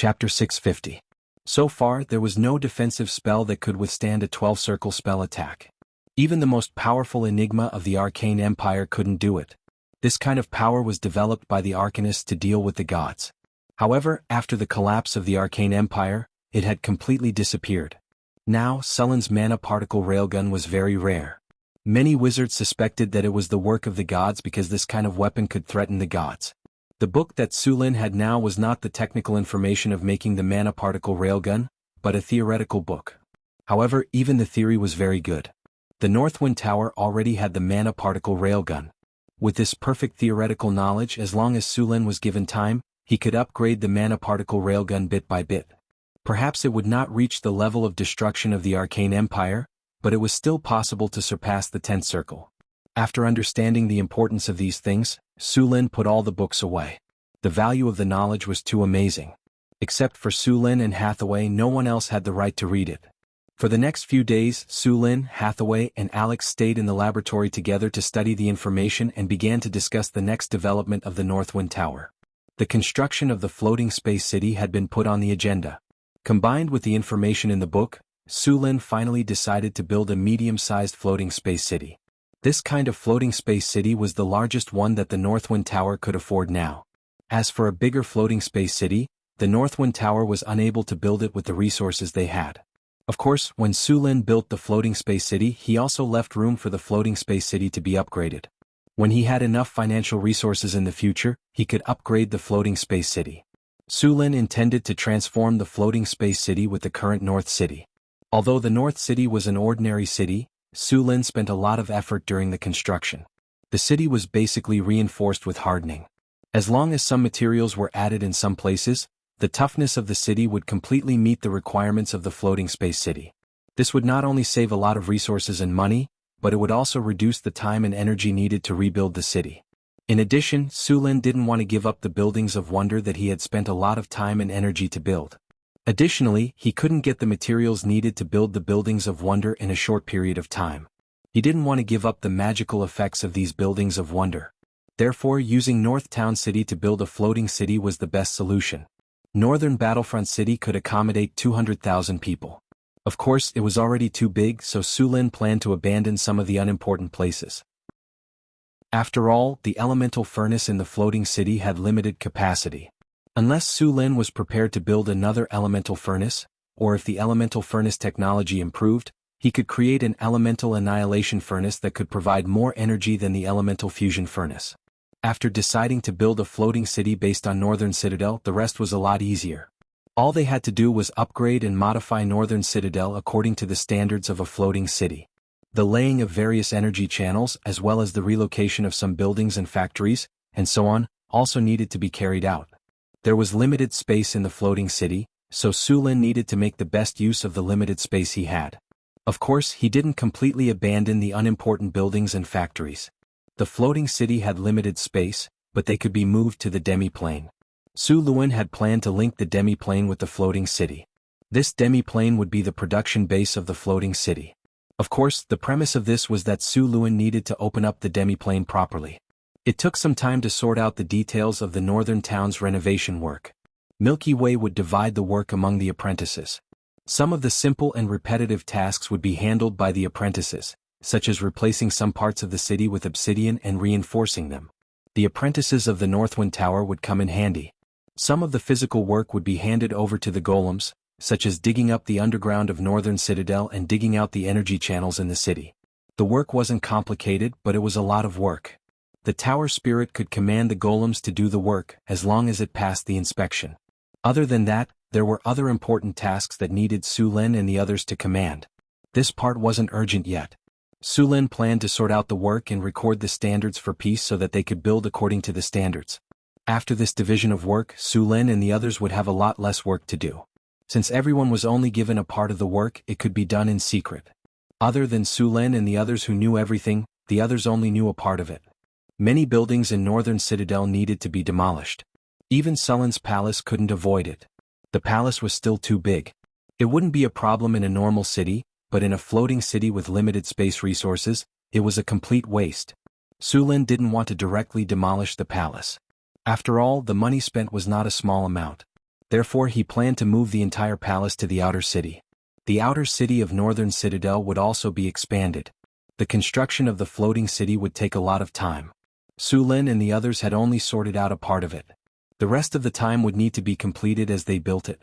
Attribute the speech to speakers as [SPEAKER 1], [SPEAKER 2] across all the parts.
[SPEAKER 1] Chapter 650. So far, there was no defensive spell that could withstand a 12-circle spell attack. Even the most powerful enigma of the Arcane Empire couldn't do it. This kind of power was developed by the Arcanists to deal with the gods. However, after the collapse of the Arcane Empire, it had completely disappeared. Now, Sullen's mana particle railgun was very rare. Many wizards suspected that it was the work of the gods because this kind of weapon could threaten the gods. The book that Sulin had now was not the technical information of making the mana particle railgun, but a theoretical book. However, even the theory was very good. The Northwind Tower already had the mana particle railgun. With this perfect theoretical knowledge, as long as Sulin was given time, he could upgrade the mana particle railgun bit by bit. Perhaps it would not reach the level of destruction of the Arcane Empire, but it was still possible to surpass the 10th circle. After understanding the importance of these things, Sulin put all the books away. The value of the knowledge was too amazing. Except for Sulin and Hathaway, no one else had the right to read it. For the next few days, Sulin, Hathaway, and Alex stayed in the laboratory together to study the information and began to discuss the next development of the Northwind Tower. The construction of the floating space city had been put on the agenda. Combined with the information in the book, Sulin finally decided to build a medium-sized floating space city. This kind of floating space city was the largest one that the Northwind Tower could afford now. As for a bigger floating space city, the Northwind Tower was unable to build it with the resources they had. Of course, when Sulin built the floating space city, he also left room for the floating space city to be upgraded. When he had enough financial resources in the future, he could upgrade the floating space city. Sulin intended to transform the floating space city with the current North City. Although the North City was an ordinary city, Sulin spent a lot of effort during the construction. The city was basically reinforced with hardening. As long as some materials were added in some places, the toughness of the city would completely meet the requirements of the floating space city. This would not only save a lot of resources and money, but it would also reduce the time and energy needed to rebuild the city. In addition, Sulin didn't want to give up the buildings of wonder that he had spent a lot of time and energy to build. Additionally, he couldn't get the materials needed to build the buildings of wonder in a short period of time. He didn't want to give up the magical effects of these buildings of wonder. Therefore, using North Town City to build a floating city was the best solution. Northern Battlefront City could accommodate 200,000 people. Of course, it was already too big, so Sulin planned to abandon some of the unimportant places. After all, the elemental furnace in the floating city had limited capacity. Unless Sulin was prepared to build another elemental furnace, or if the elemental furnace technology improved, he could create an elemental annihilation furnace that could provide more energy than the elemental fusion furnace. After deciding to build a floating city based on Northern Citadel, the rest was a lot easier. All they had to do was upgrade and modify Northern Citadel according to the standards of a floating city. The laying of various energy channels, as well as the relocation of some buildings and factories, and so on, also needed to be carried out. There was limited space in the floating city, so Sulin needed to make the best use of the limited space he had. Of course, he didn't completely abandon the unimportant buildings and factories. The floating city had limited space, but they could be moved to the demi-plane. Sulin had planned to link the demi-plane with the floating city. This demi-plane would be the production base of the floating city. Of course, the premise of this was that Sulin needed to open up the demi-plane properly. It took some time to sort out the details of the northern town's renovation work. Milky Way would divide the work among the apprentices. Some of the simple and repetitive tasks would be handled by the apprentices, such as replacing some parts of the city with obsidian and reinforcing them. The apprentices of the Northwind Tower would come in handy. Some of the physical work would be handed over to the golems, such as digging up the underground of Northern Citadel and digging out the energy channels in the city. The work wasn't complicated, but it was a lot of work. The tower spirit could command the golems to do the work as long as it passed the inspection. Other than that, there were other important tasks that needed Sulin and the others to command. This part wasn't urgent yet. Sulin planned to sort out the work and record the standards for peace so that they could build according to the standards. After this division of work, Sulin and the others would have a lot less work to do. Since everyone was only given a part of the work, it could be done in secret. Other than Sulin and the others who knew everything, the others only knew a part of it. Many buildings in Northern Citadel needed to be demolished. Even Sullin's palace couldn't avoid it. The palace was still too big. It wouldn't be a problem in a normal city, but in a floating city with limited space resources, it was a complete waste. Sulin didn't want to directly demolish the palace. After all, the money spent was not a small amount. Therefore he planned to move the entire palace to the outer city. The outer city of Northern Citadel would also be expanded. The construction of the floating city would take a lot of time. Su Lin and the others had only sorted out a part of it. The rest of the time would need to be completed as they built it.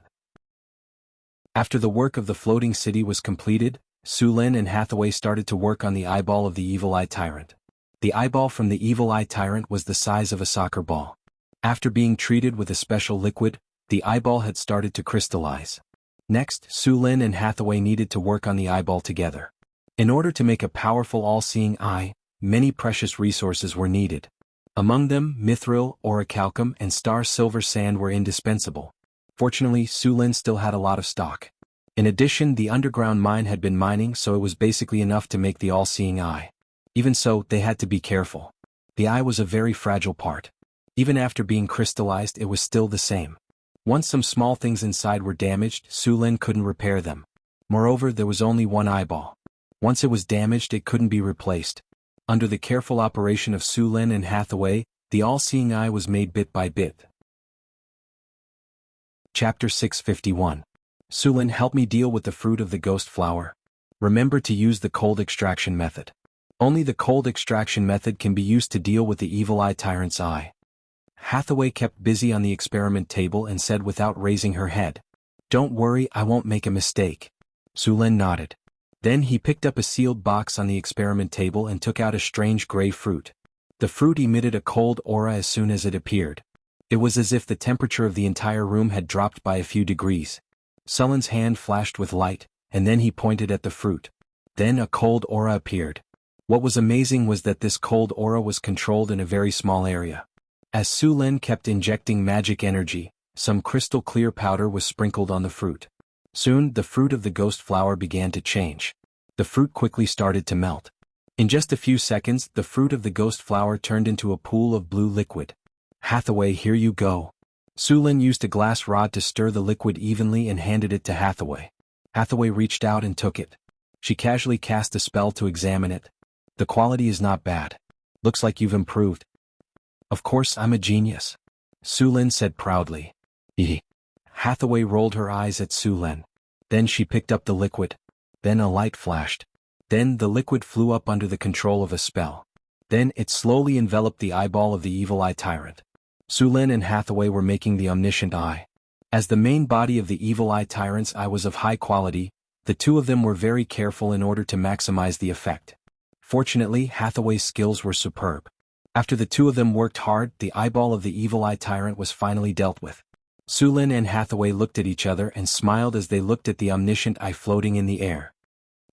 [SPEAKER 1] After the work of the floating city was completed, Su Lin and Hathaway started to work on the eyeball of the Evil Eye Tyrant. The eyeball from the Evil Eye Tyrant was the size of a soccer ball. After being treated with a special liquid, the eyeball had started to crystallize. Next, Su Lin and Hathaway needed to work on the eyeball together. In order to make a powerful all-seeing eye, many precious resources were needed. Among them, mithril, orichalcum, and star silver sand were indispensable. Fortunately, Su Lin still had a lot of stock. In addition, the underground mine had been mining, so it was basically enough to make the all-seeing eye. Even so, they had to be careful. The eye was a very fragile part. Even after being crystallized, it was still the same. Once some small things inside were damaged, Su Lin couldn't repair them. Moreover, there was only one eyeball. Once it was damaged, it couldn't be replaced. Under the careful operation of Su Lin and Hathaway, the all-seeing eye was made bit by bit. Chapter 651. Su Lin, help me deal with the fruit of the ghost flower. Remember to use the cold extraction method. Only the cold extraction method can be used to deal with the Evil Eye Tyrant's eye. Hathaway kept busy on the experiment table and said without raising her head, "Don't worry, I won't make a mistake." Su Lin nodded. Then he picked up a sealed box on the experiment table and took out a strange gray fruit. The fruit emitted a cold aura as soon as it appeared. It was as if the temperature of the entire room had dropped by a few degrees. Su Lin's hand flashed with light, and then he pointed at the fruit. Then a cold aura appeared. What was amazing was that this cold aura was controlled in a very small area. As Su Lin kept injecting magic energy, some crystal clear powder was sprinkled on the fruit. Soon, the fruit of the ghost flower began to change. The fruit quickly started to melt. In just a few seconds, the fruit of the ghost flower turned into a pool of blue liquid. "Hathaway, here you go." Su Lin used a glass rod to stir the liquid evenly and handed it to Hathaway. Hathaway reached out and took it. She casually cast a spell to examine it. "The quality is not bad. Looks like you've improved." "Of course, I'm a genius," Su Lin said proudly. "Eeh." Hathaway rolled her eyes at Su Lin. Then she picked up the liquid. Then a light flashed. Then the liquid flew up under the control of a spell. Then it slowly enveloped the eyeball of the Evil Eye Tyrant. Su Lin and Hathaway were making the omniscient eye. As the main body of the Evil Eye Tyrant's eye was of high quality, the two of them were very careful in order to maximize the effect. Fortunately, Hathaway's skills were superb. After the two of them worked hard, the eyeball of the Evil Eye Tyrant was finally dealt with. Su Lin and Hathaway looked at each other and smiled as they looked at the omniscient eye floating in the air.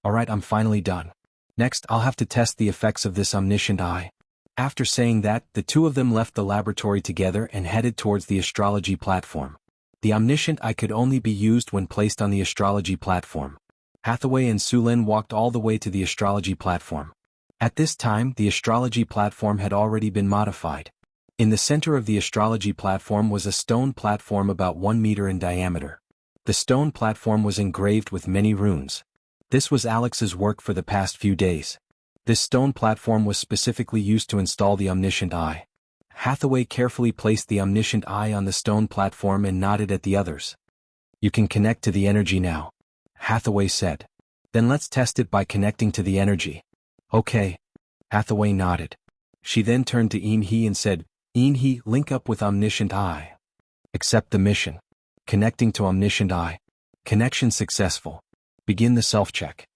[SPEAKER 1] "Alright, I'm finally done. Next, I'll have to test the effects of this omniscient eye." After saying that, the two of them left the laboratory together and headed towards the astrology platform. The omniscient eye could only be used when placed on the astrology platform. Hathaway and Su Lin walked all the way to the astrology platform. At this time, the astrology platform had already been modified. In the center of the astrology platform was a stone platform about 1 meter in diameter. The stone platform was engraved with many runes. This was Alex's work for the past few days. This stone platform was specifically used to install the omniscient eye. Hathaway carefully placed the omniscient eye on the stone platform and nodded at the others. "You can connect to the energy now," Hathaway said. "Then let's test it by connecting to the energy." "Okay." Hathaway nodded. She then turned to Eunhee and said, "Eunhee, link up with omniscient eye. Accept the mission. Connecting to omniscient eye. Connection successful. Begin the self-check."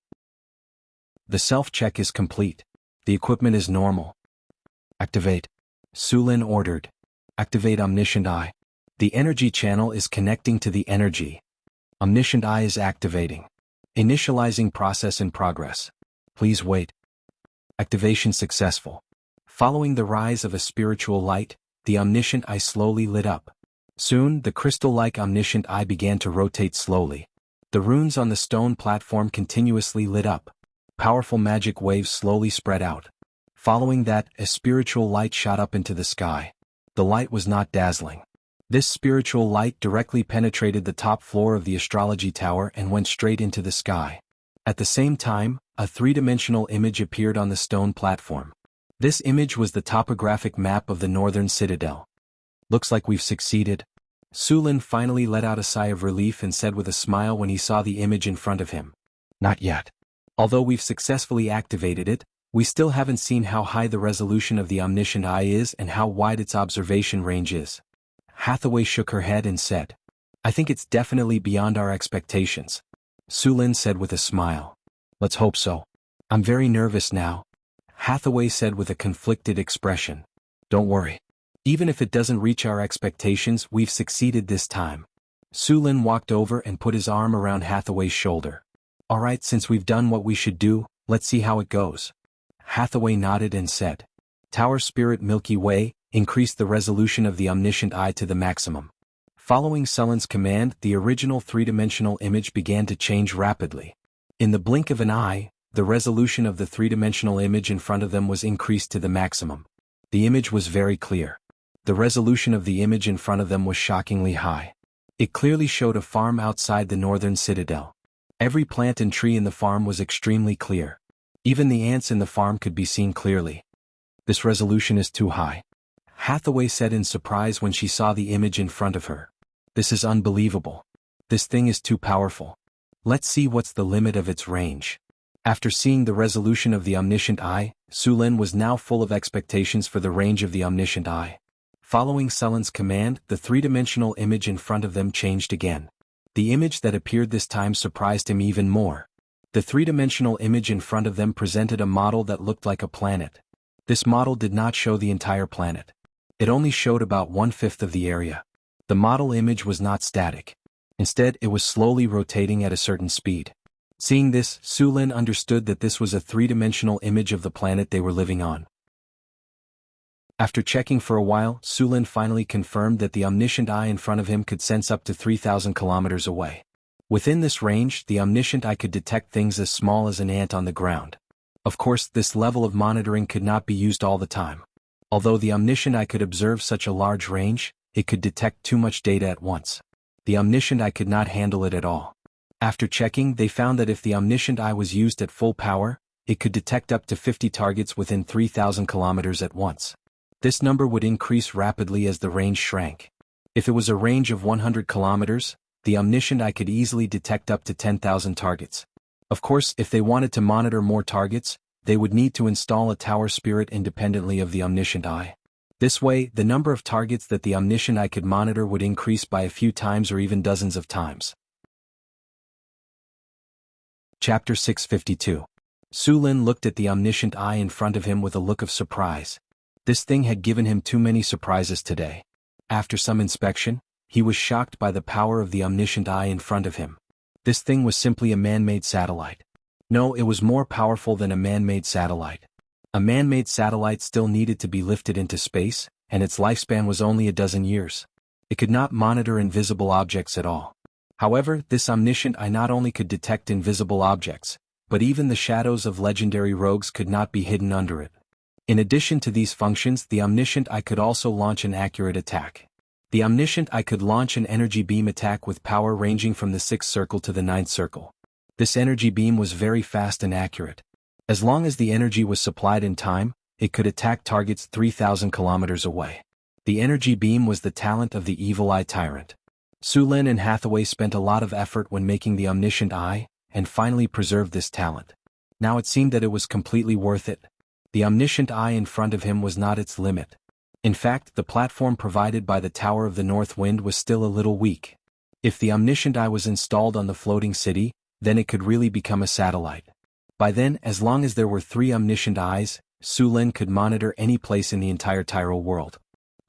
[SPEAKER 1] The self-check is complete. The equipment is normal. "Activate." Su Lin ordered. "Activate omniscient eye." The energy channel is connecting to the energy. Omniscient eye is activating. Initializing process in progress. Please wait. Activation successful. Following the rise of a spiritual light, the omniscient eye slowly lit up. Soon, the crystal-like omniscient eye began to rotate slowly. The runes on the stone platform continuously lit up. Powerful magic waves slowly spread out. Following that, a spiritual light shot up into the sky. The light was not dazzling. This spiritual light directly penetrated the top floor of the astrology tower and went straight into the sky. At the same time, a three-dimensional image appeared on the stone platform. This image was the topographic map of the northern citadel. "Looks like we've succeeded," Su Lin finally let out a sigh of relief and said with a smile when he saw the image in front of him. Not yet. Although we've successfully activated it, we still haven't seen how high the resolution of the omniscient eye is and how wide its observation range is. Hathaway shook her head and said, I think it's definitely beyond our expectations. Su Lin said with a smile. Let's hope so. I'm very nervous now. Hathaway said with a conflicted expression. Don't worry. Even if it doesn't reach our expectations, we've succeeded this time. Su Lin walked over and put his arm around Hathaway's shoulder. Alright, since we've done what we should do, let's see how it goes. Hathaway nodded and said. Tower Spirit Milky Way, increase the resolution of the omniscient eye to the maximum. Following Sulin's command, the original three-dimensional image began to change rapidly. In the blink of an eye, the resolution of the three-dimensional image in front of them was increased to the maximum. The image was very clear. The resolution of the image in front of them was shockingly high. It clearly showed a farm outside the northern citadel. Every plant and tree in the farm was extremely clear. Even the ants in the farm could be seen clearly. This resolution is too high. Hathaway said in surprise when she saw the image in front of her. This is unbelievable. This thing is too powerful. Let's see what's the limit of its range. After seeing the resolution of the omniscient eye, Su Lin was now full of expectations for the range of the omniscient eye. Following Sulin's command, the three-dimensional image in front of them changed again. The image that appeared this time surprised him even more. The three-dimensional image in front of them presented a model that looked like a planet. This model did not show the entire planet. It only showed about 1/5 of the area. The model image was not static. Instead, it was slowly rotating at a certain speed. Seeing this, Su Lin understood that this was a three-dimensional image of the planet they were living on. After checking for a while, Su Lin finally confirmed that the omniscient eye in front of him could sense up to 3,000 kilometers away. Within this range, the omniscient eye could detect things as small as an ant on the ground. Of course, this level of monitoring could not be used all the time. Although the omniscient eye could observe such a large range, it could detect too much data at once. The omniscient eye could not handle it at all. After checking, they found that if the omniscient eye was used at full power, it could detect up to 50 targets within 3,000 kilometers at once. This number would increase rapidly as the range shrank. If it was a range of 100 kilometers, the omniscient eye could easily detect up to 10,000 targets. Of course, if they wanted to monitor more targets, they would need to install a tower spirit independently of the omniscient eye. This way, the number of targets that the omniscient eye could monitor would increase by a few times or even dozens of times. Chapter 652. Su Lin looked at the omniscient eye in front of him with a look of surprise. This thing had given him too many surprises today. After some inspection, he was shocked by the power of the omniscient eye in front of him. This thing was simply a man-made satellite. No, it was more powerful than a man-made satellite. A man-made satellite still needed to be lifted into space, and its lifespan was only a dozen years. It could not monitor invisible objects at all. However, this omniscient eye not only could detect invisible objects, but even the shadows of legendary rogues could not be hidden under it. In addition to these functions, the omniscient eye could also launch an accurate attack. The omniscient eye could launch an energy beam attack with power ranging from the 6th circle to the 9th circle. This energy beam was very fast and accurate. As long as the energy was supplied in time, it could attack targets 3,000 kilometers away. The energy beam was the talent of the Evil Eye Tyrant. Su Lin and Hathaway spent a lot of effort when making the omniscient eye, and finally preserved this talent. Now it seemed that it was completely worth it. The omniscient eye in front of him was not its limit. In fact, the platform provided by the Tower of the North Wind was still a little weak. If the omniscient eye was installed on the floating city, then it could really become a satellite. By then, as long as there were 3 omniscient eyes, Su Lin could monitor any place in the entire Tyrol world.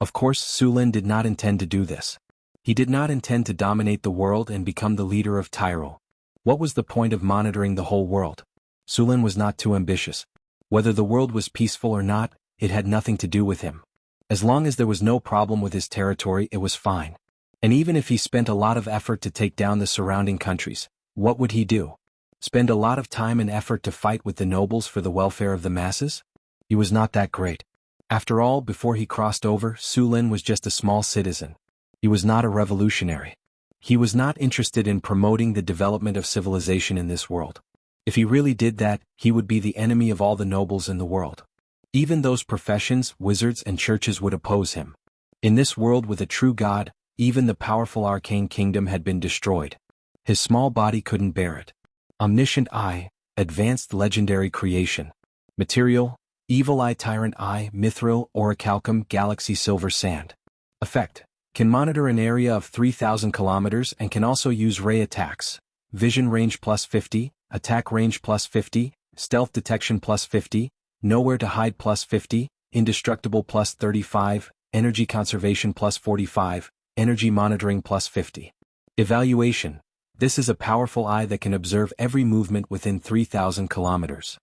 [SPEAKER 1] Of course, Su Lin did not intend to do this. He did not intend to dominate the world and become the leader of Tyrol. What was the point of monitoring the whole world? Su Lin was not too ambitious. Whether the world was peaceful or not, it had nothing to do with him. As long as there was no problem with his territory, it was fine. And even if he spent a lot of effort to take down the surrounding countries, what would he do? Spend a lot of time and effort to fight with the nobles for the welfare of the masses? He was not that great. After all, before he crossed over, Su Lin was just a small citizen. He was not a revolutionary. He was not interested in promoting the development of civilization in this world. If he really did that, he would be the enemy of all the nobles in the world. Even those professions, wizards and churches would oppose him. In this world with a true god, even the powerful arcane kingdom had been destroyed. His small body couldn't bear it. Omniscient Eye, advanced legendary creation. Material, Evil Eye Tyrant Eye Mithril Orichalcum Galaxy Silver Sand. Effect, can monitor an area of 3,000 kilometers and can also use ray attacks. Vision range plus 50, attack range plus 50, stealth detection plus 50, nowhere to hide plus 50, indestructible plus 35, energy conservation plus 45, energy monitoring plus 50. Evaluation, this is a powerful eye that can observe every movement within 3,000 kilometers.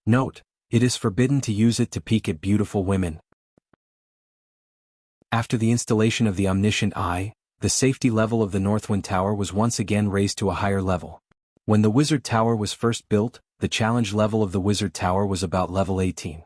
[SPEAKER 1] Note, it is forbidden to use it to peek at beautiful women. After the installation of the Omniscient Eye, the safety level of the Northwind Tower was once again raised to a higher level. When the Wizard Tower was first built, the challenge level of the Wizard Tower was about level 18.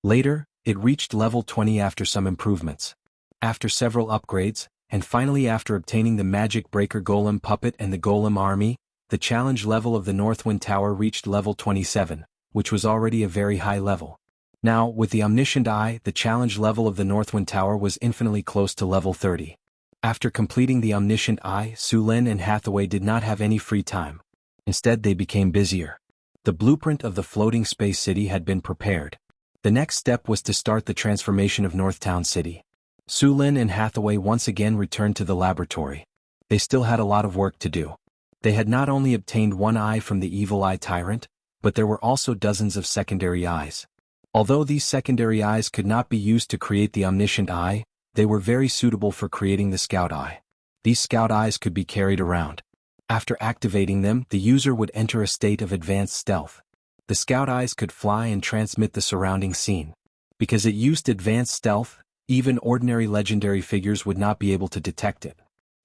[SPEAKER 1] Later, it reached level 20 after some improvements. After several upgrades, and finally after obtaining the Magic Breaker Golem Puppet and the Golem Army, the challenge level of the Northwind Tower reached level 27, which was already a very high level. Now, with the Omniscient Eye, the challenge level of the Northwind Tower was infinitely close to level 30. After completing the Omniscient Eye, Su Lin and Hathaway did not have any free time. Instead, they became busier. The blueprint of the floating space city had been prepared. The next step was to start the transformation of Northtown City. Su Lin and Hathaway once again returned to the laboratory. They still had a lot of work to do. They had not only obtained one eye from the Evil Eye Tyrant, but there were also dozens of secondary eyes. Although these secondary eyes could not be used to create the Omniscient Eye, they were very suitable for creating the Scout Eye. These Scout Eyes could be carried around. After activating them, the user would enter a state of advanced stealth. The Scout Eyes could fly and transmit the surrounding scene. Because it used advanced stealth, even ordinary legendary figures would not be able to detect it.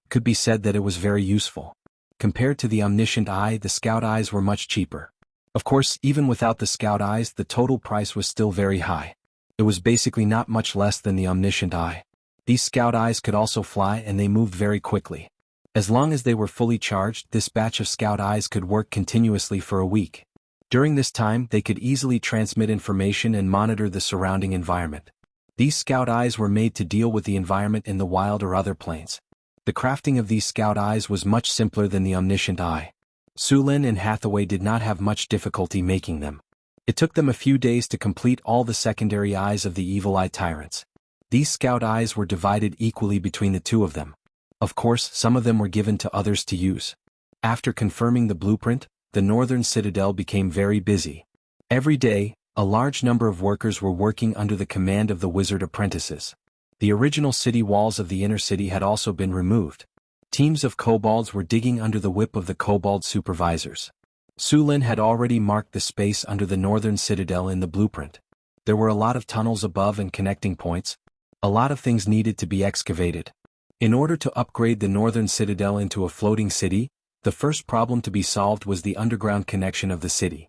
[SPEAKER 1] It could be said that it was very useful. Compared to the Omniscient Eye, the Scout Eyes were much cheaper. Of course, even without the Scout Eyes, the total price was still very high. It was basically not much less than the Omniscient Eye. These Scout Eyes could also fly and they moved very quickly. As long as they were fully charged, this batch of Scout Eyes could work continuously for a week. During this time, they could easily transmit information and monitor the surrounding environment. These Scout Eyes were made to deal with the environment in the wild or other planes. The crafting of these Scout Eyes was much simpler than the Omniscient Eye. Su Lin and Hathaway did not have much difficulty making them. It took them a few days to complete all the secondary eyes of the Evil Eye Tyrants. These Scout Eyes were divided equally between the two of them. Of course, some of them were given to others to use. After confirming the blueprint, the Northern Citadel became very busy. Every day, a large number of workers were working under the command of the wizard apprentices. The original city walls of the inner city had also been removed. Teams of kobolds were digging under the whip of the kobold supervisors. Su Lin had already marked the space under the Northern Citadel in the blueprint. There were a lot of tunnels above and connecting points. A lot of things needed to be excavated. In order to upgrade the Northern Citadel into a floating city, the first problem to be solved was the underground connection of the city.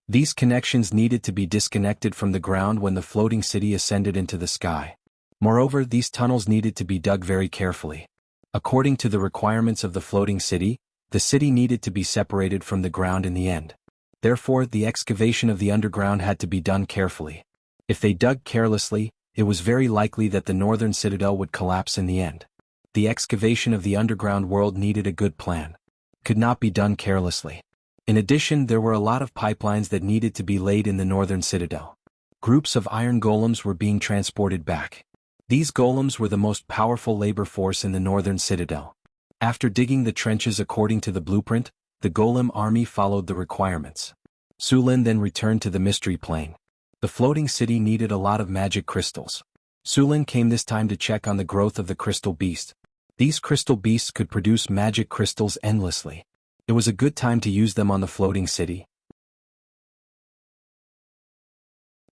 [SPEAKER 1] These connections needed to be disconnected from the ground when the floating city ascended into the sky. Moreover, these tunnels needed to be dug very carefully. According to the requirements of the floating city, the city needed to be separated from the ground in the end. Therefore, the excavation of the underground had to be done carefully. If they dug carelessly, it was very likely that the Northern Citadel would collapse in the end. The excavation of the underground world needed a good plan. It could not be done carelessly. In addition, there were a lot of pipelines that needed to be laid in the Northern Citadel. Groups of iron golems were being transported back. These golems were the most powerful labor force in the Northern Citadel. After digging the trenches according to the blueprint, the golem army followed the requirements. Su Lin then returned to the mystery plane. The floating city needed a lot of magic crystals. Su Lin came this time to check on the growth of the crystal beast. These crystal beasts could produce magic crystals endlessly. It was a good time to use them on the floating city.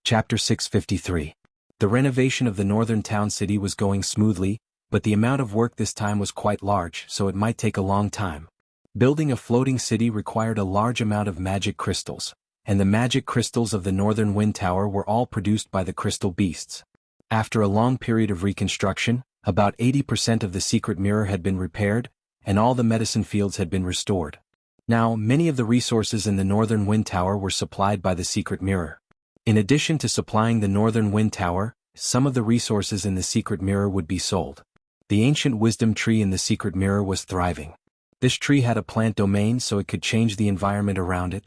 [SPEAKER 1] Chapter 653. The renovation of the northern town city was going smoothly, but the amount of work this time was quite large, so it might take a long time. Building a floating city required a large amount of magic crystals, and the magic crystals of the Northern Wind Tower were all produced by the crystal beasts. After a long period of reconstruction, about 80% of the secret mirror had been repaired, and all the medicine fields had been restored. Now, many of the resources in the Northern Wind Tower were supplied by the secret mirror. In addition to supplying the Northern Wind Tower, some of the resources in the secret mirror would be sold. The ancient wisdom tree in the secret mirror was thriving. This tree had a plant domain so it could change the environment around it.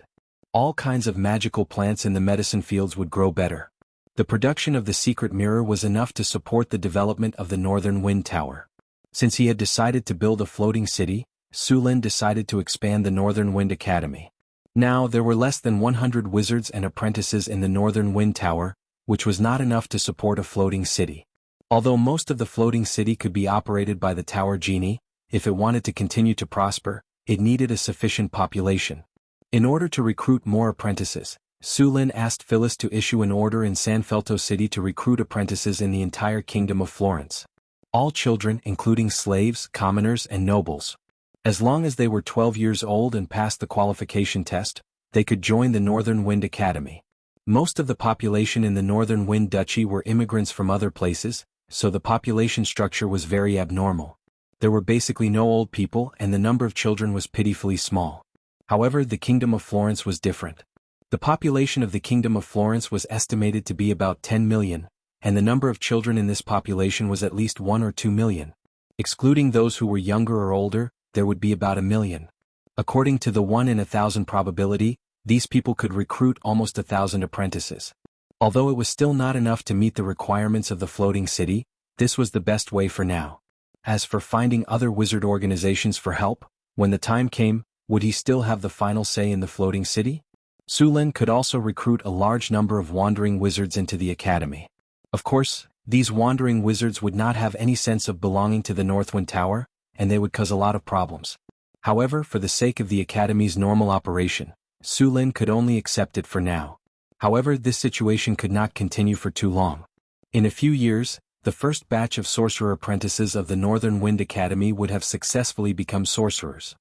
[SPEAKER 1] All kinds of magical plants in the medicine fields would grow better. The production of the secret mirror was enough to support the development of the Northern Wind Tower. Since he had decided to build a floating city, Sulin decided to expand the Northern Wind Academy. Now there were less than 100 wizards and apprentices in the Northern Wind Tower, which was not enough to support a floating city. Although most of the floating city could be operated by the Tower Genie, if it wanted to continue to prosper, it needed a sufficient population. In order to recruit more apprentices, Sulin asked Phyllis to issue an order in Sanfelto City to recruit apprentices in the entire Kingdom of Florence. All children, including slaves, commoners, and nobles. As long as they were 12 years old and passed the qualification test, they could join the Northern Wind Academy. Most of the population in the Northern Wind Duchy were immigrants from other places, so the population structure was very abnormal. There were basically no old people and the number of children was pitifully small. However, the Kingdom of Florence was different. The population of the Kingdom of Florence was estimated to be about 10 million, and the number of children in this population was at least 1 or 2 million. Excluding those who were younger or older, there would be about 1 million. According to the 1 in 1,000 probability, these people could recruit almost 1,000 apprentices. Although it was still not enough to meet the requirements of the floating city, this was the best way for now. As for finding other wizard organizations for help, when the time came, would he still have the final say in the floating city? Sulin could also recruit a large number of wandering wizards into the academy. Of course, these wandering wizards would not have any sense of belonging to the Northwind Tower, and they would cause a lot of problems. However, for the sake of the academy's normal operation, Sulin could only accept it for now. However, this situation could not continue for too long. In a few years, the first batch of sorcerer apprentices of the Northern Wind Academy would have successfully become sorcerers.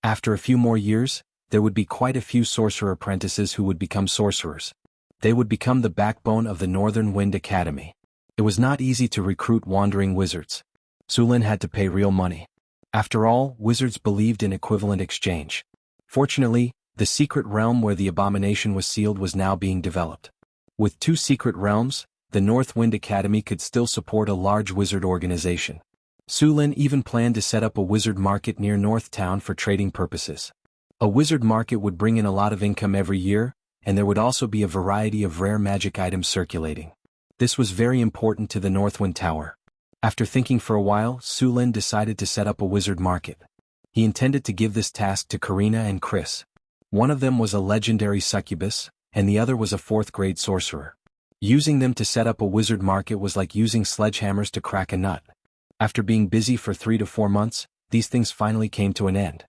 [SPEAKER 1] After a few more years, there would be quite a few sorcerer apprentices who would become sorcerers. They would become the backbone of the Northern Wind Academy. It was not easy to recruit wandering wizards. Sulin had to pay real money. After all, wizards believed in equivalent exchange. Fortunately, the secret realm where the abomination was sealed was now being developed. With 2 secret realms, the North Wind Academy could still support a large wizard organization. Sulin even planned to set up a wizard market near North Town for trading purposes. A wizard market would bring in a lot of income every year, and there would also be a variety of rare magic items circulating. This was very important to the Northwind Tower. After thinking for a while, Sulin decided to set up a wizard market. He intended to give this task to Karina and Chris. One of them was a legendary succubus, and the other was a 4th-grade sorcerer. Using them to set up a wizard market was like using sledgehammers to crack a nut. After being busy for 3 to 4 months, these things finally came to an end.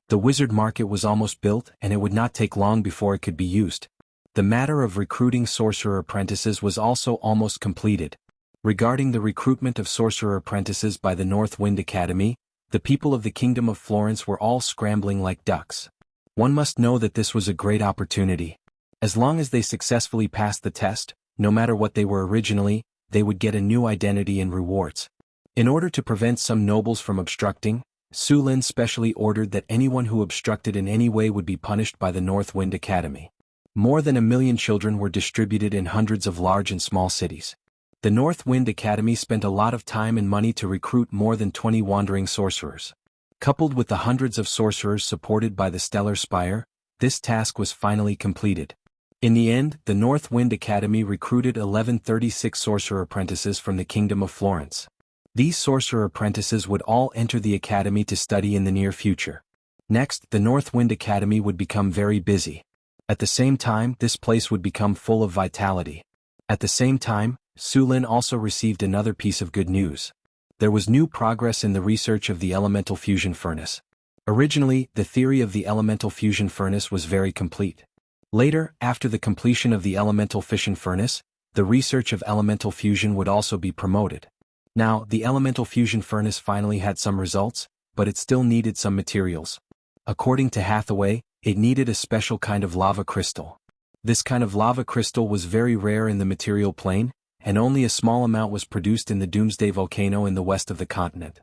[SPEAKER 1] The wizard market was almost built and it would not take long before it could be used. The matter of recruiting sorcerer apprentices was also almost completed. Regarding the recruitment of sorcerer apprentices by the North Wind Academy, the people of the Kingdom of Florence were all scrambling like ducks. One must know that this was a great opportunity. As long as they successfully passed the test, no matter what they were originally, they would get a new identity and rewards. In order to prevent some nobles from obstructing, Sulin specially ordered that anyone who obstructed in any way would be punished by the North Wind Academy. More than 1 million children were distributed in hundreds of large and small cities. The North Wind Academy spent a lot of time and money to recruit more than 20 wandering sorcerers. Coupled with the hundreds of sorcerers supported by the Stellar Spire, this task was finally completed. In the end, the North Wind Academy recruited 1136 sorcerer apprentices from the Kingdom of Florence. These sorcerer apprentices would all enter the academy to study in the near future. Next, the North Wind Academy would become very busy. At the same time, this place would become full of vitality. At the same time, Sulin also received another piece of good news. There was new progress in the research of the elemental fusion furnace. Originally, the theory of the elemental fusion furnace was very complete. Later, after the completion of the elemental fission furnace, the research of elemental fusion would also be promoted. Now, the elemental fusion furnace finally had some results, but it still needed some materials. According to Hathaway, it needed a special kind of lava crystal. This kind of lava crystal was very rare in the material plane, and only a small amount was produced in the Doomsday volcano in the west of the continent.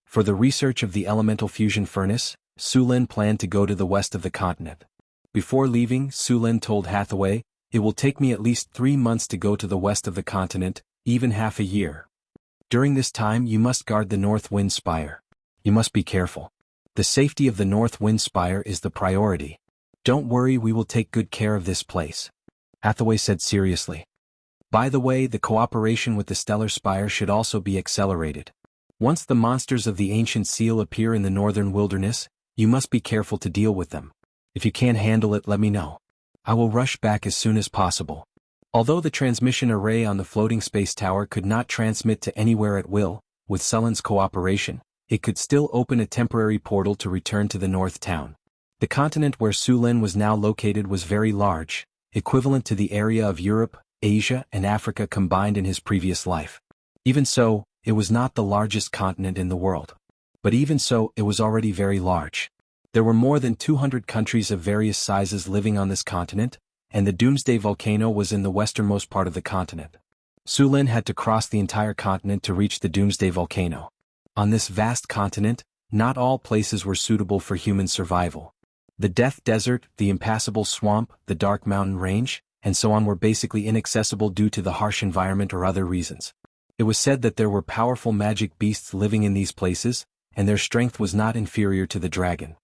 [SPEAKER 1] For the research of the elemental fusion furnace, Sulin planned to go to the west of the continent. Before leaving, Sulin told Hathaway, "It will take me at least 3 months to go to the west of the continent, even half a year. During this time you must guard the North Wind Spire. You must be careful. The safety of the North Wind Spire is the priority. Don't worry, we will take good care of this place," Hathaway said seriously. "By the way, the cooperation with the Stellar Spire should also be accelerated. Once the monsters of the Ancient Seal appear in the Northern Wilderness, you must be careful to deal with them. If you can't handle it, let me know. I will rush back as soon as possible." Although the transmission array on the floating space tower could not transmit to anywhere at will, with Sullen's cooperation, it could still open a temporary portal to return to the North Town. The continent where Sulin was now located was very large, equivalent to the area of Europe, Asia, and Africa combined in his previous life. Even so, it was not the largest continent in the world. But even so, it was already very large. There were more than 200 countries of various sizes living on this continent, and the Doomsday Volcano was in the westernmost part of the continent. Sulin had to cross the entire continent to reach the Doomsday Volcano. On this vast continent, not all places were suitable for human survival. The Death Desert, the Impassable Swamp, the Dark Mountain Range, and so on were basically inaccessible due to the harsh environment or other reasons. It was said that there were powerful magic beasts living in these places, and their strength was not inferior to the dragon.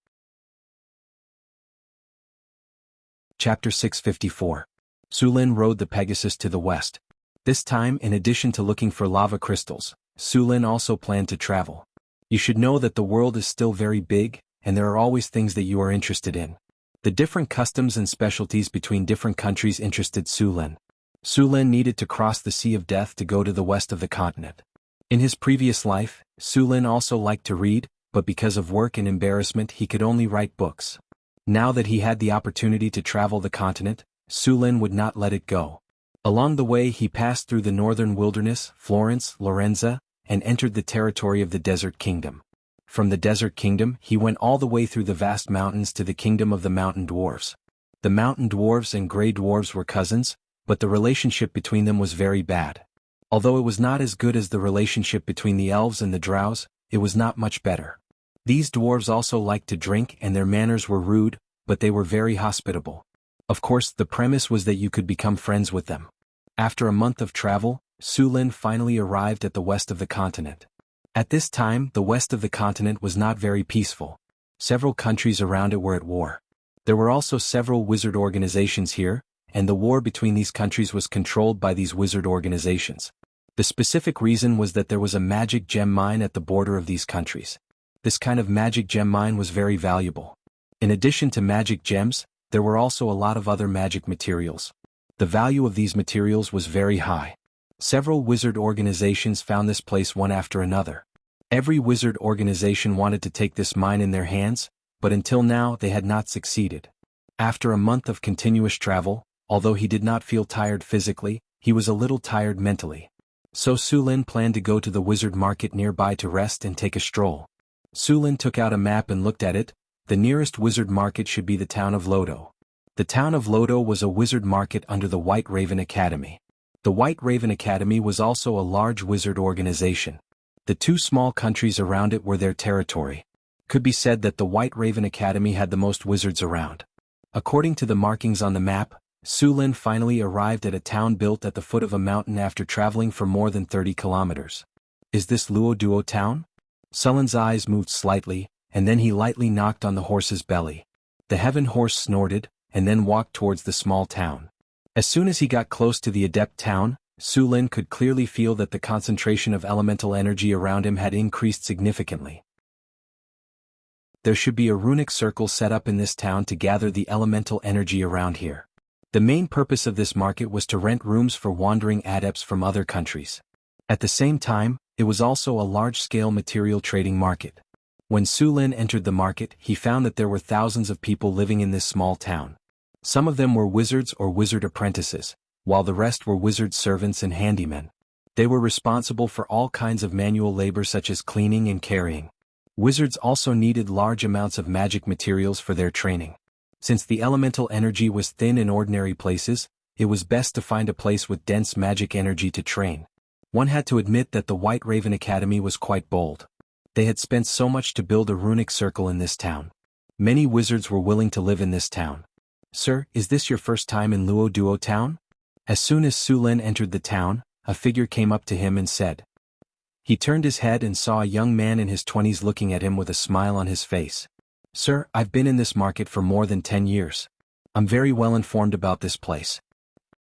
[SPEAKER 1] Chapter 654. Sulin rode the Pegasus to the west. This time, in addition to looking for lava crystals, Sulin also planned to travel. You should know that the world is still very big, and there are always things that you are interested in. The different customs and specialties between different countries interested Sulin. Sulin needed to cross the Sea of Death to go to the west of the continent. In his previous life, Sulin also liked to read, but because of work and embarrassment he could only write books. Now that he had the opportunity to travel the continent, Sulin would not let it go. Along the way he passed through the northern wilderness, Florence, Lorenza, and entered the territory of the Desert Kingdom. From the Desert Kingdom he went all the way through the vast mountains to the kingdom of the Mountain Dwarves. The Mountain Dwarves and Grey Dwarves were cousins, but the relationship between them was very bad. Although it was not as good as the relationship between the elves and the drows, it was not much better. These dwarves also liked to drink and their manners were rude, but they were very hospitable. Of course, the premise was that you could become friends with them. After a month of travel, Sulin finally arrived at the west of the continent. At this time, the west of the continent was not very peaceful. Several countries around it were at war. There were also several wizard organizations here, and the war between these countries was controlled by these wizard organizations. The specific reason was that there was a magic gem mine at the border of these countries. This kind of magic gem mine was very valuable. In addition to magic gems, there were also a lot of other magic materials. The value of these materials was very high. Several wizard organizations found this place one after another. Every wizard organization wanted to take this mine in their hands, but until now they had not succeeded. After a month of continuous travel, although he did not feel tired physically, he was a little tired mentally. So Sulin planned to go to the wizard market nearby to rest and take a stroll. Sulin took out a map and looked at it. The nearest wizard market should be the town of Lodo. The town of Lodo was a wizard market under the White Raven Academy. The White Raven Academy was also a large wizard organization. The two small countries around it were their territory. Could be said that the White Raven Academy had the most wizards around. According to the markings on the map, Sulin finally arrived at a town built at the foot of a mountain after traveling for more than 30 kilometers. Is this Luoduo town? Sulin's eyes moved slightly, and then he lightly knocked on the horse's belly. The heaven horse snorted, and then walked towards the small town. As soon as he got close to the adept town, Sulin could clearly feel that the concentration of elemental energy around him had increased significantly. There should be a runic circle set up in this town to gather the elemental energy around here. The main purpose of this market was to rent rooms for wandering adepts from other countries. At the same time, it was also a large-scale material trading market. When Sulin entered the market, he found that there were thousands of people living in this small town. Some of them were wizards or wizard apprentices, while the rest were wizard servants and handymen. They were responsible for all kinds of manual labor such as cleaning and carrying. Wizards also needed large amounts of magic materials for their training. Since the elemental energy was thin in ordinary places, it was best to find a place with dense magic energy to train. One had to admit that the White Raven Academy was quite bold. They had spent so much to build a runic circle in this town. Many wizards were willing to live in this town. "Sir, is this your first time in Luoduo town?" As soon as Sulin entered the town, a figure came up to him and said. He turned his head and saw a young man in his 20s looking at him with a smile on his face. Sir, I've been in this market for more than 10 years. I'm very well informed about this place.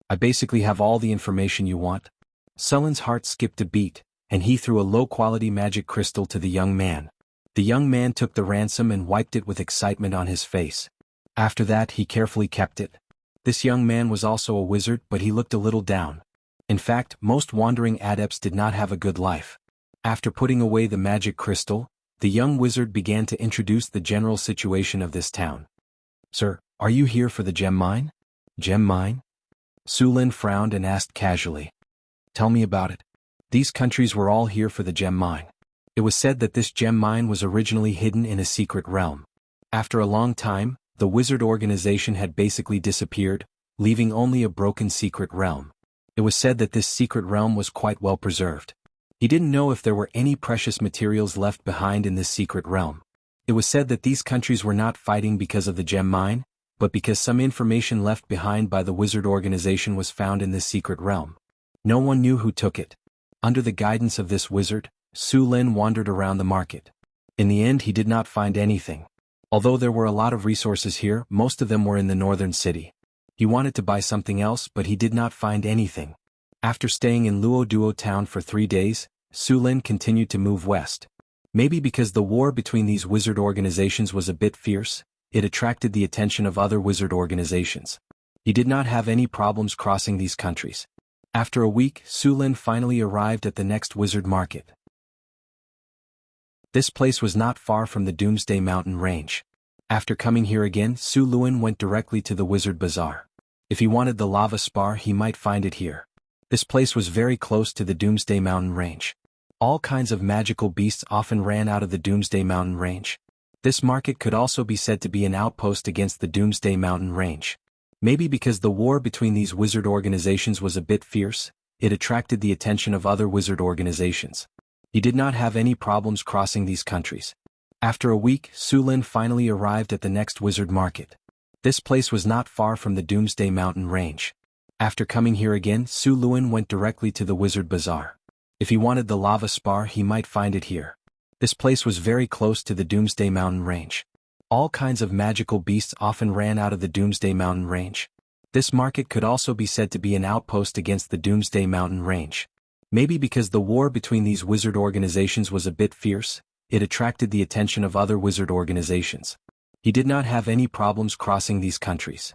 [SPEAKER 1] I basically have all the information you want. Sullen's heart skipped a beat, and he threw a low-quality magic crystal to the young man. The young man took the ransom and wiped it with excitement on his face. After that he carefully kept it. This young man was also a wizard, but he looked a little down. In fact, most wandering adepts did not have a good life. After putting away the magic crystal, the young wizard began to introduce the general situation of this town. Sir, are you here for the gem mine? Gem mine? Su Lin frowned and asked casually. Tell me about it. These countries were all here for the gem mine. It was said that this gem mine was originally hidden in a secret realm. After a long time, the wizard organization had basically disappeared, leaving only a broken secret realm. It was said that this secret realm was quite well preserved. He didn't know if there were any precious materials left behind in this secret realm. It was said that these countries were not fighting because of the gem mine, but because some information left behind by the wizard organization was found in this secret realm. No one knew who took it. Under the guidance of this wizard, Su Lin wandered around the market. In the end he did not find anything. Although there were a lot of resources here, most of them were in the northern city. He wanted to buy something else, but he did not find anything. After staying in Luoduo town for 3 days, Su Lin continued to move west. Maybe because the war between these wizard organizations was a bit fierce, it attracted the attention of other wizard organizations. He did not have any problems crossing these countries. After a week, Su Lin finally arrived at the next wizard market. This place was not far from the Doomsday Mountain range. After coming here again, Su Lin went directly to the Wizard Bazaar. If he wanted the lava spar, he might find it here. This place was very close to the Doomsday Mountain range. All kinds of magical beasts often ran out of the Doomsday Mountain range. This market could also be said to be an outpost against the Doomsday Mountain range. Maybe because the war between these wizard organizations was a bit fierce, it attracted the attention of other wizard organizations. He did not have any problems crossing these countries. After a week, Su Lin finally arrived at the next wizard market. This place was not far from the Doomsday Mountain range. After coming here again, Su Lin went directly to the Wizard Bazaar. If he wanted the lava spar, he might find it here. This place was very close to the Doomsday Mountain range. All kinds of magical beasts often ran out of the Doomsday Mountain range. This market could also be said to be an outpost against the Doomsday Mountain range. Maybe because the war between these wizard organizations was a bit fierce, it attracted the attention of other wizard organizations. He did not have any problems crossing these countries.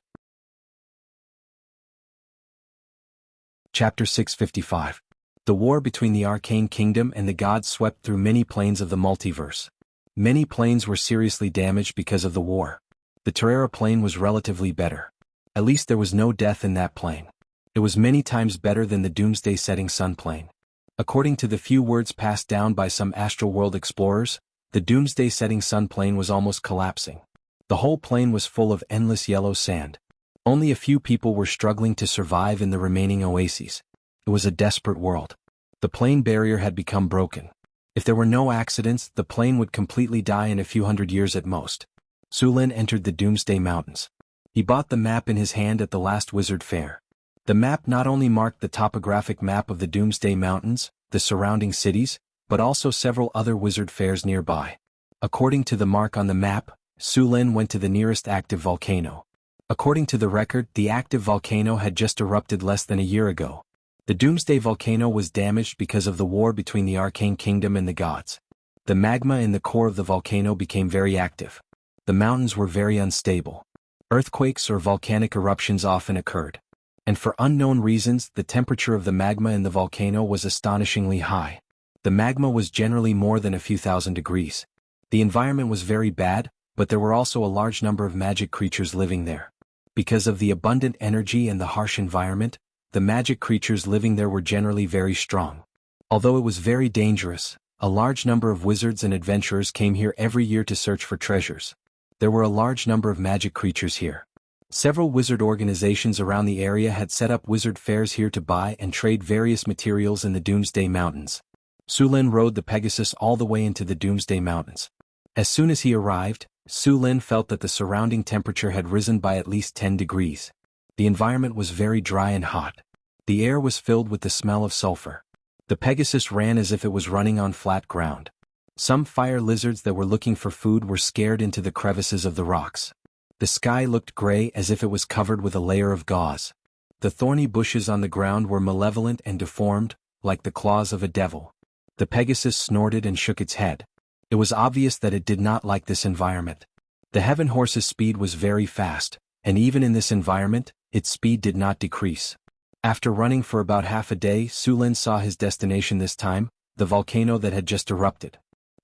[SPEAKER 1] Chapter 655. The war between the Arcane Kingdom and the gods swept through many planes of the multiverse. Many planes were seriously damaged because of the war. The Terrera plane was relatively better. At least there was no death in that plane. It was many times better than the Doomsday Setting Sun plane. According to the few words passed down by some astral world explorers, the Doomsday Setting Sun plane was almost collapsing. The whole plane was full of endless yellow sand. Only a few people were struggling to survive in the remaining oases. It was a desperate world. The plane barrier had become broken. If there were no accidents, the plane would completely die in a few hundred years at most. Su Lin entered the Doomsday Mountains. He bought the map in his hand at the last wizard fair. The map not only marked the topographic map of the Doomsday Mountains, the surrounding cities, but also several other wizard fairs nearby. According to the mark on the map, Su Lin went to the nearest active volcano. According to the record, the active volcano had just erupted less than a year ago. The Doomsday volcano was damaged because of the war between the Arcane Kingdom and the gods. The magma in the core of the volcano became very active. The mountains were very unstable. Earthquakes or volcanic eruptions often occurred. And for unknown reasons, the temperature of the magma in the volcano was astonishingly high. The magma was generally more than a few thousand degrees. The environment was very bad, but there were also a large number of magic creatures living there. Because of the abundant energy and the harsh environment, the magic creatures living there were generally very strong. Although it was very dangerous, a large number of wizards and adventurers came here every year to search for treasures. There were a large number of magic creatures here. Several wizard organizations around the area had set up wizard fairs here to buy and trade various materials in the Doomsday Mountains. Su Lin rode the Pegasus all the way into the Doomsday Mountains. As soon as he arrived, Su Lin felt that the surrounding temperature had risen by at least 10 degrees. The environment was very dry and hot. The air was filled with the smell of sulfur. The Pegasus ran as if it was running on flat ground. Some fire lizards that were looking for food were scared into the crevices of the rocks. The sky looked gray as if it was covered with a layer of gauze. The thorny bushes on the ground were malevolent and deformed, like the claws of a devil. The Pegasus snorted and shook its head. It was obvious that it did not like this environment. The Heaven Horse's speed was very fast, and even in this environment, its speed did not decrease. After running for about half a day, Su Lin saw his destination this time, the volcano that had just erupted.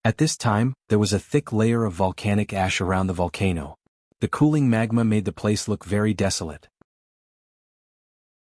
[SPEAKER 1] At this time, there was a thick layer of volcanic ash around the volcano. The cooling magma made the place look very desolate.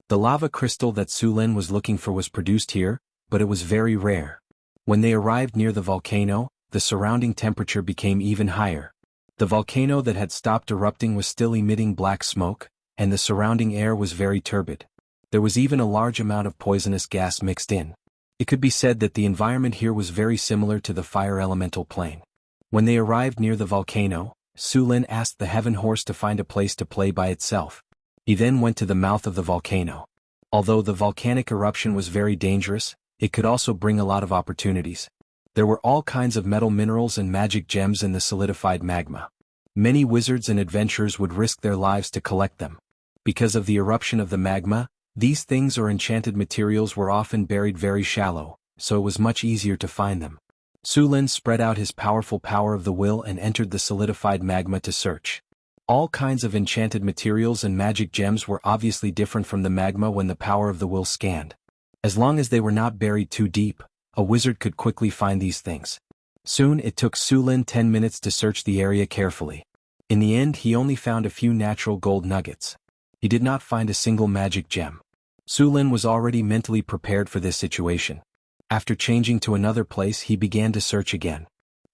[SPEAKER 1] The lava crystal that Su Lin was looking for was produced here, but it was very rare. When they arrived near the volcano, the surrounding temperature became even higher. The volcano that had stopped erupting was still emitting black smoke, and the surrounding air was very turbid. There was even a large amount of poisonous gas mixed in. It could be said that the environment here was very similar to the fire elemental plane. When they arrived near the volcano, Su Lin asked the Heaven Horse to find a place to play by itself. He then went to the mouth of the volcano. Although the volcanic eruption was very dangerous, it could also bring a lot of opportunities. There were all kinds of metal minerals and magic gems in the solidified magma. Many wizards and adventurers would risk their lives to collect them. Because of the eruption of the magma, these things or enchanted materials were often buried very shallow, so it was much easier to find them. Su Lin spread out his powerful power of the will and entered the solidified magma to search. All kinds of enchanted materials and magic gems were obviously different from the magma when the power of the will scanned. As long as they were not buried too deep, a wizard could quickly find these things. Soon it took Su Lin 10 minutes to search the area carefully. In the end he only found a few natural gold nuggets. He did not find a single magic gem. Su Lin was already mentally prepared for this situation. After changing to another place he began to search again.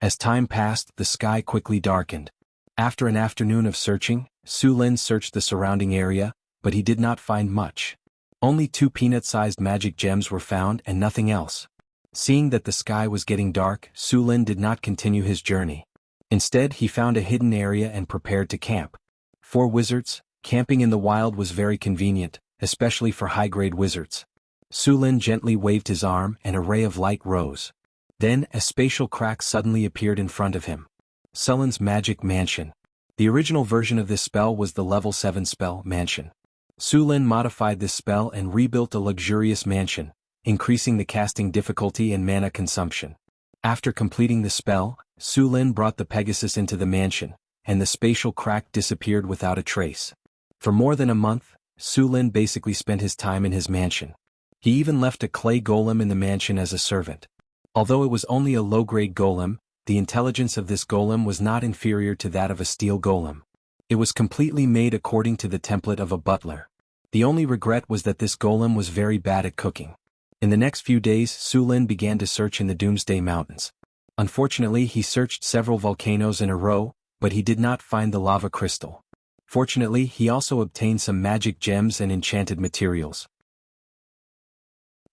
[SPEAKER 1] As time passed, the sky quickly darkened. After an afternoon of searching, Su Lin searched the surrounding area, but he did not find much. Only 2 peanut-sized magic gems were found and nothing else. Seeing that the sky was getting dark, Su Lin did not continue his journey. Instead he found a hidden area and prepared to camp. For wizards, camping in the wild was very convenient, especially for high-grade wizards. Su Lin gently waved his arm and a ray of light rose. Then a spatial crack suddenly appeared in front of him. Sullen's Magic Mansion. The original version of this spell was the level 7 spell Mansion. Su Lin modified this spell and rebuilt a luxurious mansion, increasing the casting difficulty and mana consumption. After completing the spell, Su Lin brought the Pegasus into the mansion, and the spatial crack disappeared without a trace. For more than a month, Su Lin basically spent his time in his mansion. He even left a clay golem in the mansion as a servant. Although it was only a low-grade golem, the intelligence of this golem was not inferior to that of a steel golem. It was completely made according to the template of a butler. The only regret was that this golem was very bad at cooking. In the next few days Su Lin began to search in the Doomsday Mountains. Unfortunately he searched several volcanoes in a row, but he did not find the lava crystal. Fortunately he also obtained some magic gems and enchanted materials.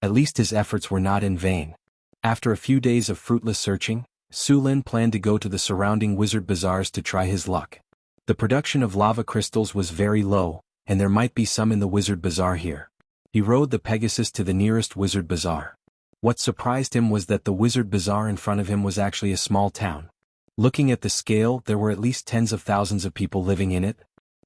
[SPEAKER 1] At least his efforts were not in vain. After a few days of fruitless searching, Su Lin planned to go to the surrounding wizard bazaars to try his luck. The production of lava crystals was very low, and there might be some in the wizard bazaar here. He rode the Pegasus to the nearest wizard bazaar. What surprised him was that the wizard bazaar in front of him was actually a small town. Looking at the scale, there were at least tens of thousands of people living in it.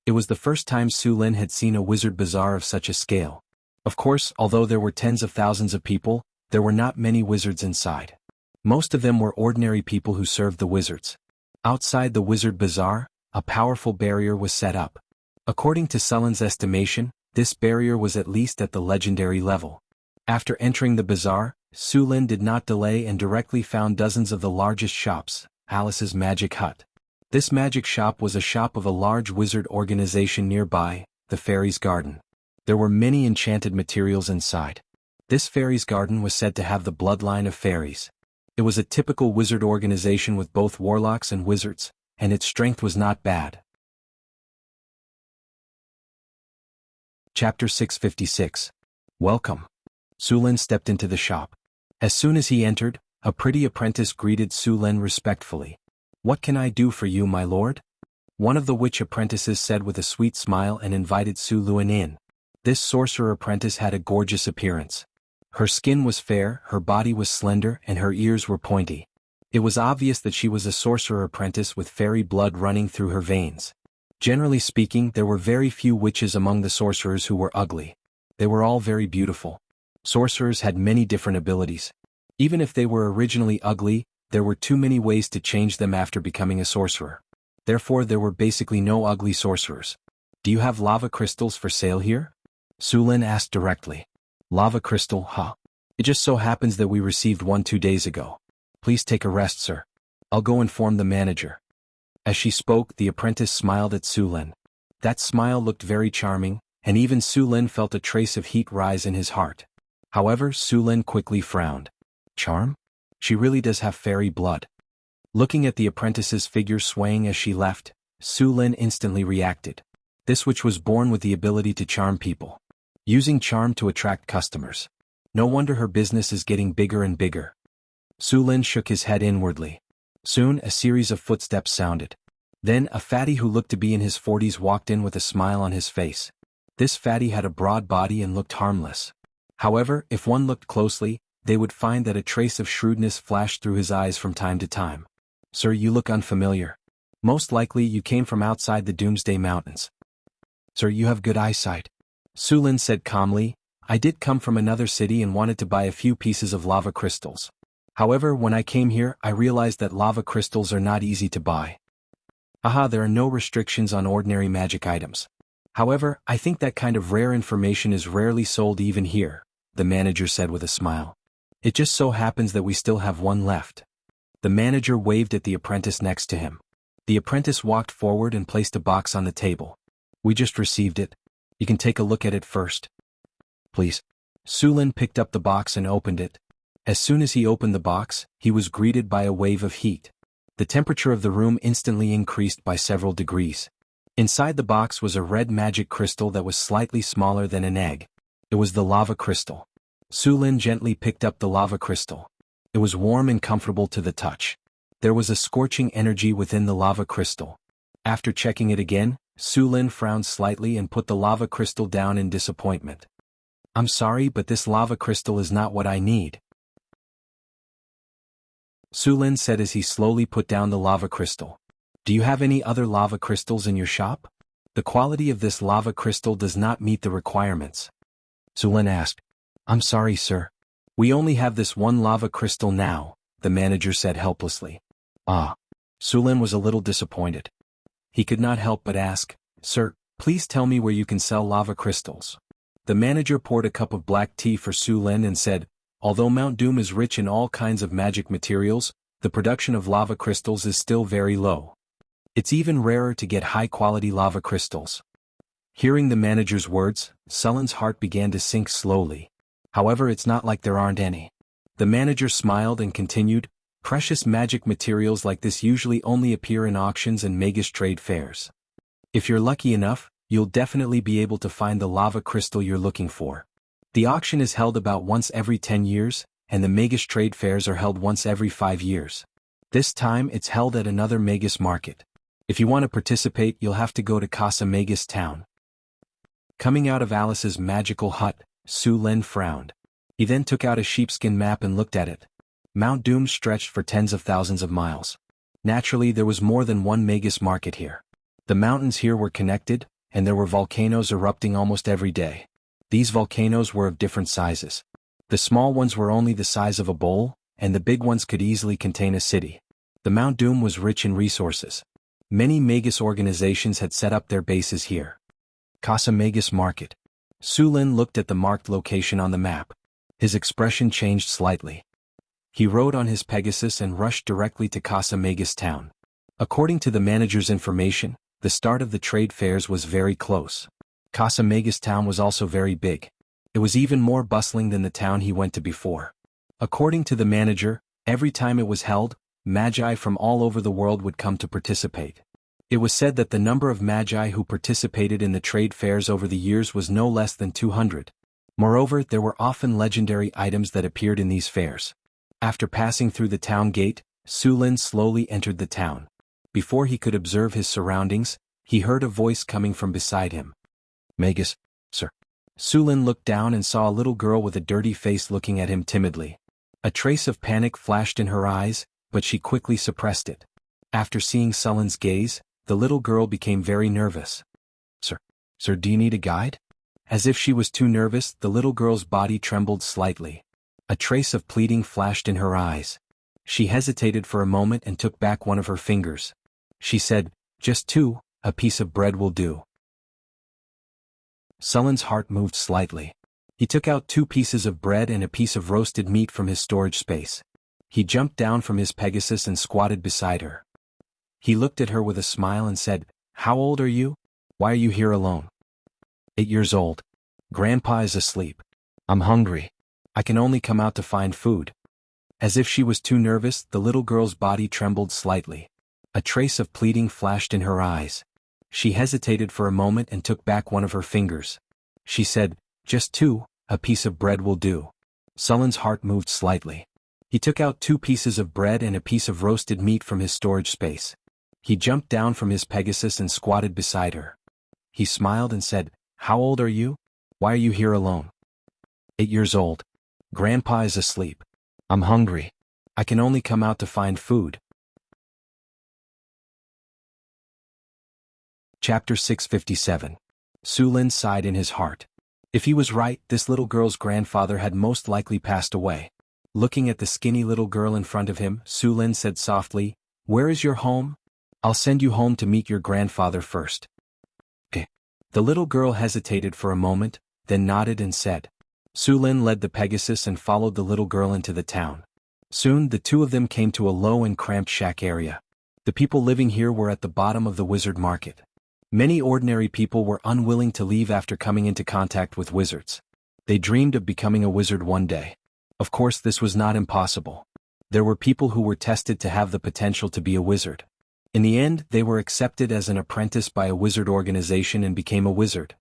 [SPEAKER 1] It was the first time Su Lin had seen a wizard bazaar of such a scale. Of course, although there were tens of thousands of people, there were not many wizards inside. Most of them were ordinary people who served the wizards. Outside the wizard bazaar, a powerful barrier was set up. According to Sullen's estimation, this barrier was at least at the legendary level. After entering the bazaar, Su Lin did not delay and directly found dozens of the largest shops, Alice's Magic Hut. This magic shop was a shop of a large wizard organization nearby, the Fairies' Garden. There were many enchanted materials inside. This fairies' garden was said to have the bloodline of fairies. It was a typical wizard organization with both warlocks and wizards, and its strength was not bad. Chapter 656. Welcome. Su Lin stepped into the shop. As soon as he entered, a pretty apprentice greeted Su Lin respectfully. "What can I do for you, my lord?" One of the witch apprentices said with a sweet smile and invited Su Lin in. This sorcerer apprentice had a gorgeous appearance. Her skin was fair, her body was slender, and her ears were pointy. It was obvious that she was a sorcerer apprentice with fairy blood running through her veins. Generally speaking, there were very few witches among the sorcerers who were ugly. They were all very beautiful. Sorcerers had many different abilities. Even if they were originally ugly, there were too many ways to change them after becoming a sorcerer. Therefore, there were basically no ugly sorcerers. Do you have lava crystals for sale here? Su Lin asked directly. Lava crystal, huh? It just so happens that we received one 2 days ago. Please take a rest, sir. I'll go inform the manager. As she spoke, the apprentice smiled at Su Lin. That smile looked very charming, and even Su Lin felt a trace of heat rise in his heart. However, Su Lin quickly frowned. Charm? She really does have fairy blood. Looking at the apprentice's figure swaying as she left, Su Lin instantly reacted. This witch was born with the ability to charm people. Using charm to attract customers. No wonder her business is getting bigger and bigger. Su Lin shook his head inwardly. Soon, a series of footsteps sounded. Then, a fatty who looked to be in his 40s walked in with a smile on his face. This fatty had a broad body and looked harmless. However, if one looked closely, they would find that a trace of shrewdness flashed through his eyes from time to time. Sir, you look unfamiliar. Most likely you came from outside the Doomsday Mountains. Sir, you have good eyesight. Su Lin said calmly, I did come from another city and wanted to buy a few pieces of lava crystals. However, when I came here, I realized that lava crystals are not easy to buy. Aha, there are no restrictions on ordinary magic items. However, I think that kind of rare information is rarely sold even here, the manager said with a smile. It just so happens that we still have one left. The manager waved at the apprentice next to him. The apprentice walked forward and placed a box on the table. We just received it. You can take a look at it first. Please. Su Lin picked up the box and opened it. As soon as he opened the box, he was greeted by a wave of heat. The temperature of the room instantly increased by several degrees. Inside the box was a red magic crystal that was slightly smaller than an egg. It was the lava crystal. Su Lin gently picked up the lava crystal. It was warm and comfortable to the touch. There was a scorching energy within the lava crystal. After checking it again, Su Lin frowned slightly and put the lava crystal down in disappointment. I'm sorry, but this lava crystal is not what I need. Su Lin said as he slowly put down the lava crystal. Do you have any other lava crystals in your shop? The quality of this lava crystal does not meet the requirements. Su Lin asked. I'm sorry, sir. We only have this one lava crystal now, the manager said helplessly. Ah. Su Lin was a little disappointed. He could not help but ask, Sir, please tell me where you can sell lava crystals. The manager poured a cup of black tea for Su Lin and said, although Mount Doom is rich in all kinds of magic materials, the production of lava crystals is still very low. It's even rarer to get high-quality lava crystals. Hearing the manager's words, Su Lin's heart began to sink slowly. However, it's not like there aren't any. The manager smiled and continued, precious magic materials like this usually only appear in auctions and Magus trade fairs. If you're lucky enough, you'll definitely be able to find the lava crystal you're looking for. The auction is held about once every 10 years, and the Magus trade fairs are held once every 5 years. This time it's held at another Magus market. If you want to participate, you'll have to go to Casa Magus town. Coming out of Alice's magical hut, Su Lin frowned. He then took out a sheepskin map and looked at it. Mount Doom stretched for tens of thousands of miles. Naturally, there was more than one Magus market here. The mountains here were connected, and there were volcanoes erupting almost every day. These volcanoes were of different sizes. The small ones were only the size of a bowl, and the big ones could easily contain a city. The Mount Doom was rich in resources. Many Magus organizations had set up their bases here. Casa Magus Market. Su Lin looked at the marked location on the map. His expression changed slightly. He rode on his Pegasus and rushed directly to Casa Magus town. According to the manager's information, the start of the trade fairs was very close. Casa Magus town was also very big. It was even more bustling than the town he went to before. According to the manager, every time it was held, magi from all over the world would come to participate. It was said that the number of magi who participated in the trade fairs over the years was no less than 200. Moreover, there were often legendary items that appeared in these fairs. After passing through the town gate, Su Lin slowly entered the town. Before he could observe his surroundings, he heard a voice coming from beside him. Magus, sir. Su Lin looked down and saw a little girl with a dirty face looking at him timidly. A trace of panic flashed in her eyes, but she quickly suppressed it. After seeing Su Lin's gaze, the little girl became very nervous. Sir, do you need a guide? As if she was too nervous, the little girl's body trembled slightly. A trace of pleading flashed in her eyes. She hesitated for a moment and took back one of her fingers. She said, "Just two, a piece of bread will do." Su Lin's heart moved slightly. He took out 2 pieces of bread and a piece of roasted meat from his storage space. He jumped down from his Pegasus and squatted beside her. He looked at her with a smile and said, "How old are you? Why are you here alone?" 8 years old. Grandpa is asleep. I'm hungry. I can only come out to find food. As if she was too nervous, the little girl's body trembled slightly. A trace of pleading flashed in her eyes. She hesitated for a moment and took back one of her fingers. She said, "Just two, a piece of bread will do." Su Lin's heart moved slightly. He took out 2 pieces of bread and a piece of roasted meat from his storage space. He jumped down from his Pegasus and squatted beside her. He smiled and said, "How old are you? Why are you here alone?" 8 years old. Grandpa is asleep. I'm hungry. I can only come out to find food. Chapter 657. Su Lin sighed in his heart. If he was right, this little girl's grandfather had most likely passed away. Looking at the skinny little girl in front of him, Su Lin said softly, "Where is your home? I'll send you home to meet your grandfather first." The little girl hesitated for a moment, then nodded and said. Su Lin led the Pegasus and followed the little girl into the town. Soon the two of them came to a low and cramped shack area. The people living here were at the bottom of the wizard market. Many ordinary people were unwilling to leave after coming into contact with wizards. They dreamed of becoming a wizard one day. Of course, this was not impossible. There were people who were tested to have the potential to be a wizard. In the end, they were accepted as an apprentice by a wizard organization and became a wizard.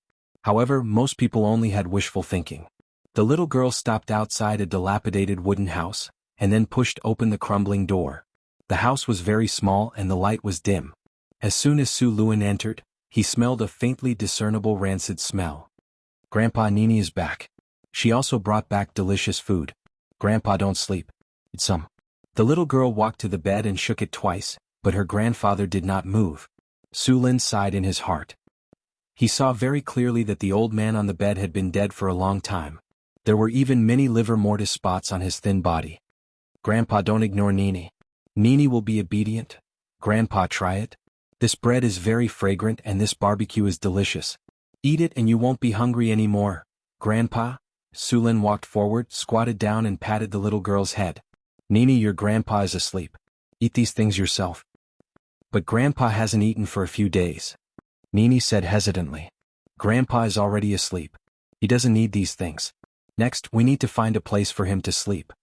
[SPEAKER 1] However, most people only had wishful thinking. The little girl stopped outside a dilapidated wooden house, and then pushed open the crumbling door. The house was very small and the light was dim. As soon as Su Lin entered, he smelled a faintly discernible rancid smell. Grandpa Nini is back. She also brought back delicious food. Grandpa, don't sleep. Eat some. The little girl walked to the bed and shook it twice, but her grandfather did not move. Su Lin sighed in his heart. He saw very clearly that the old man on the bed had been dead for a long time. There were even many livor mortis spots on his thin body. Grandpa, don't ignore Nini. Nini will be obedient. Grandpa, try it. This bread is very fragrant and this barbecue is delicious. Eat it and you won't be hungry anymore. Grandpa? Su Lin walked forward, squatted down and patted the little girl's head. Nini, your grandpa is asleep. Eat these things yourself. But Grandpa hasn't eaten for a few days. Nini said hesitantly. Grandpa is already asleep. He doesn't need these things. Next, we need to find a place for him to sleep.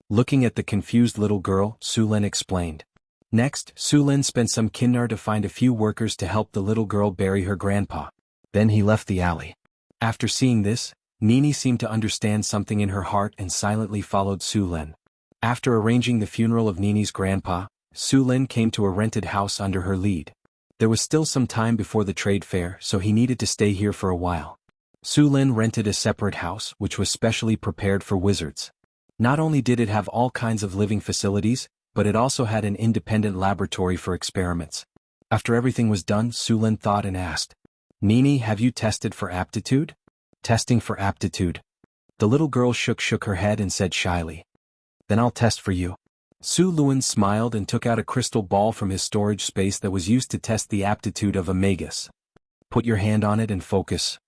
[SPEAKER 1] Looking at the confused little girl, Su Lin explained. Next, Su Lin spent some kinnar to find a few workers to help the little girl bury her grandpa. Then he left the alley. After seeing this, Nini seemed to understand something in her heart and silently followed Su Lin. After arranging the funeral of Nini's grandpa, Su Lin came to a rented house under her lead. There was still some time before the trade fair, so he needed to stay here for a while. Su Lin rented a separate house which was specially prepared for wizards. Not only did it have all kinds of living facilities, but it also had an independent laboratory for experiments. After everything was done, Su Lin thought and asked, Nini, have you tested for aptitude? Testing for aptitude. The little girl shook her head and said shyly. Then I'll test for you. Su Lin smiled and took out a crystal ball from his storage space that was used to test the aptitude of a magus. Put your hand on it and focus.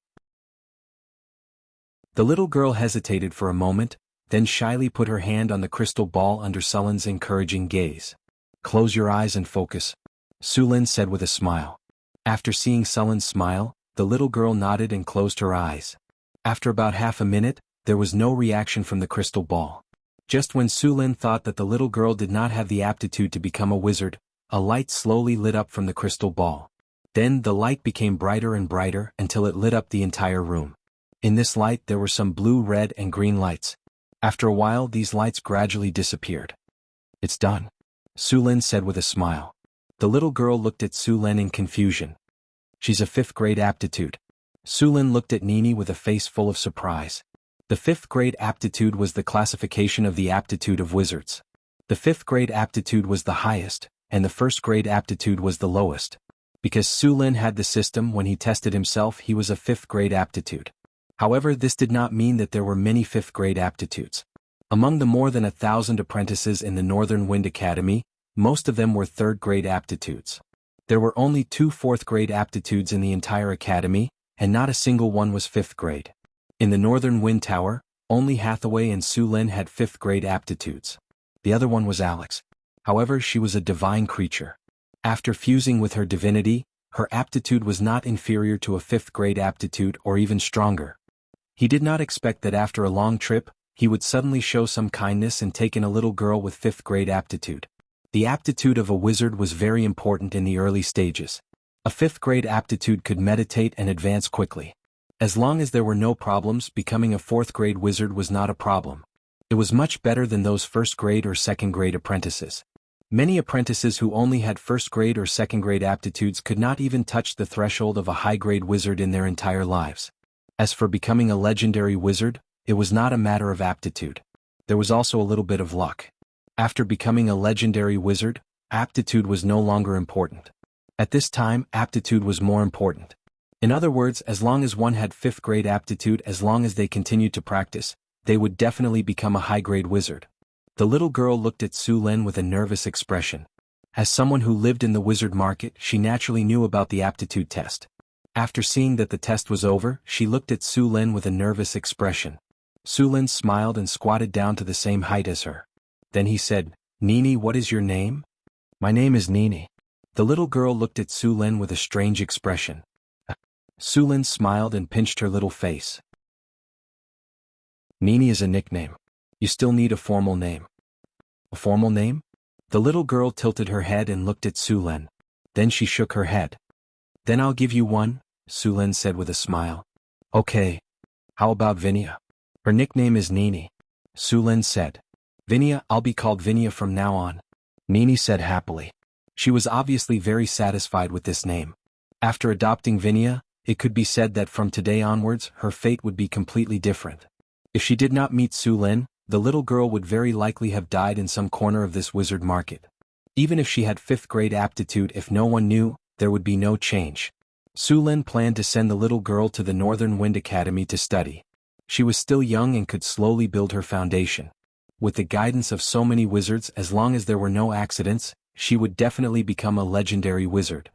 [SPEAKER 1] The little girl hesitated for a moment, then shyly put her hand on the crystal ball under Su Lin's encouraging gaze. Close your eyes and focus, Su Lin said with a smile. After seeing Su Lin's smile, the little girl nodded and closed her eyes. After about half a minute, there was no reaction from the crystal ball. Just when Su Lin thought that the little girl did not have the aptitude to become a wizard, a light slowly lit up from the crystal ball. Then the light became brighter and brighter until it lit up the entire room. In this light there were some blue, red, and green lights. After a while these lights gradually disappeared. It's done, Su Lin said with a smile. The little girl looked at Su Lin in confusion. She's a 5th grade aptitude. Su Lin looked at Nini with a face full of surprise. The 5th grade aptitude was the classification of the aptitude of wizards. The 5th grade aptitude was the highest, and the 1st grade aptitude was the lowest. Because Su Lin had the system when he tested himself, he was a 5th grade aptitude. However, this did not mean that there were many 5th grade aptitudes. Among the more than 1,000 apprentices in the Northern Wind Academy, most of them were 3rd grade aptitudes. There were only 2 4th grade aptitudes in the entire academy, and not a single one was 5th grade. In the Northern Wind Tower, only Hathaway and Su Lin had 5th grade aptitudes. The other one was Alex. However, she was a divine creature. After fusing with her divinity, her aptitude was not inferior to a 5th grade aptitude or even stronger. He did not expect that after a long trip, he would suddenly show some kindness and take in a little girl with 5th grade aptitude. The aptitude of a wizard was very important in the early stages. A 5th grade aptitude could meditate and advance quickly. As long as there were no problems, becoming a 4th grade wizard was not a problem. It was much better than those 1st grade or 2nd grade apprentices. Many apprentices who only had 1st grade or 2nd grade aptitudes could not even touch the threshold of a high-grade wizard in their entire lives. As for becoming a legendary wizard, it was not a matter of aptitude. There was also a little bit of luck. After becoming a legendary wizard, aptitude was no longer important. At this time, aptitude was more important. In other words, as long as one had 5th grade aptitude, as long as they continued to practice, they would definitely become a high-grade wizard. The little girl looked at Su Lin with a nervous expression. As someone who lived in the wizard market, she naturally knew about the aptitude test. After seeing that the test was over, she looked at Su Lin with a nervous expression. Su Lin smiled and squatted down to the same height as her. Then he said, "Nini, what is your name?" "My name is Nini." The little girl looked at Su Lin with a strange expression. Su Lin smiled and pinched her little face. "Nini is a nickname. You still need a formal name." "A formal name?" The little girl tilted her head and looked at Su Lin. Then she shook her head. "Then I'll give you one," Su Lin said with a smile. "Okay. How about Vinia?" "Her nickname is Nini," Su Lin said. "Vinia, I'll be called Vinia from now on," Nini said happily. She was obviously very satisfied with this name. After adopting Vinia, it could be said that from today onwards, her fate would be completely different. If she did not meet Su Lin, the little girl would very likely have died in some corner of this wizard market. Even if she had 5th grade aptitude, if no one knew, there would be no change. Su Lin planned to send the little girl to the Northern Wind Academy to study. She was still young and could slowly build her foundation. With the guidance of so many wizards, as long as there were no accidents, she would definitely become a legendary wizard.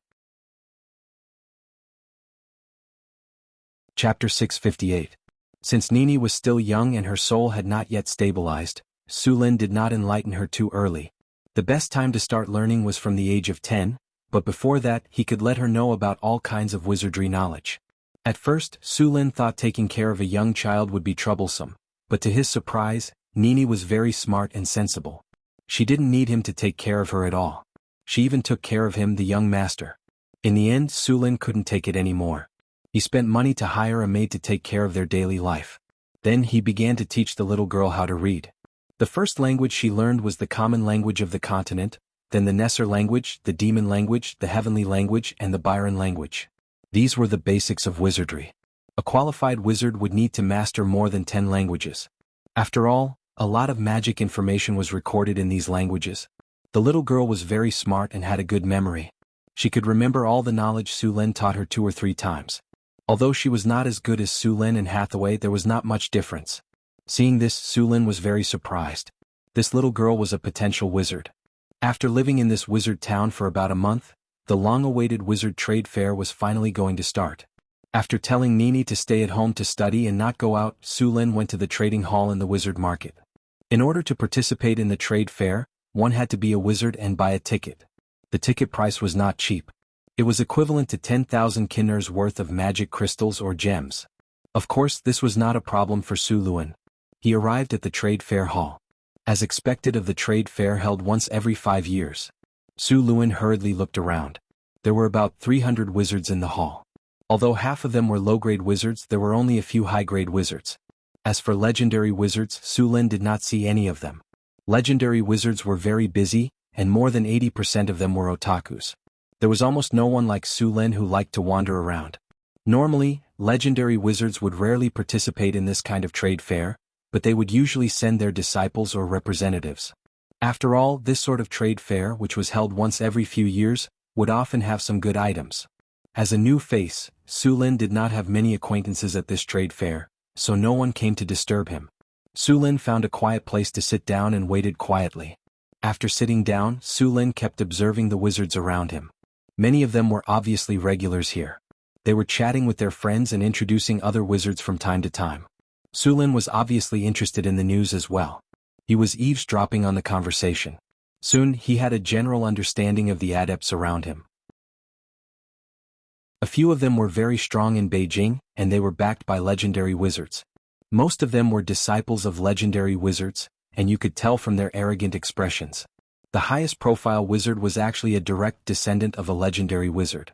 [SPEAKER 1] Chapter 658. Since Nini was still young and her soul had not yet stabilized, Su Lin did not enlighten her too early. The best time to start learning was from the age of 10, but before that he could let her know about all kinds of wizardry knowledge. At first, Su Lin thought taking care of a young child would be troublesome, but to his surprise, Nini was very smart and sensible. She didn't need him to take care of her at all. She even took care of him, the young master. In the end, Su Lin couldn't take it anymore. He spent money to hire a maid to take care of their daily life. Then he began to teach the little girl how to read. The first language she learned was the common language of the continent, then the Nesser language, the demon language, the heavenly language, and the Byron language. These were the basics of wizardry. A qualified wizard would need to master more than 10 languages. After all, a lot of magic information was recorded in these languages. The little girl was very smart and had a good memory. She could remember all the knowledge Su Lin taught her 2 or 3 times. Although she was not as good as Su Lin and Hathaway, there was not much difference. Seeing this, Su Lin was very surprised. This little girl was a potential wizard. After living in this wizard town for about a month, the long-awaited wizard trade fair was finally going to start. After telling Nini to stay at home to study and not go out, Su Lin went to the trading hall in the wizard market. In order to participate in the trade fair, one had to be a wizard and buy a ticket. The ticket price was not cheap. It was equivalent to 10,000 kinners worth of magic crystals or gems. Of course, this was not a problem for Su Lin. He arrived at the trade fair hall. As expected of the trade fair held once every 5 years. Su Lin hurriedly looked around. There were about 300 wizards in the hall. Although half of them were low-grade wizards, there were only a few high-grade wizards. As for legendary wizards, Su Lin did not see any of them. Legendary wizards were very busy, and more than 80% of them were otakus. There was almost no one like Su Lin who liked to wander around. Normally, legendary wizards would rarely participate in this kind of trade fair, but they would usually send their disciples or representatives. After all, this sort of trade fair, which was held once every few years, would often have some good items. As a new face, Su Lin did not have many acquaintances at this trade fair, so no one came to disturb him. Su Lin found a quiet place to sit down and waited quietly. After sitting down, Su Lin kept observing the wizards around him. Many of them were obviously regulars here. They were chatting with their friends and introducing other wizards from time to time. Su Lin was obviously interested in the news as well. He was eavesdropping on the conversation. Soon, he had a general understanding of the adepts around him. A few of them were very strong in Beijing, and they were backed by legendary wizards. Most of them were disciples of legendary wizards, and you could tell from their arrogant expressions. The highest profile wizard was actually a direct descendant of a legendary wizard.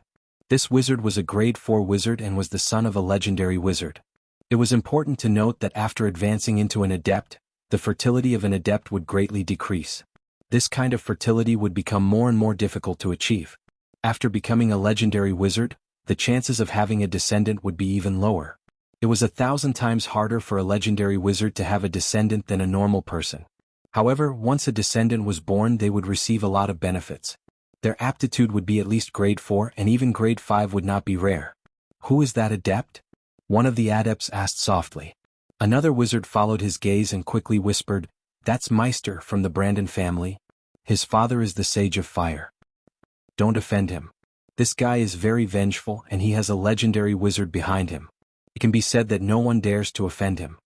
[SPEAKER 1] This wizard was a grade 4 wizard and was the son of a legendary wizard. It was important to note that after advancing into an adept, the fertility of an adept would greatly decrease. This kind of fertility would become more and more difficult to achieve. After becoming a legendary wizard, the chances of having a descendant would be even lower. It was 1,000 times harder for a legendary wizard to have a descendant than a normal person. However, once a descendant was born, they would receive a lot of benefits. Their aptitude would be at least grade 4, and even grade 5 would not be rare. "Who is that adept?" one of the adepts asked softly. Another wizard followed his gaze and quickly whispered, "That's Meister from the Brandon family. His father is the Sage of Fire. Don't offend him. This guy is very vengeful and he has a legendary wizard behind him. It can be said that no one dares to offend him."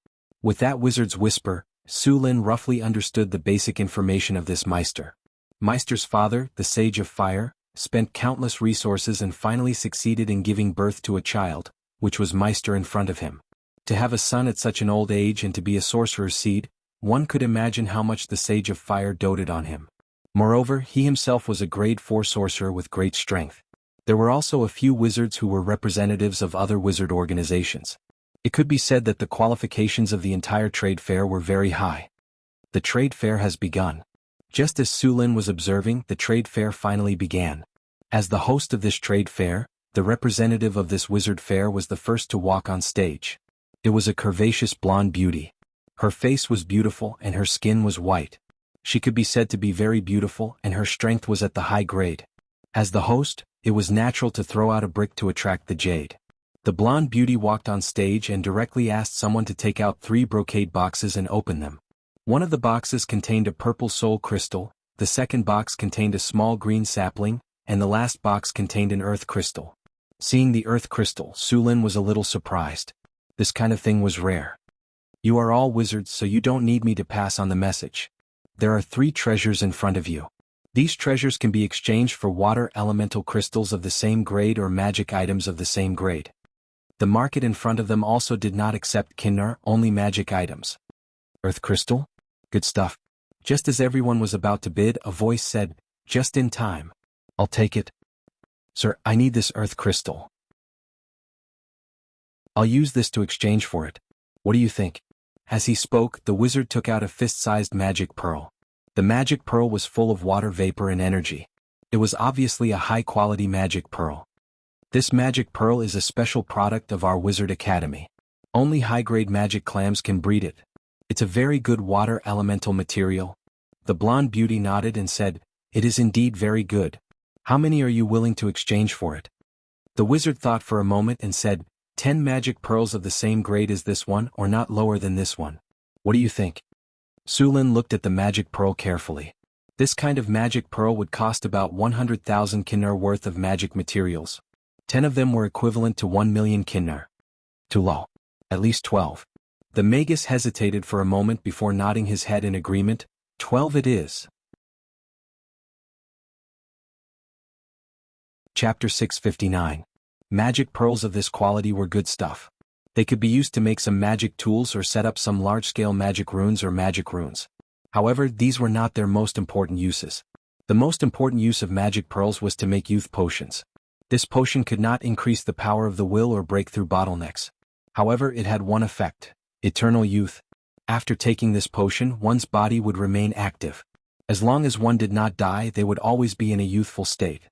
[SPEAKER 1] With that wizard's whisper, Su Lin roughly understood the basic information of this Meister. Meister's father, the Sage of Fire, spent countless resources and finally succeeded in giving birth to a child, which was Meister in front of him. To have a son at such an old age and to be a sorcerer's seed, one could imagine how much the Sage of Fire doted on him. Moreover, he himself was a grade 4 sorcerer with great strength. There were also a few wizards who were representatives of other wizard organizations. It could be said that the qualifications of the entire trade fair were very high. The trade fair has begun. Just as Su Lin was observing, the trade fair finally began. As the host of this trade fair, the representative of this wizard fair was the first to walk on stage. It was a curvaceous blonde beauty. Her face was beautiful and her skin was white. She could be said to be very beautiful and her strength was at the high grade. As the host, it was natural to throw out a brick to attract the jade. The blonde beauty walked on stage and directly asked someone to take out 3 brocade boxes and open them. One of the boxes contained a purple soul crystal, the second box contained a small green sapling, and the last box contained an earth crystal. Seeing the earth crystal, Su Lin was a little surprised. This kind of thing was rare. "You are all wizards, so you don't need me to pass on the message. There are 3 treasures in front of you. These treasures can be exchanged for water elemental crystals of the same grade or magic items of the same grade." The market in front of them also did not accept Kinnar, only magic items. "Earth crystal? Good stuff." Just as everyone was about to bid, a voice said, "Just in time. I'll take it. Sir, I need this earth crystal. I'll use this to exchange for it. What do you think?" As he spoke, the wizard took out a fist-sized magic pearl. The magic pearl was full of water vapor and energy. It was obviously a high-quality magic pearl. This magic pearl is a special product of our Wizard Academy. Only high-grade magic clams can breed it. It's a very good water elemental material. The blonde beauty nodded and said, "It is indeed very good. How many are you willing to exchange for it?" The wizard thought for a moment and said, 10 magic pearls of the same grade as this one or not lower than this one. What do you think?" Su Lin looked at the magic pearl carefully. This kind of magic pearl would cost about 100,000 kinnar worth of magic materials. 10 of them were equivalent to 1 million kinnar. Too low. At least 12. The magus hesitated for a moment before nodding his head in agreement. 12 it is. Chapter 659. Magic pearls of this quality were good stuff. They could be used to make some magic tools or set up some large-scale magic runes or magic runes. However, these were not their most important uses. The most important use of magic pearls was to make youth potions. This potion could not increase the power of the will or break through bottlenecks. However, it had one effect: eternal youth. After taking this potion, one's body would remain active. As long as one did not die, they would always be in a youthful state.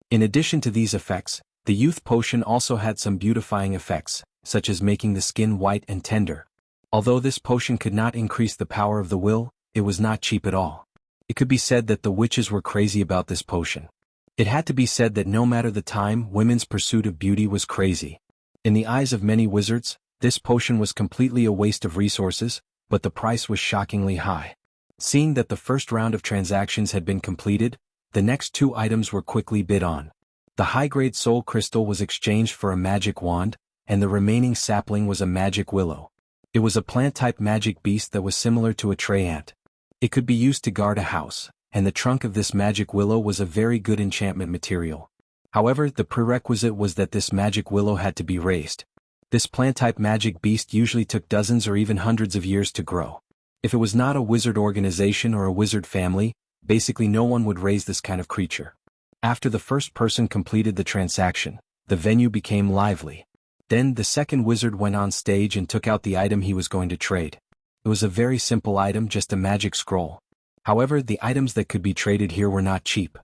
[SPEAKER 1] In addition to these effects, the youth potion also had some beautifying effects. such as making the skin white and tender. Although this potion could not increase the power of the will, it was not cheap at all. It could be said that the witches were crazy about this potion. It had to be said that no matter the time, women's pursuit of beauty was crazy. In the eyes of many wizards, this potion was completely a waste of resources, but the price was shockingly high. Seeing that the first round of transactions had been completed, the next two items were quickly bid on. The high-grade soul crystal was exchanged for a magic wand, and the remaining sapling was a magic willow. It was a plant-type magic beast that was similar to a tree ant. It could be used to guard a house, and the trunk of this magic willow was a very good enchantment material. However, the prerequisite was that this magic willow had to be raised. This plant-type magic beast usually took dozens or even hundreds of years to grow. If it was not a wizard organization or a wizard family, basically no one would raise this kind of creature. After the first person completed the transaction, the venue became lively. Then the second wizard went on stage and took out the item he was going to trade. It was a very simple item, just a magic scroll. However, the items that could be traded here were not cheap.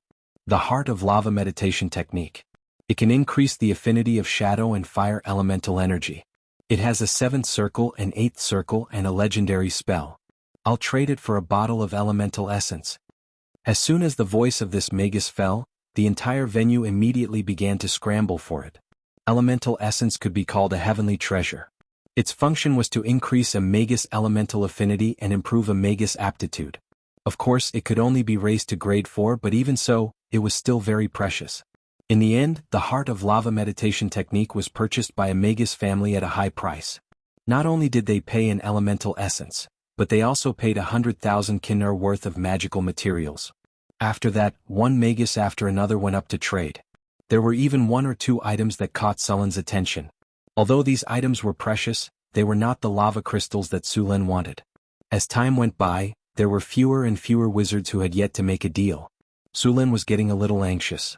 [SPEAKER 1] The Heart of Lava meditation technique. It can increase the affinity of shadow and fire elemental energy. It has a 7th circle, an 8th circle, and a legendary spell. I'll trade it for a bottle of elemental essence. As soon as the voice of this magus fell, the entire venue immediately began to scramble for it. Elemental essence could be called a heavenly treasure. Its function was to increase a magus elemental affinity and improve a magus aptitude. Of course, it could only be raised to grade 4, but even so, it was still very precious. In the end, the Heart of Lava meditation technique was purchased by a magus family at a high price. Not only did they pay an elemental essence, but they also paid 100,000 kinar worth of magical materials. After that, one magus after another went up to trade. There were even 1 or 2 items that caught Sulin's attention. Although these items were precious, they were not the lava crystals that Sulin wanted. As time went by, there were fewer and fewer wizards who had yet to make a deal. Sulin was getting a little anxious.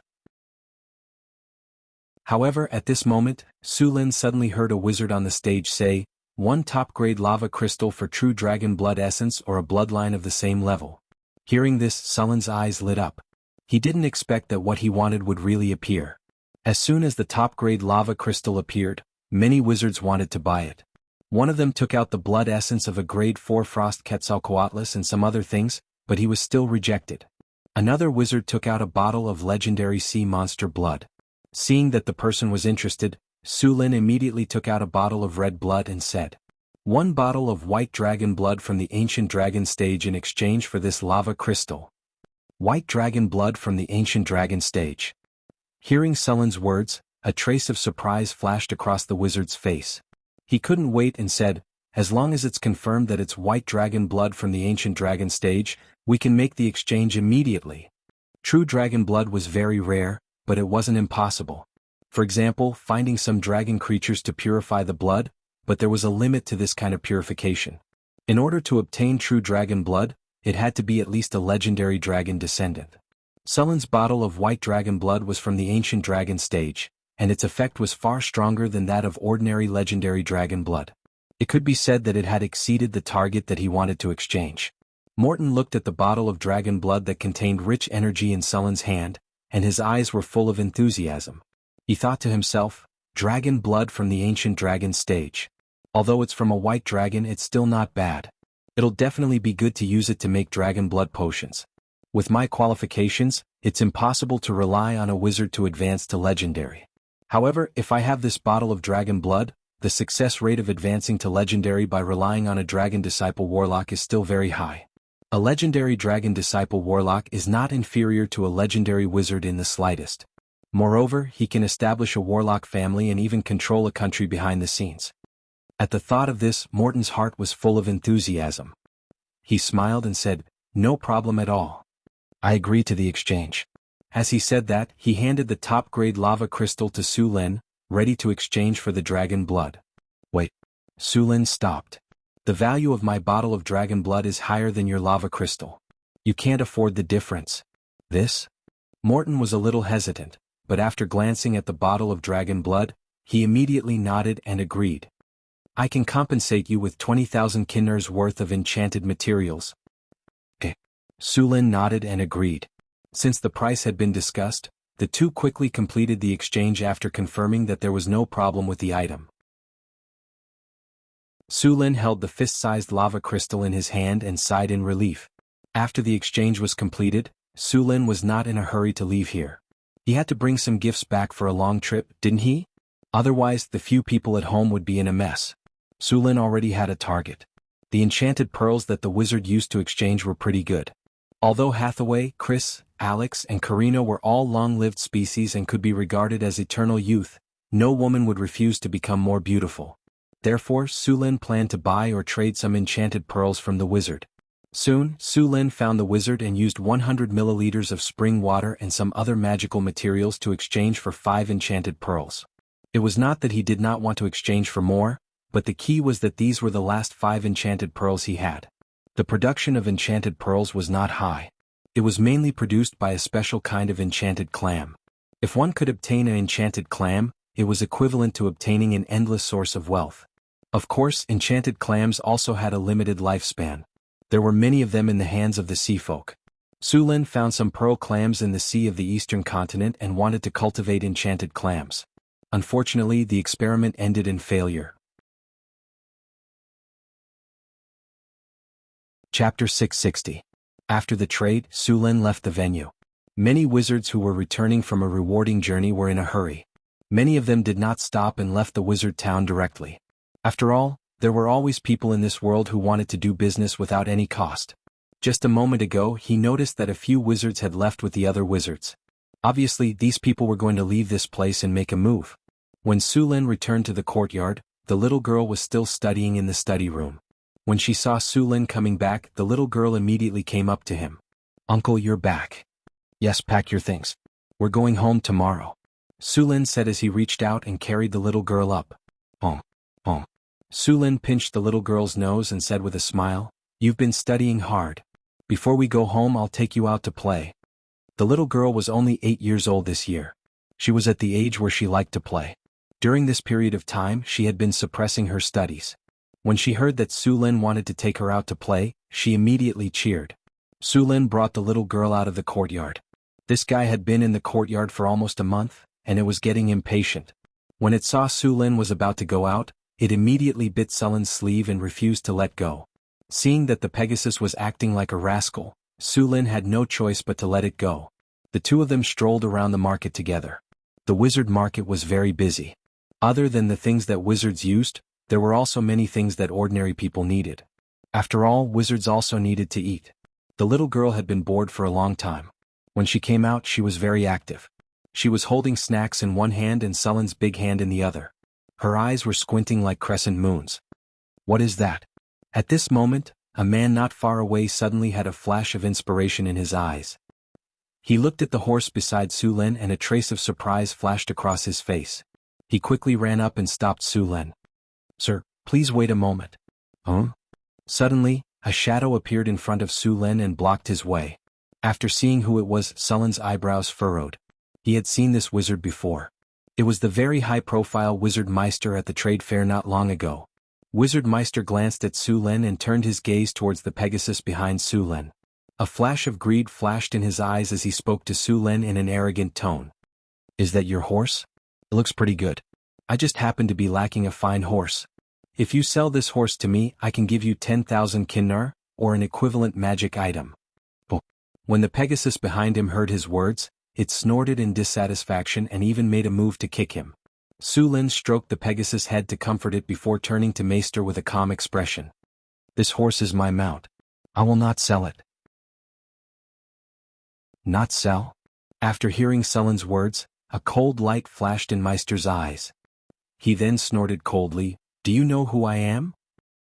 [SPEAKER 1] However, at this moment, Sulin suddenly heard a wizard on the stage say, 1 top-grade lava crystal for true dragon blood essence or a bloodline of the same level. Hearing this, Sulin's eyes lit up. He didn't expect that what he wanted would really appear. As soon as the top-grade lava crystal appeared, many wizards wanted to buy it. One of them took out the blood essence of a grade 4 frost Quetzalcoatlus and some other things, but he was still rejected. Another wizard took out a bottle of legendary sea monster blood. Seeing that the person was interested, Sulin immediately took out a bottle of red blood and said, 1 bottle of white dragon blood from the ancient dragon stage in exchange for this lava crystal. White dragon blood from the ancient dragon stage. Hearing Sulin's words, a trace of surprise flashed across the wizard's face. He couldn't wait and said, as long as it's confirmed that it's white dragon blood from the ancient dragon stage, we can make the exchange immediately. True dragon blood was very rare, but it wasn't impossible. For example, finding some dragon creatures to purify the blood, but there was a limit to this kind of purification. In order to obtain true dragon blood, it had to be at least a legendary dragon descendant. Sulin's bottle of white dragon blood was from the ancient dragon stage, and its effect was far stronger than that of ordinary legendary dragon blood. It could be said that it had exceeded the target that he wanted to exchange. Morton looked at the bottle of dragon blood that contained rich energy in Sulin's hand, and his eyes were full of enthusiasm. He thought to himself, dragon blood from the ancient dragon stage. Although it's from a white dragon, it's still not bad. It'll definitely be good to use it to make dragon blood potions. With my qualifications, it's impossible to rely on a wizard to advance to legendary. However, if I have this bottle of dragon blood, the success rate of advancing to legendary by relying on a dragon disciple warlock is still very high. A legendary dragon disciple warlock is not inferior to a legendary wizard in the slightest. Moreover, he can establish a warlock family and even control a country behind the scenes. At the thought of this, Morton's heart was full of enthusiasm. He smiled and said, no problem at all. I agree to the exchange. As he said that, he handed the top-grade lava crystal to Sulin, ready to exchange for the dragon blood. Wait. Sulin stopped. The value of my bottle of dragon blood is higher than your lava crystal. You can't afford the difference. This? Morton was a little hesitant, but after glancing at the bottle of dragon blood, he immediately nodded and agreed. I can compensate you with 20,000 kinars worth of enchanted materials. Sulin nodded and agreed. Since the price had been discussed, the two quickly completed the exchange after confirming that there was no problem with the item. Su Lin held the fist-sized lava crystal in his hand and sighed in relief. After the exchange was completed, Su Lin was not in a hurry to leave here. He had to bring some gifts back for a long trip, didn't he? Otherwise, the few people at home would be in a mess. Su Lin already had a target. The enchanted pearls that the wizard used to exchange were pretty good. Although Hathaway, Chris, Alex, and Karina were all long-lived species and could be regarded as eternal youth, no woman would refuse to become more beautiful. Therefore, Su Lin planned to buy or trade some enchanted pearls from the wizard. Soon, Su Lin found the wizard and used 100 milliliters of spring water and some other magical materials to exchange for 5 enchanted pearls. It was not that he did not want to exchange for more, but the key was that these were the last 5 enchanted pearls he had. The production of enchanted pearls was not high. It was mainly produced by a special kind of enchanted clam. If one could obtain an enchanted clam, it was equivalent to obtaining an endless source of wealth. Of course, enchanted clams also had a limited lifespan. There were many of them in the hands of the sea folk. Su Lin found some pearl clams in the sea of the eastern continent and wanted to cultivate enchanted clams. Unfortunately, the experiment ended in failure. Chapter 660. After the trade, Su Lin left the venue. Many wizards who were returning from a rewarding journey were in a hurry. Many of them did not stop and left the wizard town directly. After all, there were always people in this world who wanted to do business without any cost. Just a moment ago, he noticed that a few wizards had left with the other wizards. Obviously, these people were going to leave this place and make a move. When Su Lin returned to the courtyard, the little girl was still studying in the study room. When she saw Su Lin coming back, the little girl immediately came up to him. "Uncle, you're back." "Yes, pack your things. We're going home tomorrow," Su Lin said as he reached out and carried the little girl up. Home. Su Lin pinched the little girl's nose and said with a smile, "You've been studying hard. Before we go home, I'll take you out to play." The little girl was only 8 years old this year. She was at the age where she liked to play. During this period of time, she had been suppressing her studies. When she heard that Su Lin wanted to take her out to play, she immediately cheered. Su Lin brought the little girl out of the courtyard. This guy had been in the courtyard for almost a month, and it was getting impatient. When it saw Su Lin was about to go out, it immediately bit Su Lin's sleeve and refused to let go. Seeing that the Pegasus was acting like a rascal, Su Lin had no choice but to let it go. The two of them strolled around the market together. The wizard market was very busy. Other than the things that wizards used, there were also many things that ordinary people needed. After all, wizards also needed to eat. The little girl had been bored for a long time. When she came out, she was very active. She was holding snacks in one hand and Su Lin's big hand in the other. Her eyes were squinting like crescent moons. "What is that?" At this moment, a man not far away suddenly had a flash of inspiration in his eyes. He looked at the horse beside Su Lin and a trace of surprise flashed across his face. He quickly ran up and stopped Su Lin. "Sir, please wait a moment." "Huh?" Suddenly, a shadow appeared in front of Su Lin and blocked his way. After seeing who it was, Su Lin's eyebrows furrowed. He had seen this wizard before. It was the very high-profile Wizard Meister at the trade fair not long ago. Wizard Meister glanced at Su Lin and turned his gaze towards the Pegasus behind Su Lin. A flash of greed flashed in his eyes as he spoke to Su Lin in an arrogant tone. "Is that your horse? It looks pretty good. I just happen to be lacking a fine horse. If you sell this horse to me, I can give you 10,000 kinnar, or an equivalent magic item." When the Pegasus behind him heard his words, it snorted in dissatisfaction and even made a move to kick him. Su Lin stroked the Pegasus' head to comfort it before turning to Meister with a calm expression. "This horse is my mount. I will not sell it." "Not sell?" After hearing Su Lin's words, a cold light flashed in Meister's eyes. He then snorted coldly, "Do you know who I am?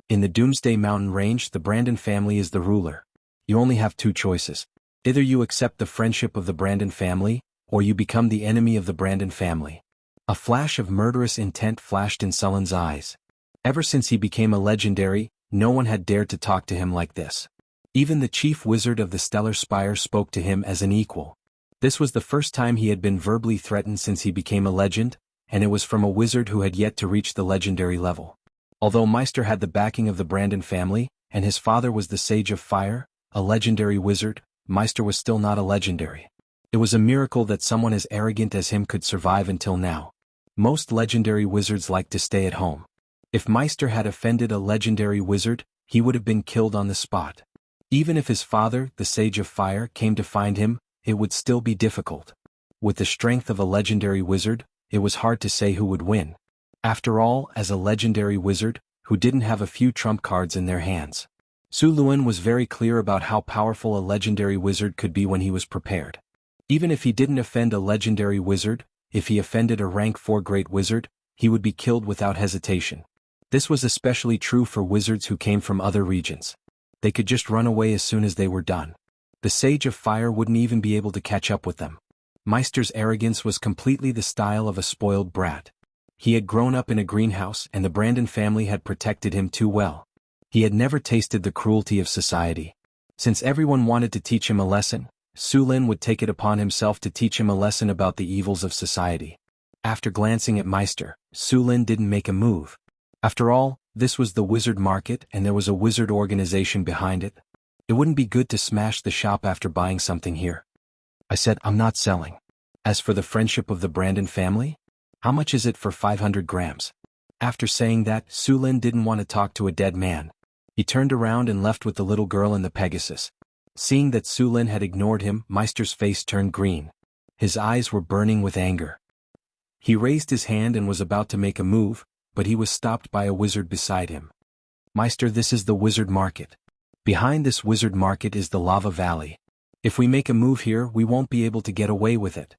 [SPEAKER 1] In the Doomsday Mountain Range, the Brandon family is the ruler. You only have 2 choices. Either you accept the friendship of the Brandon family, or you become the enemy of the Brandon family." A flash of murderous intent flashed in Su Lin's eyes. Ever since he became a legendary, no one had dared to talk to him like this. Even the chief wizard of the Stellar Spire spoke to him as an equal. This was the first time he had been verbally threatened since he became a legend, and it was from a wizard who had yet to reach the legendary level. Although Meister had the backing of the Brandon family, and his father was the Sage of Fire, a legendary wizard, Meister was still not a legendary. It was a miracle that someone as arrogant as him could survive until now. Most legendary wizards like to stay at home. If Meister had offended a legendary wizard, he would have been killed on the spot. Even if his father, the Sage of Fire, came to find him, it would still be difficult. With the strength of a legendary wizard, it was hard to say who would win. After all, as a legendary wizard, who didn't have a few trump cards in their hands. Su Luan was very clear about how powerful a legendary wizard could be when he was prepared. Even if he didn't offend a legendary wizard, if he offended a rank 4 great wizard, he would be killed without hesitation. This was especially true for wizards who came from other regions. They could just run away as soon as they were done. The Sage of Fire wouldn't even be able to catch up with them. Meister's arrogance was completely the style of a spoiled brat. He had grown up in a greenhouse and the Brandon family had protected him too well. He had never tasted the cruelty of society. Since everyone wanted to teach him a lesson, Su Lin would take it upon himself to teach him a lesson about the evils of society. After glancing at Meister, Su Lin didn't make a move. After all, this was the wizard market and there was a wizard organization behind it. It wouldn't be good to smash the shop after buying something here. I said, I'm not selling. As for the friendship of the Brandon family, how much is it for 500 grams? After saying that, Su Lin didn't want to talk to a dead man. He turned around and left with the little girl and the Pegasus. Seeing that Su Lin had ignored him, Meister's face turned green. His eyes were burning with anger. He raised his hand and was about to make a move, but he was stopped by a wizard beside him. Meister, this is the wizard market. Behind this wizard market is the lava valley. If we make a move here, we won't be able to get away with it.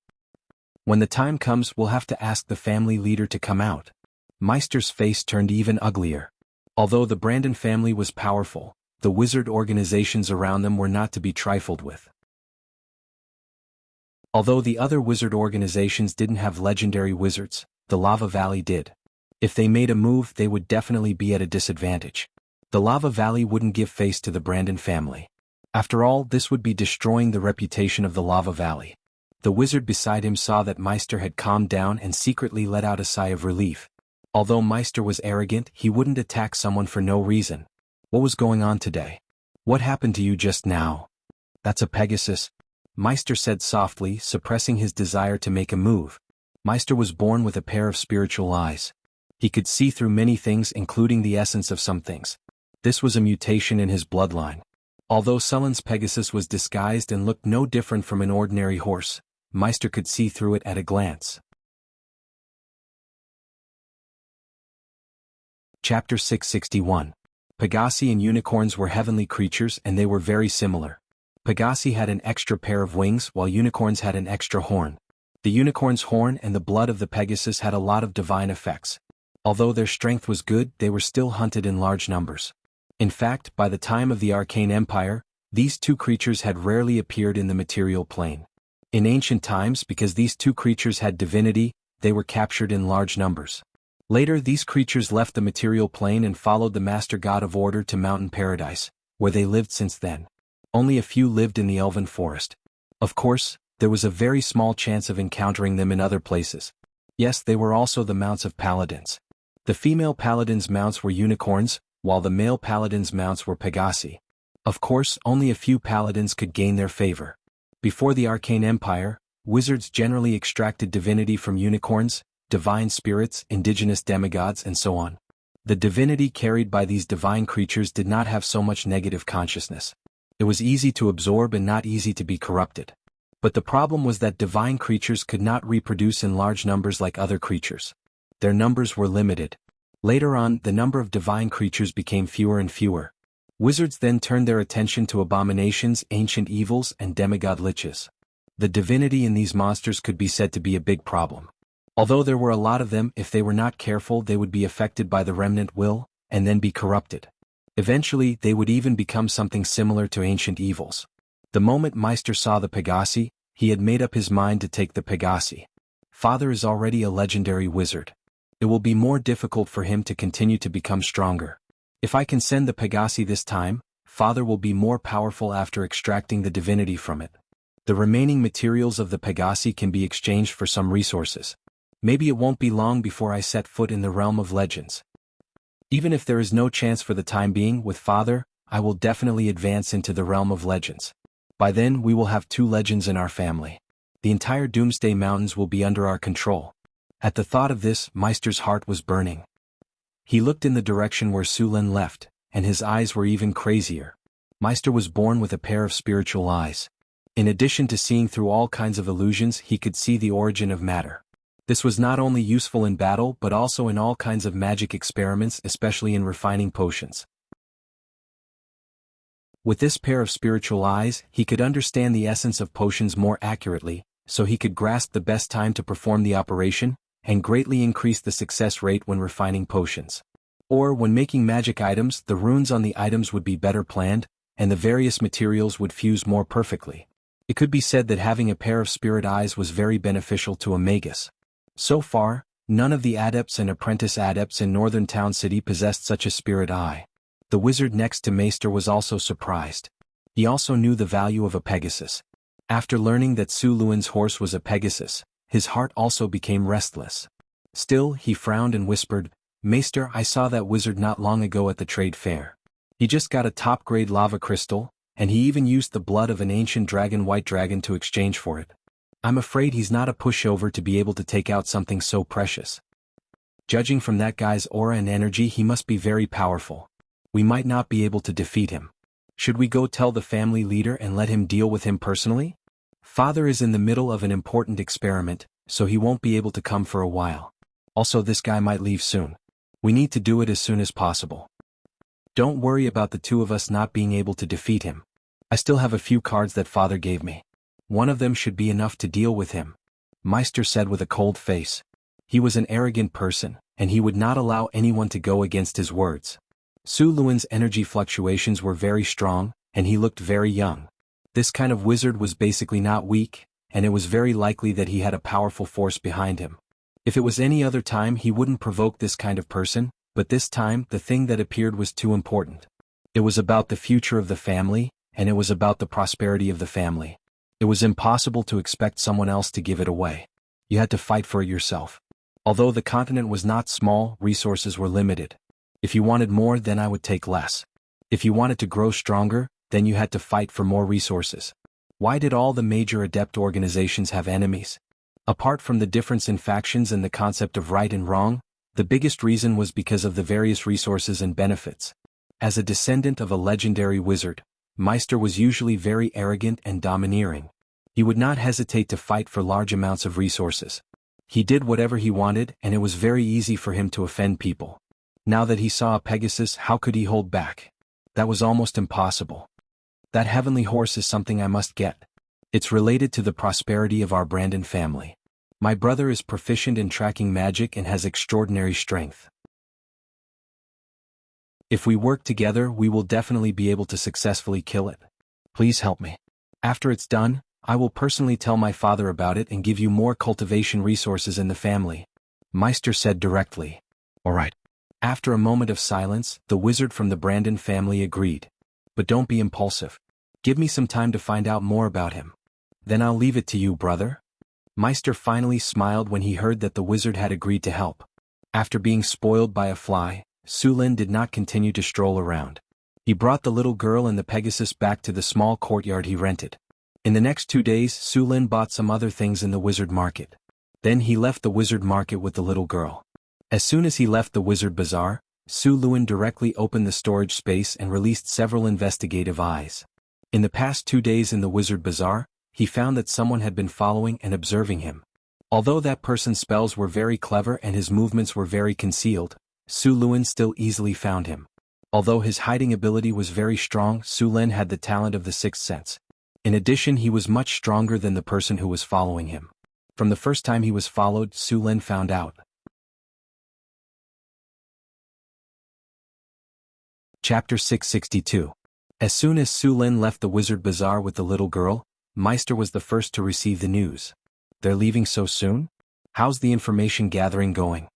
[SPEAKER 1] When the time comes, we'll have to ask the family leader to come out. Meister's face turned even uglier. Although the Brandon family was powerful, the wizard organizations around them were not to be trifled with. Although the other wizard organizations didn't have legendary wizards, the Lava Valley did. If they made a move, they would definitely be at a disadvantage. The Lava Valley wouldn't give face to the Brandon family. After all, this would be destroying the reputation of the Lava Valley. The wizard beside him saw that Meister had calmed down and secretly let out a sigh of relief. Although Meister was arrogant, he wouldn't attack someone for no reason. What was going on today? What happened to you just now? That's a Pegasus, Meister said softly, suppressing his desire to make a move. Meister was born with a pair of spiritual eyes. He could see through many things, including the essence of some things. This was a mutation in his bloodline. Although Sullen's Pegasus was disguised and looked no different from an ordinary horse, Meister could see through it at a glance. Chapter 661. Pegasi and unicorns were heavenly creatures and they were very similar. Pegasi had an extra pair of wings while unicorns had an extra horn. The unicorn's horn and the blood of the Pegasus had a lot of divine effects. Although their strength was good, they were still hunted in large numbers. In fact, by the time of the Arcane Empire, these two creatures had rarely appeared in the material plane. In ancient times, because these two creatures had divinity, they were captured in large numbers. Later, these creatures left the material plane and followed the Master God of Order to Mountain Paradise, where they lived since then. Only a few lived in the Elven Forest. Of course, there was a very small chance of encountering them in other places. Yes, they were also the mounts of paladins. The female paladins' mounts were unicorns, while the male paladins' mounts were Pegasi. Of course, only a few paladins could gain their favor. Before the Arcane Empire, wizards generally extracted divinity from unicorns, divine spirits, indigenous demigods, and so on. The divinity carried by these divine creatures did not have so much negative consciousness. It was easy to absorb and not easy to be corrupted. But the problem was that divine creatures could not reproduce in large numbers like other creatures. Their numbers were limited. Later on, the number of divine creatures became fewer and fewer. Wizards then turned their attention to abominations, ancient evils, and demigod liches. The divinity in these monsters could be said to be a big problem. Although there were a lot of them, if they were not careful, they would be affected by the remnant will, and then be corrupted. Eventually, they would even become something similar to ancient evils. The moment Meister saw the Pegasi, he had made up his mind to take the Pegasi. Father is already a legendary wizard. It will be more difficult for him to continue to become stronger. If I can send the Pegasi this time, Father will be more powerful after extracting the divinity from it. The remaining materials of the Pegasi can be exchanged for some resources. Maybe it won't be long before I set foot in the realm of legends. Even if there is no chance for the time being with Father, I will definitely advance into the realm of legends. By then we will have 2 legends in our family. The entire Doomsday Mountains will be under our control. At the thought of this, Meister's heart was burning. He looked in the direction where Su Lin left, and his eyes were even crazier. Meister was born with a pair of spiritual eyes. In addition to seeing through all kinds of illusions, he could see the origin of matter. This was not only useful in battle but also in all kinds of magic experiments, especially in refining potions. With this pair of spiritual eyes, he could understand the essence of potions more accurately, so he could grasp the best time to perform the operation, and greatly increase the success rate when refining potions. Or when making magic items, the runes on the items would be better planned, and the various materials would fuse more perfectly. It could be said that having a pair of spirit eyes was very beneficial to a magus. So far, none of the adepts and apprentice adepts in Northern Town City possessed such a spirit eye. The wizard next to Meister was also surprised. He also knew the value of a Pegasus. After learning that Su Luan's horse was a Pegasus, his heart also became restless. Still, he frowned and whispered, "Meister, I saw that wizard not long ago at the trade fair. He just got a top-grade lava crystal, and he even used the blood of an ancient dragon, white dragon, to exchange for it. I'm afraid he's not a pushover to be able to take out something so precious. Judging from that guy's aura and energy, he must be very powerful. We might not be able to defeat him. Should we go tell the family leader and let him deal with him personally? Father is in the middle of an important experiment, so he won't be able to come for a while. Also, this guy might leave soon. We need to do it as soon as possible. Don't worry about the two of us not being able to defeat him. I still have a few cards that father gave me. One of them should be enough to deal with him," Meister said with a cold face. He was an arrogant person, and he would not allow anyone to go against his words. Su Luan's energy fluctuations were very strong, and he looked very young. This kind of wizard was basically not weak, and it was very likely that he had a powerful force behind him. If it was any other time, he wouldn't provoke this kind of person, but this time the thing that appeared was too important. It was about the future of the family, and it was about the prosperity of the family. It was impossible to expect someone else to give it away. You had to fight for it yourself. Although the continent was not small, resources were limited. If you wanted more, then I would take less. If you wanted to grow stronger, then you had to fight for more resources. Why did all the major adept organizations have enemies? Apart from the difference in factions and the concept of right and wrong, the biggest reason was because of the various resources and benefits. As a descendant of a legendary wizard, Meister was usually very arrogant and domineering. He would not hesitate to fight for large amounts of resources. He did whatever he wanted, and it was very easy for him to offend people. Now that he saw a Pegasus, how could he hold back? That was almost impossible. That heavenly horse is something I must get. It's related to the prosperity of our Brandon family. My brother is proficient in tracking magic and has extraordinary strength. If we work together, we will definitely be able to successfully kill it. Please help me. After it's done, I will personally tell my father about it and give you more cultivation resources in the family," Meister said directly. "All right." After a moment of silence, the wizard from the Brandon family agreed. "But don't be impulsive. Give me some time to find out more about him. Then I'll leave it to you, brother." Meister finally smiled when he heard that the wizard had agreed to help. After being spoiled by a fly, Su Lin did not continue to stroll around. He brought the little girl and the Pegasus back to the small courtyard he rented. In the next 2 days, Su Lin bought some other things in the wizard market. Then he left the wizard market with the little girl. As soon as he left the wizard bazaar, Su Luan directly opened the storage space and released several investigative eyes. In the past 2 days in the wizard bazaar, he found that someone had been following and observing him. Although that person's spells were very clever and his movements were very concealed, Su Luan still easily found him. Although his hiding ability was very strong, Su Lin had the talent of the sixth sense. In addition, he was much stronger than the person who was following him. From the first time he was followed, Su Lin found out. Chapter 662. As soon as Su Lin left the wizard bazaar with the little girl, Meister was the first to receive the news. "They're leaving so soon? How's the information gathering going?"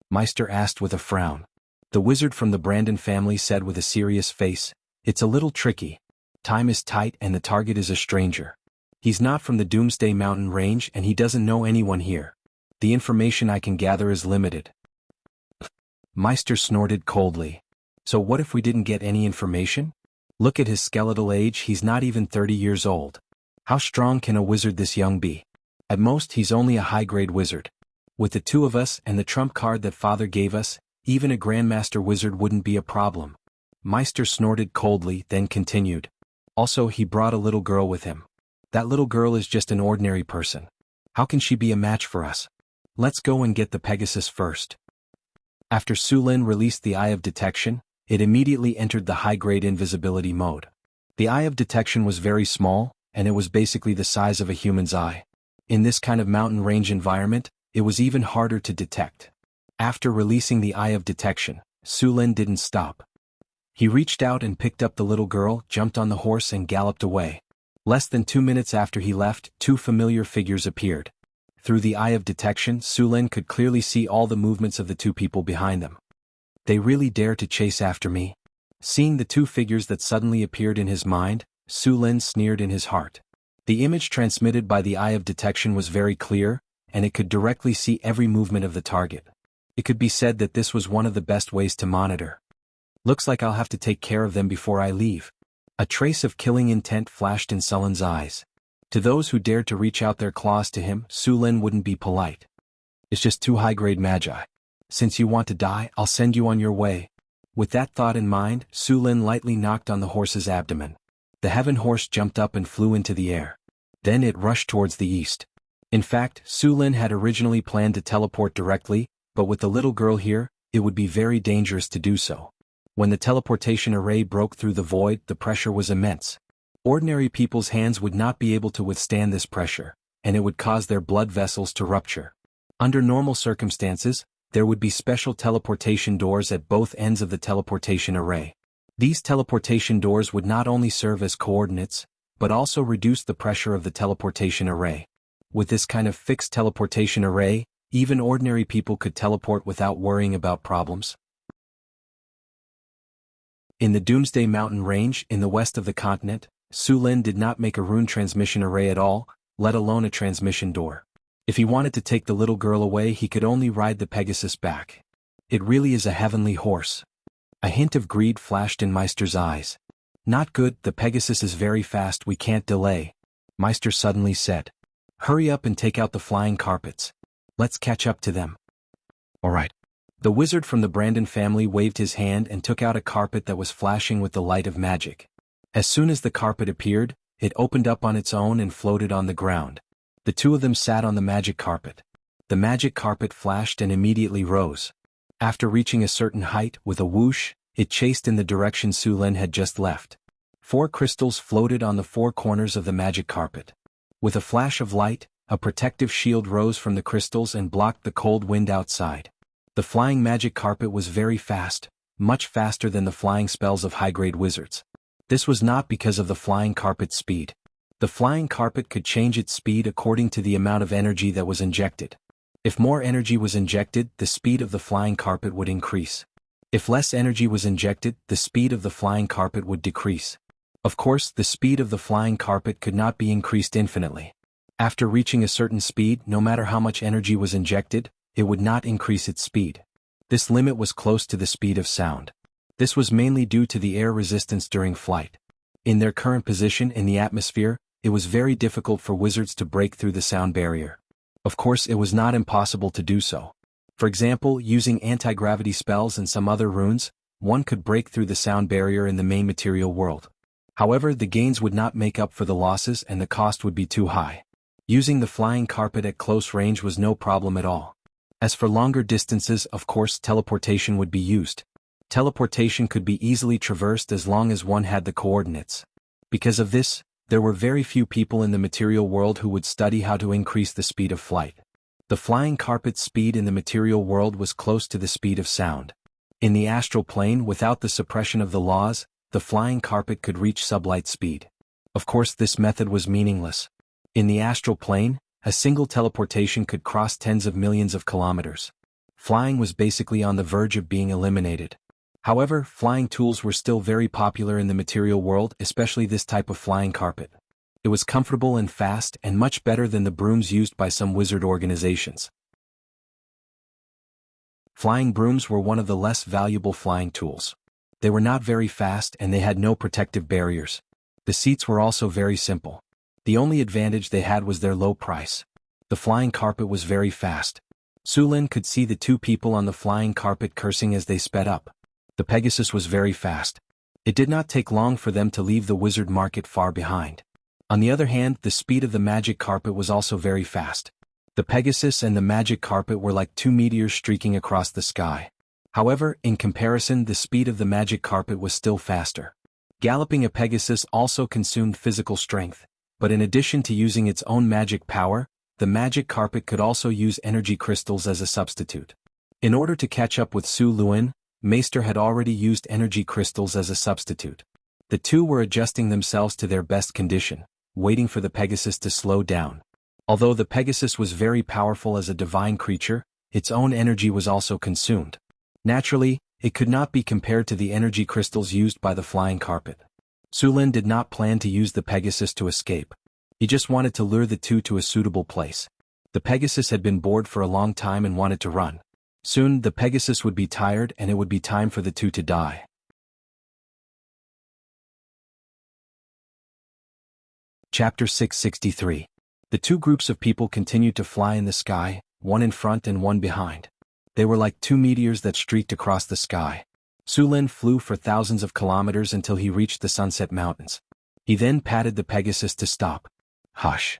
[SPEAKER 1] Meister asked with a frown. The wizard from the Brandon family said with a serious face, "It's a little tricky. Time is tight and the target is a stranger. He's not from the Doomsday Mountain Range and he doesn't know anyone here. The information I can gather is limited." Meister snorted coldly. "So what if we didn't get any information? Look at his skeletal age, he's not even 30 years old. How strong can a wizard this young be? At most he's only a high-grade wizard. With the two of us and the trump card that father gave us, even a Grandmaster Wizard wouldn't be a problem. Meister snorted coldly, then continued. Also, he brought a little girl with him. That little girl is just an ordinary person. How can she be a match for us? Let's go and get the Pegasus first. After Su Lin released the Eye of Detection, it immediately entered the high-grade invisibility mode. The Eye of Detection was very small, and it was basically the size of a human's eye. In this kind of mountain range environment, it was even harder to detect. After releasing the Eye of Detection, Su Lin didn't stop. He reached out and picked up the little girl, jumped on the horse and galloped away. Less than 2 minutes after he left, 2 familiar figures appeared. Through the Eye of Detection, Su Lin could clearly see all the movements of the 2 people behind them. They really dare to chase after me? Seeing the 2 figures that suddenly appeared in his mind, Su Lin sneered in his heart. The image transmitted by the Eye of Detection was very clear, and it could directly see every movement of the target. It could be said that this was one of the best ways to monitor. Looks like I'll have to take care of them before I leave. A trace of killing intent flashed in Sullen's eyes. To those who dared to reach out their claws to him, Su Lin wouldn't be polite. It's just 2 high-grade magi. Since you want to die, I'll send you on your way. With that thought in mind, Su Lin lightly knocked on the horse's abdomen. The heaven horse jumped up and flew into the air. Then it rushed towards the east. In fact, Su Lin had originally planned to teleport directly, but with the little girl here, it would be very dangerous to do so. When the teleportation array broke through the void, the pressure was immense. Ordinary people's hands would not be able to withstand this pressure, and it would cause their blood vessels to rupture. Under normal circumstances, there would be special teleportation doors at both ends of the teleportation array. These teleportation doors would not only serve as coordinates, but also reduce the pressure of the teleportation array. With this kind of fixed teleportation array, even ordinary people could teleport without worrying about problems. In the Doomsday Mountain Range, in the west of the continent, Su Lin did not make a rune transmission array at all, let alone a transmission door. If he wanted to take the little girl away, he could only ride the Pegasus back. It really is a heavenly horse. A hint of greed flashed in Meister's eyes. Not good, the Pegasus is very fast, we can't delay. Meister suddenly said. Hurry up and take out the flying carpets. Let's catch up to them. All right. The wizard from the Brandon family waved his hand and took out a carpet that was flashing with the light of magic. As soon as the carpet appeared, it opened up on its own and floated on the ground. The 2 of them sat on the magic carpet. The magic carpet flashed and immediately rose. After reaching a certain height, with a whoosh, it chased in the direction Su Lin had just left. 4 crystals floated on the 4 corners of the magic carpet. With a flash of light, a protective shield rose from the crystals and blocked the cold wind outside. The flying magic carpet was very fast, much faster than the flying spells of high-grade wizards. This was not because of the flying carpet's speed. The flying carpet could change its speed according to the amount of energy that was injected. If more energy was injected, the speed of the flying carpet would increase. If less energy was injected, the speed of the flying carpet would decrease. Of course, the speed of the flying carpet could not be increased infinitely. After reaching a certain speed, no matter how much energy was injected, it would not increase its speed. This limit was close to the speed of sound. This was mainly due to the air resistance during flight. In their current position in the atmosphere, it was very difficult for wizards to break through the sound barrier. Of course, it was not impossible to do so. For example, using anti-gravity spells and some other runes, one could break through the sound barrier in the main material world. However, the gains would not make up for the losses and the cost would be too high. Using the flying carpet at close range was no problem at all. As for longer distances, of course, teleportation would be used. Teleportation could be easily traversed as long as one had the coordinates. Because of this, there were very few people in the material world who would study how to increase the speed of flight. The flying carpet's speed in the material world was close to the speed of sound. In the astral plane, without the suppression of the laws, the flying carpet could reach sublight speed. Of course, this method was meaningless. In the astral plane, a single teleportation could cross tens of millions of kilometers. Flying was basically on the verge of being eliminated. However, flying tools were still very popular in the material world, especially this type of flying carpet. It was comfortable and fast and much better than the brooms used by some wizard organizations. Flying brooms were one of the less valuable flying tools. They were not very fast and they had no protective barriers. The seats were also very simple. The only advantage they had was their low price. The flying carpet was very fast. Su Lin could see the two people on the flying carpet cursing as they sped up. The Pegasus was very fast. It did not take long for them to leave the wizard market far behind. On the other hand, the speed of the magic carpet was also very fast. The Pegasus and the magic carpet were like two meteors streaking across the sky. However, in comparison, the speed of the magic carpet was still faster. Galloping a Pegasus also consumed physical strength, but in addition to using its own magic power, the magic carpet could also use energy crystals as a substitute. In order to catch up with Su Lin, Meister had already used energy crystals as a substitute. The two were adjusting themselves to their best condition, waiting for the Pegasus to slow down. Although the Pegasus was very powerful as a divine creature, its own energy was also consumed. Naturally, it could not be compared to the energy crystals used by the flying carpet. Su Lin did not plan to use the Pegasus to escape. He just wanted to lure the two to a suitable place. The Pegasus had been bored for a long time and wanted to run. Soon, the Pegasus would be tired and it would be time for the two to die. Chapter 663. The two groups of people continued to fly in the sky, one in front and one behind. They were like two meteors that streaked across the sky. Su Lin flew for thousands of kilometers until he reached the Sunset Mountains. He then patted the Pegasus to stop. Hush.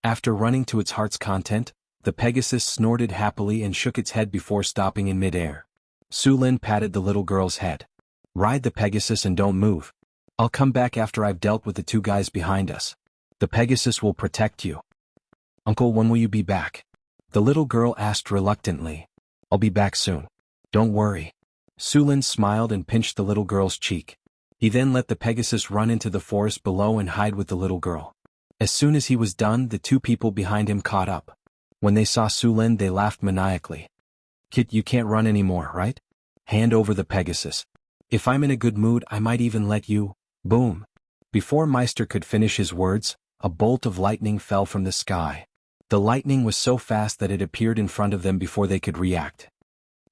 [SPEAKER 1] After running to its heart's content, the Pegasus snorted happily and shook its head before stopping in midair. Su Lin patted the little girl's head. Ride the Pegasus and don't move. I'll come back after I've dealt with the two guys behind us. The Pegasus will protect you. Uncle, when will you be back? The little girl asked reluctantly. I'll be back soon. Don't worry. Su Lin smiled and pinched the little girl's cheek. He then let the Pegasus run into the forest below and hide with the little girl. As soon as he was done, the two people behind him caught up. When they saw Su Lin, they laughed maniacally. Kid, you can't run anymore, right? Hand over the Pegasus. If I'm in a good mood, I might even let you. Boom. Before Meister could finish his words, a bolt of lightning fell from the sky. The lightning was so fast that it appeared in front of them before they could react.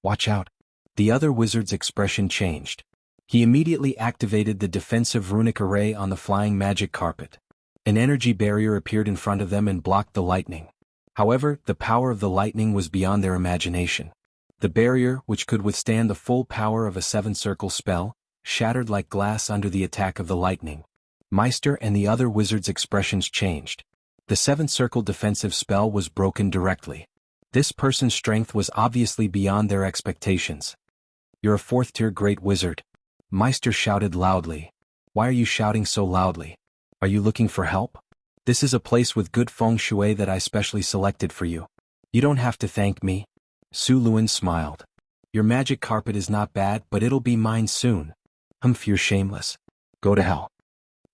[SPEAKER 1] Watch out. The other wizard's expression changed. He immediately activated the defensive runic array on the flying magic carpet. An energy barrier appeared in front of them and blocked the lightning. However, the power of the lightning was beyond their imagination. The barrier, which could withstand the full power of a seven-circle spell, shattered like glass under the attack of the lightning. Meister and the other wizards' expressions changed. The seven-circle defensive spell was broken directly. This person's strength was obviously beyond their expectations. You're a fourth-tier great wizard. Meister shouted loudly. Why are you shouting so loudly? Are you looking for help? This is a place with good feng shui that I specially selected for you. You don't have to thank me. Su Lin smiled. Your magic carpet is not bad, but it'll be mine soon. You're shameless. Go to hell.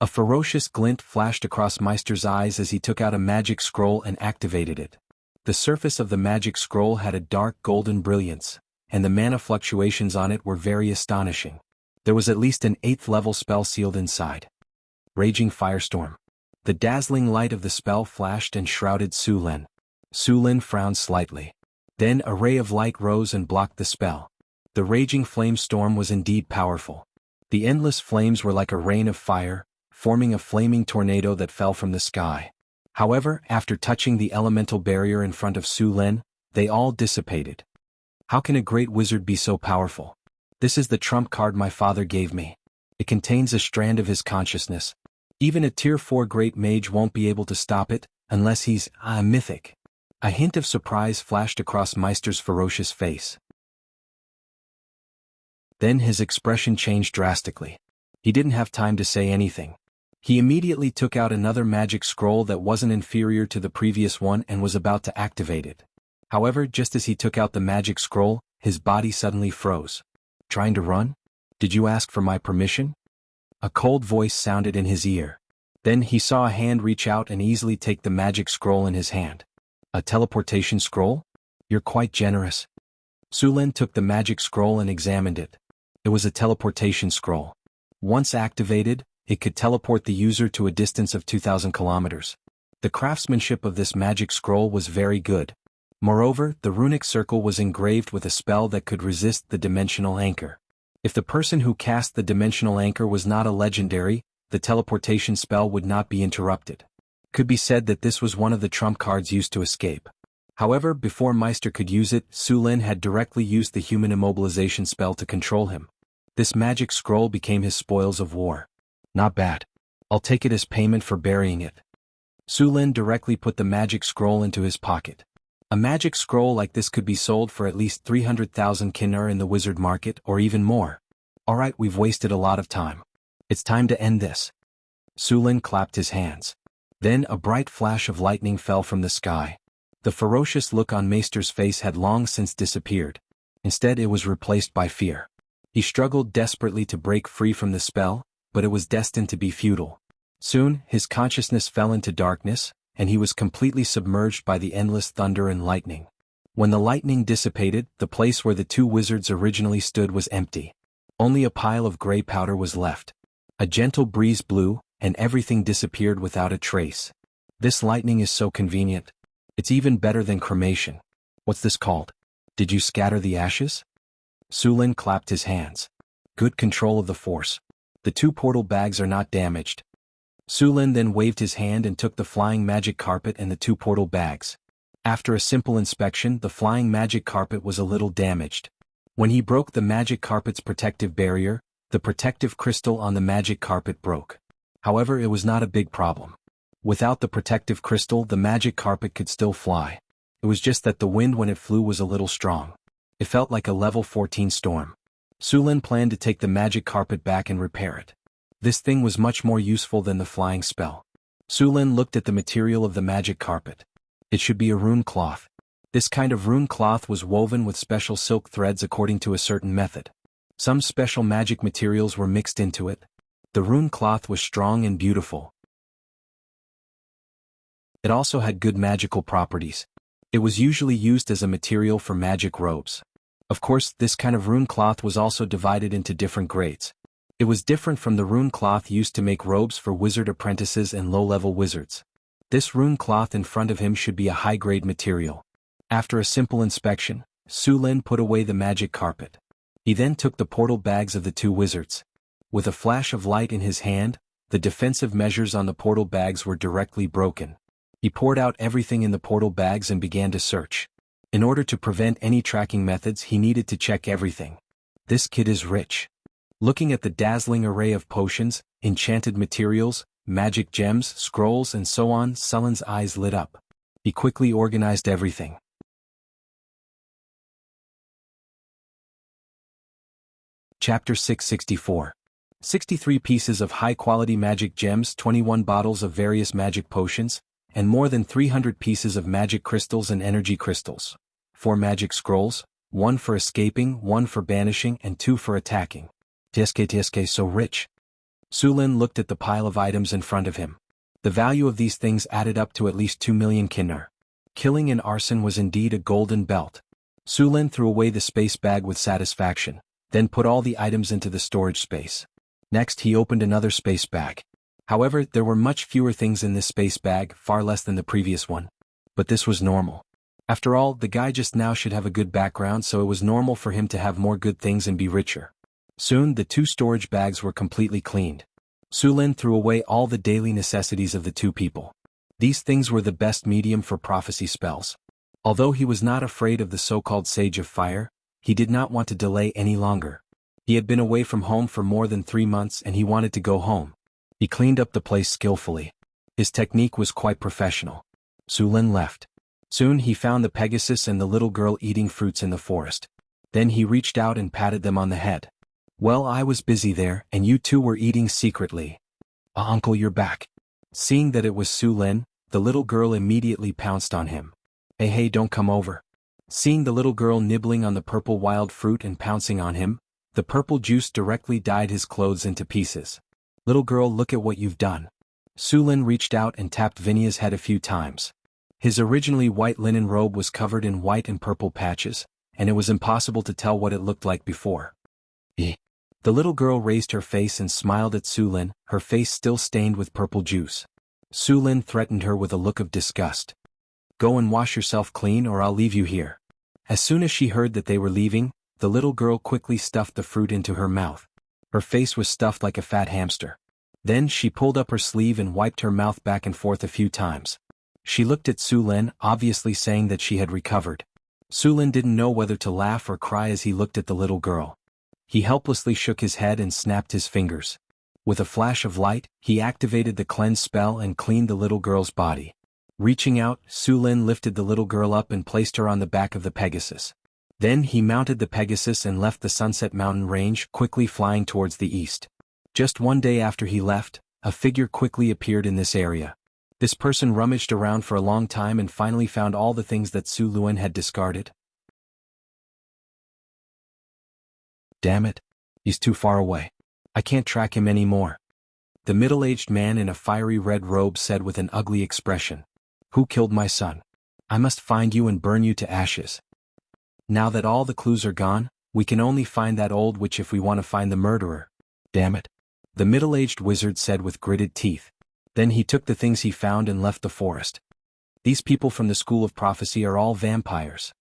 [SPEAKER 1] A ferocious glint flashed across Meister's eyes as he took out a magic scroll and activated it. The surface of the magic scroll had a dark golden brilliance, and the mana fluctuations on it were very astonishing. There was at least an 8th level spell sealed inside. Raging Firestorm. The dazzling light of the spell flashed and shrouded Su Lin. Su Lin frowned slightly. Then a ray of light rose and blocked the spell. The raging flame storm was indeed powerful. The endless flames were like a rain of fire, forming a flaming tornado that fell from the sky. However, after touching the elemental barrier in front of Su Lin, they all dissipated. How can a great wizard be so powerful? This is the trump card my father gave me. It contains a strand of his consciousness. Even a tier 4 great mage won't be able to stop it, unless he's, mythic. A hint of surprise flashed across Meister's ferocious face. Then his expression changed drastically. He didn't have time to say anything. He immediately took out another magic scroll that wasn't inferior to the previous one and was about to activate it. However, just as he took out the magic scroll, his body suddenly froze. Trying to run? Did you ask for my permission? A cold voice sounded in his ear. Then he saw a hand reach out and easily take the magic scroll in his hand. A teleportation scroll? You're quite generous. Su Lin took the magic scroll and examined it. It was a teleportation scroll. Once activated, it could teleport the user to a distance of 2,000 kilometers. The craftsmanship of this magic scroll was very good. Moreover, the runic circle was engraved with a spell that could resist the dimensional anchor. If the person who cast the dimensional anchor was not a legendary, the teleportation spell would not be interrupted. Could be said that this was one of the trump cards used to escape. However, before Meister could use it, Su Lin had directly used the human immobilization spell to control him. This magic scroll became his spoils of war. Not bad. I'll take it as payment for burying it. Su Lin directly put the magic scroll into his pocket. A magic scroll like this could be sold for at least 300,000 kinar in the wizard market or even more. Alright, we've wasted a lot of time. It's time to end this. Su Lin clapped his hands. Then a bright flash of lightning fell from the sky. The ferocious look on Meister's face had long since disappeared. Instead it was replaced by fear. He struggled desperately to break free from the spell, but it was destined to be futile. Soon, his consciousness fell into darkness, and he was completely submerged by the endless thunder and lightning. When the lightning dissipated, the place where the two wizards originally stood was empty. Only a pile of gray powder was left. A gentle breeze blew, and everything disappeared without a trace. This lightning is so convenient. It's even better than cremation. What's this called? Did you scatter the ashes? Su Lin clapped his hands. Good control of the force. The two portal bags are not damaged. Su Lin then waved his hand and took the flying magic carpet and the two portal bags. After a simple inspection, the flying magic carpet was a little damaged. When he broke the magic carpet's protective barrier, the protective crystal on the magic carpet broke. However, it was not a big problem. Without the protective crystal, the magic carpet could still fly. It was just that the wind when it flew was a little strong. It felt like a level 14 storm. Su Lin planned to take the magic carpet back and repair it. This thing was much more useful than the flying spell. Su Lin looked at the material of the magic carpet. It should be a rune cloth. This kind of rune cloth was woven with special silk threads according to a certain method. Some special magic materials were mixed into it. The rune cloth was strong and beautiful. It also had good magical properties. It was usually used as a material for magic robes. Of course, this kind of rune cloth was also divided into different grades. It was different from the rune cloth used to make robes for wizard apprentices and low-level wizards. This rune cloth in front of him should be a high-grade material. After a simple inspection, Su Lin put away the magic carpet. He then took the portal bags of the two wizards. With a flash of light in his hand, the defensive measures on the portal bags were directly broken. He poured out everything in the portal bags and began to search. In order to prevent any tracking methods, he needed to check everything. This kid is rich. Looking at the dazzling array of potions, enchanted materials, magic gems, scrolls and so on, Su Lin's eyes lit up. He quickly organized everything. Chapter 664. 63 pieces of high-quality magic gems, 21 bottles of various magic potions, and more than 300 pieces of magic crystals and energy crystals. 4 magic scrolls, 1 for escaping, 1 for banishing and 2 for attacking. TSK so rich. Su Lin looked at the pile of items in front of him. The value of these things added up to at least 2 million kinar. Killing and arson was indeed a golden belt. Su Lin threw away the space bag with satisfaction, then put all the items into the storage space. Next he opened another space bag. However, there were much fewer things in this space bag, far less than the previous one. But this was normal. After all, the guy just now should have a good background, so it was normal for him to have more good things and be richer. Soon the 2 storage bags were completely cleaned. Su Lin threw away all the daily necessities of the 2 people. These things were the best medium for prophecy spells. Although he was not afraid of the so-called Sage of Fire, he did not want to delay any longer. He had been away from home for more than 3 months and he wanted to go home. He cleaned up the place skillfully. His technique was quite professional. Su Lin left. Soon he found the Pegasus and the little girl eating fruits in the forest. Then he reached out and patted them on the head. Well, I was busy there, and you two were eating secretly. Uncle, you're back. Seeing that it was Su Lin, the little girl immediately pounced on him. Hey, don't come over. Seeing the little girl nibbling on the purple wild fruit and pouncing on him, the purple juice directly dyed his clothes into pieces. Little girl, look at what you've done. Su Lin reached out and tapped Vinya's head a few times. His originally white linen robe was covered in white and purple patches, and it was impossible to tell what it looked like before. The little girl raised her face and smiled at Su Lin, her face still stained with purple juice. Su Lin threatened her with a look of disgust. Go and wash yourself clean or I'll leave you here. As soon as she heard that they were leaving, the little girl quickly stuffed the fruit into her mouth. Her face was stuffed like a fat hamster. Then she pulled up her sleeve and wiped her mouth back and forth a few times. She looked at Su Lin, obviously saying that she had recovered. Su Lin didn't know whether to laugh or cry as he looked at the little girl. He helplessly shook his head and snapped his fingers. With a flash of light, he activated the cleanse spell and cleaned the little girl's body. Reaching out, Su Lin lifted the little girl up and placed her on the back of the Pegasus. Then he mounted the Pegasus and left the Sunset Mountain range, quickly flying towards the east. Just one day after he left, a figure quickly appeared in this area. This person rummaged around for a long time and finally found all the things that Su Lin had discarded. Damn it. He's too far away. I can't track him anymore. The middle-aged man in a fiery red robe said with an ugly expression. Who killed my son? I must find you and burn you to ashes. Now that all the clues are gone, we can only find that old witch if we want to find the murderer. Damn it. The middle-aged wizard said with gritted teeth. Then he took the things he found and left the forest. These people from the School of Prophecy are all vampires.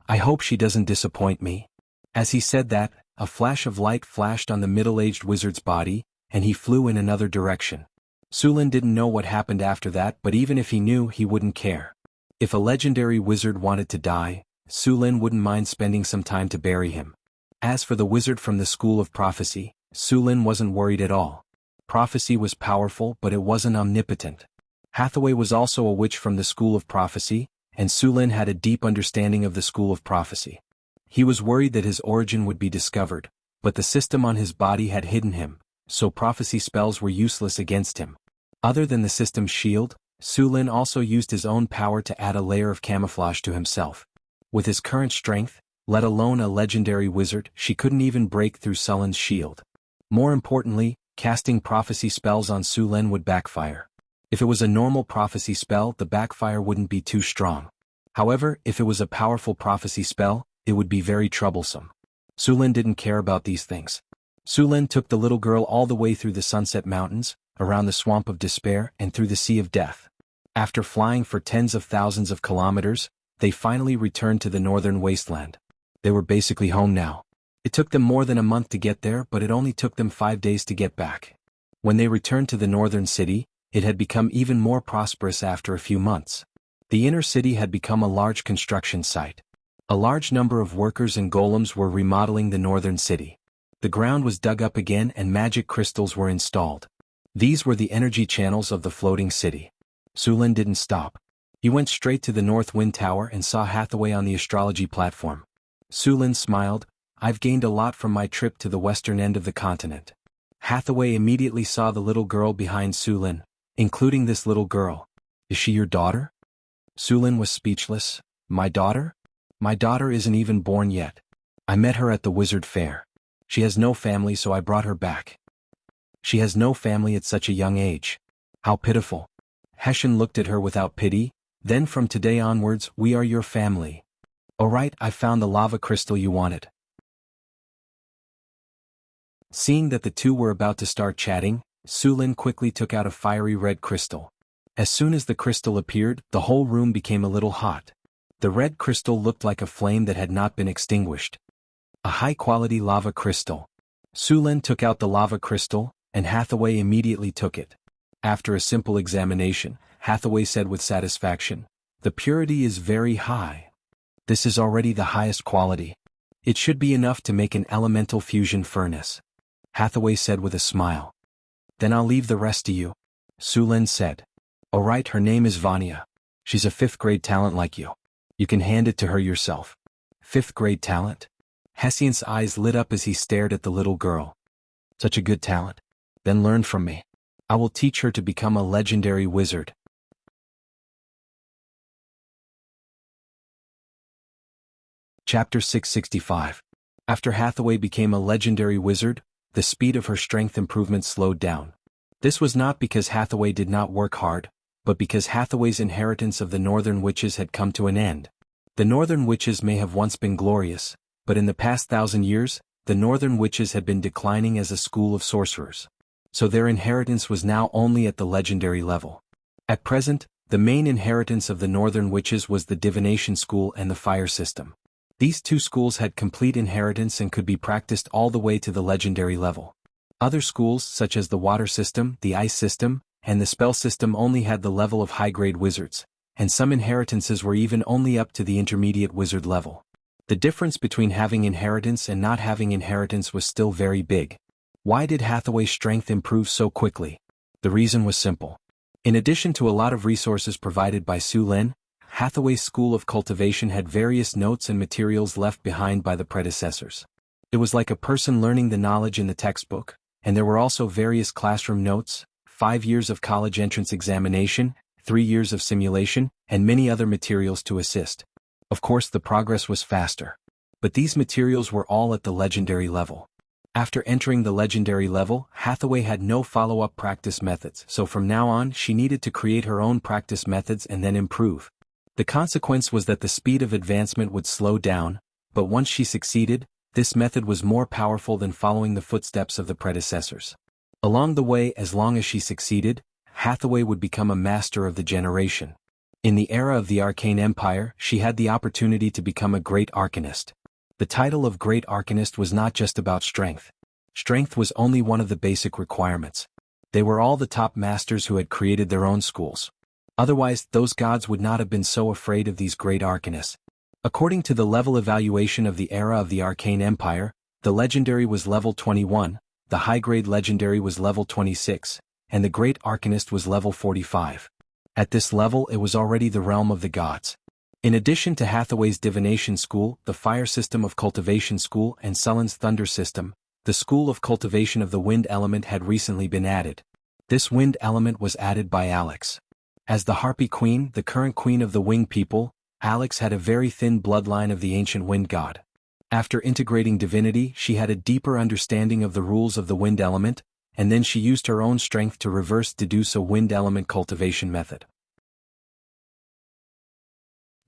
[SPEAKER 1] I hope she doesn't disappoint me. As he said that, a flash of light flashed on the middle-aged wizard's body, and he flew in another direction. Su Lin didn't know what happened after that, but even if he knew, he wouldn't care. If a legendary wizard wanted to die, Su Lin wouldn't mind spending some time to bury him. As for the wizard from the School of Prophecy, Su Lin wasn't worried at all. Prophecy was powerful, but it wasn't omnipotent. Hathaway was also a witch from the School of Prophecy, and Su Lin had a deep understanding of the School of Prophecy. He was worried that his origin would be discovered, but the system on his body had hidden him, so prophecy spells were useless against him. Other than the system's shield, Su Lin also used his own power to add a layer of camouflage to himself. With his current strength, let alone a legendary wizard, she couldn't even break through Sulin's shield. More importantly, casting prophecy spells on Su Lin would backfire. If it was a normal prophecy spell, the backfire wouldn't be too strong. However, if it was a powerful prophecy spell, it would be very troublesome. Su Lin didn't care about these things. Su Lin took the little girl all the way through the Sunset Mountains, around the Swamp of Despair, and through the Sea of Death. After flying for tens of thousands of kilometers, they finally returned to the northern wasteland. They were basically home now. It took them more than a month to get there, but it only took them 5 days to get back. When they returned to the northern city, it had become even more prosperous after a few months. The inner city had become a large construction site. A large number of workers and golems were remodeling the northern city. The ground was dug up again and magic crystals were installed. These were the energy channels of the floating city. Su Lin didn't stop. He went straight to the North Wind Tower and saw Hathaway on the astrology platform. Su Lin smiled. I've gained a lot from my trip to the western end of the continent. Hathaway immediately saw the little girl behind Su Lin, including this little girl. Is she your daughter? Su Lin was speechless. My daughter? My daughter isn't even born yet. I met her at the wizard fair. She has no family, so I brought her back. She has no family at such a young age. How pitiful. Hessian looked at her without pity. Then from today onwards, we are your family. Alright, I found the lava crystal you wanted. Seeing that the two were about to start chatting, Su Lin quickly took out a fiery red crystal. As soon as the crystal appeared, the whole room became a little hot. The red crystal looked like a flame that had not been extinguished. A high-quality lava crystal. Su Lin took out the lava crystal, and Hathaway immediately took it. After a simple examination, Hathaway said with satisfaction, "The purity is very high. This is already the highest quality. It should be enough to make an elemental fusion furnace." Hathaway said with a smile. "Then I'll leave the rest to you," Su Lin said. "Alright, her name is Vanya. She's a 5th grade talent like you. You can hand it to her yourself." 5th grade talent? Hessian's eyes lit up as he stared at the little girl. Such a good talent. Then learn from me. I will teach her to become a legendary wizard. Chapter 665. After Hathaway became a legendary wizard, the speed of her strength improvement slowed down. This was not because Hathaway did not work hard, but because Hathaway's inheritance of the Northern Witches had come to an end. The Northern Witches may have once been glorious, but in the past 1,000 years, the Northern Witches had been declining as a school of sorcerers. So their inheritance was now only at the legendary level. At present, the main inheritance of the Northern Witches was the divination school and the fire system. These two schools had complete inheritance and could be practiced all the way to the legendary level. Other schools, such as the water system, the ice system, and the spell system only had the level of high-grade wizards, and some inheritances were even only up to the intermediate wizard level. The difference between having inheritance and not having inheritance was still very big. Why did Hathaway's strength improve so quickly? The reason was simple. In addition to a lot of resources provided by Su Lin, Hathaway's School of Cultivation had various notes and materials left behind by the predecessors. It was like a person learning the knowledge in the textbook, and there were also various classroom notes, 5 years of college entrance examination, 3 years of simulation, and many other materials to assist. Of course, the progress was faster. But these materials were all at the legendary level. After entering the legendary level, Hathaway had no follow-up practice methods, so from now on she needed to create her own practice methods and then improve. The consequence was that the speed of advancement would slow down, but once she succeeded, this method was more powerful than following the footsteps of the predecessors. Along the way, as long as she succeeded, Hathaway would become a master of the generation. In the era of the Arcane Empire, she had the opportunity to become a great arcanist. The title of Great Arcanist was not just about strength. Strength was only one of the basic requirements. They were all the top masters who had created their own schools. Otherwise, those gods would not have been so afraid of these great arcanists. According to the level evaluation of the era of the Arcane Empire, the legendary was level 21, the high-grade legendary was level 26, and the great arcanist was level 45. At this level, it was already the realm of the gods. In addition to Hathaway's Divination School, the Fire System of Cultivation School, and Sullen's Thunder System, the School of Cultivation of the Wind Element had recently been added. This wind element was added by Alex. As the Harpy Queen, the current queen of the Wing People, Alex had a very thin bloodline of the ancient wind god. After integrating divinity, she had a deeper understanding of the rules of the wind element, and then she used her own strength to reverse deduce a wind element cultivation method.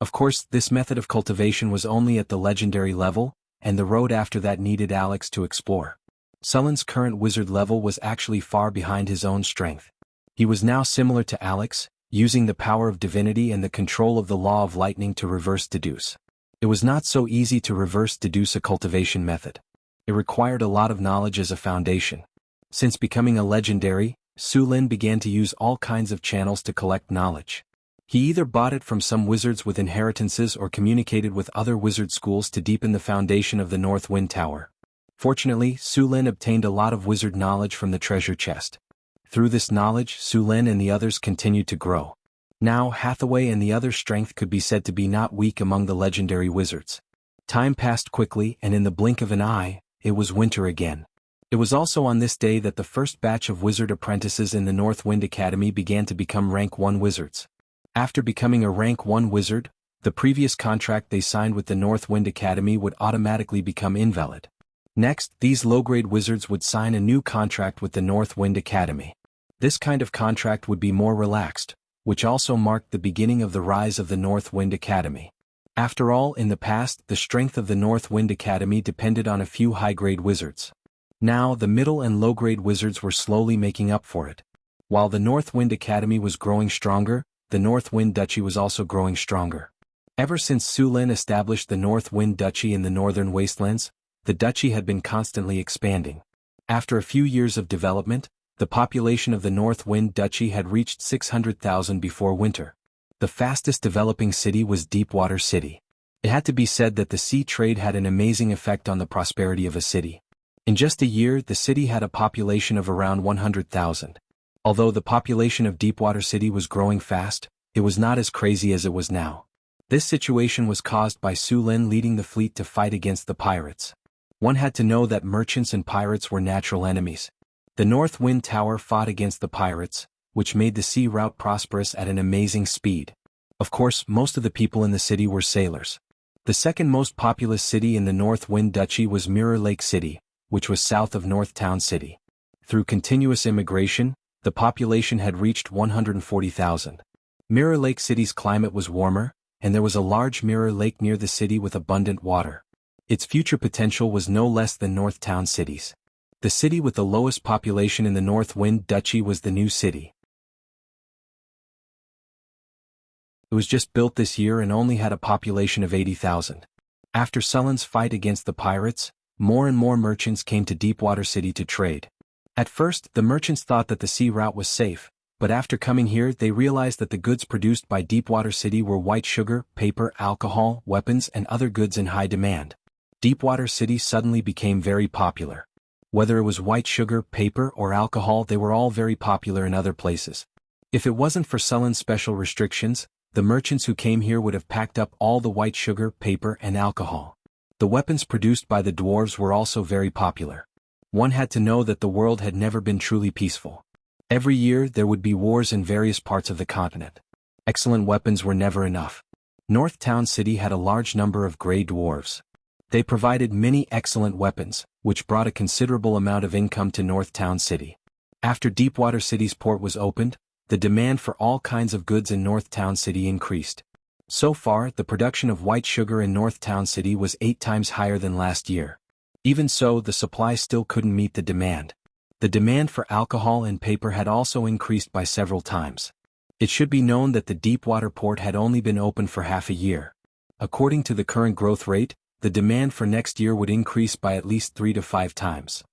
[SPEAKER 1] Of course, this method of cultivation was only at the legendary level, and the road after that needed Alex to explore. Sullen's current wizard level was actually far behind his own strength. He was now similar to Alex, using the power of divinity and the control of the law of lightning to reverse deduce. It was not so easy to reverse deduce a cultivation method. It required a lot of knowledge as a foundation. Since becoming a legendary, Su Lin began to use all kinds of channels to collect knowledge. He either bought it from some wizards with inheritances or communicated with other wizard schools to deepen the foundation of the North Wind Tower. Fortunately, Su Lin obtained a lot of wizard knowledge from the treasure chest. Through this knowledge, Su Lin and the others continued to grow. Now Hathaway and the others' strength could be said to be not weak among the legendary wizards. Time passed quickly, and in the blink of an eye, it was winter again. It was also on this day that the first batch of wizard apprentices in the North Wind Academy began to become rank 1 wizards. After becoming a rank 1 wizard, the previous contract they signed with the North Wind Academy would automatically become invalid. Next, these low-grade wizards would sign a new contract with the North Wind Academy. This kind of contract would be more relaxed, which also marked the beginning of the rise of the North Wind Academy. After all, in the past, the strength of the North Wind Academy depended on a few high-grade wizards. Now, the middle and low-grade wizards were slowly making up for it. While the North Wind Academy was growing stronger, the North Wind Duchy was also growing stronger. Ever since Su Lin established the North Wind Duchy in the northern wastelands, the duchy had been constantly expanding. After a few years of development, the population of the North Wind Duchy had reached 600,000 before winter. The fastest developing city was Deepwater City. It had to be said that the sea trade had an amazing effect on the prosperity of a city. In just a year, the city had a population of around 100,000. Although the population of Deepwater City was growing fast, it was not as crazy as it was now. This situation was caused by Su Lin leading the fleet to fight against the pirates. One had to know that merchants and pirates were natural enemies. The North Wind Tower fought against the pirates, which made the sea route prosperous at an amazing speed. Of course, most of the people in the city were sailors. The second most populous city in the North Wind Duchy was Mirror Lake City, which was south of North Town City. Through continuous immigration, the population had reached 140,000. Mirror Lake City's climate was warmer, and there was a large mirror lake near the city with abundant water. Its future potential was no less than North Town City's. The city with the lowest population in the North Wind Duchy was the New City. It was just built this year and only had a population of 80,000. After Sullen's fight against the pirates, more and more merchants came to Deepwater City to trade. At first, the merchants thought that the sea route was safe, but after coming here they realized that the goods produced by Deepwater City were white sugar, paper, alcohol, weapons and other goods in high demand. Deepwater City suddenly became very popular. Whether it was white sugar, paper or alcohol, they were all very popular in other places. If it wasn't for Sullen's special restrictions, the merchants who came here would have packed up all the white sugar, paper and alcohol. The weapons produced by the dwarves were also very popular. One had to know that the world had never been truly peaceful. Every year there would be wars in various parts of the continent. Excellent weapons were never enough. North Town City had a large number of gray dwarves. They provided many excellent weapons, which brought a considerable amount of income to North Town City. After Deepwater City's port was opened, the demand for all kinds of goods in North Town City increased. So far, the production of white sugar in North Town City was 8 times higher than last year. Even so, the supply still couldn't meet the demand. The demand for alcohol and paper had also increased by several times. It should be known that the Deepwater port had only been open for half a year. According to the current growth rate, the demand for next year would increase by at least 3 to 5 times.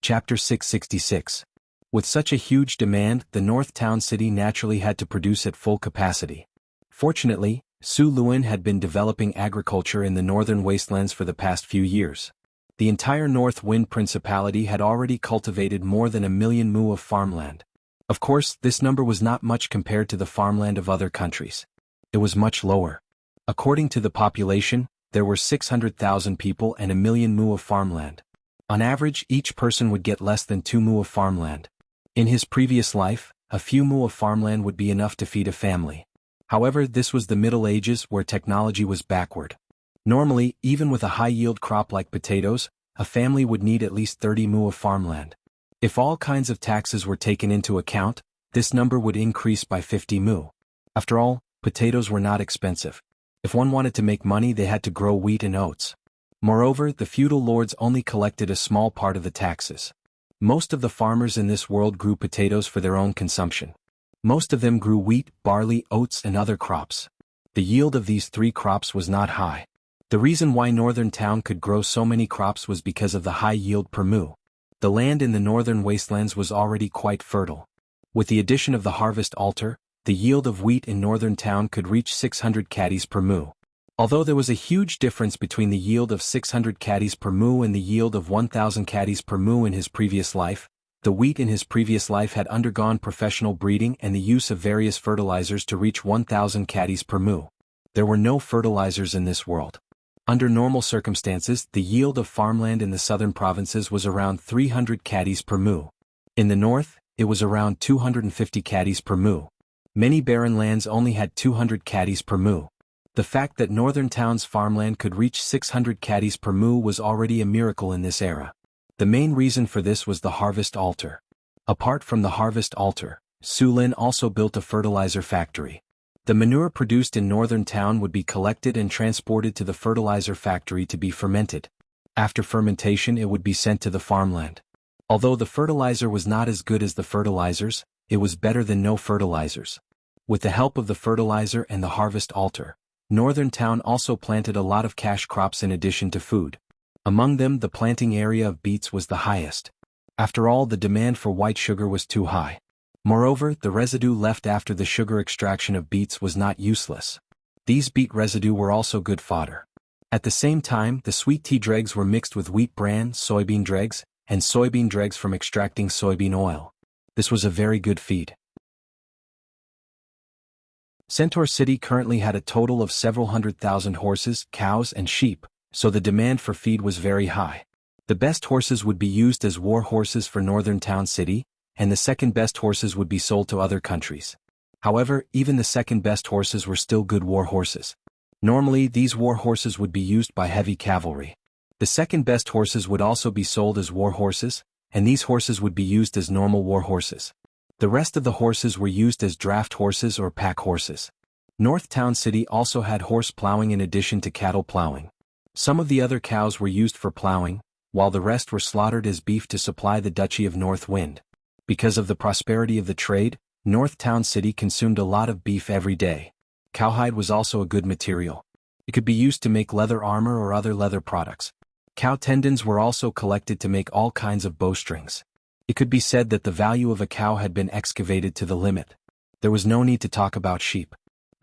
[SPEAKER 1] Chapter 666. With such a huge demand, the North Town City naturally had to produce at full capacity. Fortunately, Su Luin had been developing agriculture in the northern wastelands for the past few years. The entire North Wind Principality had already cultivated more than 1 million mu of farmland. Of course, this number was not much compared to the farmland of other countries. It was much lower. According to the population, there were 600,000 people and 1 million mu of farmland. On average, each person would get less than 2 mu of farmland. In his previous life, a few mu of farmland would be enough to feed a family. However, this was the Middle Ages where technology was backward. Normally, even with a high-yield crop like potatoes, a family would need at least 30 mu of farmland. If all kinds of taxes were taken into account, this number would increase by 50 mu. After all, potatoes were not expensive. If one wanted to make money, they had to grow wheat and oats. Moreover, the feudal lords only collected a small part of the taxes. Most of the farmers in this world grew potatoes for their own consumption. Most of them grew wheat, barley, oats and other crops. The yield of these 3 crops was not high. The reason why Northern Town could grow so many crops was because of the high yield per mu. The land in the northern wastelands was already quite fertile. With the addition of the harvest altar, the yield of wheat in Northern Town could reach 600 caddies per mu. Although there was a huge difference between the yield of 600 caddies per mu and the yield of 1,000 caddies per mu in his previous life, the wheat in his previous life had undergone professional breeding and the use of various fertilizers to reach 1,000 caddies per mu. There were no fertilizers in this world. Under normal circumstances, the yield of farmland in the southern provinces was around 300 caddies per mu. In the north, it was around 250 caddies per mu. Many barren lands only had 200 caddies per mu. The fact that Northern Town's farmland could reach 600 caddies per mu was already a miracle in this era. The main reason for this was the harvest altar. Apart from the harvest altar, Su Lin also built a fertilizer factory. The manure produced in Northern Town would be collected and transported to the fertilizer factory to be fermented. After fermentation, it would be sent to the farmland. Although the fertilizer was not as good as the fertilizers, it was better than no fertilizers. With the help of the fertilizer and the harvest altar, Northern Town also planted a lot of cash crops in addition to food. Among them, the planting area of beets was the highest. After all, the demand for white sugar was too high. Moreover, the residue left after the sugar extraction of beets was not useless. These beet residue were also good fodder. At the same time, the sweet tea dregs were mixed with wheat bran, soybean dregs, and soybean dregs from extracting soybean oil. This was a very good feed. Centaur City currently had a total of several 100,000 horses, cows, and sheep, so the demand for feed was very high. The best horses would be used as war horses for Northern Town City, and the second best horses would be sold to other countries. However, even the second best horses were still good war horses. Normally, these war horses would be used by heavy cavalry. The second best horses would also be sold as war horses, and these horses would be used as normal war horses. The rest of the horses were used as draft horses or pack horses. North Town City also had horse plowing in addition to cattle plowing. Some of the other cows were used for plowing, while the rest were slaughtered as beef to supply the Duchy of North Wind. Because of the prosperity of the trade, North Town City consumed a lot of beef every day. Cowhide was also a good material. It could be used to make leather armor or other leather products. Cow tendons were also collected to make all kinds of bowstrings. It could be said that the value of a cow had been excavated to the limit. There was no need to talk about sheep.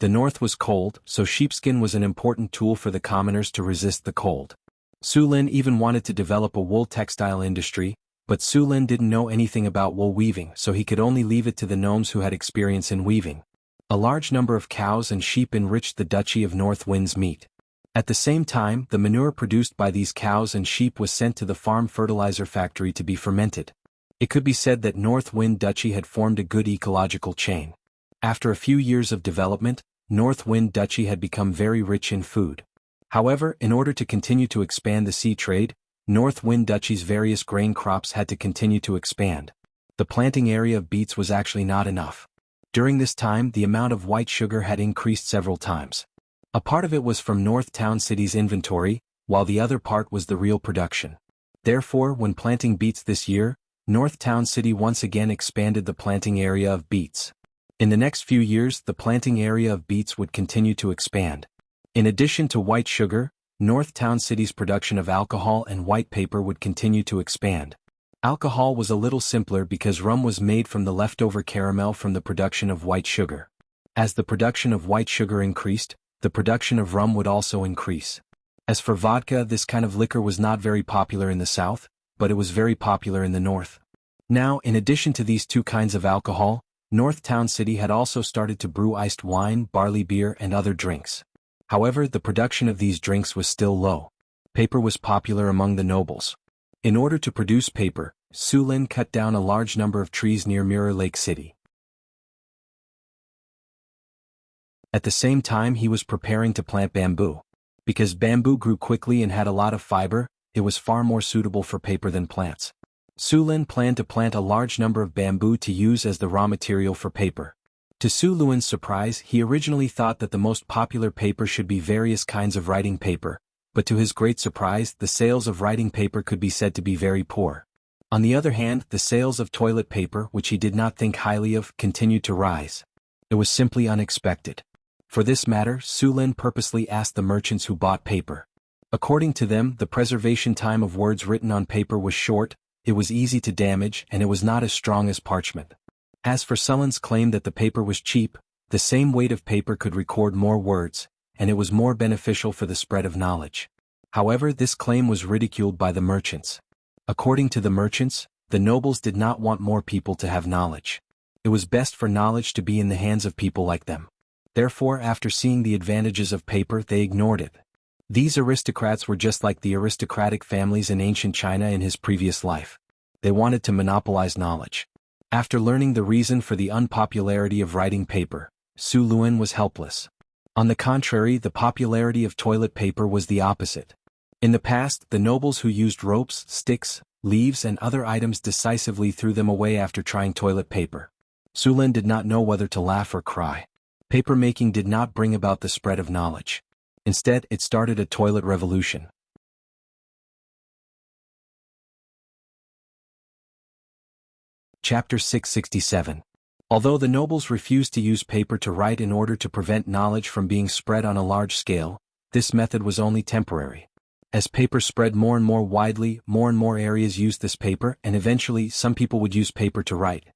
[SPEAKER 1] The north was cold, so sheepskin was an important tool for the commoners to resist the cold. Su Lin even wanted to develop a wool textile industry, but Su Lin didn't know anything about wool weaving, so he could only leave it to the gnomes who had experience in weaving. A large number of cows and sheep enriched the Duchy of North Wind's meat. At the same time, the manure produced by these cows and sheep was sent to the farm fertilizer factory to be fermented. It could be said that North Wind Duchy had formed a good ecological chain. After a few years of development, North Wind Duchy had become very rich in food. However, in order to continue to expand the sea trade, North Wind Duchy's various grain crops had to continue to expand. The planting area of beets was actually not enough. During this time, the amount of white sugar had increased several times. A part of it was from North Town City's inventory, while the other part was the real production. Therefore, when planting beets this year, North Town City once again expanded the planting area of beets. In the next few years, the planting area of beets would continue to expand. In addition to white sugar, North Town City's production of alcohol and white paper would continue to expand. Alcohol was a little simpler because rum was made from the leftover caramel from the production of white sugar. As the production of white sugar increased, the production of rum would also increase. As for vodka, this kind of liquor was not very popular in the south, but it was very popular in the north. Now, in addition to these two kinds of alcohol, North Town City had also started to brew iced wine, barley beer, and other drinks. However, the production of these drinks was still low. Paper was popular among the nobles. In order to produce paper, Su Lin cut down a large number of trees near Mirror Lake City. At the same time, he was preparing to plant bamboo. Because bamboo grew quickly and had a lot of fiber, it was far more suitable for paper than plants. Su Lin planned to plant a large number of bamboo to use as the raw material for paper. To Su Lin's surprise, he originally thought that the most popular paper should be various kinds of writing paper, but to his great surprise, the sales of writing paper could be said to be very poor. On the other hand, the sales of toilet paper, which he did not think highly of, continued to rise. It was simply unexpected. For this matter, Su Lin purposely asked the merchants who bought paper. According to them, the preservation time of words written on paper was short, it was easy to damage, and it was not as strong as parchment. As for Su Lin's claim that the paper was cheap, the same weight of paper could record more words, and it was more beneficial for the spread of knowledge. However, this claim was ridiculed by the merchants. According to the merchants, the nobles did not want more people to have knowledge. It was best for knowledge to be in the hands of people like them. Therefore, after seeing the advantages of paper, they ignored it. These aristocrats were just like the aristocratic families in ancient China in his previous life. They wanted to monopolize knowledge. After learning the reason for the unpopularity of writing paper, Su Lin was helpless. On the contrary, the popularity of toilet paper was the opposite. In the past, the nobles who used ropes, sticks, leaves, and other items decisively threw them away after trying toilet paper. Su Lin did not know whether to laugh or cry. Paper making did not bring about the spread of knowledge. Instead, it started a toilet revolution. Chapter 667. Although the nobles refused to use paper to write in order to prevent knowledge from being spread on a large scale, this method was only temporary. As paper spread more and more widely, more and more areas used this paper, and eventually some people would use paper to write.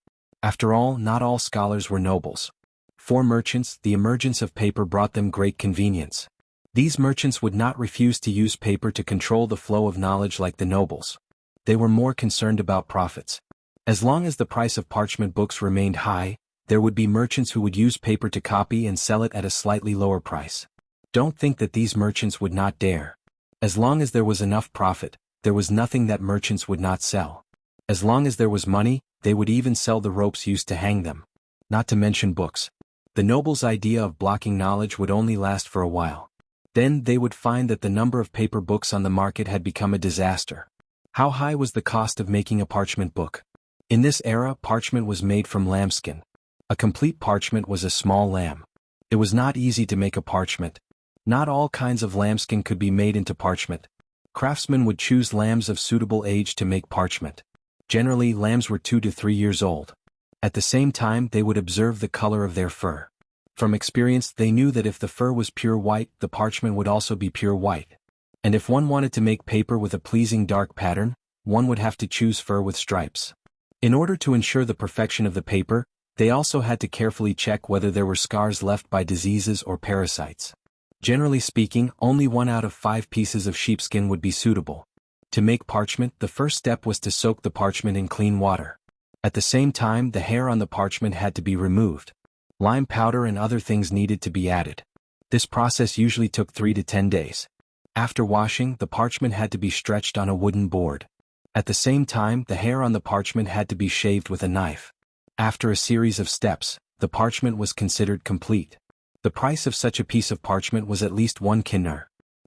[SPEAKER 1] After all, not all scholars were nobles. For merchants, the emergence of paper brought them great convenience. These merchants would not refuse to use paper to control the flow of knowledge like the nobles. They were more concerned about profits. As long as the price of parchment books remained high, there would be merchants who would use paper to copy and sell it at a slightly lower price. Don't think that these merchants would not dare. As long as there was enough profit, there was nothing that merchants would not sell. As long as there was money, they would even sell the ropes used to hang them. Not to mention books. The nobles' idea of blocking knowledge would only last for a while. Then they would find that the number of paper books on the market had become a disaster. How high was the cost of making a parchment book? In this era, parchment was made from lambskin. A complete parchment was a small lamb. It was not easy to make a parchment. Not all kinds of lambskin could be made into parchment. Craftsmen would choose lambs of suitable age to make parchment. Generally, lambs were 2 to 3 years old. At the same time, they would observe the color of their fur. From experience, they knew that if the fur was pure white, the parchment would also be pure white. And if one wanted to make paper with a pleasing dark pattern, one would have to choose fur with stripes. In order to ensure the perfection of the paper, they also had to carefully check whether there were scars left by diseases or parasites. Generally speaking, only 1 out of 5 pieces of sheepskin would be suitable. To make parchment, the first step was to soak the parchment in clean water. At the same time, the hair on the parchment had to be removed. Lime powder and other things needed to be added. This process usually took 3 to 10 days. After washing, the parchment had to be stretched on a wooden board. At the same time, the hair on the parchment had to be shaved with a knife. After a series of steps, the parchment was considered complete. The price of such a piece of parchment was at least 1 kinnar.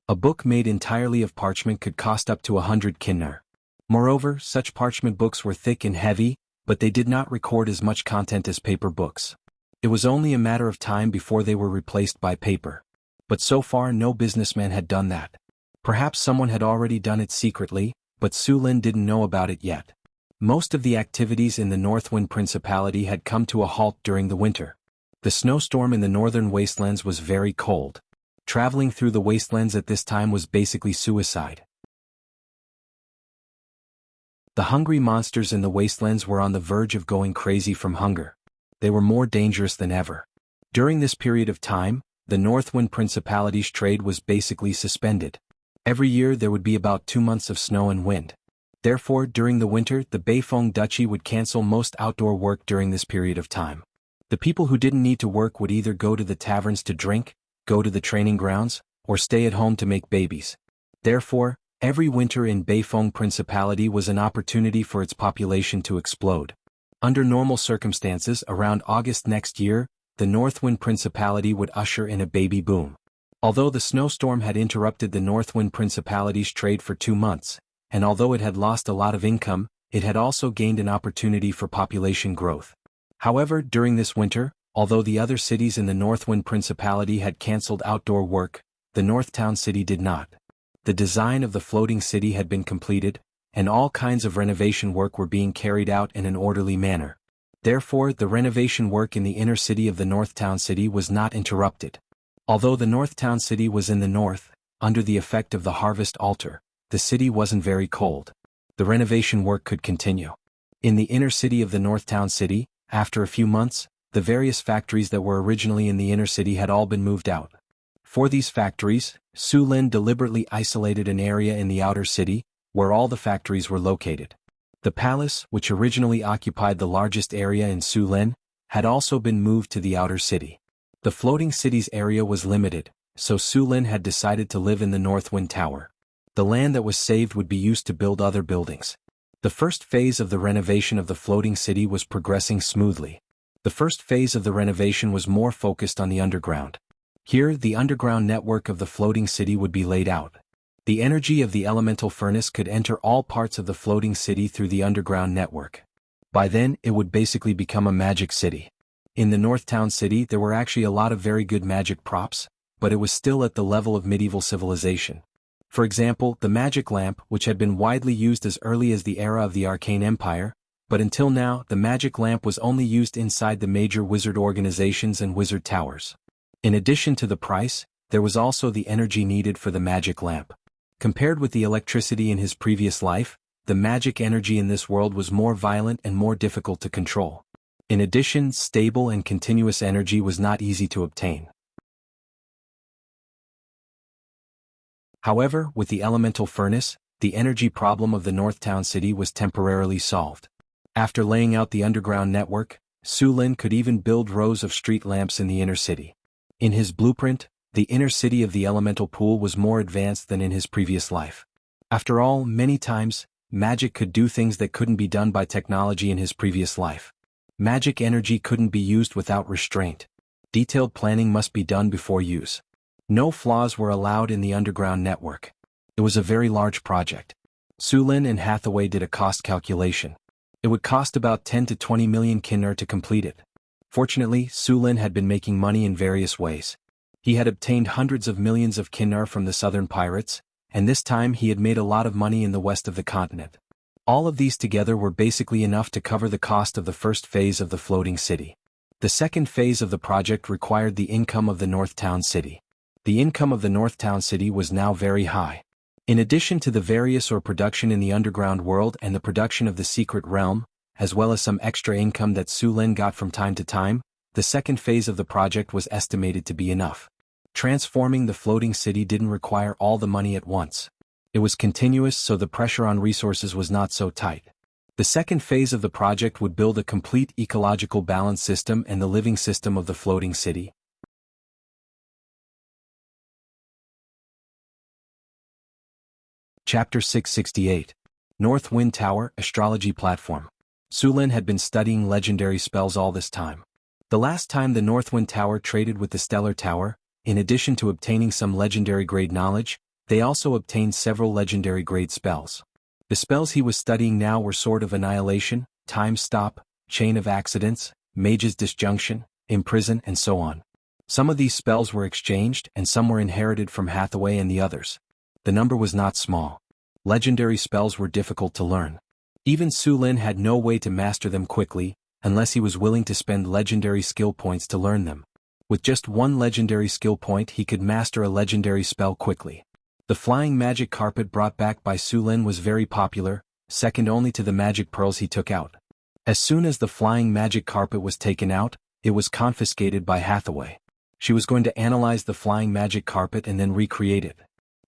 [SPEAKER 1] A book made entirely of parchment could cost up to 100 kinnar. Moreover, such parchment books were thick and heavy, but they did not record as much content as paper books. It was only a matter of time before they were replaced by paper. But so far no businessman had done that. Perhaps someone had already done it secretly, but Su Lin didn't know about it yet. Most of the activities in the Northwind Principality had come to a halt during the winter. The snowstorm in the northern wastelands was very cold. Traveling through the wastelands at this time was basically suicide. The hungry monsters in the wastelands were on the verge of going crazy from hunger. They were more dangerous than ever. During this period of time, the Northwind Principality's trade was basically suspended. Every year there would be about 2 months of snow and wind. Therefore, during the winter, the Beifeng Duchy would cancel most outdoor work during this period of time. The people who didn't need to work would either go to the taverns to drink, go to the training grounds, or stay at home to make babies. Therefore, every winter in Beifeng Principality was an opportunity for its population to explode. Under normal circumstances, around August next year, the Northwind Principality would usher in a baby boom. Although the snowstorm had interrupted the Northwind Principality's trade for 2 months, and although it had lost a lot of income, it had also gained an opportunity for population growth. However, during this winter, although the other cities in the Northwind Principality had cancelled outdoor work, the Northtown city did not. The design of the floating city had been completed, and all kinds of renovation work were being carried out in an orderly manner. Therefore, the renovation work in the inner city of the Northtown city was not interrupted. Although the Northtown city was in the north, under the effect of the harvest altar, the city wasn't very cold. The renovation work could continue. In the inner city of the Northtown city, after a few months, the various factories that were originally in the inner city had all been moved out. For these factories, Su Lin deliberately isolated an area in the outer city, where all the factories were located. The palace, which originally occupied the largest area in Su Lin, had also been moved to the outer city. The floating city's area was limited, so Su Lin had decided to live in the Northwind Tower. The land that was saved would be used to build other buildings. The first phase of the renovation of the floating city was progressing smoothly. The first phase of the renovation was more focused on the underground. Here, the underground network of the floating city would be laid out. The energy of the elemental furnace could enter all parts of the floating city through the underground network. By then, it would basically become a magic city. In the Northtown city, there were actually a lot of very good magic props, but it was still at the level of medieval civilization. For example, the magic lamp, which had been widely used as early as the era of the Arcane Empire, but until now, the magic lamp was only used inside the major wizard organizations and wizard towers. In addition to the price, there was also the energy needed for the magic lamp. Compared with the electricity in his previous life, the magic energy in this world was more violent and more difficult to control. In addition, stable and continuous energy was not easy to obtain. However, with the elemental furnace, the energy problem of the Northtown city was temporarily solved. After laying out the underground network, Su Lin could even build rows of street lamps in the inner city. In his blueprint, the inner city of the elemental pool was more advanced than in his previous life. After all, many times, magic could do things that couldn't be done by technology in his previous life. Magic energy couldn't be used without restraint. Detailed planning must be done before use. No flaws were allowed in the underground network. It was a very large project. Su Lin and Hathaway did a cost calculation. It would cost about 10 to 20 million kinnar to complete it. Fortunately, Su Lin had been making money in various ways. He had obtained hundreds of millions of kinnar from the southern pirates, and this time he had made a lot of money in the west of the continent. All of these together were basically enough to cover the cost of the first phase of the floating city. The second phase of the project required the income of the Northtown city. The income of the Northtown city was now very high. In addition to the various or production in the underground world and the production of the secret realm, as well as some extra income that Su Lin got from time to time, the second phase of the project was estimated to be enough. Transforming the floating city didn't require all the money at once. It was continuous, so the pressure on resources was not so tight. The second phase of the project would build a complete ecological balance system and the living system of the floating city. Chapter 668. North Wind Tower, Astrology Platform. Su Lin had been studying legendary spells all this time. The last time the Northwind Tower traded with the Stellar Tower, in addition to obtaining some legendary grade knowledge, they also obtained several legendary grade spells. The spells he was studying now were Sword of Annihilation, Time Stop, Chain of Accidents, Mage's Disjunction, Imprison, and so on. Some of these spells were exchanged and some were inherited from Hathaway and the others. The number was not small. Legendary spells were difficult to learn. Even Su Lin had no way to master them quickly, unless he was willing to spend legendary skill points to learn them. With just one legendary skill point he could master a legendary spell quickly. The flying magic carpet brought back by Su Lin was very popular, second only to the magic pearls he took out. As soon as the flying magic carpet was taken out, it was confiscated by Hathaway. She was going to analyze the flying magic carpet and then recreate it.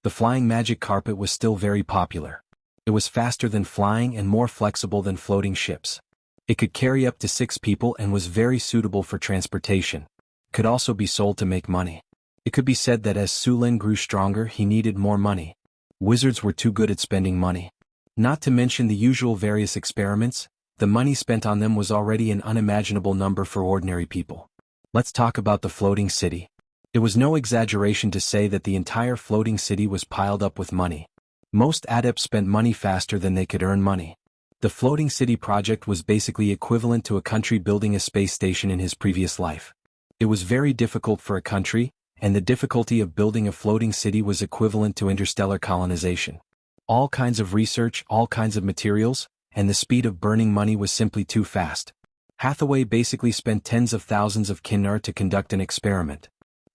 [SPEAKER 1] The flying magic carpet was still very popular. It was faster than flying and more flexible than floating ships. It could carry up to 6 people and was very suitable for transportation. Could also be sold to make money. It could be said that as Su Lin grew stronger he needed more money. Wizards were too good at spending money. Not to mention the usual various experiments, the money spent on them was already an unimaginable number for ordinary people. Let's talk about the floating city. It was no exaggeration to say that the entire floating city was piled up with money. Most adepts spent money faster than they could earn money. The floating city project was basically equivalent to a country building a space station in his previous life. It was very difficult for a country, and the difficulty of building a floating city was equivalent to interstellar colonization. All kinds of research, all kinds of materials, and the speed of burning money was simply too fast. Hathaway basically spent tens of thousands of kinnar to conduct an experiment.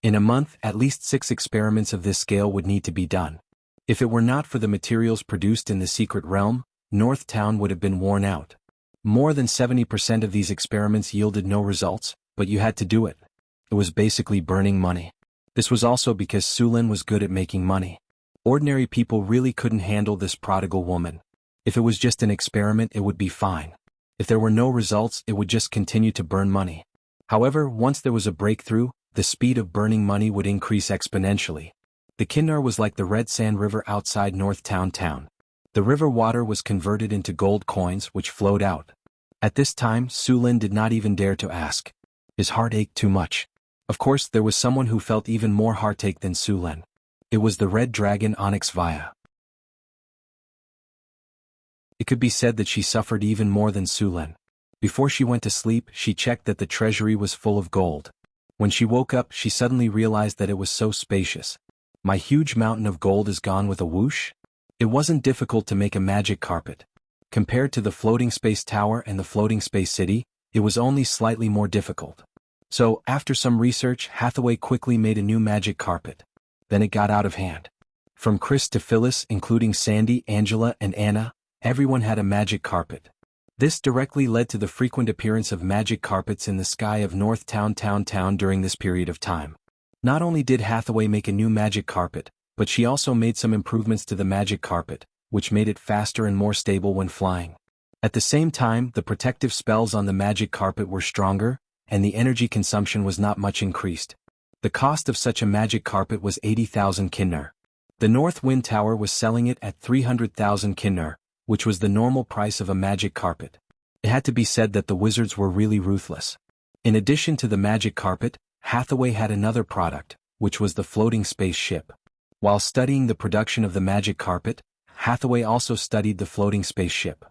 [SPEAKER 1] In a month, at least 6 experiments of this scale would need to be done. If it were not for the materials produced in the secret realm, North Town would have been worn out. More than 70% of these experiments yielded no results, but you had to do it. It was basically burning money. This was also because Su Lin was good at making money. Ordinary people really couldn't handle this prodigal woman. If it was just an experiment it would be fine. If there were no results it would just continue to burn money. However, once there was a breakthrough, the speed of burning money would increase exponentially. The Kinnar was like the Red Sand River outside North Town. The river water was converted into gold coins which flowed out. At this time Su Lin did not even dare to ask. His heart ached too much. Of course there was someone who felt even more heartache than Su Lin. It was the Red Dragon Onyx Vaya. It could be said that she suffered even more than Su Lin. Before she went to sleep she checked that the treasury was full of gold. When she woke up she suddenly realized that it was so spacious. My huge mountain of gold is gone with a whoosh? It wasn't difficult to make a magic carpet. Compared to the floating space tower and the floating space city, it was only slightly more difficult. So, after some research, Hathaway quickly made a new magic carpet. Then it got out of hand. From Chris to Phyllis, including Sandy, Angela, and Anna, everyone had a magic carpet. This directly led to the frequent appearance of magic carpets in the sky of North Town during this period of time. Not only did Hathaway make a new magic carpet, but she also made some improvements to the magic carpet, which made it faster and more stable when flying. At the same time, the protective spells on the magic carpet were stronger, and the energy consumption was not much increased. The cost of such a magic carpet was 80,000 kinnar. The North Wind Tower was selling it at 300,000 kinnar, which was the normal price of a magic carpet. It had to be said that the wizards were really ruthless. In addition to the magic carpet, Hathaway had another product, which was the floating space ship. While studying the production of the magic carpet, Hathaway also studied the floating space ship.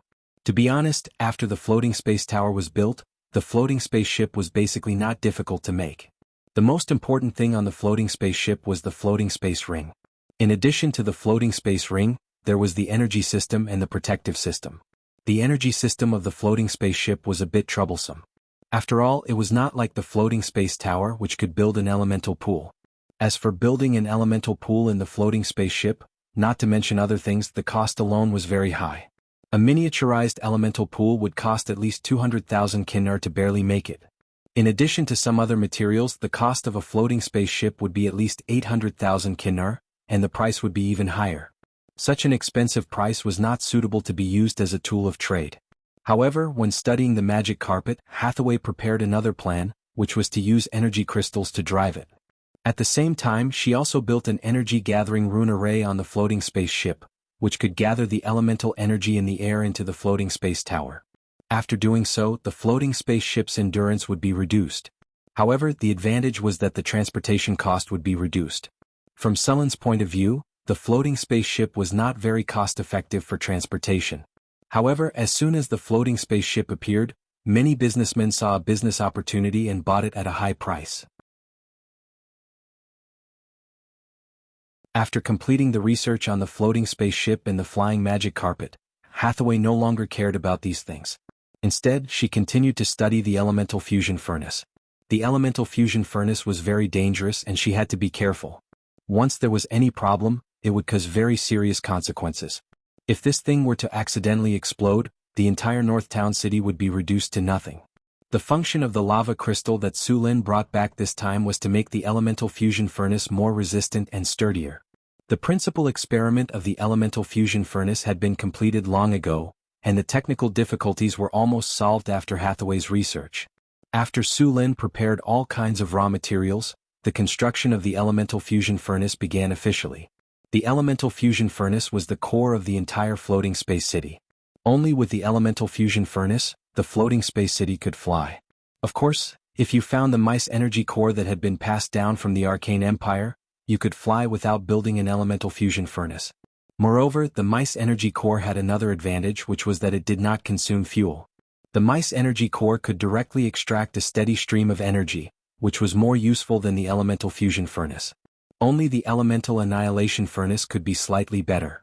[SPEAKER 1] To be honest, after the floating space tower was built, the floating space ship was basically not difficult to make. The most important thing on the floating space ship was the floating space ring. In addition to the floating space ring, there was the energy system and the protective system. The energy system of the floating space ship was a bit troublesome. After all, it was not like the floating space tower which could build an elemental pool. As for building an elemental pool in the floating space ship, not to mention other things. The cost alone was very high. A miniaturized elemental pool would cost at least 200,000 kinner to barely make it. In addition to some other materials, the cost of a floating spaceship would be at least 800,000 kinner, and the price would be even higher. Such an expensive price was not suitable to be used as a tool of trade. However, when studying the magic carpet, Hathaway prepared another plan, which was to use energy crystals to drive it. At the same time, she also built an energy-gathering rune array on the floating spaceship, which could gather the elemental energy in the air into the floating space tower. After doing so, the floating spaceship's endurance would be reduced. However, the advantage was that the transportation cost would be reduced. From Sullen's point of view, the floating spaceship was not very cost-effective for transportation. However, as soon as the floating spaceship appeared, many businessmen saw a business opportunity and bought it at a high price. After completing the research on the floating spaceship and the flying magic carpet, Hathaway no longer cared about these things. Instead, she continued to study the elemental fusion furnace. The elemental fusion furnace was very dangerous and she had to be careful. Once there was any problem, it would cause very serious consequences. If this thing were to accidentally explode, the entire North Town city would be reduced to nothing. The function of the lava crystal that Su Lin brought back this time was to make the elemental fusion furnace more resistant and sturdier. The principal experiment of the elemental fusion furnace had been completed long ago, and the technical difficulties were almost solved after Hathaway's research. After Su Lin prepared all kinds of raw materials, the construction of the elemental fusion furnace began officially. The elemental fusion furnace was the core of the entire floating space city. Only with the elemental fusion furnace, the floating space city could fly. Of course, if you found the mice energy core that had been passed down from the Arcane Empire, you could fly without building an elemental fusion furnace. Moreover, the mice energy core had another advantage, which was that it did not consume fuel. The mice energy core could directly extract a steady stream of energy, which was more useful than the elemental fusion furnace. Only the elemental annihilation furnace could be slightly better.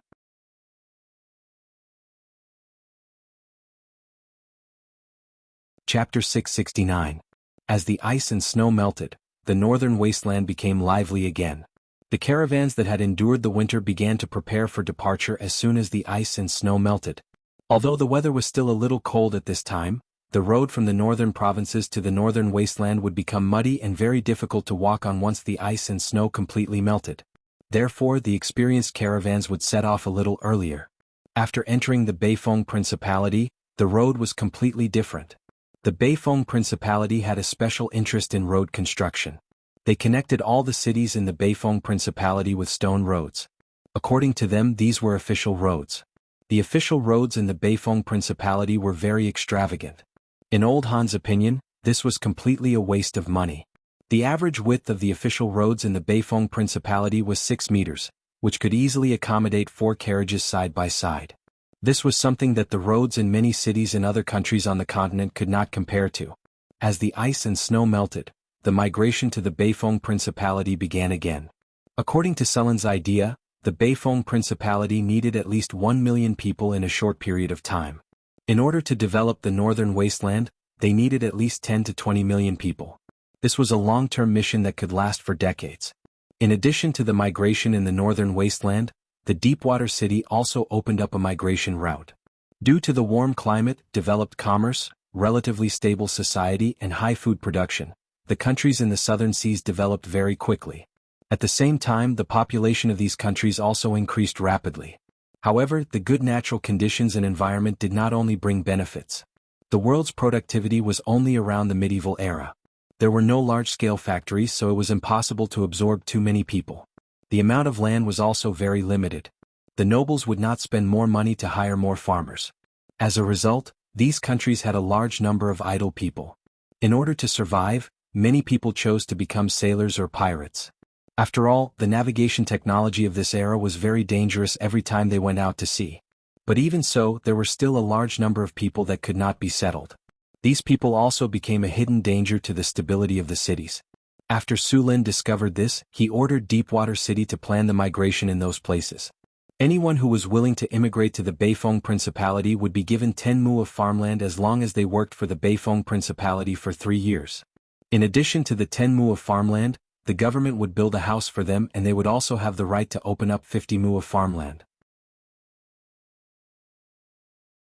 [SPEAKER 1] Chapter 669. As the ice and snow melted, the northern wasteland became lively again. The caravans that had endured the winter began to prepare for departure as soon as the ice and snow melted. Although the weather was still a little cold at this time, the road from the northern provinces to the northern wasteland would become muddy and very difficult to walk on once the ice and snow completely melted. Therefore, the experienced caravans would set off a little earlier. After entering the Beifeng Principality, the road was completely different. The Beifeng Principality had a special interest in road construction. They connected all the cities in the Beifeng Principality with stone roads. According to them, these were official roads. The official roads in the Beifeng Principality were very extravagant. In Old Han's opinion, this was completely a waste of money. The average width of the official roads in the Beifeng Principality was 6 meters, which could easily accommodate 4 carriages side by side. This was something that the roads in many cities in other countries on the continent could not compare to. As the ice and snow melted, the migration to the Beifeng Principality began again. According to Sullen's idea, the Beifeng Principality needed at least 1 million people in a short period of time. In order to develop the northern wasteland, they needed at least 10 to 20 million people. This was a long-term mission that could last for decades. In addition to the migration in the northern wasteland, the Deepwater City also opened up a migration route. Due to the warm climate, developed commerce, relatively stable society, and high food production, the countries in the southern seas developed very quickly. At the same time, the population of these countries also increased rapidly. However, the good natural conditions and environment did not only bring benefits. The world's productivity was only around the medieval era. There were no large-scale factories, so it was impossible to absorb too many people. The amount of land was also very limited. The nobles would not spend more money to hire more farmers. As a result, these countries had a large number of idle people. In order to survive, many people chose to become sailors or pirates. After all, the navigation technology of this era was very dangerous every time they went out to sea. But even so, there were still a large number of people that could not be settled. These people also became a hidden danger to the stability of the cities. After Su Lin discovered this, he ordered Deepwater City to plan the migration in those places. Anyone who was willing to immigrate to the Beifeng Principality would be given 10 mu of farmland as long as they worked for the Beifeng Principality for 3 years. In addition to the 10 mu of farmland, the government would build a house for them and they would also have the right to open up 50 mu of farmland.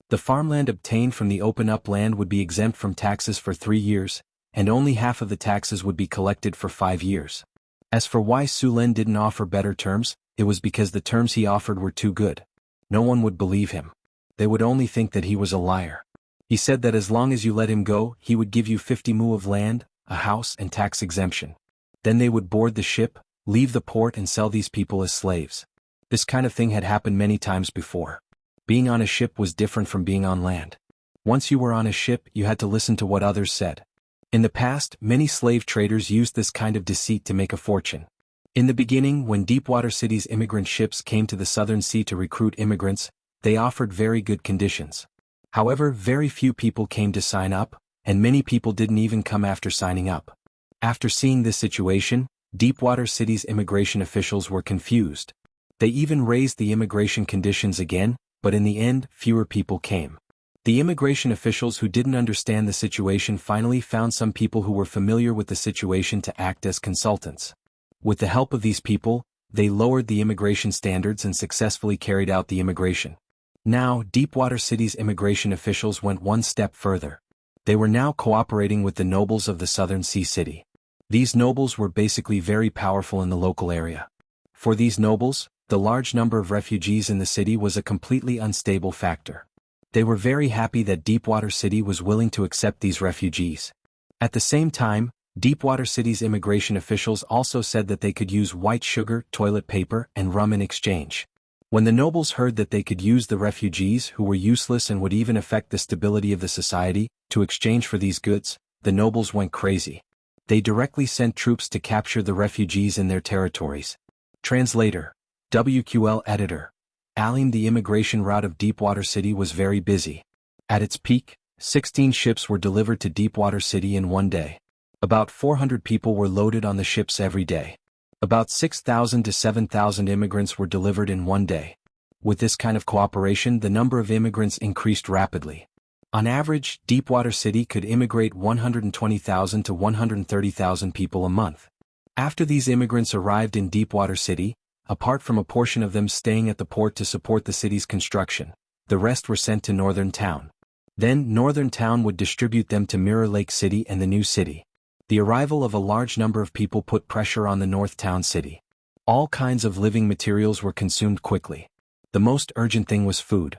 [SPEAKER 1] The farmland obtained from the open-up land would be exempt from taxes for 3 years, and only half of the taxes would be collected for 5 years. As for why Su Lin didn't offer better terms, it was because the terms he offered were too good. No one would believe him. They would only think that he was a liar. He said that as long as you let him go, he would give you 50 mu of land, a house and tax exemption. Then they would board the ship, leave the port and sell these people as slaves. This kind of thing had happened many times before. Being on a ship was different from being on land. Once you were on a ship, you had to listen to what others said. In the past, many slave traders used this kind of deceit to make a fortune. In the beginning, when Deepwater City's immigrant ships came to the Southern Sea to recruit immigrants, they offered very good conditions. However, very few people came to sign up, and many people didn't even come after signing up. After seeing this situation, Deepwater City's immigration officials were confused. They even raised the immigration conditions again, but in the end, fewer people came. The immigration officials who didn't understand the situation finally found some people who were familiar with the situation to act as consultants. With the help of these people, they lowered the immigration standards and successfully carried out the immigration. Now, Deepwater City's immigration officials went one step further. They were now cooperating with the nobles of the Southern Sea City. These nobles were basically very powerful in the local area. For these nobles, the large number of refugees in the city was a completely unstable factor. They were very happy that Deepwater City was willing to accept these refugees. At the same time, Deepwater City's immigration officials also said that they could use white sugar, toilet paper, and rum in exchange. When the nobles heard that they could use the refugees who were useless and would even affect the stability of the society, to exchange for these goods, the nobles went crazy. They directly sent troops to capture the refugees in their territories. Translator. WQL Editor. Alim. The immigration route of Deepwater City was very busy. At its peak, 16 ships were delivered to Deepwater City in one day. About 400 people were loaded on the ships every day. About 6,000 to 7,000 immigrants were delivered in one day. With this kind of cooperation, the number of immigrants increased rapidly. On average, Deepwater City could immigrate 120,000 to 130,000 people a month. After these immigrants arrived in Deepwater City, apart from a portion of them staying at the port to support the city's construction, the rest were sent to Northern Town. Then Northern Town would distribute them to Mirror Lake City and the new city. The arrival of a large number of people put pressure on the North Town city. All kinds of living materials were consumed quickly. The most urgent thing was food.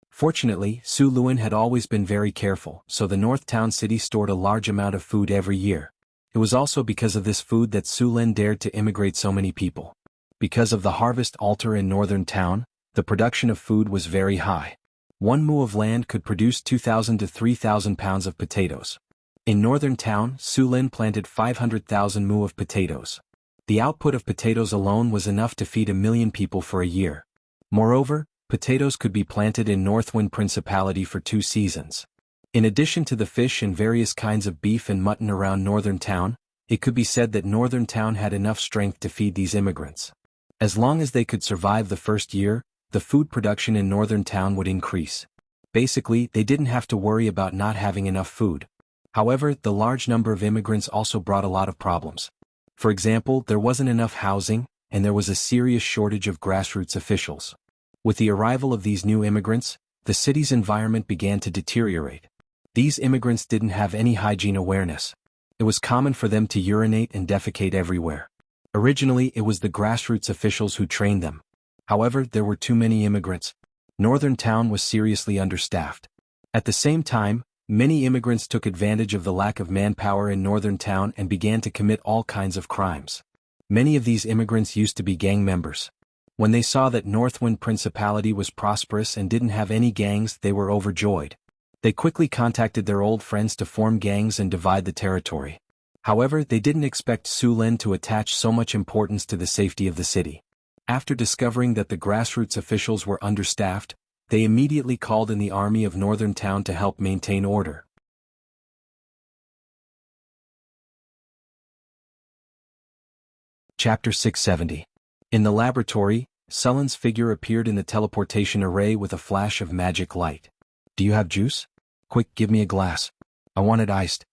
[SPEAKER 1] Fortunately, Su Lin had always been very careful, so the North Town city stored a large amount of food every year. It was also because of this food that Su Lin dared to immigrate so many people. Because of the harvest altar in Northern Town, the production of food was very high. 1 mu of land could produce 2,000 to 3,000 pounds of potatoes. In Northern Town, Su Lin planted 500,000 mu of potatoes. The output of potatoes alone was enough to feed 1 million people for a year. Moreover, potatoes could be planted in Northwind Principality for 2 seasons. In addition to the fish and various kinds of beef and mutton around Northern Town, it could be said that Northern Town had enough strength to feed these immigrants. As long as they could survive the first year, the food production in Northern Town would increase. Basically, they didn't have to worry about not having enough food. However, the large number of immigrants also brought a lot of problems. For example, there wasn't enough housing, and there was a serious shortage of grassroots officials. With the arrival of these new immigrants, the city's environment began to deteriorate. These immigrants didn't have any hygiene awareness. It was common for them to urinate and defecate everywhere. Originally, it was the grassroots officials who trained them. However, there were too many immigrants. Northern Town was seriously understaffed. At the same time, many immigrants took advantage of the lack of manpower in Northern Town and began to commit all kinds of crimes. Many of these immigrants used to be gang members. When they saw that Northwind Principality was prosperous and didn't have any gangs, they were overjoyed. They quickly contacted their old friends to form gangs and divide the territory. However, they didn't expect Su Lin to attach so much importance to the safety of the city. After discovering that the grassroots officials were understaffed, they immediately called in the army of Northern Town to help maintain order. Chapter 670. In the laboratory, Sullen's figure appeared in the teleportation array with a flash of magic light. "Do you have juice? Quick, give me a glass. I want it iced."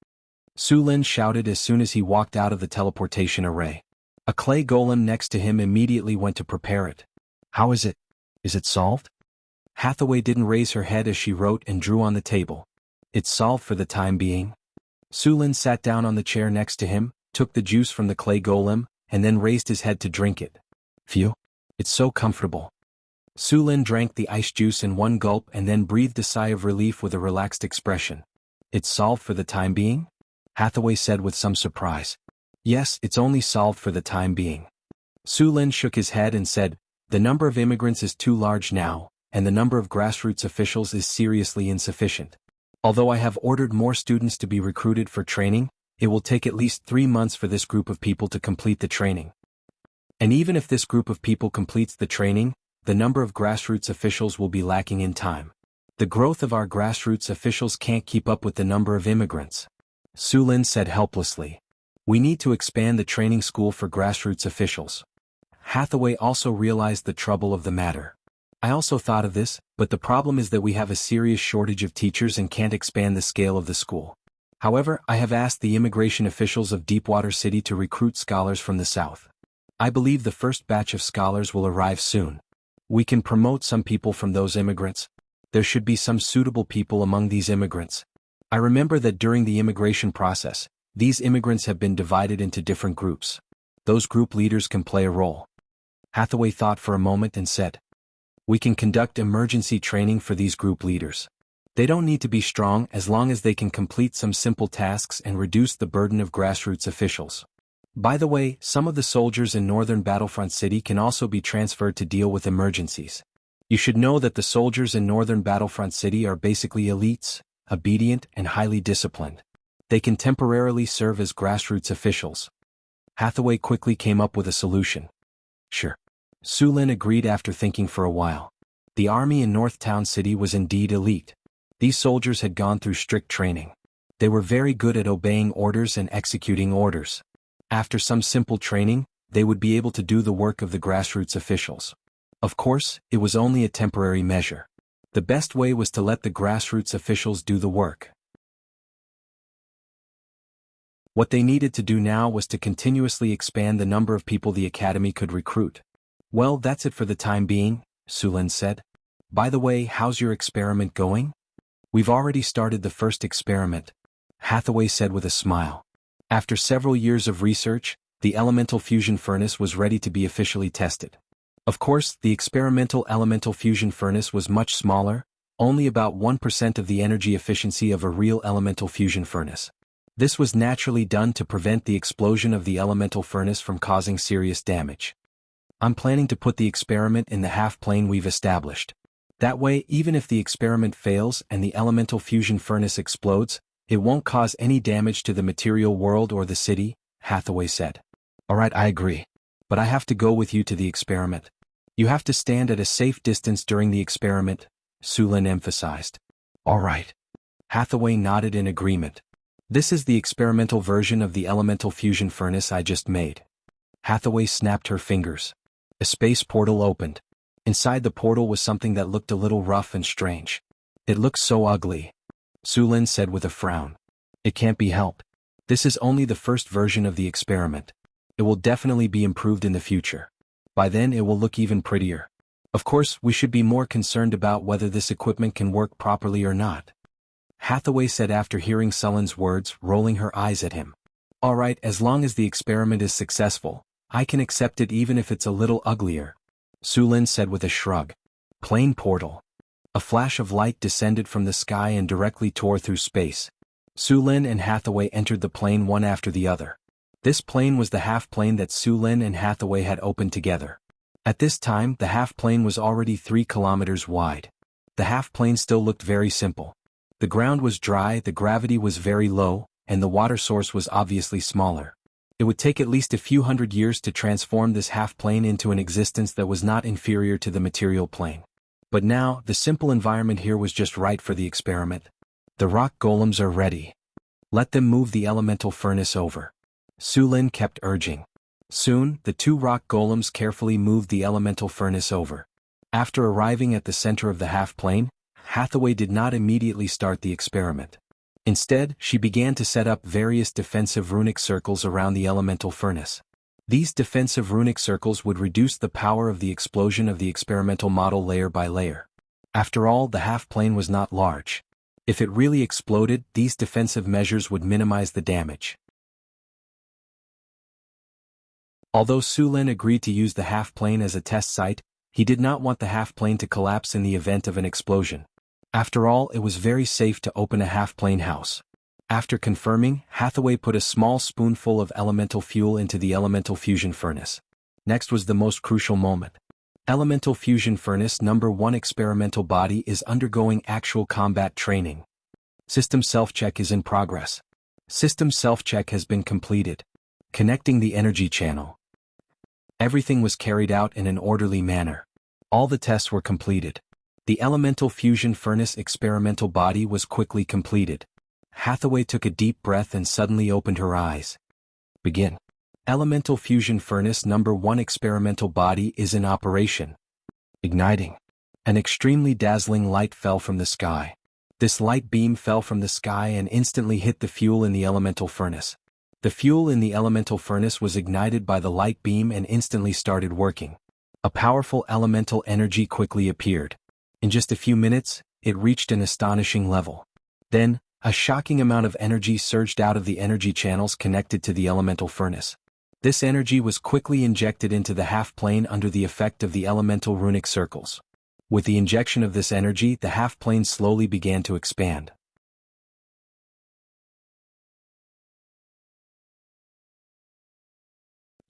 [SPEAKER 1] Su Lin shouted as soon as he walked out of the teleportation array. A clay golem next to him immediately went to prepare it. How is it? Is it solved? Hathaway didn't raise her head as she wrote and drew on the table. It's solved for the time being. Su Lin sat down on the chair next to him, took the juice from the clay golem, and then raised his head to drink it. Phew. It's so comfortable. Su Lin drank the ice juice in one gulp and then breathed a sigh of relief with a relaxed expression. It's solved for the time being? Hathaway said with some surprise. Yes, it's only solved for the time being. Su Lin shook his head and said, the number of immigrants is too large now, and the number of grassroots officials is seriously insufficient. Although I have ordered more students to be recruited for training, it will take at least 3 months for this group of people to complete the training. And even if this group of people completes the training, the number of grassroots officials will be lacking in time. The growth of our grassroots officials can't keep up with the number of immigrants. Su Lin said helplessly. We need to expand the training school for grassroots officials. Hathaway also realized the trouble of the matter. I also thought of this, but the problem is that we have a serious shortage of teachers and can't expand the scale of the school. However, I have asked the immigration officials of Deepwater City to recruit scholars from the south. I believe the first batch of scholars will arrive soon. We can promote some people from those immigrants. There should be some suitable people among these immigrants. I remember that during the immigration process, these immigrants have been divided into different groups. Those group leaders can play a role. Hathaway thought for a moment and said, we can conduct emergency training for these group leaders. They don't need to be strong as long as they can complete some simple tasks and reduce the burden of grassroots officials. By the way, some of the soldiers in northern Battlefront City can also be transferred to deal with emergencies. You should know that the soldiers in northern Battlefront City are basically elites, obedient and highly disciplined. They can temporarily serve as grassroots officials. Hathaway quickly came up with a solution. Sure. Su Lin agreed after thinking for a while. The army in North Town City was indeed elite. These soldiers had gone through strict training. They were very good at obeying orders and executing orders. After some simple training, they would be able to do the work of the grassroots officials. Of course, it was only a temporary measure. The best way was to let the grassroots officials do the work. What they needed to do now was to continuously expand the number of people the academy could recruit. Well, that's it for the time being, Su Lin said. By the way, how's your experiment going? We've already started the first experiment, Hathaway said with a smile. After several years of research, the elemental fusion furnace was ready to be officially tested. Of course, the experimental elemental fusion furnace was much smaller, only about 1% of the energy efficiency of a real elemental fusion furnace. This was naturally done to prevent the explosion of the elemental furnace from causing serious damage. I'm planning to put the experiment in the half-plane we've established. That way, even if the experiment fails and the elemental fusion furnace explodes, it won't cause any damage to the material world or the city, Hathaway said. Alright, I agree. But I have to go with you to the experiment. You have to stand at a safe distance during the experiment, Su Lin emphasized. Alright. Hathaway nodded in agreement. This is the experimental version of the elemental fusion furnace I just made. Hathaway snapped her fingers. A space portal opened. Inside the portal was something that looked a little rough and strange. It looks so ugly, Su Lin said with a frown. It can't be helped. This is only the first version of the experiment. It will definitely be improved in the future. By then it will look even prettier. Of course, we should be more concerned about whether this equipment can work properly or not, Hathaway said after hearing Sullen's words, rolling her eyes at him. Alright, as long as the experiment is successful, I can accept it even if it's a little uglier, Su Lin said with a shrug. Plane portal. A flash of light descended from the sky and directly tore through space. Su Lin and Hathaway entered the plane one after the other. This plane was the half-plane that Su Lin and Hathaway had opened together. At this time, the half-plane was already 3 kilometers wide. The half-plane still looked very simple. The ground was dry, the gravity was very low, and the water source was obviously smaller. It would take at least a few hundred years to transform this half-plane into an existence that was not inferior to the material plane. But now, the simple environment here was just right for the experiment. The rock golems are ready. Let them move the elemental furnace over, Su Lin kept urging. Soon, the 2 rock golems carefully moved the elemental furnace over. After arriving at the center of the half-plane, Hathaway did not immediately start the experiment. Instead, she began to set up various defensive runic circles around the elemental furnace. These defensive runic circles would reduce the power of the explosion of the experimental model layer by layer. After all, the half-plane was not large. If it really exploded, these defensive measures would minimize the damage. Although Su Lin agreed to use the half-plane as a test site, he did not want the half-plane to collapse in the event of an explosion. After all, it was very safe to open a half-plane house. After confirming, Hathaway put a small spoonful of elemental fuel into the elemental fusion furnace. Next was the most crucial moment. Elemental fusion furnace number 1 experimental body is undergoing actual combat training. System self-check is in progress. System self-check has been completed. Connecting the energy channel. Everything was carried out in an orderly manner. All the tests were completed. The elemental fusion furnace experimental body was quickly completed. Hathaway took a deep breath and suddenly opened her eyes. Begin. Elemental fusion furnace number 1 experimental body is in operation. Igniting. An extremely dazzling light fell from the sky. This light beam fell from the sky and instantly hit the fuel in the elemental furnace. The fuel in the elemental furnace was ignited by the light beam and instantly started working. A powerful elemental energy quickly appeared. In just a few minutes, it reached an astonishing level. Then, a shocking amount of energy surged out of the energy channels connected to the elemental furnace. This energy was quickly injected into the half-plane under the effect of the elemental runic circles. With the injection of this energy, the half-plane slowly began to expand.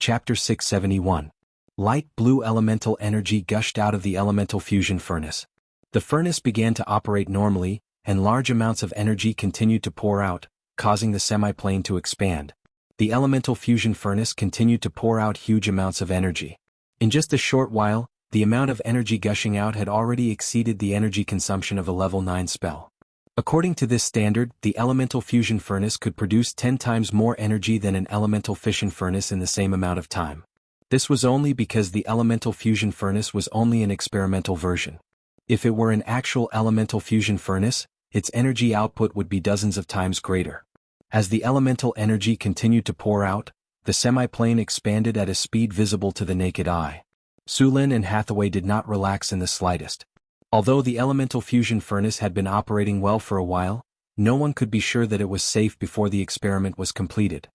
[SPEAKER 1] Chapter 671. Light blue elemental energy gushed out of the elemental fusion furnace. The furnace began to operate normally, and large amounts of energy continued to pour out, causing the semi-plane to expand. The elemental fusion furnace continued to pour out huge amounts of energy. In just a short while, the amount of energy gushing out had already exceeded the energy consumption of a level 9 spell. According to this standard, the elemental fusion furnace could produce 10 times more energy than an elemental fission furnace in the same amount of time. This was only because the elemental fusion furnace was only an experimental version. If it were an actual elemental fusion furnace, its energy output would be dozens of times greater. As the elemental energy continued to pour out, the semi-plane expanded at a speed visible to the naked eye. Su Lin and Hathaway did not relax in the slightest. Although the elemental fusion furnace had been operating well for a while, no one could be sure that it was safe before the experiment was completed.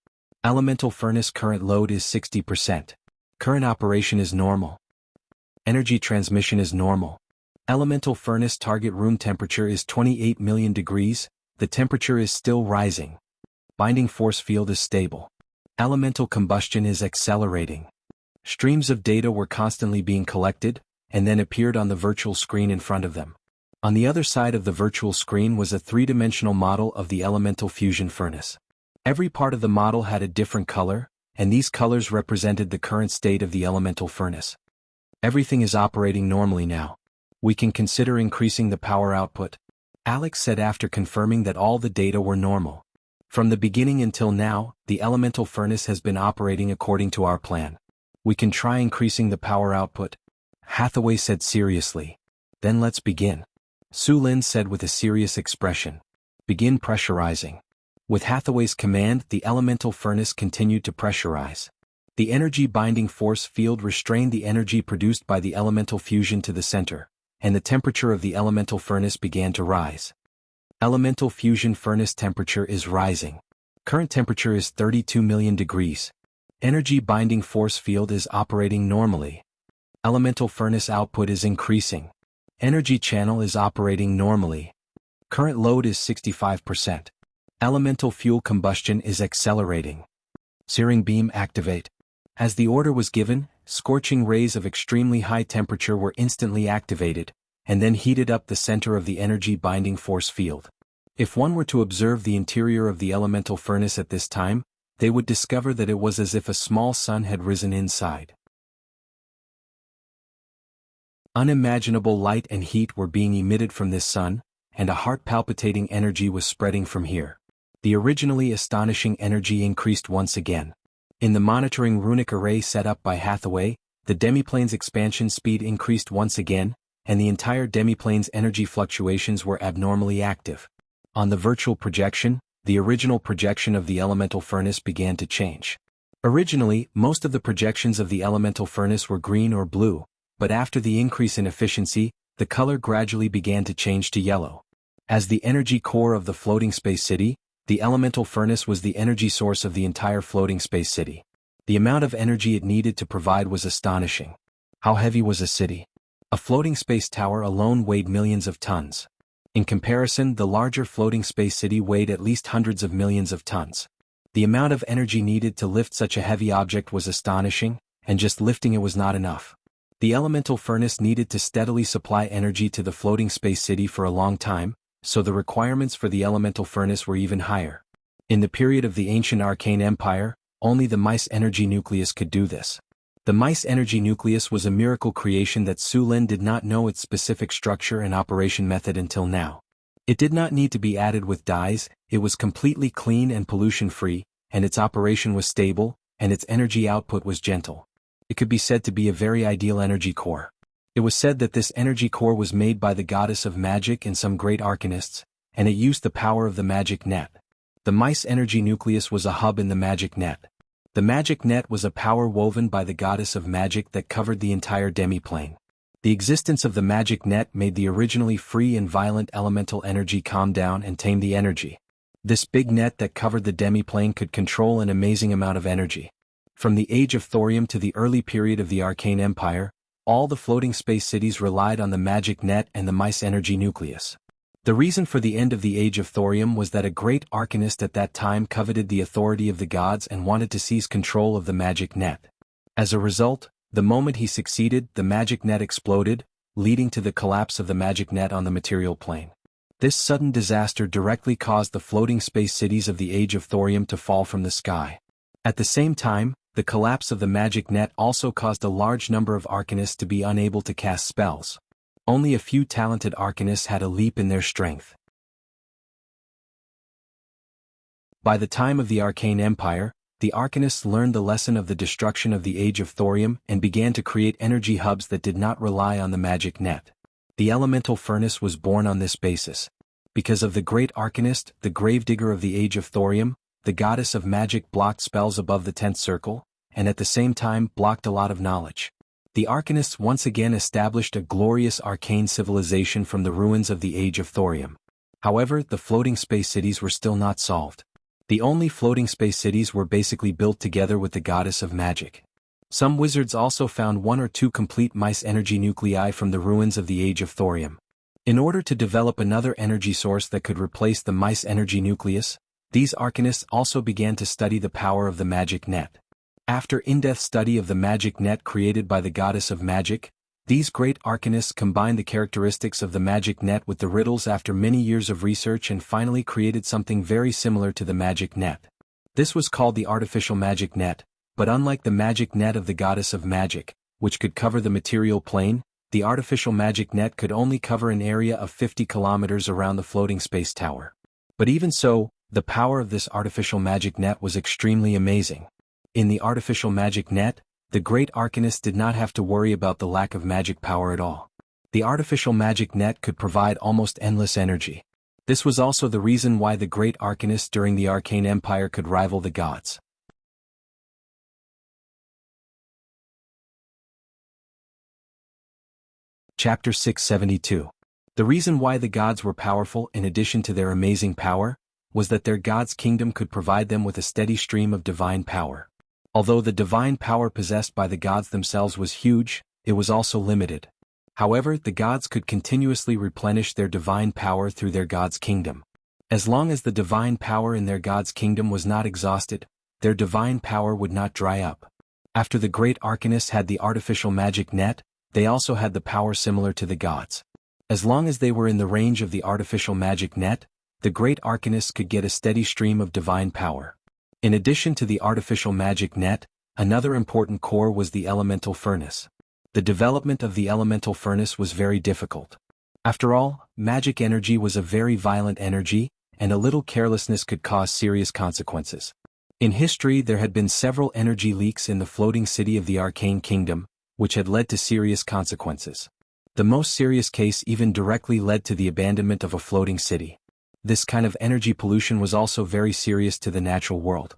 [SPEAKER 1] Elemental furnace current load is 60%. Current operation is normal. Energy transmission is normal. Elemental furnace target room temperature is 28 million degrees, the temperature is still rising. Binding force field is stable. Elemental combustion is accelerating. Streams of data were constantly being collected, and then appeared on the virtual screen in front of them. On the other side of the virtual screen was a three-dimensional model of the elemental fusion furnace. Every part of the model had a different color, and these colors represented the current state of the elemental furnace. Everything is operating normally now. We can consider increasing the power output, Alex said after confirming that all the data were normal. From the beginning until now, the elemental furnace has been operating according to our plan. We can try increasing the power output, Hathaway said seriously. Then let's begin. Su Lin said with a serious expression. Begin pressurizing. With Hathaway's command, the elemental furnace continued to pressurize. The energy binding force field restrained the energy produced by the elemental fusion to the center, and the temperature of the elemental furnace began to rise. Elemental fusion furnace temperature is rising. Current temperature is 32 million degrees. Energy binding force field is operating normally. Elemental furnace output is increasing. Energy channel is operating normally. Current load is 65%. Elemental fuel combustion is accelerating. Searing beam activate. As the order was given, scorching rays of extremely high temperature were instantly activated, and then heated up the center of the energy binding force field. If one were to observe the interior of the elemental furnace at this time, they would discover that it was as if a small sun had risen inside. Unimaginable light and heat were being emitted from this sun, and a heart-palpitating energy was spreading from here. The originally astonishing energy increased once again. In the monitoring runic array set up by Hathaway, the demiplane's expansion speed increased once again, and the entire demiplane's energy fluctuations were abnormally active. On the virtual projection, the original projection of the elemental furnace began to change. Originally, most of the projections of the elemental furnace were green or blue, but after the increase in efficiency, the color gradually began to change to yellow. As the energy core of the floating space city, the elemental furnace was the energy source of the entire floating space city. The amount of energy it needed to provide was astonishing. How heavy was a city? A floating space tower alone weighed millions of tons. In comparison, the larger floating space city weighed at least hundreds of millions of tons. The amount of energy needed to lift such a heavy object was astonishing, and just lifting it was not enough. The elemental furnace needed to steadily supply energy to the floating space city for a long time, so the requirements for the elemental furnace were even higher. In the period of the ancient arcane empire, only the mice energy nucleus could do this. The mice energy nucleus was a miracle creation that Su Lin did not know its specific structure and operation method until now. It did not need to be added with dyes, it was completely clean and pollution-free, and its operation was stable, and its energy output was gentle. It could be said to be a very ideal energy core. It was said that this energy core was made by the goddess of magic and some great arcanists, and it used the power of the magic net. The mice energy nucleus was a hub in the magic net. The magic net was a power woven by the goddess of magic that covered the entire demi-plane. The existence of the magic net made the originally free and violent elemental energy calm down and tame the energy. This big net that covered the demi-plane could control an amazing amount of energy. From the age of thorium to the early period of the arcane empire, all the floating space cities relied on the magic net and the mice energy nucleus. The reason for the end of the age of thorium was that a great arcanist at that time coveted the authority of the gods and wanted to seize control of the magic net. As a result, the moment he succeeded, the magic net exploded, leading to the collapse of the magic net on the material plane. This sudden disaster directly caused the floating space cities of the age of thorium to fall from the sky. At the same time, the collapse of the magic net also caused a large number of arcanists to be unable to cast spells. Only a few talented arcanists had a leap in their strength. By the time of the arcane empire, the arcanists learned the lesson of the destruction of the age of thorium and began to create energy hubs that did not rely on the magic net. The elemental furnace was born on this basis. Because of the great arcanist, the gravedigger of the age of thorium, the goddess of magic blocked spells above the 10th circle, and at the same time blocked a lot of knowledge. The arcanists once again established a glorious arcane civilization from the ruins of the age of thorium. However, the floating space cities were still not solved. The only floating space cities were basically built together with the goddess of magic. Some wizards also found one or two complete mice energy nuclei from the ruins of the age of thorium. In order to develop another energy source that could replace the mice energy nucleus, these arcanists also began to study the power of the magic net. After in-depth study of the magic net created by the goddess of magic, these great arcanists combined the characteristics of the magic net with the riddles after many years of research and finally created something very similar to the magic net. This was called the artificial magic net, but unlike the magic net of the goddess of magic, which could cover the material plane, the artificial magic net could only cover an area of 50 kilometers around the floating space tower. But even so, the power of this artificial magic net was extremely amazing. In the artificial magic net, the great arcanists did not have to worry about the lack of magic power at all. The artificial magic net could provide almost endless energy. This was also the reason why the great arcanists during the arcane empire could rival the gods. Chapter 672. The reason why the gods were powerful in addition to their amazing power, was that their god's kingdom could provide them with a steady stream of divine power. Although the divine power possessed by the gods themselves was huge, it was also limited. However, the gods could continuously replenish their divine power through their god's kingdom. As long as the divine power in their god's kingdom was not exhausted, their divine power would not dry up. After the great arcanists had the artificial magic net, they also had the power similar to the gods. As long as they were in the range of the artificial magic net, the great arcanists could get a steady stream of divine power. In addition to the artificial magic net, another important core was the elemental furnace. The development of the elemental furnace was very difficult. After all, magic energy was a very violent energy, and a little carelessness could cause serious consequences. In history there had been several energy leaks in the floating city of the Arcane Kingdom, which had led to serious consequences. The most serious case even directly led to the abandonment of a floating city. This kind of energy pollution was also very serious to the natural world.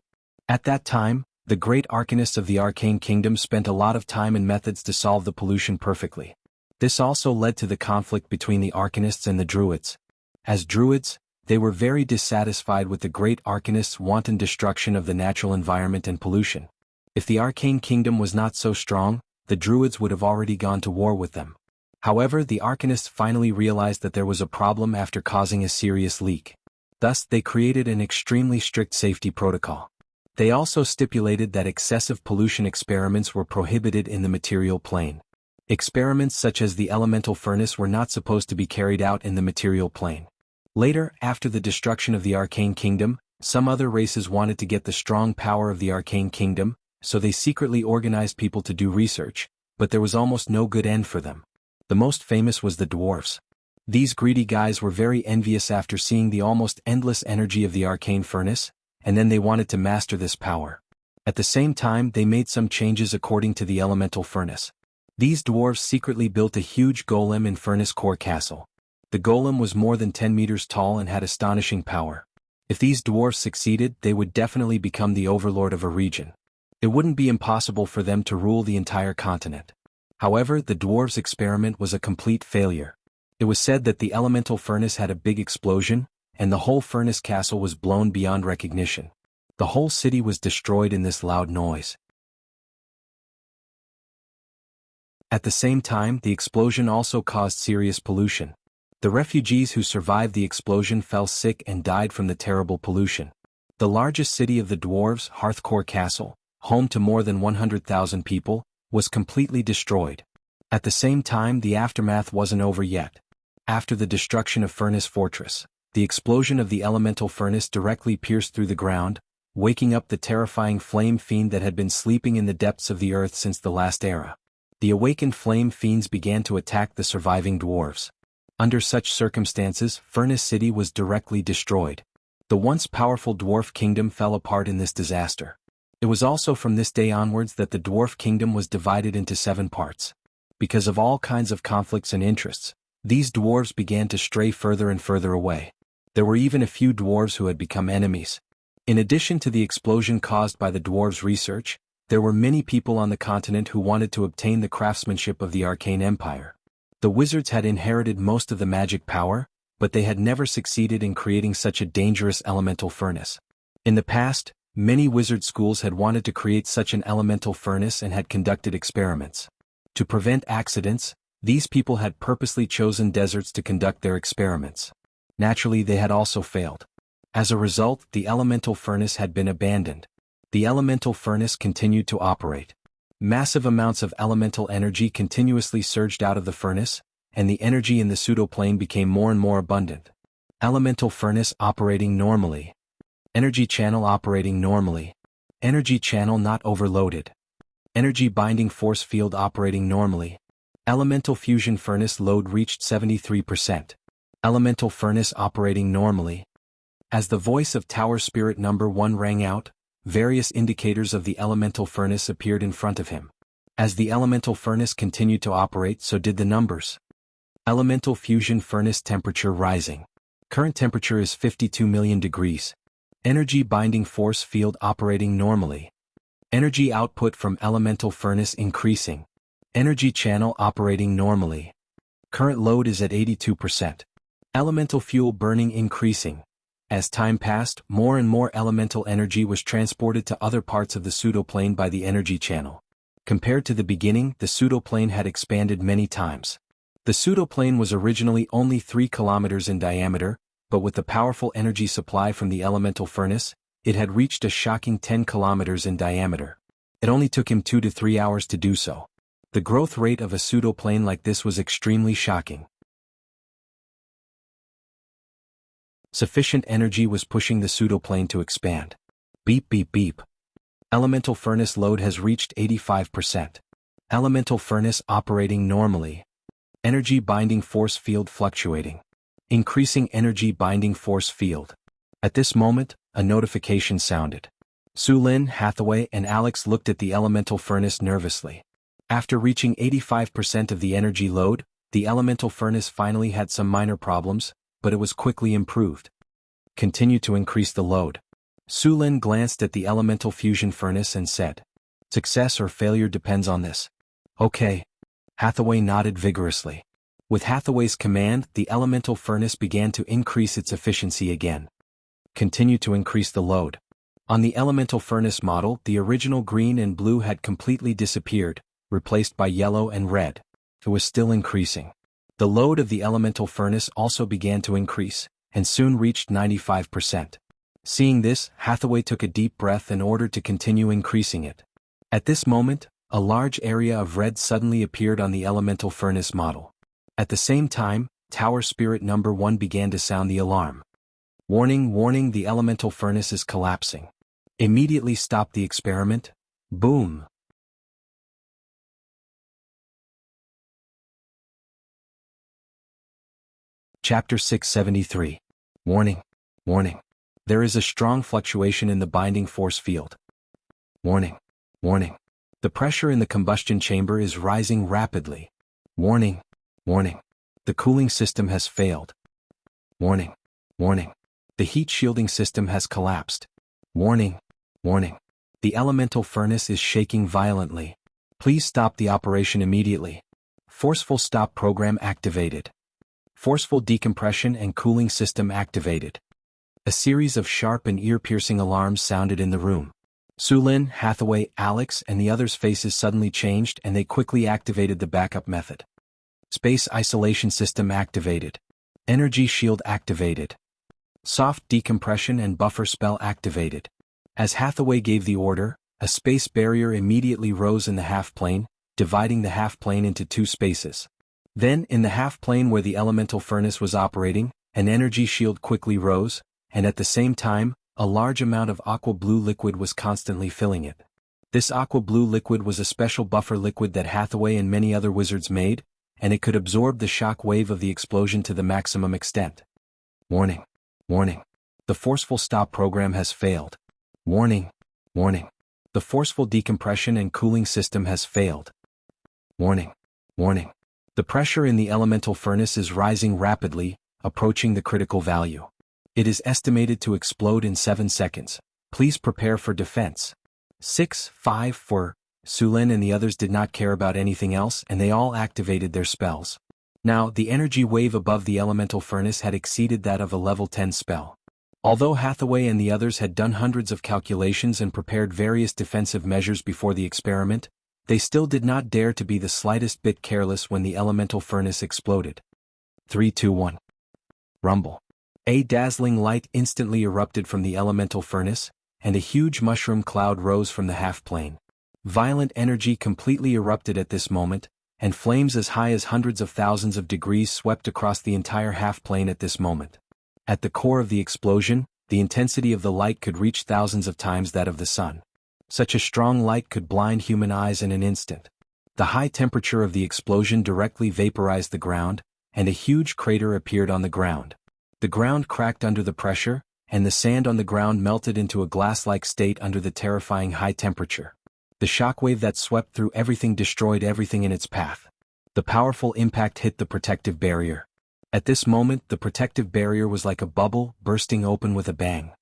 [SPEAKER 1] At that time, the great arcanists of the Arcane Kingdom spent a lot of time and methods to solve the pollution perfectly. This also led to the conflict between the arcanists and the druids. As druids, they were very dissatisfied with the great arcanists' wanton destruction of the natural environment and pollution. If the Arcane Kingdom was not so strong, the druids would have already gone to war with them. However, the arcanists finally realized that there was a problem after causing a serious leak. Thus, they created an extremely strict safety protocol. They also stipulated that excessive pollution experiments were prohibited in the material plane. Experiments such as the elemental furnace were not supposed to be carried out in the material plane. Later, after the destruction of the Arcane Kingdom, some other races wanted to get the strong power of the Arcane Kingdom, so they secretly organized people to do research, but there was almost no good end for them. The most famous was the dwarves. These greedy guys were very envious after seeing the almost endless energy of the arcane furnace, and then they wanted to master this power. At the same time, they made some changes according to the elemental furnace. These dwarves secretly built a huge golem in Furnace Core Castle. The golem was more than 10 meters tall and had astonishing power. If these dwarves succeeded, they would definitely become the overlord of a region. It wouldn't be impossible for them to rule the entire continent. However, the dwarves' experiment was a complete failure. It was said that the elemental furnace had a big explosion, and the whole furnace castle was blown beyond recognition. The whole city was destroyed in this loud noise. At the same time, the explosion also caused serious pollution. The refugees who survived the explosion fell sick and died from the terrible pollution. The largest city of the dwarves, Hearthcore Castle, home to more than 100,000 people, was completely destroyed. At the same time, the aftermath wasn't over yet. After the destruction of Furnace Fortress, the explosion of the elemental furnace directly pierced through the ground, waking up the terrifying flame fiend that had been sleeping in the depths of the earth since the last era. The awakened flame fiends began to attack the surviving dwarves. Under such circumstances, Furnace City was directly destroyed. The once powerful dwarf kingdom fell apart in this disaster. It was also from this day onwards that the dwarf kingdom was divided into 7 parts. Because of all kinds of conflicts and interests, these dwarves began to stray further and further away. There were even a few dwarves who had become enemies. In addition to the explosion caused by the dwarves' research, there were many people on the continent who wanted to obtain the craftsmanship of the Arcane Empire. The wizards had inherited most of the magic power, but they had never succeeded in creating such a dangerous elemental furnace. In the past, many wizard schools had wanted to create such an elemental furnace and had conducted experiments. To prevent accidents, these people had purposely chosen deserts to conduct their experiments. Naturally, they had also failed. As a result, the elemental furnace had been abandoned. The elemental furnace continued to operate. Massive amounts of elemental energy continuously surged out of the furnace, and the energy in the pseudoplane became more and more abundant. Elemental furnace operating normally. Energy channel operating normally. Energy channel not overloaded. Energy binding force field operating normally. Elemental fusion furnace load reached 73%. Elemental furnace operating normally. As the voice of Tower Spirit number 1 rang out, various indicators of the elemental furnace appeared in front of him. As the elemental furnace continued to operate, so did the numbers. Elemental fusion furnace temperature rising. Current temperature is 52 million degrees. Energy binding force field operating normally. Energy output from elemental furnace increasing. Energy channel operating normally. Current load is at 82%. Elemental fuel burning increasing. As time passed, more and more elemental energy was transported to other parts of the pseudoplane by the energy channel. Compared to the beginning, the pseudoplane had expanded many times. The pseudoplane was originally only 3 kilometers in diameter, but with the powerful energy supply from the elemental furnace, it had reached a shocking 10 kilometers in diameter. It only took him 2 to 3 hours to do so. The growth rate of a pseudoplane like this was extremely shocking. Sufficient energy was pushing the pseudoplane to expand. Beep beep beep. Elemental furnace load has reached 85%. Elemental furnace operating normally. Energy binding force field fluctuating. Increasing energy binding force field. At this moment, a notification sounded. Sulin, Hathaway, and Alex looked at the elemental furnace nervously. After reaching 85% of the energy load, the elemental furnace finally had some minor problems, but it was quickly improved. Continue to increase the load. Su Lin glanced at the elemental fusion furnace and said, "Success or failure depends on this." "Okay." Hathaway nodded vigorously. With Hathaway's command, the elemental furnace began to increase its efficiency again. Continue to increase the load. On the elemental furnace model, the original green and blue had completely disappeared, replaced by yellow and red. It was still increasing. The load of the elemental furnace also began to increase, and soon reached 95%. Seeing this, Hathaway took a deep breath and ordered to continue increasing it. At this moment, a large area of red suddenly appeared on the elemental furnace model. At the same time, Tower Spirit number 1 began to sound the alarm. "Warning, warning, the elemental furnace is collapsing. Immediately stop the experiment." Boom. Chapter 673. Warning. Warning. There is a strong fluctuation in the binding force field. Warning. Warning. The pressure in the combustion chamber is rising rapidly. Warning. Warning. The cooling system has failed. Warning. Warning. The heat shielding system has collapsed. Warning. Warning. The elemental furnace is shaking violently. Please stop the operation immediately. Forceful stop program activated. Forceful decompression and cooling system activated. A series of sharp and ear-piercing alarms sounded in the room. Su Lin, Hathaway, Alex, and the others' faces suddenly changed and they quickly activated the backup method. Space isolation system activated. Energy shield activated. Soft decompression and buffer spell activated. As Hathaway gave the order, a space barrier immediately rose in the half-plane, dividing the half-plane into two spaces. Then, in the half-plane where the elemental furnace was operating, an energy shield quickly rose, and at the same time, a large amount of aqua-blue liquid was constantly filling it. This aqua-blue liquid was a special buffer liquid that Hathaway and many other wizards made, and it could absorb the shock wave of the explosion to the maximum extent. Warning. Warning. The forceful stop program has failed. Warning. Warning. The forceful decompression and cooling system has failed. Warning. Warning. The pressure in the elemental furnace is rising rapidly, approaching the critical value. It is estimated to explode in 7 seconds. Please prepare for defense. 6, 5, 4. Su Lin and the others did not care about anything else and they all activated their spells. Now, the energy wave above the elemental furnace had exceeded that of a level 10 spell. Although Hathaway and the others had done hundreds of calculations and prepared various defensive measures before the experiment, they still did not dare to be the slightest bit careless when the elemental furnace exploded. 3, 2, 1. Rumble. A dazzling light instantly erupted from the elemental furnace, and a huge mushroom cloud rose from the half-plane. Violent energy completely erupted at this moment, and flames as high as hundreds of thousands of degrees swept across the entire half-plane at this moment. At the core of the explosion, the intensity of the light could reach thousands of times that of the sun. Such a strong light could blind human eyes in an instant. The high temperature of the explosion directly vaporized the ground, and a huge crater appeared on the ground. The ground cracked under the pressure, and the sand on the ground melted into a glass-like state under the terrifying high temperature. The shockwave that swept through everything destroyed everything in its path. The powerful impact hit the protective barrier. At this moment, the protective barrier was like a bubble bursting open with a bang.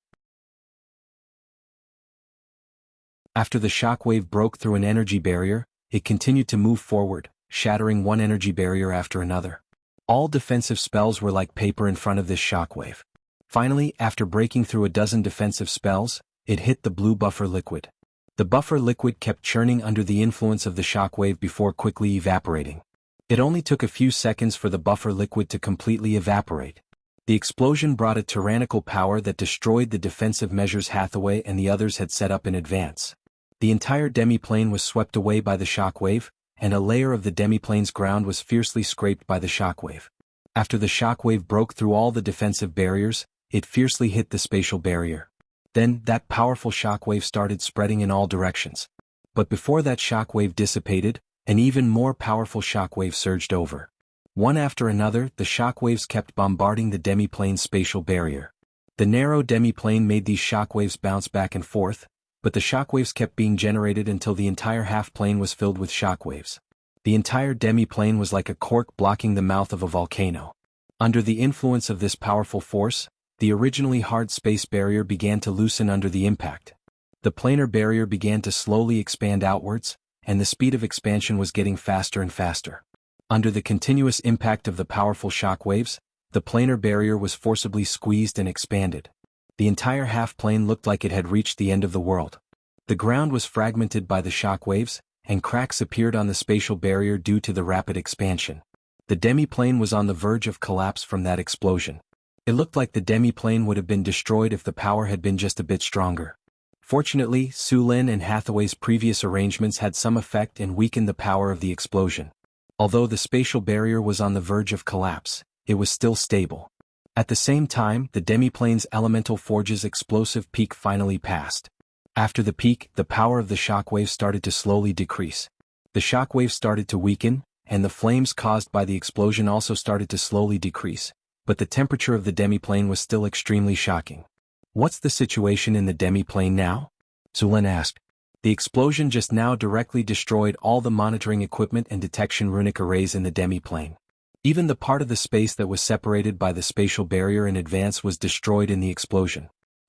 [SPEAKER 1] After the shockwave broke through an energy barrier, it continued to move forward, shattering one energy barrier after another. All defensive spells were like paper in front of this shockwave. Finally, after breaking through a dozen defensive spells, it hit the blue buffer liquid. The buffer liquid kept churning under the influence of the shockwave before quickly evaporating. It only took a few seconds for the buffer liquid to completely evaporate. The explosion brought a tyrannical power that destroyed the defensive measures Hathaway and the others had set up in advance. The entire demiplane was swept away by the shockwave, and a layer of the demiplane's ground was fiercely scraped by the shockwave. After the shockwave broke through all the defensive barriers, it fiercely hit the spatial barrier. Then, that powerful shockwave started spreading in all directions. But before that shockwave dissipated, an even more powerful shockwave surged over. One after another, the shockwaves kept bombarding the demiplane's spatial barrier. The narrow demiplane made these shockwaves bounce back and forth, but the shockwaves kept being generated until the entire half-plane was filled with shockwaves. The entire demiplane was like a cork blocking the mouth of a volcano. Under the influence of this powerful force, The originally hard space barrier began to loosen under the impact. The planar barrier began to slowly expand outwards, and the speed of expansion was getting faster and faster. Under the continuous impact of the powerful shock waves, the planar barrier was forcibly squeezed and expanded. The entire half-plane looked like it had reached the end of the world. The ground was fragmented by the shock waves, and cracks appeared on the spatial barrier due to the rapid expansion. The demi-plane was on the verge of collapse from that explosion. It looked like the demi-plane would have been destroyed if the power had been just a bit stronger. Fortunately, Su Lin and Hathaway's previous arrangements had some effect and weakened the power of the explosion. Although the spatial barrier was on the verge of collapse, it was still stable. At the same time, the demi-plane's elemental forge's explosive peak finally passed. After the peak, the power of the shockwave started to slowly decrease. The shockwave started to weaken, and the flames caused by the explosion also started to slowly decrease, but the temperature of the demi-plane was still extremely shocking. "What's the situation in the demi-plane now?" Su Lin asked. The explosion just now directly destroyed all the monitoring equipment and detection runic arrays in the demi-plane. Even the part of the space that was separated by the spatial barrier in advance was destroyed in the explosion.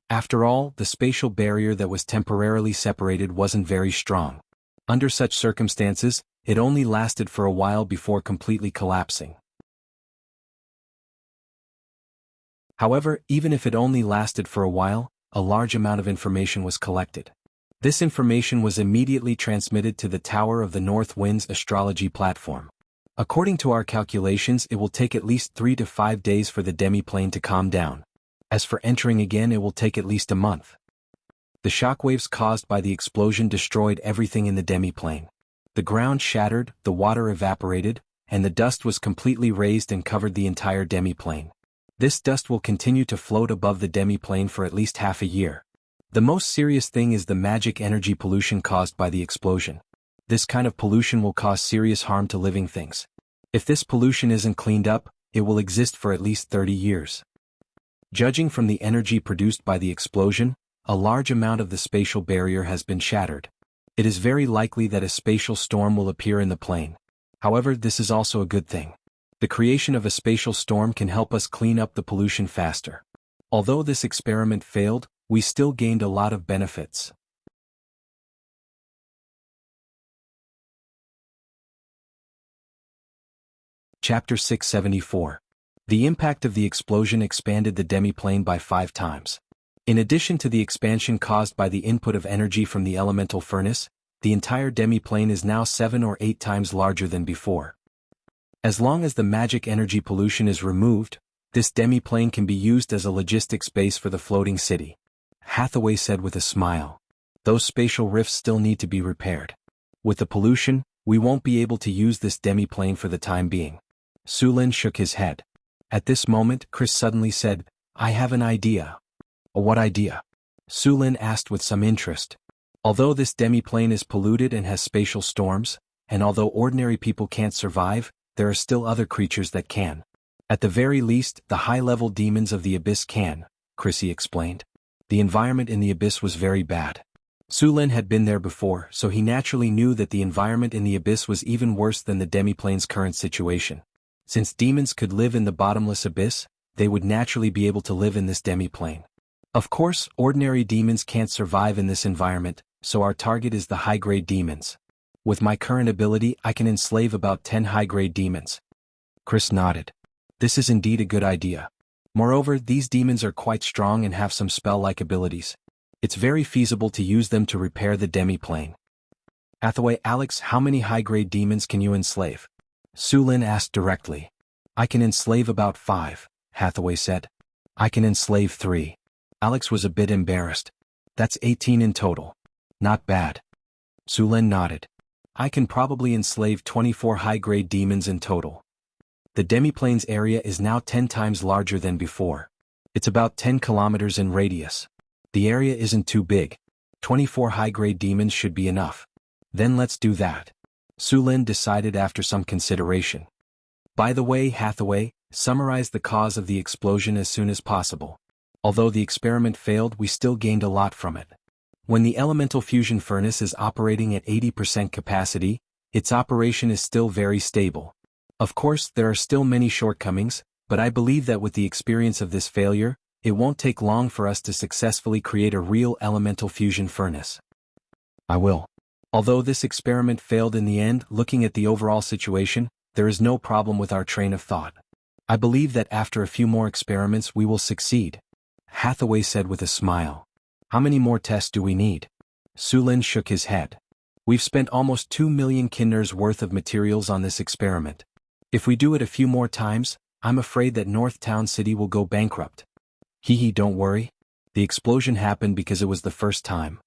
[SPEAKER 1] After all, the spatial barrier that was temporarily separated wasn't very strong. Under such circumstances, it only lasted for a while before completely collapsing. However, even if it only lasted for a while, a large amount of information was collected. This information was immediately transmitted to the Tower of the North Wind's astrology platform. According to our calculations, it will take at least 3 to 5 days for the demi-plane to calm down. As for entering again, it will take at least a month. The shockwaves caused by the explosion destroyed everything in the demi-plane. The ground shattered, the water evaporated, and the dust was completely raised and covered the entire demi-plane. This dust will continue to float above the demi-plane for at least half a year. The most serious thing is the magic energy pollution caused by the explosion. This kind of pollution will cause serious harm to living things. If this pollution isn't cleaned up, it will exist for at least 30 years. Judging from the energy produced by the explosion, a large amount of the spatial barrier has been shattered. It is very likely that a spatial storm will appear in the plane. However, this is also a good thing. The creation of a spatial storm can help us clean up the pollution faster. Although this experiment failed, we still gained a lot of benefits. Chapter 674. The impact of the explosion expanded the demi-plane by 5 times. In addition to the expansion caused by the input of energy from the elemental furnace, the entire demi-plane is now 7 or 8 times larger than before. As long as the magic energy pollution is removed, this demi-plane can be used as a logistics base for the floating city. Hathaway said with a smile. Those spatial rifts still need to be repaired. With the pollution, we won't be able to use this demi-plane for the time being. Su Lin shook his head. At this moment, Chris suddenly said, "I have an idea." "What idea?" Su Lin asked with some interest. Although this demi-plane is polluted and has spatial storms, and although ordinary people can't survive, there are still other creatures that can. At the very least, the high-level demons of the abyss can, Chrissy explained. The environment in the abyss was very bad. Su Lin had been there before, so he naturally knew that the environment in the abyss was even worse than the demi-plane's current situation. Since demons could live in the bottomless abyss, they would naturally be able to live in this demi-plane. Of course, ordinary demons can't survive in this environment, so our target is the high-grade demons. With my current ability, I can enslave about 10 high-grade demons. Chris nodded. This is indeed a good idea. Moreover, these demons are quite strong and have some spell-like abilities. It's very feasible to use them to repair the demi-plane. Hathaway, Alex, how many high-grade demons can you enslave? Su Lin asked directly. I can enslave about 5, Hathaway said. I can enslave 3. Alex was a bit embarrassed. That's 18 in total. Not bad. Su Lin nodded. I can probably enslave 24 high-grade demons in total. The demi-plane's area is now 10 times larger than before. It's about 10 kilometers in radius. The area isn't too big. 24 high-grade demons should be enough. Then let's do that. Su Lin decided after some consideration. By the way, Hathaway, summarize the cause of the explosion as soon as possible. Although the experiment failed, we still gained a lot from it. When the elemental fusion furnace is operating at 80% capacity, its operation is still very stable. Of course, there are still many shortcomings, but I believe that with the experience of this failure, it won't take long for us to successfully create a real elemental fusion furnace. I will. Although this experiment failed in the end, looking at the overall situation, there is no problem with our train of thought. I believe that after a few more experiments we will succeed, Hathaway said with a smile. How many more tests do we need? Su Lin shook his head. We've spent almost 2 million kinders worth of materials on this experiment. If we do it a few more times, I'm afraid that North Town City will go bankrupt. Don't worry. The explosion happened because it was the first time.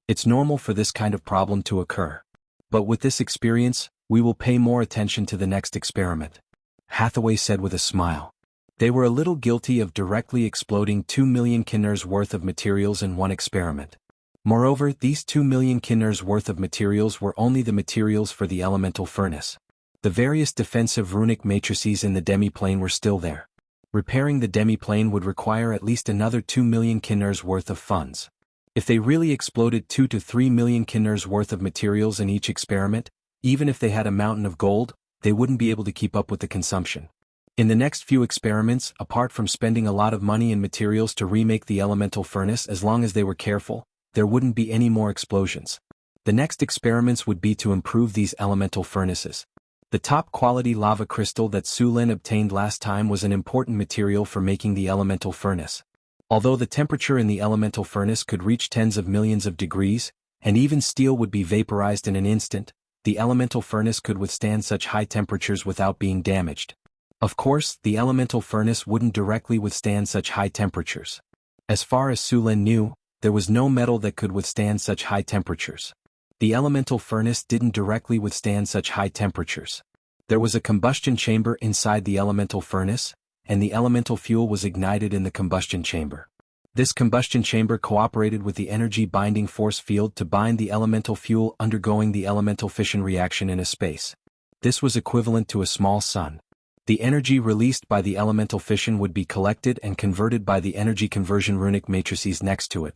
[SPEAKER 1] It's normal for this kind of problem to occur. But with this experience, we will pay more attention to the next experiment, Hathaway said with a smile. They were a little guilty of directly exploding 2 million kinders worth of materials in one experiment. Moreover, these 2 million kinders worth of materials were only the materials for the elemental furnace. The various defensive runic matrices in the demi-plane were still there. Repairing the demi-plane would require at least another 2 million kinders worth of funds. If they really exploded 2 to 3 million kinders worth of materials in each experiment, even if they had a mountain of gold, they wouldn't be able to keep up with the consumption. In the next few experiments, apart from spending a lot of money and materials to remake the elemental furnace, as long as they were careful, there wouldn't be any more explosions. The next experiments would be to improve these elemental furnaces. The top-quality lava crystal that Su Lin obtained last time was an important material for making the elemental furnace. Although the temperature in the elemental furnace could reach tens of millions of degrees, and even steel would be vaporized in an instant, the elemental furnace could withstand such high temperatures without being damaged. Of course, the elemental furnace wouldn't directly withstand such high temperatures. As far as Su Lin knew, there was no metal that could withstand such high temperatures. The elemental furnace didn't directly withstand such high temperatures. There was a combustion chamber inside the elemental furnace, and the elemental fuel was ignited in the combustion chamber. This combustion chamber cooperated with the energy binding force field to bind the elemental fuel undergoing the elemental fission reaction in a space. This was equivalent to a small sun. The energy released by the elemental fission would be collected and converted by the energy conversion runic matrices next to it.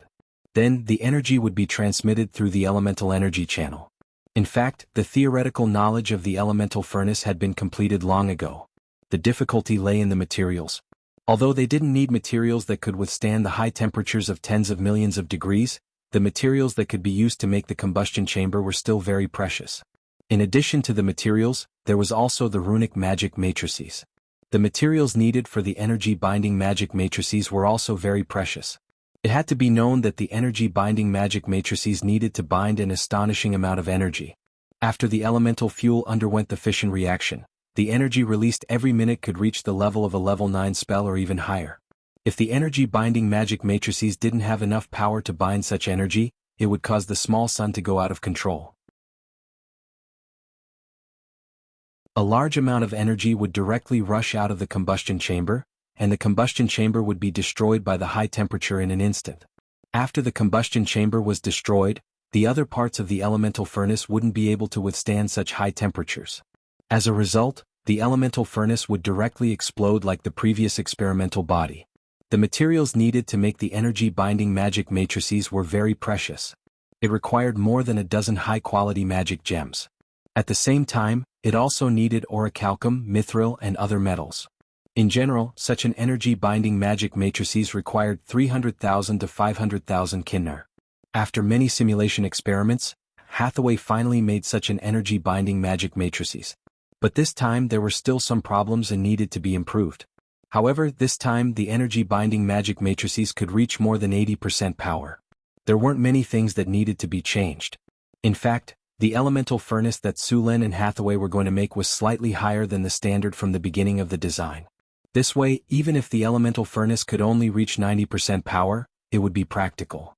[SPEAKER 1] Then, the energy would be transmitted through the elemental energy channel. In fact, the theoretical knowledge of the elemental furnace had been completed long ago. The difficulty lay in the materials. Although they didn't need materials that could withstand the high temperatures of tens of millions of degrees, the materials that could be used to make the combustion chamber were still very precious. In addition to the materials, there was also the runic magic matrices. The materials needed for the energy-binding magic matrices were also very precious. It had to be known that the energy-binding magic matrices needed to bind an astonishing amount of energy. After the elemental fuel underwent the fission reaction, the energy released every minute could reach the level of a level 9 spell or even higher. If the energy-binding magic matrices didn't have enough power to bind such energy, it would cause the small sun to go out of control. A large amount of energy would directly rush out of the combustion chamber, and the combustion chamber would be destroyed by the high temperature in an instant. After the combustion chamber was destroyed, the other parts of the elemental furnace wouldn't be able to withstand such high temperatures. As a result, the elemental furnace would directly explode like the previous experimental body. The materials needed to make the energy-binding magic matrices were very precious. It required more than a dozen high-quality magic gems. At the same time, it also needed orichalcum, mithril, and other metals. In general, such an energy-binding magic matrices required 300,000 to 500,000 kinnar. After many simulation experiments, Hathaway finally made such an energy-binding magic matrices. But this time there were still some problems and needed to be improved. However, this time the energy-binding magic matrices could reach more than 80% power. There weren't many things that needed to be changed. In fact, the elemental furnace that Su Lin and Hathaway were going to make was slightly higher than the standard from the beginning of the design. This way, even if the elemental furnace could only reach 90% power, it would be practical.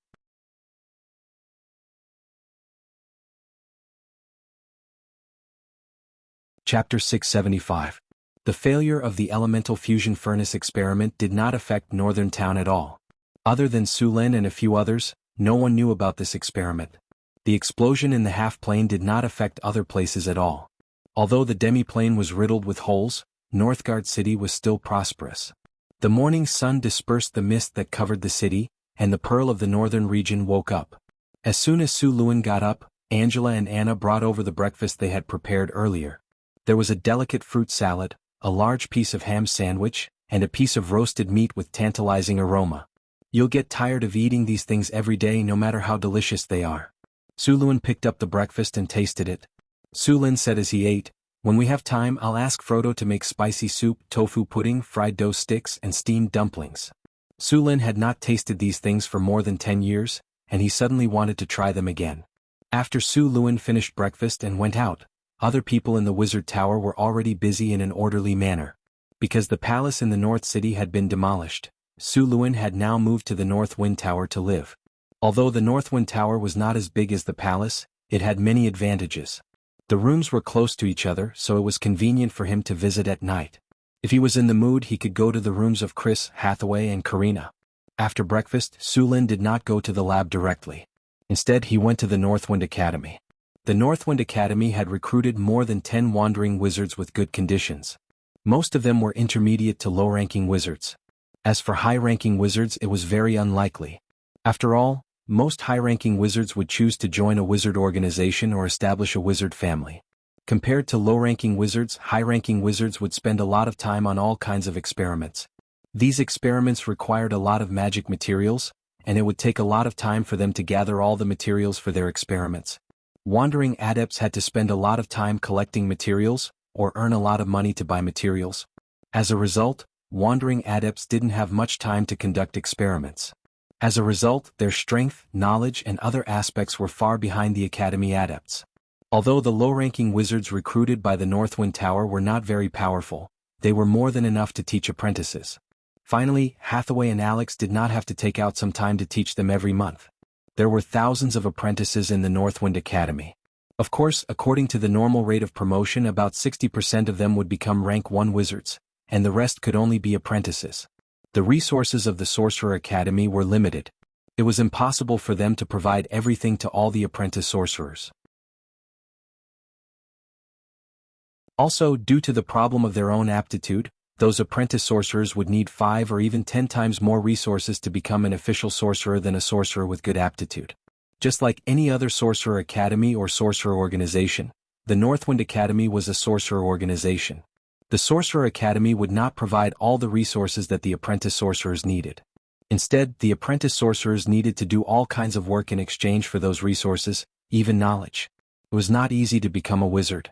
[SPEAKER 1] Chapter 675. The failure of the elemental fusion furnace experiment did not affect Northern Town at all. Other than Su Lin and a few others, no one knew about this experiment. The explosion in the half-plane did not affect other places at all. Although the demi-plane was riddled with holes, Northgard City was still prosperous. The morning sun dispersed the mist that covered the city, and the Pearl of the northern region woke up. As soon as Su Lin got up, Angela and Anna brought over the breakfast they had prepared earlier. There was a delicate fruit salad, a large piece of ham sandwich, and a piece of roasted meat with tantalizing aroma. You'll get tired of eating these things every day no matter how delicious they are. Su Lun picked up the breakfast and tasted it. Su Lin said as he ate, "When we have time I'll ask Frodo to make spicy soup, tofu pudding, fried dough sticks and steamed dumplings." Su Lin had not tasted these things for more than 10 years, and he suddenly wanted to try them again. After Su Lun finished breakfast and went out, other people in the Wizard Tower were already busy in an orderly manner. Because the palace in the North City had been demolished, Su Lun had now moved to the North Wind Tower to live. Although the North Wind Tower was not as big as the palace, it had many advantages. The rooms were close to each other, so it was convenient for him to visit at night. If he was in the mood, he could go to the rooms of Chris, Hathaway and Karina. After breakfast, Su Lin did not go to the lab directly. Instead, he went to the Northwind Academy. The Northwind Academy had recruited more than 10 wandering wizards with good conditions. Most of them were intermediate to low-ranking wizards. As for high-ranking wizards, it was very unlikely. After all, most high-ranking wizards would choose to join a wizard organization or establish a wizard family. Compared to low-ranking wizards, high-ranking wizards would spend a lot of time on all kinds of experiments. These experiments required a lot of magic materials, and it would take a lot of time for them to gather all the materials for their experiments. Wandering adepts had to spend a lot of time collecting materials, or earn a lot of money to buy materials. As a result, wandering adepts didn't have much time to conduct experiments. As a result, their strength, knowledge and other aspects were far behind the Academy adepts. Although the low-ranking wizards recruited by the Northwind Tower were not very powerful, they were more than enough to teach apprentices. Finally, Hathaway and Alex did not have to take out some time to teach them every month. There were thousands of apprentices in the Northwind Academy. Of course, according to the normal rate of promotion, about 60% of them would become rank 1 wizards, and the rest could only be apprentices. The resources of the Sorcerer Academy were limited. It was impossible for them to provide everything to all the apprentice sorcerers. Also, due to the problem of their own aptitude, those apprentice sorcerers would need 5 or even 10 times more resources to become an official sorcerer than a sorcerer with good aptitude. Just like any other Sorcerer Academy or Sorcerer Organization, the Northwind Academy was a sorcerer organization. The Sorcerer Academy would not provide all the resources that the apprentice sorcerers needed. Instead, the apprentice sorcerers needed to do all kinds of work in exchange for those resources, even knowledge. It was not easy to become a wizard.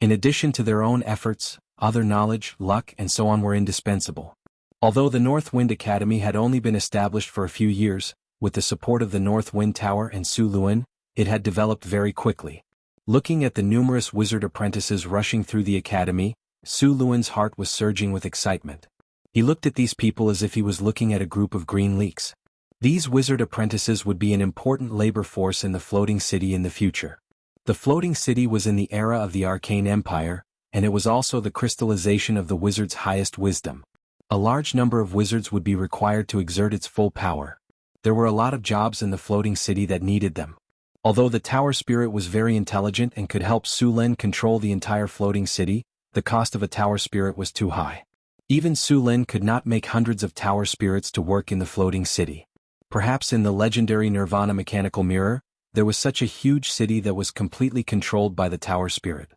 [SPEAKER 1] In addition to their own efforts, other knowledge, luck, and so on were indispensable. Although the Northwind Academy had only been established for a few years, with the support of the Northwind Tower and Su Lun, it had developed very quickly. Looking at the numerous wizard apprentices rushing through the academy, Su Lun's heart was surging with excitement. He looked at these people as if he was looking at a group of green leaks. These wizard apprentices would be an important labor force in the floating city in the future. The floating city was in the era of the Arcane Empire, and it was also the crystallization of the wizard's highest wisdom. A large number of wizards would be required to exert its full power. There were a lot of jobs in the floating city that needed them. Although the tower spirit was very intelligent and could help Su Lin control the entire floating city, the cost of a tower spirit was too high. Even Su Lin could not make hundreds of tower spirits to work in the floating city. Perhaps in the legendary Nirvana mechanical mirror, there was such a huge city that was completely controlled by the tower spirit.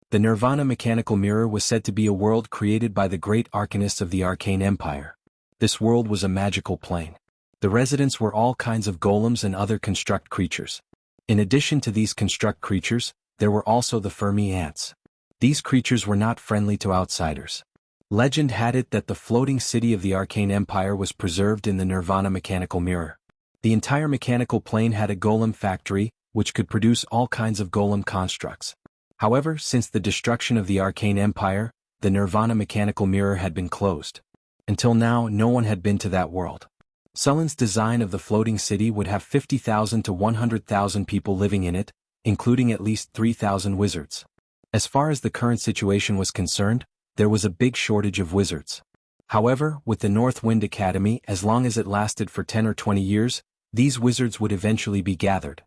[SPEAKER 1] The Nirvana mechanical mirror was said to be a world created by the great arcanists of the Arcane Empire. This world was a magical plane. The residents were all kinds of golems and other construct creatures. In addition to these construct creatures, there were also the Fermi ants. These creatures were not friendly to outsiders. Legend had it that the floating city of the Arcane Empire was preserved in the Nirvana mechanical mirror. The entire mechanical plane had a golem factory, which could produce all kinds of golem constructs. However, since the destruction of the Arcane Empire, the Nirvana mechanical mirror had been closed. Until now, no one had been to that world. Sullen's design of the floating city would have 50,000 to 100,000 people living in it, including at least 3,000 wizards. As far as the current situation was concerned, there was a big shortage of wizards. However, with the Northwind Academy, as long as it lasted for 10 or 20 years, these wizards would eventually be gathered.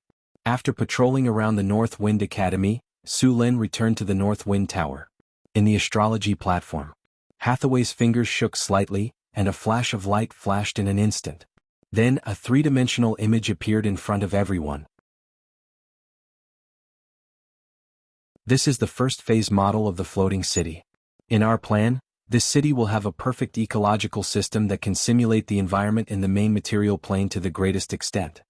[SPEAKER 1] After patrolling around the Northwind Academy, Su Lin returned to the Northwind Tower. In the astrology platform, Hathaway's fingers shook slightly, and a flash of light flashed in an instant. Then a three-dimensional image appeared in front of everyone. This is the first phase model of the floating city. In our plan, This city will have a perfect ecological system that can simulate the environment in the main material plane to the greatest extent.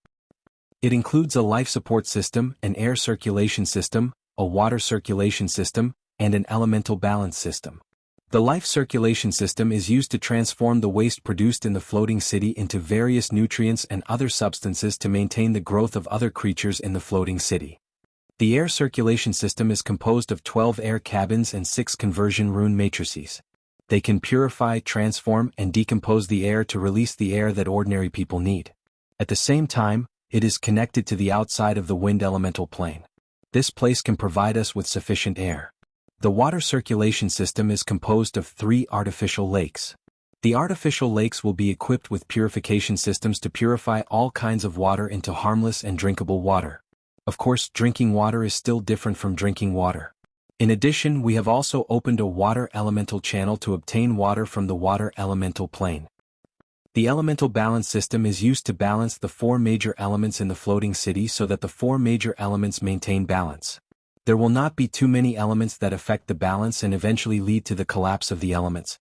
[SPEAKER 1] It includes a life support system, an air circulation system, a water circulation system, and an elemental balance system. The life circulation system is used to transform the waste produced in the floating city into various nutrients and other substances to maintain the growth of other creatures in the floating city. The air circulation system is composed of 12 air cabins and 6 conversion rune matrices. They can purify, transform, and decompose the air to release the air that ordinary people need. At the same time, it is connected to the outside of the wind elemental plane. This place can provide us with sufficient air. The water circulation system is composed of 3 artificial lakes. The artificial lakes will be equipped with purification systems to purify all kinds of water into harmless and drinkable water. Of course, drinking water is still different from drinking water. In addition, we have also opened a water elemental channel to obtain water from the water elemental plane. The elemental balance system is used to balance the 4 major elements in the floating city so that the 4 major elements maintain balance. There will not be too many elements that affect the balance and eventually lead to the collapse of the elements.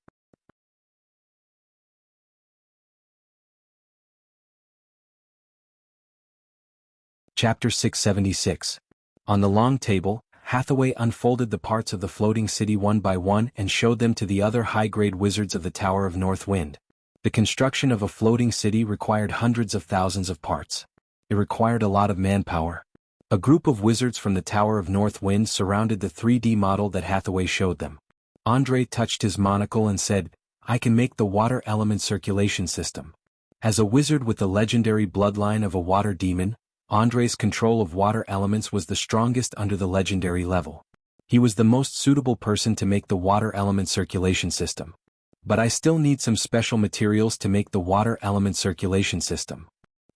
[SPEAKER 1] Chapter 676. On the long table, Hathaway unfolded the parts of the floating city one by one and showed them to the other high-grade wizards of the Tower of North Wind. The construction of a floating city required hundreds of thousands of parts. It required a lot of manpower. A group of wizards from the Tower of North Wind surrounded the 3D model that Hathaway showed them. Andre touched his monocle and said, "I can make the water element circulation system." As a wizard with the legendary bloodline of a water demon, Andre's control of water elements was the strongest under the legendary level. He was the most suitable person to make the water element circulation system. But I still need some special materials to make the water element circulation system.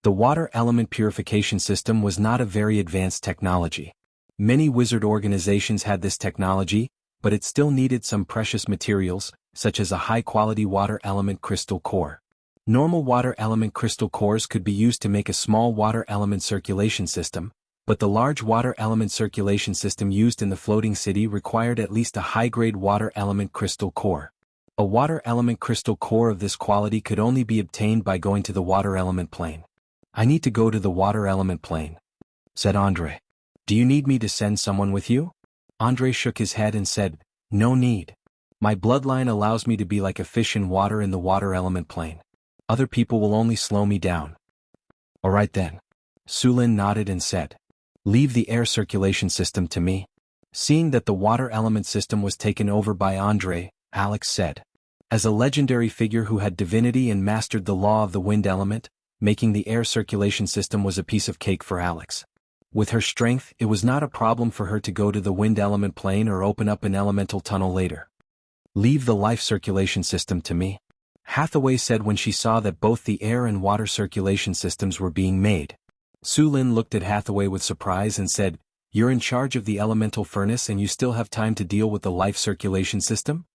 [SPEAKER 1] The water element purification system was not a very advanced technology. Many wizard organizations had this technology, but it still needed some precious materials, such as a high-quality water element crystal core. Normal water element crystal cores could be used to make a small water element circulation system, but the large water element circulation system used in the floating city required at least a high-grade water element crystal core. A water element crystal core of this quality could only be obtained by going to the water element plane. "I need to go to the water element plane," said Andre. "Do you need me to send someone with you?" Andre shook his head and said, "No need. My bloodline allows me to be like a fish in water in the water element plane. Other people will only slow me down." "All right then." Sulin nodded and said, "Leave the air circulation system to me." Seeing that the water element system was taken over by Andre, Alex said. As a legendary figure who had divinity and mastered the law of the wind element, making the air circulation system was a piece of cake for Alex. With her strength, it was not a problem for her to go to the wind element plane or open up an elemental tunnel later. "Leave the life circulation system to me," Hathaway said when she saw that both the air and water circulation systems were being made. Sulin looked at Hathaway with surprise and said, "You're in charge of the elemental furnace and you still have time to deal with the life circulation system?"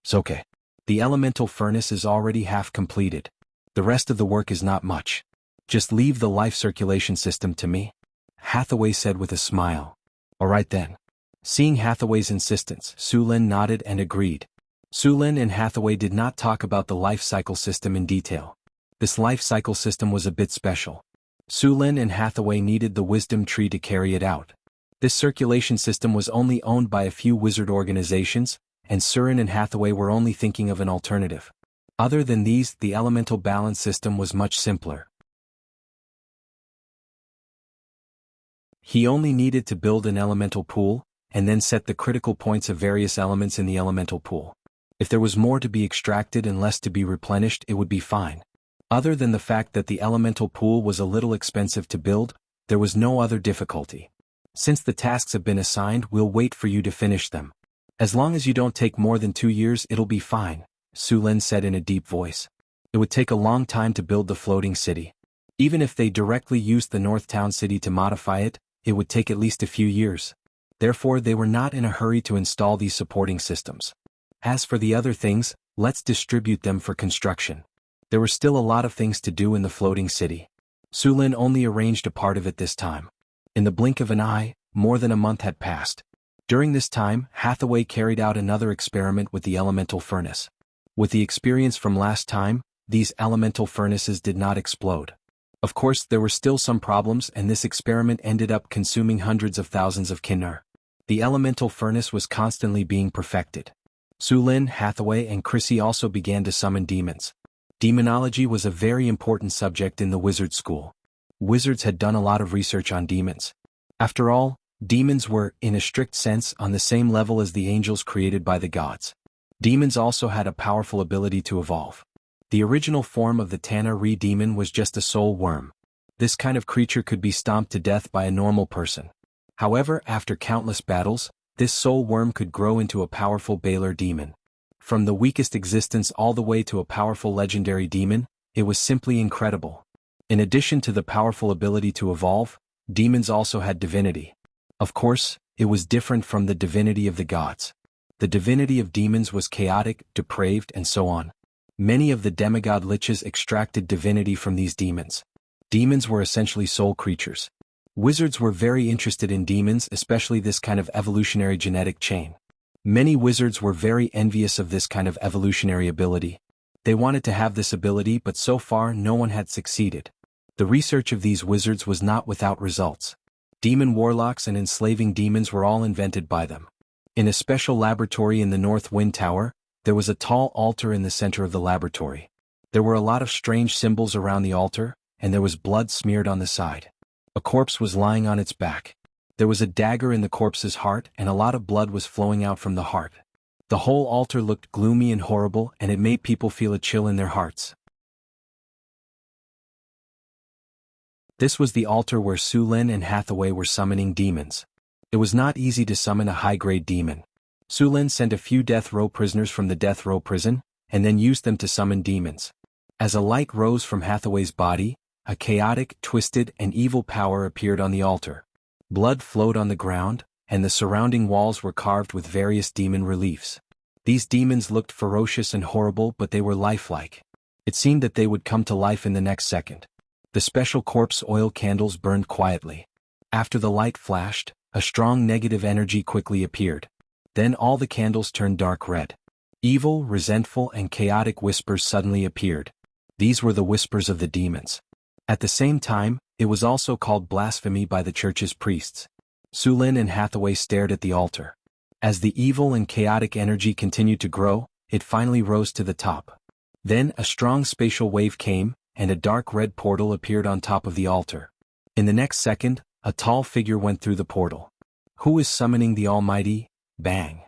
[SPEAKER 1] "It's okay. The elemental furnace is already half completed. The rest of the work is not much. Just leave the life circulation system to me," Hathaway said with a smile. "All right then." Seeing Hathaway's insistence, Sulin nodded and agreed. Sulin and Hathaway did not talk about the life cycle system in detail. This life cycle system was a bit special. Sulin and Hathaway needed the wisdom tree to carry it out. This circulation system was only owned by a few wizard organizations, and Surin and Hathaway were only thinking of an alternative. Other than these, the elemental balance system was much simpler. He only needed to build an elemental pool, and then set the critical points of various elements in the elemental pool. If there was more to be extracted and less to be replenished, it would be fine. Other than the fact that the elemental pool was a little expensive to build, there was no other difficulty. "Since the tasks have been assigned, we'll wait for you to finish them. As long as you don't take more than 2 years, it'll be fine," Sulin said in a deep voice. It would take a long time to build the floating city. Even if they directly used the North Town city to modify it, it would take at least a few years. Therefore, they were not in a hurry to install these supporting systems. As for the other things, let's distribute them for construction. There were still a lot of things to do in the floating city. Sulin only arranged a part of it this time. In the blink of an eye, more than a month had passed. During this time, Hathaway carried out another experiment with the elemental furnace. With the experience from last time, these elemental furnaces did not explode. Of course, there were still some problems, and this experiment ended up consuming hundreds of thousands of kinnar. The elemental furnace was constantly being perfected. Sulin, Hathaway, and Chrissy also began to summon demons. Demonology was a very important subject in the wizard school. Wizards had done a lot of research on demons. After all, demons were, in a strict sense, on the same level as the angels created by the gods. Demons also had a powerful ability to evolve. The original form of the Tana-Ri demon was just a soul worm. This kind of creature could be stomped to death by a normal person. However, after countless battles, this soul worm could grow into a powerful Baylor demon. From the weakest existence all the way to a powerful legendary demon, it was simply incredible. In addition to the powerful ability to evolve, demons also had divinity. Of course, it was different from the divinity of the gods. The divinity of demons was chaotic, depraved, and so on. Many of the demigod liches extracted divinity from these demons. Demons were essentially soul creatures. Wizards were very interested in demons, especially this kind of evolutionary genetic chain. Many wizards were very envious of this kind of evolutionary ability. They wanted to have this ability, but so far no one had succeeded. The research of these wizards was not without results. Demon warlocks and enslaving demons were all invented by them. In a special laboratory in the North Wind Tower, there was a tall altar in the center of the laboratory. There were a lot of strange symbols around the altar, and there was blood smeared on the side. A corpse was lying on its back. There was a dagger in the corpse's heart, and a lot of blood was flowing out from the heart. The whole altar looked gloomy and horrible, and it made people feel a chill in their hearts. This was the altar where Sulin and Hathaway were summoning demons. It was not easy to summon a high-grade demon. Sulin sent a few death row prisoners from the death row prison, and then used them to summon demons. As a light rose from Hathaway's body, a chaotic, twisted, and evil power appeared on the altar. Blood flowed on the ground, and the surrounding walls were carved with various demon reliefs. These demons looked ferocious and horrible, but they were lifelike. It seemed that they would come to life in the next second. The special corpse oil candles burned quietly. After the light flashed, a strong negative energy quickly appeared. Then all the candles turned dark red. Evil, resentful, and chaotic whispers suddenly appeared. These were the whispers of the demons. At the same time, it was also called blasphemy by the church's priests. Sulin and Hathaway stared at the altar. As the evil and chaotic energy continued to grow, it finally rose to the top. Then a strong spatial wave came, and a dark red portal appeared on top of the altar. In the next second, a tall figure went through the portal. Who is summoning the Almighty? Bang!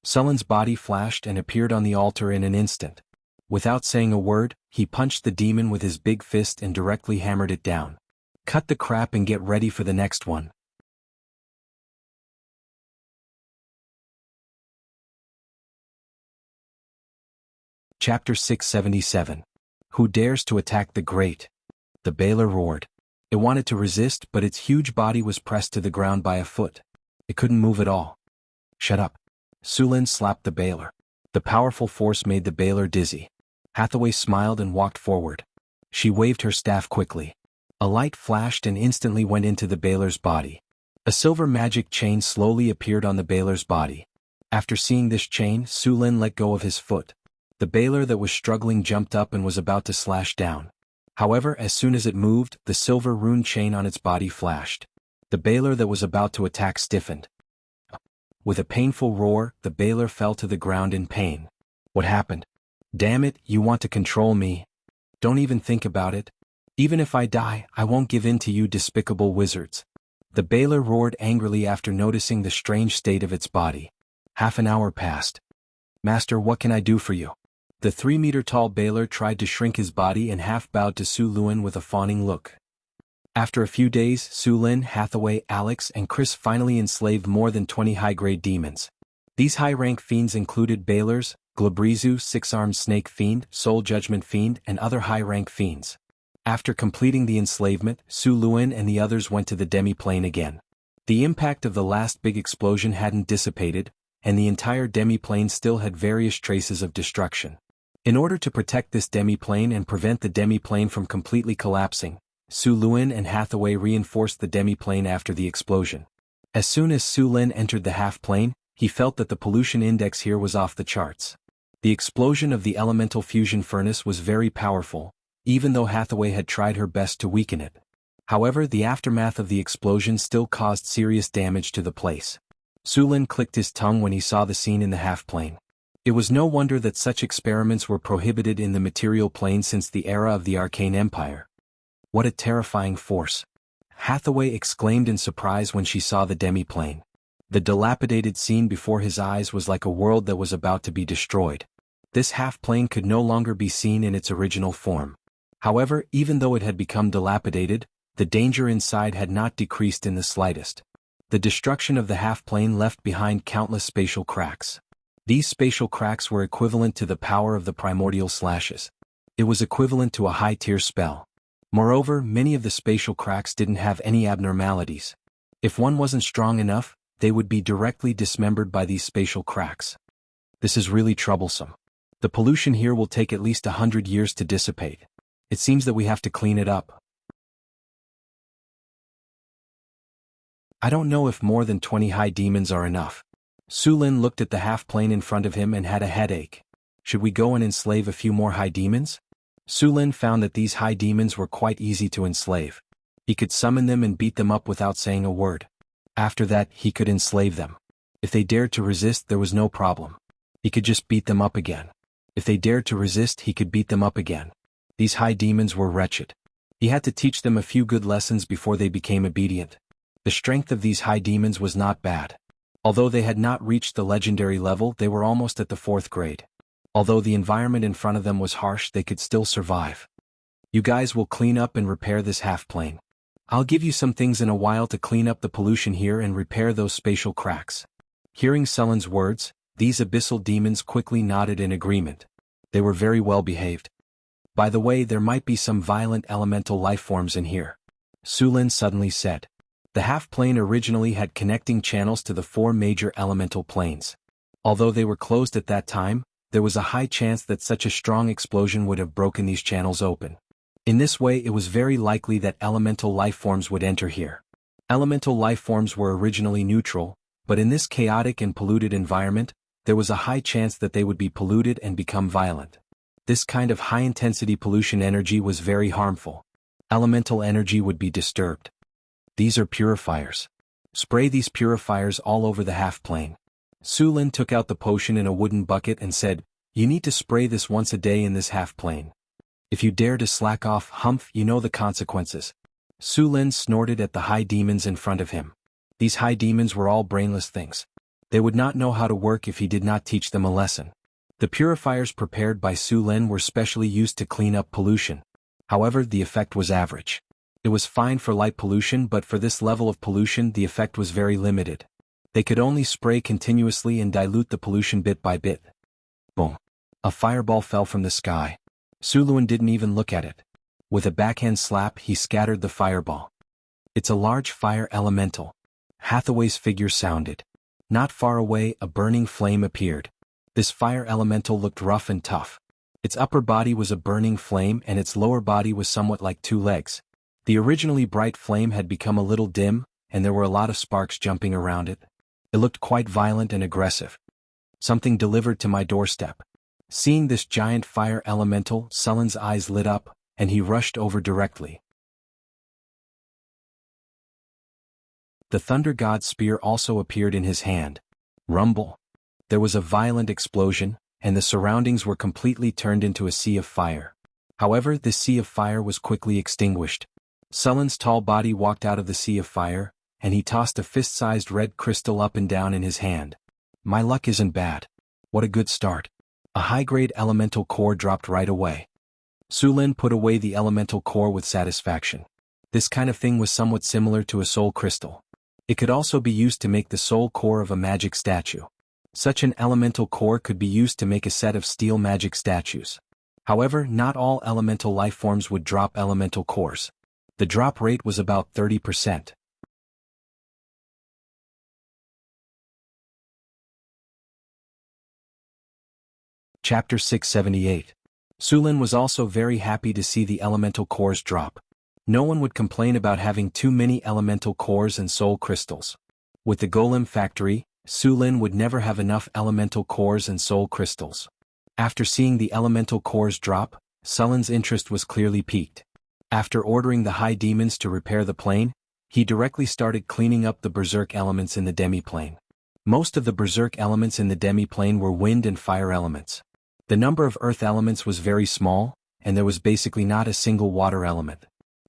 [SPEAKER 1] Sulin's body flashed and appeared on the altar in an instant. Without saying a word, he punched the demon with his big fist and directly hammered it down. Cut the crap and get ready for the next one. Chapter 677. Who dares to attack the great? The Baylor roared. It wanted to resist, but its huge body was pressed to the ground by a foot. It couldn't move at all. Shut up. Sulin slapped the Baylor. The powerful force made the Baylor dizzy. Hathaway smiled and walked forward. She waved her staff quickly. A light flashed and instantly went into the Baylor's body. A silver magic chain slowly appeared on the Baylor's body. After seeing this chain, Sulin let go of his foot. The Baylor that was struggling jumped up and was about to slash down. However, as soon as it moved, the silver rune chain on its body flashed. The Baylor that was about to attack stiffened. With a painful roar, the Baylor fell to the ground in pain. What happened? Damn it, you want to control me? Don't even think about it. Even if I die, I won't give in to you despicable wizards. The Baylor roared angrily after noticing the strange state of its body. Half an hour passed. Master, what can I do for you? The 3-meter-tall Baylor tried to shrink his body and half-bowed to Sulin with a fawning look. After a few days, Sulin, Hathaway, Alex, and Chris finally enslaved more than 20 high-grade demons. These high-rank fiends included Baylors, Glabrizu, Six-Armed Snake Fiend, Soul Judgment Fiend, and other high-rank fiends. After completing the enslavement, Sulin and the others went to the demi-plane again. The impact of the last big explosion hadn't dissipated, and the entire demi-plane still had various traces of destruction. In order to protect this demi-plane and prevent the demi-plane from completely collapsing, Sulin and Hathaway reinforced the demi-plane after the explosion. As soon as Su Lin entered the half-plane, he felt that the pollution index here was off the charts. The explosion of the elemental fusion furnace was very powerful, even though Hathaway had tried her best to weaken it. However, the aftermath of the explosion still caused serious damage to the place. Su Lin clicked his tongue when he saw the scene in the half-plane. It was no wonder that such experiments were prohibited in the material plane since the era of the Arcane Empire. What a terrifying force! Hathaway exclaimed in surprise when she saw the demi-plane. The dilapidated scene before his eyes was like a world that was about to be destroyed. This half-plane could no longer be seen in its original form. However, even though it had become dilapidated, the danger inside had not decreased in the slightest. The destruction of the half-plane left behind countless spatial cracks. These spatial cracks were equivalent to the power of the primordial slashes. It was equivalent to a high-tier spell. Moreover, many of the spatial cracks didn't have any abnormalities. If one wasn't strong enough, they would be directly dismembered by these spatial cracks. This is really troublesome. The pollution here will take at least 100 years to dissipate. It seems that we have to clean it up. I don't know if more than 20 high demons are enough. Su Lin looked at the half-plane in front of him and had a headache. Should we go and enslave a few more high demons? Su Lin found that these high demons were quite easy to enslave. He could summon them and beat them up without saying a word. After that, he could enslave them. If they dared to resist, there was no problem. He could just beat them up again. If they dared to resist, he could beat them up again. These high demons were wretched. He had to teach them a few good lessons before they became obedient. The strength of these high demons was not bad. Although they had not reached the legendary level, they were almost at the 4th grade. Although the environment in front of them was harsh, they could still survive. You guys will clean up and repair this half-plane. I'll give you some things in a while to clean up the pollution here and repair those spatial cracks. Hearing Sullen's words, these abyssal demons quickly nodded in agreement. They were very well behaved. By the way, there might be some violent elemental life forms in here. Su Lin suddenly said. The half-plane originally had connecting channels to the 4 major elemental planes. Although they were closed at that time, there was a high chance that such a strong explosion would have broken these channels open. In this way, it was very likely that elemental life forms would enter here. Elemental life forms were originally neutral, but in this chaotic and polluted environment, there was a high chance that they would be polluted and become violent. This kind of high-intensity pollution energy was very harmful. Elemental energy would be disturbed. These are purifiers. Spray these purifiers all over the half-plane. Su Lin took out the potion in a wooden bucket and said, "You need to spray this once a day in this half-plane. If you dare to slack off, humph, you know the consequences." Su Lin snorted at the high demons in front of him. These high demons were all brainless things. They would not know how to work if he did not teach them a lesson. The purifiers prepared by Su Lin were specially used to clean up pollution. However, the effect was average. It was fine for light pollution, but for this level of pollution the effect was very limited. They could only spray continuously and dilute the pollution bit by bit. Boom. A fireball fell from the sky. Su Lin didn't even look at it. With a backhand slap, he scattered the fireball. It's a large fire elemental. Hathaway's figure sounded. Not far away, a burning flame appeared. This fire elemental looked rough and tough. Its upper body was a burning flame and its lower body was somewhat like 2 legs. The originally bright flame had become a little dim, and there were a lot of sparks jumping around it. It looked quite violent and aggressive. Something delivered to my doorstep. Seeing this giant fire elemental, Sullen's eyes lit up, and he rushed over directly. The Thunder God's spear also appeared in his hand. Rumble. There was a violent explosion, and the surroundings were completely turned into a sea of fire. However, this sea of fire was quickly extinguished. Sullen's tall body walked out of the sea of fire, and he tossed a fist-sized red crystal up and down in his hand. My luck isn't bad. What a good start. A high-grade elemental core dropped right away. Su Lin put away the elemental core with satisfaction. This kind of thing was somewhat similar to a soul crystal. It could also be used to make the soul core of a magic statue. Such an elemental core could be used to make a set of steel magic statues. However, not all elemental life forms would drop elemental cores. The drop rate was about 30%. Chapter 678. Su Lin was also very happy to see the elemental cores drop. No one would complain about having too many elemental cores and soul crystals. With the golem factory, Su Lin would never have enough elemental cores and soul crystals. After seeing the elemental cores drop, Su Lin's interest was clearly piqued. After ordering the high demons to repair the plane, he directly started cleaning up the berserk elements in the demi-plane. Most of the berserk elements in the demi-plane were wind and fire elements. The number of earth elements was very small, and there was basically not a single water element.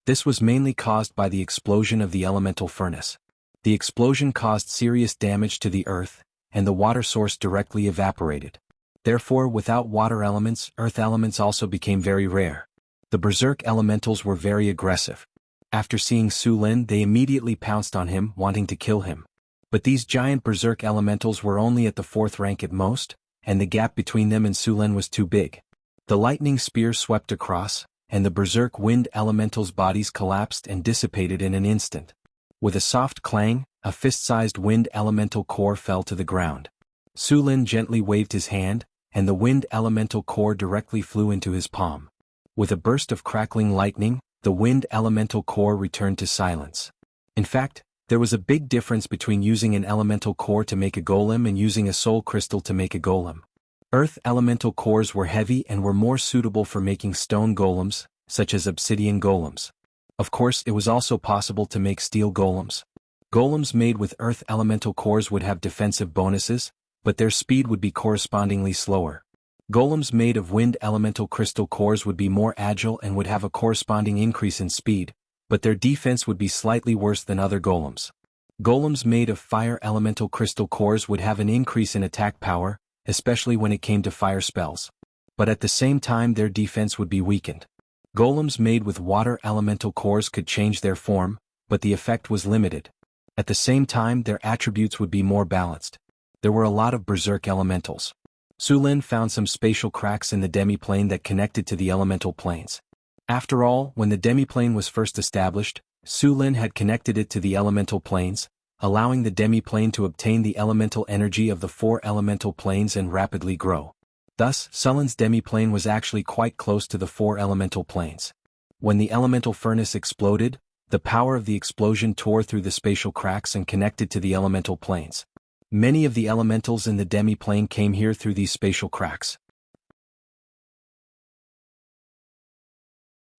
[SPEAKER 1] This was mainly caused by the explosion of the elemental furnace. The explosion caused serious damage to the earth, and the water source directly evaporated. Therefore, without water elements, earth elements also became very rare. The berserk elementals were very aggressive. After seeing Su Lin, they immediately pounced on him, wanting to kill him. But these giant berserk elementals were only at the 4th rank at most, and the gap between them and Su Lin was too big. The lightning spear swept across, and the berserk wind elementals' bodies collapsed and dissipated in an instant. With a soft clang, a fist-sized wind elemental core fell to the ground. Su Lin gently waved his hand, and the wind elemental core directly flew into his palm. With a burst of crackling lightning, the wind elemental core returned to silence. In fact, there was a big difference between using an elemental core to make a golem and using a soul crystal to make a golem. Earth elemental cores were heavy and were more suitable for making stone golems, such as obsidian golems. Of course, it was also possible to make steel golems. Golems made with earth elemental cores would have defensive bonuses, but their speed would be correspondingly slower. Golems made of wind elemental crystal cores would be more agile and would have a corresponding increase in speed, but their defense would be slightly worse than other golems. Golems made of fire elemental crystal cores would have an increase in attack power, especially when it came to fire spells. But at the same time their defense would be weakened. Golems made with water elemental cores could change their form, but the effect was limited. At the same time their attributes would be more balanced. There were a lot of berserk elementals. Su Lin found some spatial cracks in the demi-plane that connected to the elemental planes. After all, when the demi-plane was first established, Su Lin had connected it to the elemental planes, allowing the demi-plane to obtain the elemental energy of the 4 elemental planes and rapidly grow. Thus, Su Lin's demi-plane was actually quite close to the 4 elemental planes. When the elemental furnace exploded, the power of the explosion tore through the spatial cracks and connected to the elemental planes. Many of the elementals in the demi-plane came here through these spatial cracks.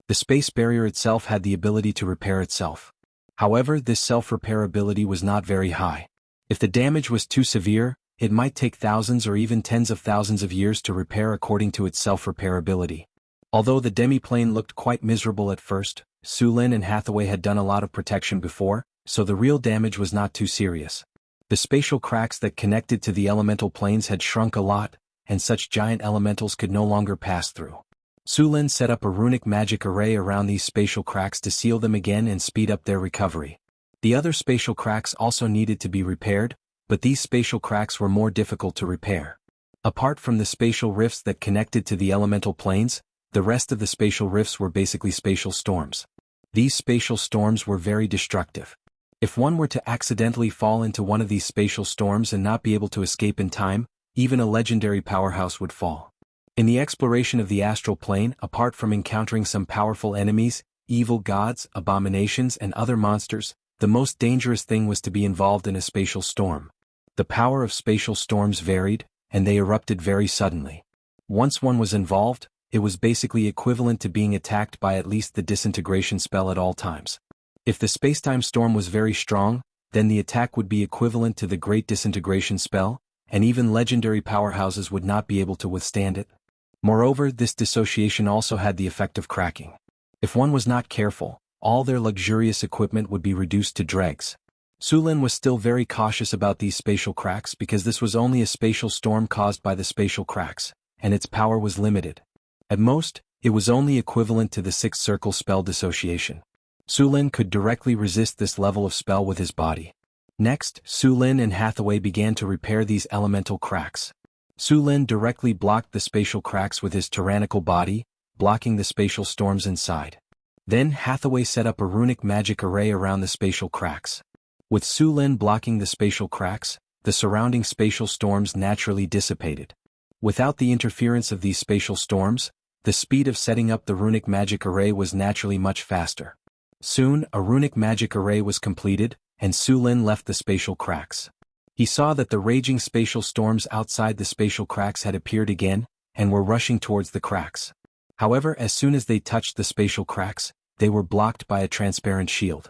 [SPEAKER 1] The space barrier itself had the ability to repair itself. However, this self-repair ability was not very high. If the damage was too severe, it might take thousands or even tens of thousands of years to repair according to its self-repair ability. Although the demi-plane looked quite miserable at first, Su Lin and Hathaway had done a lot of protection before, so the real damage was not too serious. The spatial cracks that connected to the elemental planes had shrunk a lot, and such giant elementals could no longer pass through. Su Lin set up a runic magic array around these spatial cracks to seal them again and speed up their recovery. The other spatial cracks also needed to be repaired, but these spatial cracks were more difficult to repair. Apart from the spatial rifts that connected to the elemental planes, the rest of the spatial rifts were basically spatial storms. These spatial storms were very destructive. If one were to accidentally fall into one of these spatial storms and not be able to escape in time, even a legendary powerhouse would fall. In the exploration of the astral plane, apart from encountering some powerful enemies, evil gods, abominations and other monsters, the most dangerous thing was to be involved in a spatial storm. The power of spatial storms varied, and they erupted very suddenly. Once one was involved, it was basically equivalent to being attacked by at least the disintegration spell at all times. If the spacetime storm was very strong, then the attack would be equivalent to the Great Disintegration spell, and even legendary powerhouses would not be able to withstand it. Moreover, this dissociation also had the effect of cracking. If one was not careful, all their luxurious equipment would be reduced to dregs. Su Lin was still very cautious about these spatial cracks because this was only a spatial storm caused by the spatial cracks, and its power was limited. At most, it was only equivalent to the 6th circle spell dissociation. Su Lin could directly resist this level of spell with his body. Next, Su Lin and Hathaway began to repair these elemental cracks. Su Lin directly blocked the spatial cracks with his tyrannical body, blocking the spatial storms inside. Then Hathaway set up a runic magic array around the spatial cracks. With Su Lin blocking the spatial cracks, the surrounding spatial storms naturally dissipated. Without the interference of these spatial storms, the speed of setting up the runic magic array was naturally much faster. Soon, a runic magic array was completed, and Su Lin left the spatial cracks. He saw that the raging spatial storms outside the spatial cracks had appeared again, and were rushing towards the cracks. However, as soon as they touched the spatial cracks, they were blocked by a transparent shield.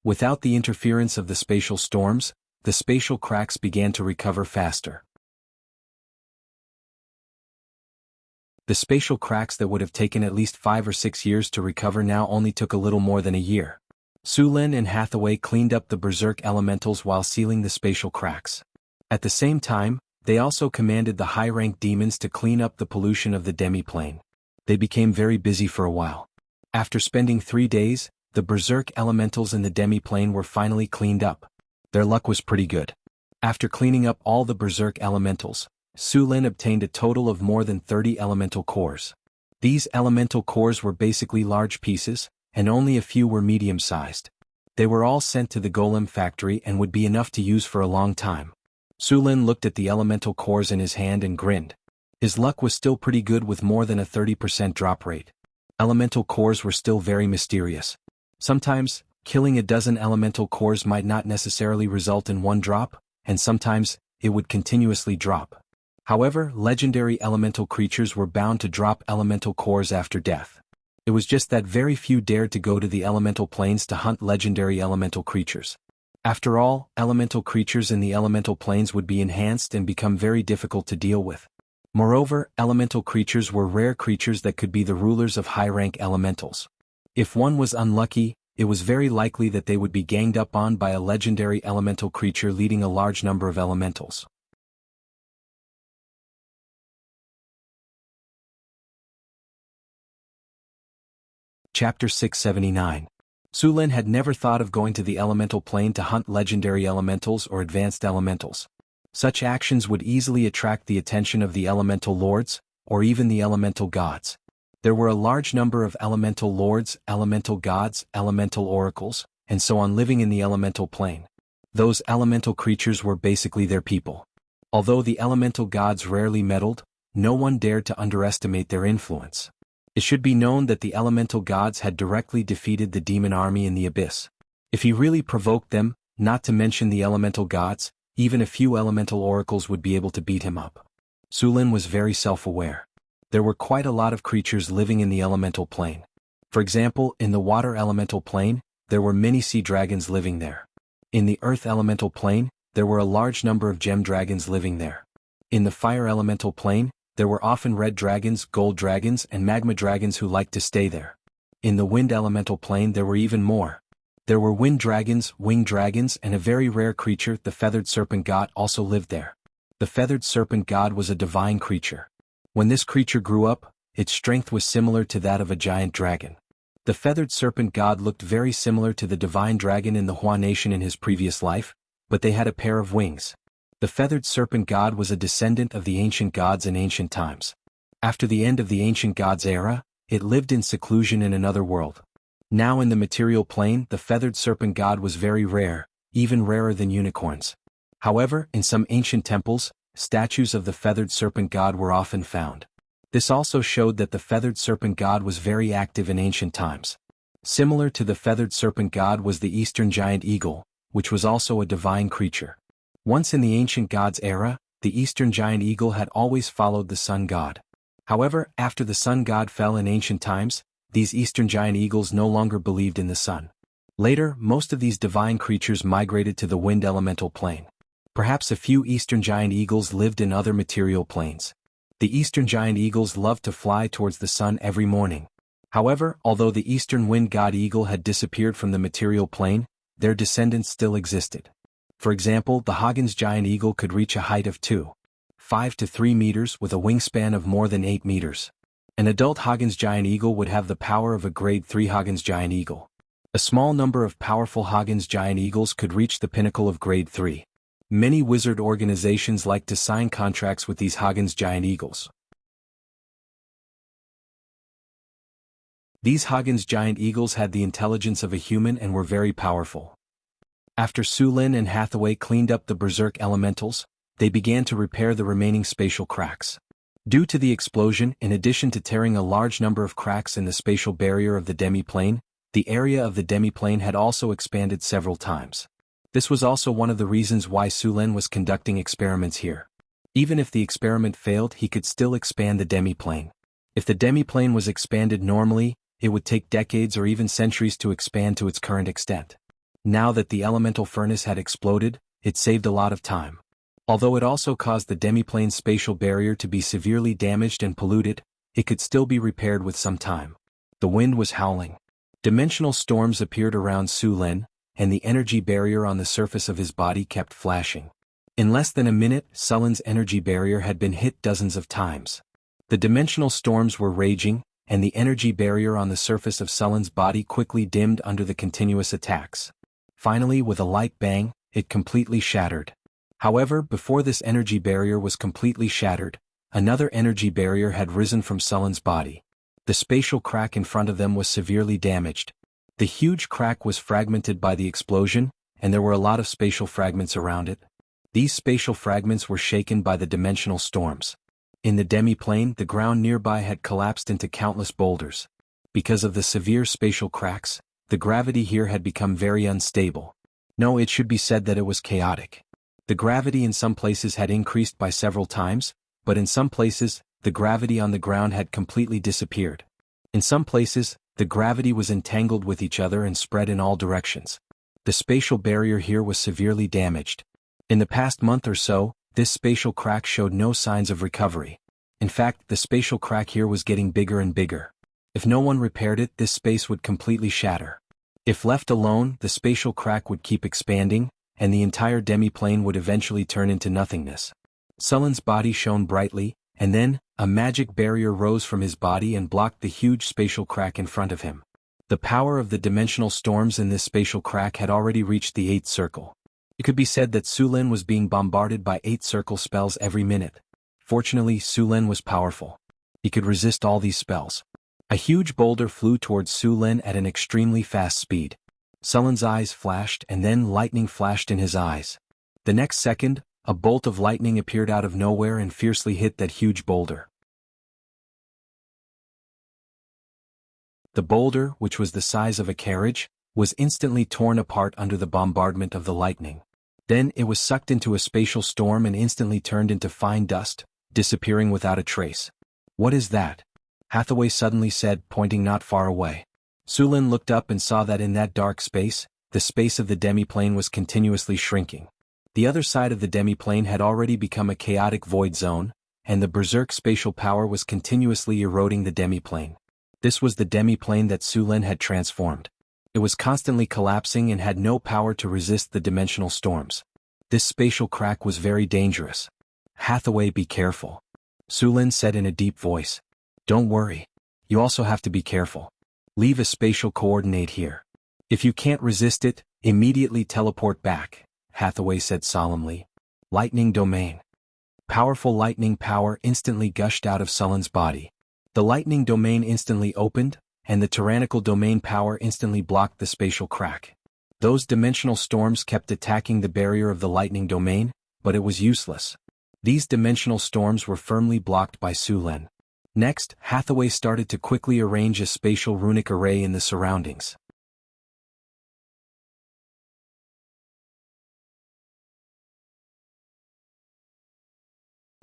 [SPEAKER 1] Without the interference of the spatial storms, the spatial cracks began to recover faster. The spatial cracks that would have taken at least 5 or 6 years to recover now only took a little more than a year. Su Lin and Hathaway cleaned up the berserk elementals while sealing the spatial cracks. At the same time, they also commanded the high-rank demons to clean up the pollution of the demi-plane. They became very busy for a while. After spending 3 days, the berserk elementals in the demi-plane were finally cleaned up. Their luck was pretty good. After cleaning up all the berserk elementals, Su Lin obtained a total of more than 30 elemental cores. These elemental cores were basically large pieces, and only a few were medium-sized. They were all sent to the golem factory and would be enough to use for a long time. Su Lin looked at the elemental cores in his hand and grinned. His luck was still pretty good with more than a 30% drop rate. Elemental cores were still very mysterious. Sometimes, killing a dozen elemental cores might not necessarily result in one drop, and sometimes, it would continuously drop. However, legendary elemental creatures were bound to drop elemental cores after death. It was just that very few dared to go to the elemental planes to hunt legendary elemental creatures. After all, elemental creatures in the elemental planes would be enhanced and become very difficult to deal with. Moreover, elemental creatures were rare creatures that could be the rulers of high-rank elementals. If one was unlucky, it was very likely that they would be ganged up on by a legendary elemental creature leading a large number of elementals. Chapter 679. Su Lin had never thought of going to the elemental plane to hunt legendary elementals or advanced elementals. Such actions would easily attract the attention of the elemental lords, or even the elemental gods. There were a large number of elemental lords, elemental gods, elemental oracles, and so on living in the elemental plane. Those elemental creatures were basically their people. Although the elemental gods rarely meddled, no one dared to underestimate their influence. It should be known that the elemental gods had directly defeated the demon army in the abyss. If he really provoked them, not to mention the elemental gods, even a few elemental oracles would be able to beat him up. Su Lin was very self-aware. There were quite a lot of creatures living in the elemental plane. For example, in the water elemental plane, there were many sea dragons living there. In the earth elemental plane, there were a large number of gem dragons living there. In the fire elemental plane, there were often red dragons, gold dragons, and magma dragons who liked to stay there. In the wind elemental plane there were even more. There were wind dragons, winged dragons, and a very rare creature, the feathered serpent god, also lived there. The feathered serpent god was a divine creature. When this creature grew up, its strength was similar to that of a giant dragon. The feathered serpent god looked very similar to the divine dragon in the Hua nation in his previous life, but they had a pair of wings. The feathered serpent god was a descendant of the ancient gods in ancient times. After the end of the ancient gods era, it lived in seclusion in another world. Now in the material plane, the feathered serpent god was very rare, even rarer than unicorns. However, in some ancient temples, statues of the feathered serpent god were often found. This also showed that the feathered serpent god was very active in ancient times. Similar to the feathered serpent god was the eastern giant eagle, which was also a divine creature. Once in the ancient gods era, the eastern giant eagle had always followed the sun god. However, after the sun god fell in ancient times, these eastern giant eagles no longer believed in the sun. Later, most of these divine creatures migrated to the wind elemental plane. Perhaps a few eastern giant eagles lived in other material planes. The eastern giant eagles loved to fly towards the sun every morning. However, although the eastern wind god eagle had disappeared from the material plane, their descendants still existed. For example, the Hagen's giant eagle could reach a height of 2.5 to 3 meters with a wingspan of more than 8 meters. An adult Hagen's giant eagle would have the power of a grade 3 Hagen's giant eagle. A small number of powerful Hagen's giant eagles could reach the pinnacle of grade 3. Many wizard organizations like to sign contracts with these Hagen's giant eagles. These Hagen's giant eagles had the intelligence of a human and were very powerful. After Su Lin and Hathaway cleaned up the berserk elementals, they began to repair the remaining spatial cracks. Due to the explosion, in addition to tearing a large number of cracks in the spatial barrier of the demi-plane, the area of the demi-plane had also expanded several times. This was also one of the reasons why Sulen was conducting experiments here. Even if the experiment failed, he could still expand the demiplane. If the demiplane was expanded normally, it would take decades or even centuries to expand to its current extent. Now that the elemental furnace had exploded, it saved a lot of time. Although it also caused the demiplane's spatial barrier to be severely damaged and polluted, it could still be repaired with some time. The wind was howling. Dimensional storms appeared around Sulen, and the energy barrier on the surface of his body kept flashing. In less than a minute, Sulen's energy barrier had been hit dozens of times. The dimensional storms were raging, and the energy barrier on the surface of Sulen's body quickly dimmed under the continuous attacks. Finally, with a light bang, it completely shattered. However, before this energy barrier was completely shattered, another energy barrier had risen from Sulen's body. The spatial crack in front of them was severely damaged. The huge crack was fragmented by the explosion, and there were a lot of spatial fragments around it. These spatial fragments were shaken by the dimensional storms. In the demiplane, the ground nearby had collapsed into countless boulders. Because of the severe spatial cracks, the gravity here had become very unstable. No, it should be said that it was chaotic. The gravity in some places had increased by several times, but in some places, the gravity on the ground had completely disappeared. In some places, the gravity was entangled with each other and spread in all directions. The spatial barrier here was severely damaged. In the past month or so, this spatial crack showed no signs of recovery. In fact, the spatial crack here was getting bigger and bigger. If no one repaired it, this space would completely shatter. If left alone, the spatial crack would keep expanding, and the entire demiplane would eventually turn into nothingness. Sulen's body shone brightly, and then, a magic barrier rose from his body and blocked the huge spatial crack in front of him. The power of the dimensional storms in this spatial crack had already reached the 8th circle. It could be said that Sulen was being bombarded by 8 circle spells every minute. Fortunately, Sulen was powerful. He could resist all these spells. A huge boulder flew towards Sulen at an extremely fast speed. Sulen's eyes flashed, and then lightning flashed in his eyes. The next second, a bolt of lightning appeared out of nowhere and fiercely hit that huge boulder. The boulder, which was the size of a carriage, was instantly torn apart under the bombardment of the lightning. Then it was sucked into a spatial storm and instantly turned into fine dust, disappearing without a trace. "What is that?" Hathaway suddenly said, pointing not far away. Sulen looked up and saw that in that dark space, the space of the demiplane was continuously shrinking. The other side of the demiplane had already become a chaotic void zone, and the berserk spatial power was continuously eroding the demiplane. This was the demiplane that Sulen had transformed. It was constantly collapsing and had no power to resist the dimensional storms. This spatial crack was very dangerous. "Hathaway, be careful," Sulen said in a deep voice. "Don't worry. You also have to be careful. Leave a spatial coordinate here. If you can't resist it, immediately teleport back," Hathaway said solemnly. Lightning domain. Powerful lightning power instantly gushed out of Sulen's body. The lightning domain instantly opened, and the tyrannical domain power instantly blocked the spatial crack. Those dimensional storms kept attacking the barrier of the lightning domain, but it was useless. These dimensional storms were firmly blocked by Sulen. Next, Hathaway started to quickly arrange a spatial runic array in the surroundings.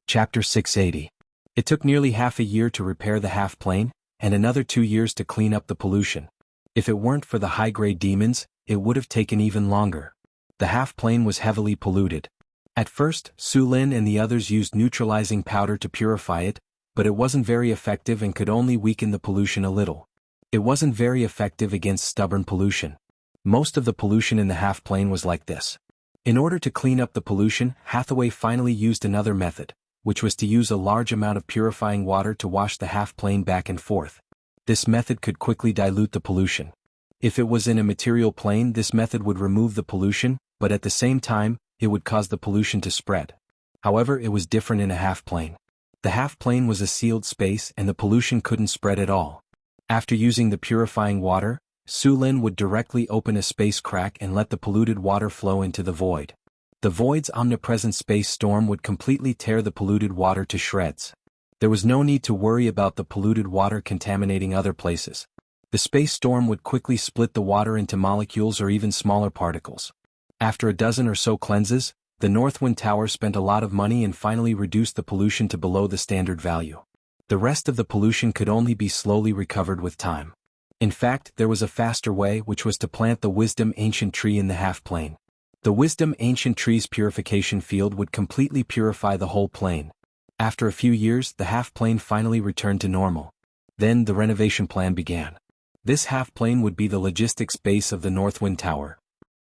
[SPEAKER 1] Chapter 680. It took nearly half a year to repair the half-plane, and another 2 years to clean up the pollution. If it weren't for the high-grade demons, it would have taken even longer. The half-plane was heavily polluted. At first, Sulen and the others used neutralizing powder to purify it, but it wasn't very effective and could only weaken the pollution a little. It wasn't very effective against stubborn pollution. Most of the pollution in the half-plane was like this. In order to clean up the pollution, Hathaway finally used another method, which was to use a large amount of purifying water to wash the half-plane back and forth. This method could quickly dilute the pollution. If it was in a material plane, this method would remove the pollution, but at the same time, it would cause the pollution to spread. However, it was different in a half-plane. The half-plane was a sealed space and the pollution couldn't spread at all. After using the purifying water, Sulen would directly open a space crack and let the polluted water flow into the void. The void's omnipresent space storm would completely tear the polluted water to shreds. There was no need to worry about the polluted water contaminating other places. The space storm would quickly split the water into molecules or even smaller particles. After a dozen or so cleanses, the Northwind Tower spent a lot of money and finally reduced the pollution to below the standard value. The rest of the pollution could only be slowly recovered with time. In fact, there was a faster way, which was to plant the Wisdom Ancient Tree in the half-plane. The Wisdom Ancient Tree's purification field would completely purify the whole plane. After a few years, the half-plane finally returned to normal. Then the renovation plan began. This half-plane would be the logistics base of the Northwind Tower.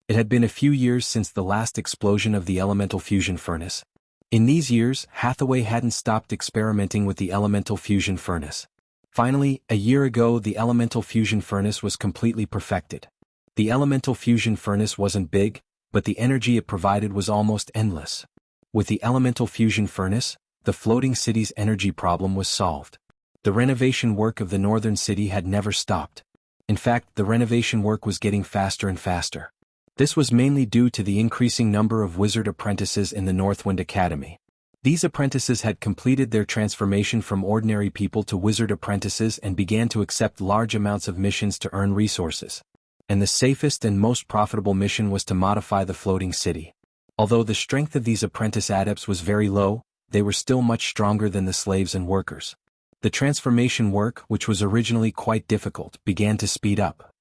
[SPEAKER 1] It had been a few years since the last explosion of the elemental fusion furnace. In these years, Hathaway hadn't stopped experimenting with the elemental fusion furnace. Finally, a year ago the elemental fusion furnace was completely perfected. The elemental fusion furnace wasn't big, but the energy it provided was almost endless. With the elemental fusion furnace, the floating city's energy problem was solved. The renovation work of the northern city had never stopped. In fact, the renovation work was getting faster and faster. This was mainly due to the increasing number of wizard apprentices in the Northwind Academy. These apprentices had completed their transformation from ordinary people to wizard apprentices and began to accept large amounts of missions to earn resources. And the safest and most profitable mission was to modify the floating city. Although the strength of these apprentice adepts was very low, they were still much stronger than the slaves and workers. The transformation work, which was originally quite difficult, began to speed up.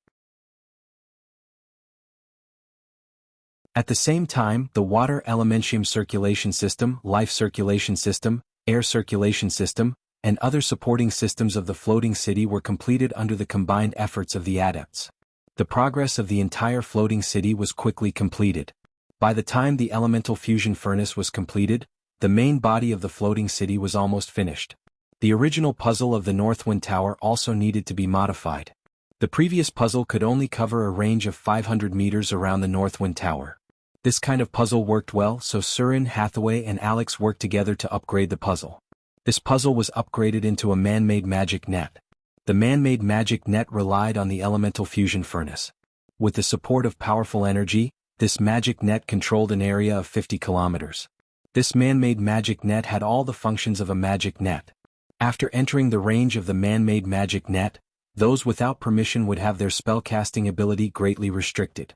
[SPEAKER 1] At the same time, the water elementium circulation system, life circulation system, air circulation system, and other supporting systems of the floating city were completed under the combined efforts of the adepts. The progress of the entire floating city was quickly completed. By the time the elemental fusion furnace was completed, the main body of the floating city was almost finished. The original puzzle of the Northwind Tower also needed to be modified. The previous puzzle could only cover a range of 500 meters around the Northwind Tower. This kind of puzzle worked well, so Surin, Hathaway and Alex worked together to upgrade the puzzle. This puzzle was upgraded into a man-made magic net. The man-made magic net relied on the elemental fusion furnace. With the support of powerful energy, this magic net controlled an area of 50 kilometers. This man-made magic net had all the functions of a magic net. After entering the range of the man-made magic net, those without permission would have their spellcasting ability greatly restricted.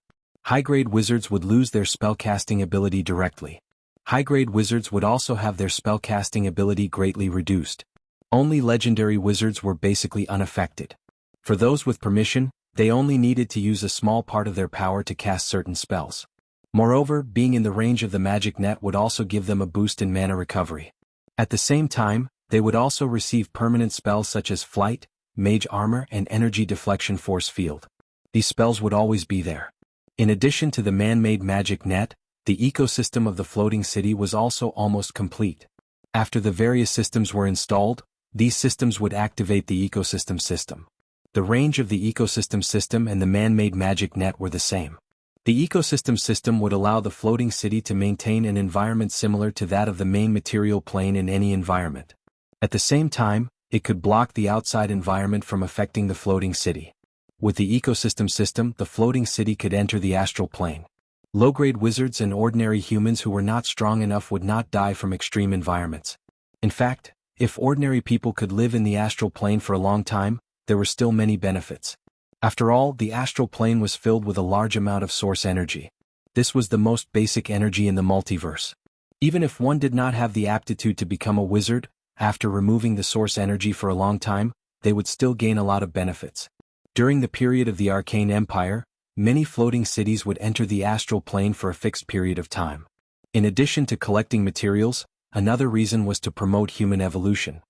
[SPEAKER 1] High-grade wizards would lose their spellcasting ability directly. High-grade wizards would also have their spellcasting ability greatly reduced. Only legendary wizards were basically unaffected. For those with permission, they only needed to use a small part of their power to cast certain spells. Moreover, being in the range of the magic net would also give them a boost in mana recovery. At the same time, they would also receive permanent spells such as Flight, Mage Armor and Energy Deflection Force Field. These spells would always be there. In addition to the man-made magic net, the ecosystem of the floating city was also almost complete. After the various systems were installed, these systems would activate the ecosystem system. The range of the ecosystem system and the man-made magic net were the same. The ecosystem system would allow the floating city to maintain an environment similar to that of the main material plane in any environment. At the same time, it could block the outside environment from affecting the floating city. With the ecosystem system, the floating city could enter the astral plane. Low-grade wizards and ordinary humans who were not strong enough would not die from extreme environments. In fact, if ordinary people could live in the astral plane for a long time, there were still many benefits. After all, the astral plane was filled with a large amount of source energy. This was the most basic energy in the multiverse. Even if one did not have the aptitude to become a wizard, after removing the source energy for a long time, they would still gain a lot of benefits. During the period of the Arcane Empire, many floating cities would enter the astral plane for a fixed period of time. In addition to collecting materials, another reason was to promote human evolution.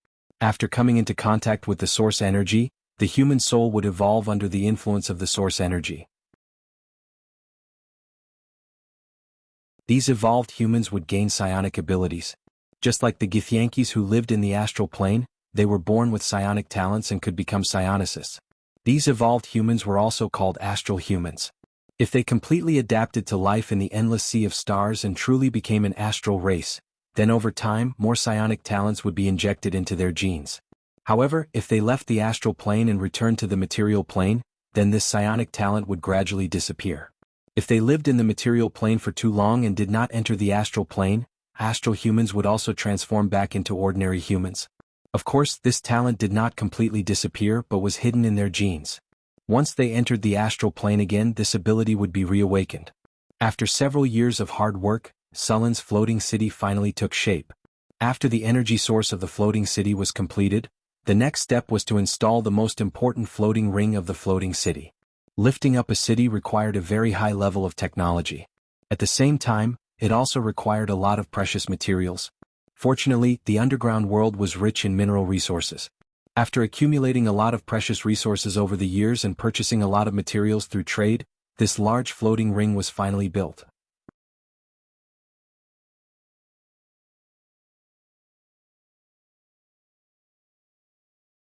[SPEAKER 1] After coming into contact with the source energy, the human soul would evolve under the influence of the source energy. These evolved humans would gain psionic abilities. Just like the Githyankis who lived in the astral plane, they were born with psionic talents and could become psionicists. These evolved humans were also called astral humans. If they completely adapted to life in the endless sea of stars and truly became an astral race, then over time more psionic talents would be injected into their genes. However, if they left the astral plane and returned to the material plane, then this psionic talent would gradually disappear. If they lived in the material plane for too long and did not enter the astral plane, astral humans would also transform back into ordinary humans. Of course, this talent did not completely disappear but was hidden in their genes. Once they entered the astral plane again, this ability would be reawakened. After several years of hard work, Sullen's floating city finally took shape. After the energy source of the floating city was completed, the next step was to install the most important floating ring of the floating city. Lifting up a city required a very high level of technology. At the same time, it also required a lot of precious materials. Fortunately, the underground world was rich in mineral resources. After accumulating a lot of precious resources over the years and purchasing a lot of materials through trade, this large floating ring was finally built.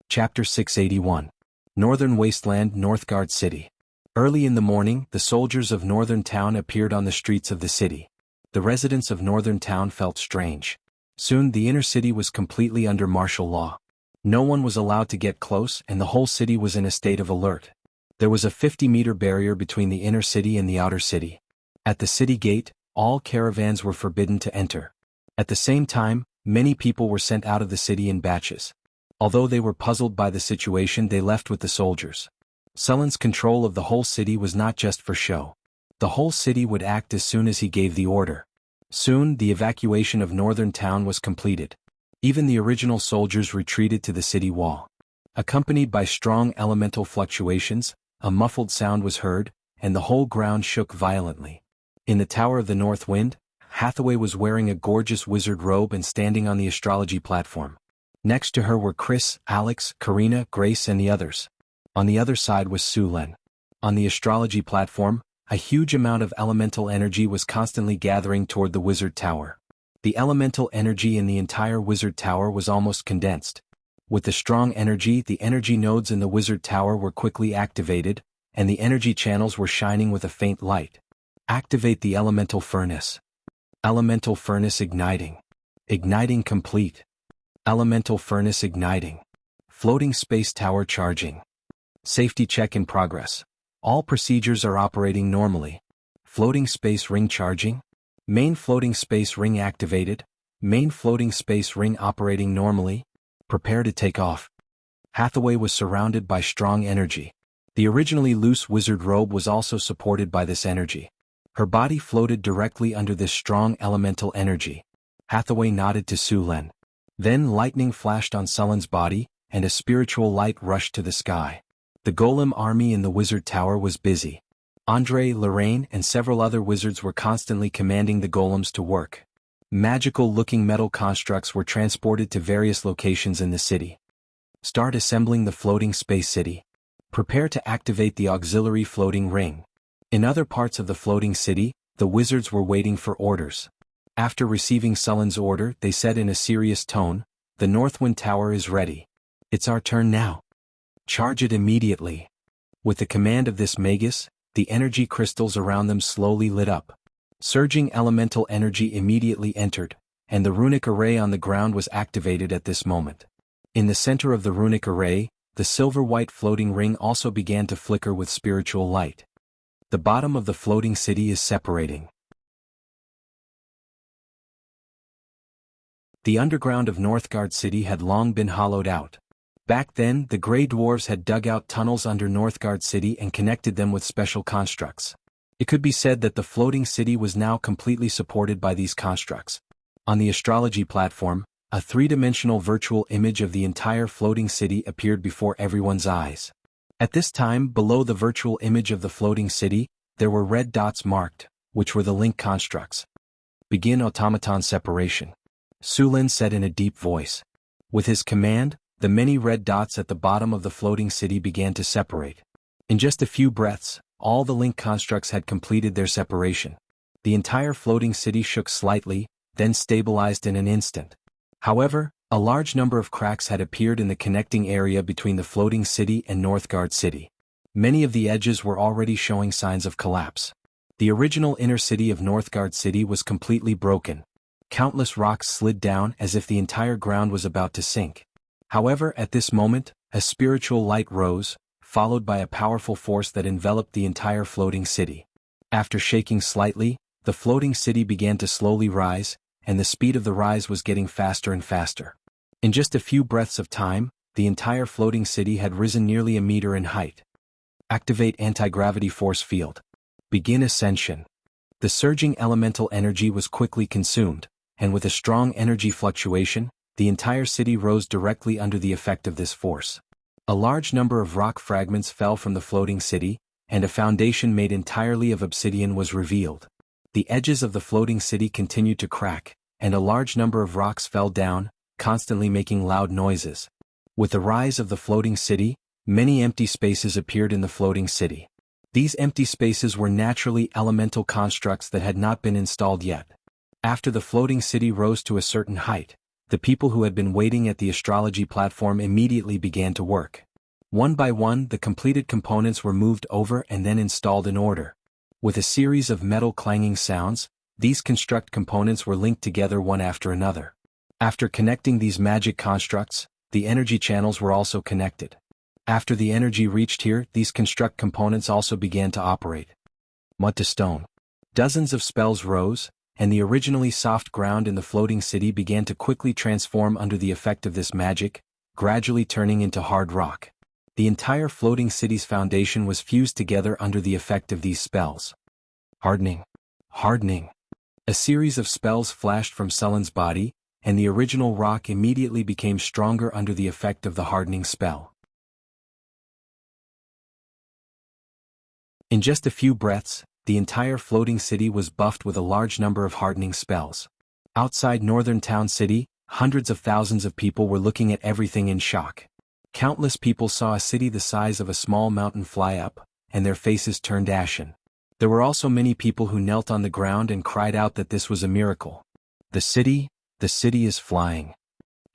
[SPEAKER 1] Chapter 681. Northern Wasteland, Northgard City. Early in the morning, the soldiers of Northern Town appeared on the streets of the city. The residents of Northern Town felt strange. Soon the inner city was completely under martial law. No one was allowed to get close and the whole city was in a state of alert. There was a 50-meter barrier between the inner city and the outer city. At the city gate, all caravans were forbidden to enter. At the same time, many people were sent out of the city in batches. Although they were puzzled by the situation, they left with the soldiers. Sullen's control of the whole city was not just for show. The whole city would act as soon as he gave the order. Soon, the evacuation of Northern Town was completed. Even the original soldiers retreated to the city wall. Accompanied by strong elemental fluctuations, a muffled sound was heard, and the whole ground shook violently. In the Tower of the North Wind, Hathaway was wearing a gorgeous wizard robe and standing on the astrology platform. Next to her were Chris, Alex, Karina, Grace and the others. On the other side was Su-Len. On the astrology platform, a huge amount of elemental energy was constantly gathering toward the wizard tower. The elemental energy in the entire wizard tower was almost condensed. With the strong energy, the energy nodes in the wizard tower were quickly activated, and the energy channels were shining with a faint light. Activate the elemental furnace. Elemental furnace igniting. Igniting complete. Elemental furnace igniting. Floating space tower charging. Safety check in progress. All procedures are operating normally. Floating space ring charging. Main floating space ring activated. Main floating space ring operating normally. Prepare to take off. Hathaway was surrounded by strong energy. The originally loose wizard robe was also supported by this energy. Her body floated directly under this strong elemental energy. Hathaway nodded to Su-Len. Then lightning flashed on Sullen's body, and a spiritual light rushed to the sky. The golem army in the wizard tower was busy. Andre, Lorraine, and several other wizards were constantly commanding the golems to work. Magical-looking metal constructs were transported to various locations in the city. Start assembling the floating space city. Prepare to activate the auxiliary floating ring. In other parts of the floating city, the wizards were waiting for orders. After receiving Sullen's order, they said in a serious tone, "The Northwind Tower is ready. It's our turn now. Charge it immediately." With the command of this magus, the energy crystals around them slowly lit up. Surging elemental energy immediately entered, and the runic array on the ground was activated at this moment. In the center of the runic array, the silver-white floating ring also began to flicker with spiritual light. The bottom of the floating city is separating. The underground of Northgard City had long been hollowed out. Back then, the Grey Dwarves had dug out tunnels under Northgard City and connected them with special constructs. It could be said that the floating city was now completely supported by these constructs. On the astrology platform, a three-dimensional virtual image of the entire floating city appeared before everyone's eyes. At this time, below the virtual image of the floating city, there were red dots marked, which were the link constructs. Begin automaton separation. Su-Len said in a deep voice. With his command, the many red dots at the bottom of the floating city began to separate. In just a few breaths, all the link constructs had completed their separation. The entire floating city shook slightly, then stabilized in an instant. However, a large number of cracks had appeared in the connecting area between the floating city and Northgard City. Many of the edges were already showing signs of collapse. The original inner city of Northgard City was completely broken. Countless rocks slid down as if the entire ground was about to sink. However, at this moment, a spiritual light rose, followed by a powerful force that enveloped the entire floating city. After shaking slightly, the floating city began to slowly rise, and the speed of the rise was getting faster and faster. In just a few breaths of time, the entire floating city had risen nearly a meter in height. Activate anti-gravity force field. Begin ascension. The surging elemental energy was quickly consumed, and with a strong energy fluctuation, the entire city rose directly under the effect of this force. A large number of rock fragments fell from the floating city, and a foundation made entirely of obsidian was revealed. The edges of the floating city continued to crack, and a large number of rocks fell down, constantly making loud noises. With the rise of the floating city, many empty spaces appeared in the floating city. These empty spaces were naturally elemental constructs that had not been installed yet. After the floating city rose to a certain height, the people who had been waiting at the astrology platform immediately began to work. One by one, the completed components were moved over and then installed in order. With a series of metal clanging sounds, these construct components were linked together one after another. After connecting these magic constructs, the energy channels were also connected. After the energy reached here, these construct components also began to operate. Mud to stone. Dozens of spells rose, and the originally soft ground in the floating city began to quickly transform under the effect of this magic, gradually turning into hard rock. The entire floating city's foundation was fused together under the effect of these spells. Hardening. Hardening. A series of spells flashed from Sullen's body, and the original rock immediately became stronger under the effect of the hardening spell. In just a few breaths, the entire floating city was buffed with a large number of hardening spells. Outside northern town city, hundreds of thousands of people were looking at everything in shock. Countless people saw a city the size of a small mountain fly up, and their faces turned ashen. There were also many people who knelt on the ground and cried out that this was a miracle. The city is flying.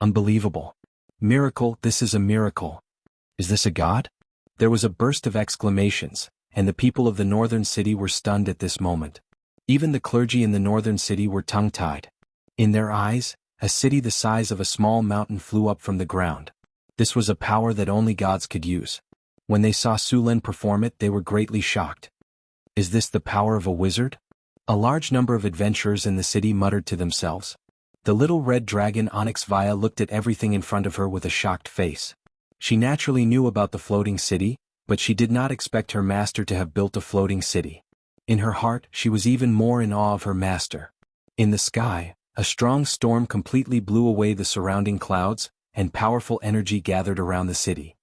[SPEAKER 1] Unbelievable. Miracle, this is a miracle. Is this a god? There was a burst of exclamations, and the people of the northern city were stunned at this moment. Even the clergy in the northern city were tongue-tied. In their eyes, a city the size of a small mountain flew up from the ground. This was a power that only gods could use. When they saw Sulen perform it, they were greatly shocked. Is this the power of a wizard? A large number of adventurers in the city muttered to themselves. The little red dragon Onyx Via looked at everything in front of her with a shocked face. She naturally knew about the floating city, but she did not expect her master to have built a floating city. In her heart, she was even more in awe of her master. In the sky, a strong storm completely blew away the surrounding clouds, and powerful energy gathered around the city.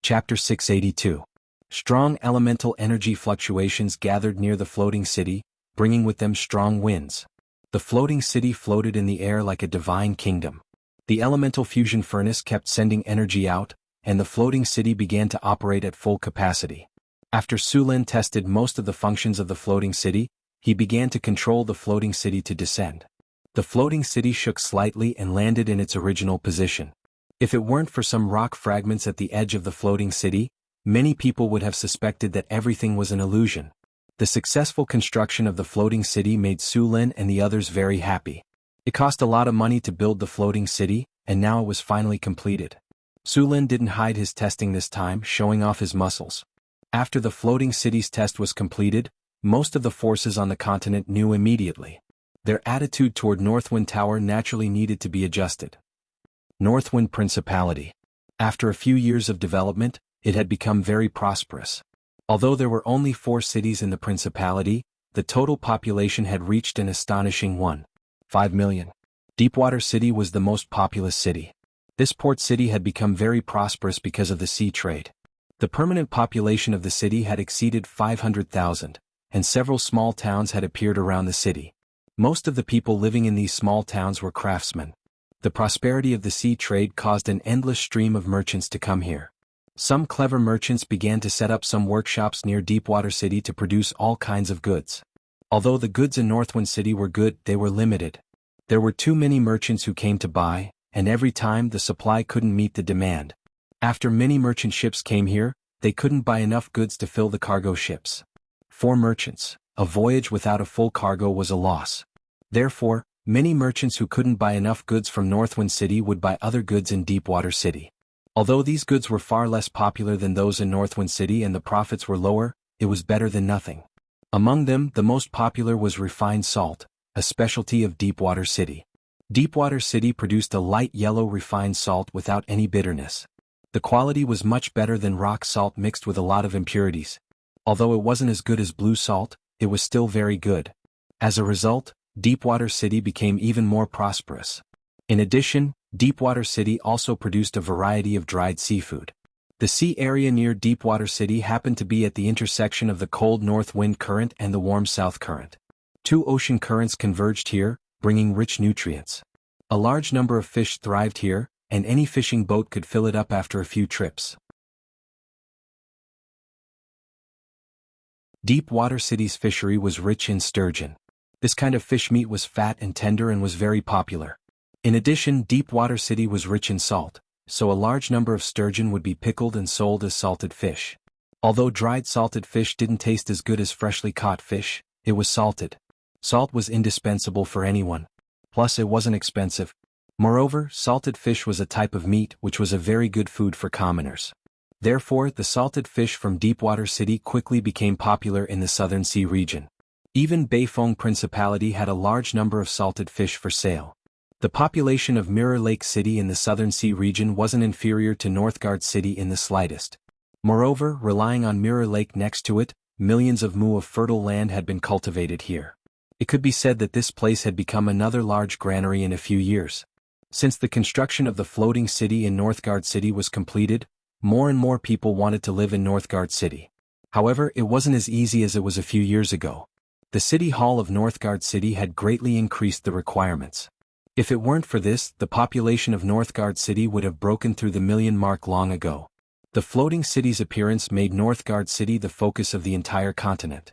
[SPEAKER 1] Chapter 682. Strong elemental energy fluctuations gathered near the floating city, bringing with them strong winds. The floating city floated in the air like a divine kingdom. The elemental fusion furnace kept sending energy out, and the floating city began to operate at full capacity. After Sulen tested most of the functions of the floating city, he began to control the floating city to descend. The floating city shook slightly and landed in its original position. If it weren't for some rock fragments at the edge of the floating city, many people would have suspected that everything was an illusion. The successful construction of the floating city made Sulen and the others very happy. It cost a lot of money to build the floating city, and now it was finally completed. Sulen didn't hide his testing this time, showing off his muscles. After the floating city's test was completed, most of the forces on the continent knew immediately. Their attitude toward Northwind Tower naturally needed to be adjusted. Northwind Principality. After a few years of development, it had become very prosperous. Although there were only 4 cities in the principality, the total population had reached an astonishing 1.5 million. Deepwater City was the most populous city. This port city had become very prosperous because of the sea trade. The permanent population of the city had exceeded 500,000, and several small towns had appeared around the city. Most of the people living in these small towns were craftsmen. The prosperity of the sea trade caused an endless stream of merchants to come here. Some clever merchants began to set up some workshops near Deepwater City to produce all kinds of goods. Although the goods in Northwind City were good, they were limited. There were too many merchants who came to buy, and every time the supply couldn't meet the demand. After many merchant ships came here, they couldn't buy enough goods to fill the cargo ships. For merchants, a voyage without a full cargo was a loss. Therefore, many merchants who couldn't buy enough goods from Northwind City would buy other goods in Deepwater City. Although these goods were far less popular than those in Northwind City and the profits were lower, it was better than nothing. Among them, the most popular was refined salt, a specialty of Deepwater City. Deepwater City produced a light yellow refined salt without any bitterness. The quality was much better than rock salt mixed with a lot of impurities. Although it wasn't as good as blue salt, it was still very good. As a result, Deepwater City became even more prosperous. In addition, Deepwater City also produced a variety of dried seafood. The sea area near Deepwater City happened to be at the intersection of the cold north wind current and the warm south current. Two ocean currents converged here, bringing rich nutrients. A large number of fish thrived here, and any fishing boat could fill it up after a few trips. Deepwater City's fishery was rich in sturgeon. This kind of fish meat was fat and tender and was very popular. In addition, Deepwater City was rich in salt, so a large number of sturgeon would be pickled and sold as salted fish. Although dried salted fish didn't taste as good as freshly caught fish, it was salted. Salt was indispensable for anyone. Plus, it wasn't expensive. Moreover, salted fish was a type of meat which was a very good food for commoners. Therefore, the salted fish from Deepwater City quickly became popular in the Southern Sea region. Even Beifong Principality had a large number of salted fish for sale. The population of Mirror Lake City in the Southern Sea region wasn't inferior to Northgard City in the slightest. Moreover, relying on Mirror Lake next to it, millions of mu of fertile land had been cultivated here. It could be said that this place had become another large granary in a few years. Since the construction of the floating city in Northgard City was completed, more and more people wanted to live in Northgard City. However, it wasn't as easy as it was a few years ago. The City Hall of Northgard City had greatly increased the requirements. If it weren't for this, the population of Northgard City would have broken through the million mark long ago. The floating city's appearance made Northgard City the focus of the entire continent.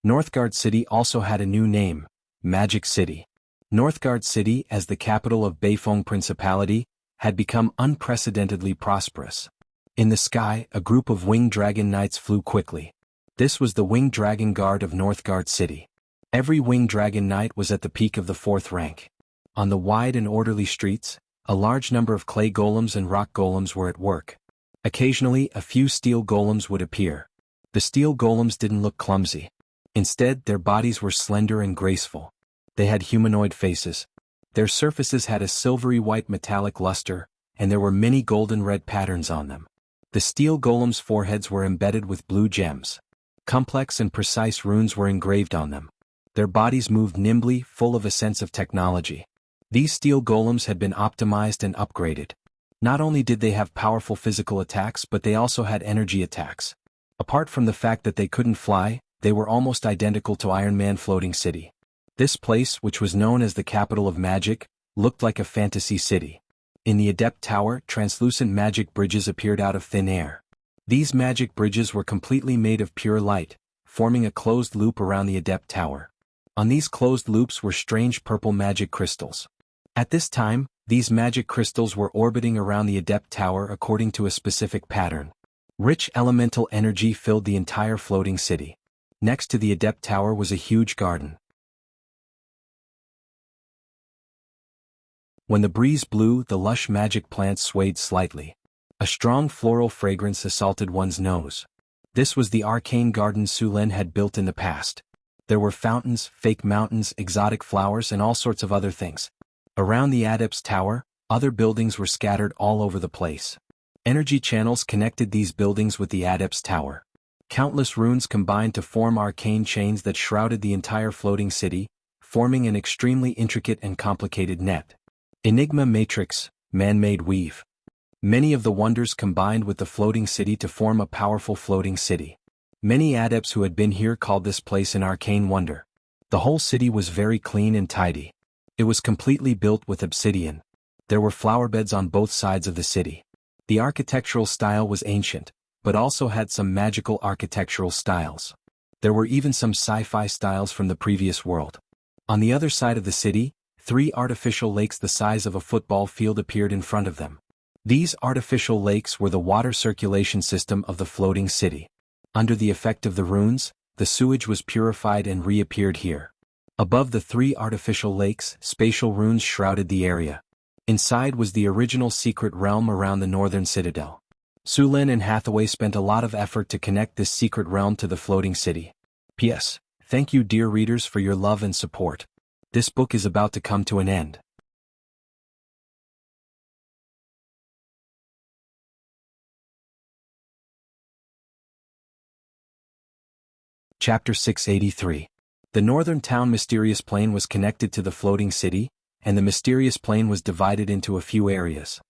[SPEAKER 1] Northgard City also had a new name, Magic City. Northgard City, as the capital of Beifong Principality, had become unprecedentedly prosperous. In the sky, a group of winged dragon knights flew quickly. This was the Winged Dragon Guard of Northgard City. Every winged dragon knight was at the peak of the 4th rank. On the wide and orderly streets, a large number of clay golems and rock golems were at work. Occasionally, a few steel golems would appear. The steel golems didn't look clumsy. Instead, their bodies were slender and graceful. They had humanoid faces. Their surfaces had a silvery white metallic luster, and there were many golden red patterns on them. The steel golems' foreheads were embedded with blue gems. Complex and precise runes were engraved on them. Their bodies moved nimbly, full of a sense of technology. These steel golems had been optimized and upgraded. Not only did they have powerful physical attacks, but they also had energy attacks. Apart from the fact that they couldn't fly, they were almost identical to Iron Man Floating City. This place, which was known as the capital of magic, looked like a fantasy city. In the Adept Tower, translucent magic bridges appeared out of thin air. These magic bridges were completely made of pure light, forming a closed loop around the Adept Tower. On these closed loops were strange purple magic crystals. At this time, these magic crystals were orbiting around the Adept Tower according to a specific pattern. Rich elemental energy filled the entire floating city. Next to the Adept Tower was a huge garden. When the breeze blew, the lush magic plants swayed slightly. A strong floral fragrance assaulted one's nose. This was the arcane garden Su Lin had built in the past. There were fountains, fake mountains, exotic flowers, and all sorts of other things. Around the Adept's Tower, other buildings were scattered all over the place. Energy channels connected these buildings with the Adept's Tower. Countless runes combined to form arcane chains that shrouded the entire floating city, forming an extremely intricate and complicated net. Enigma Matrix, man-made weave. Many of the wonders combined with the floating city to form a powerful floating city. Many adepts who had been here called this place an arcane wonder. The whole city was very clean and tidy. It was completely built with obsidian. There were flower beds on both sides of the city. The architectural style was ancient, but also had some magical architectural styles. There were even some sci-fi styles from the previous world. On the other side of the city, 3 artificial lakes the size of a football field appeared in front of them. These artificial lakes were the water circulation system of the floating city. Under the effect of the runes, the sewage was purified and reappeared here. Above the 3 artificial lakes, spatial runes shrouded the area. Inside was the original secret realm around the northern citadel. Su Lin and Hathaway spent a lot of effort to connect this secret realm to the floating city. P.S. Thank you, dear readers, for your love and support. This book is about to come to an end. Chapter 683. The northern town Mysterious Plain was connected to the floating city, and the Mysterious Plain was divided into a few areas.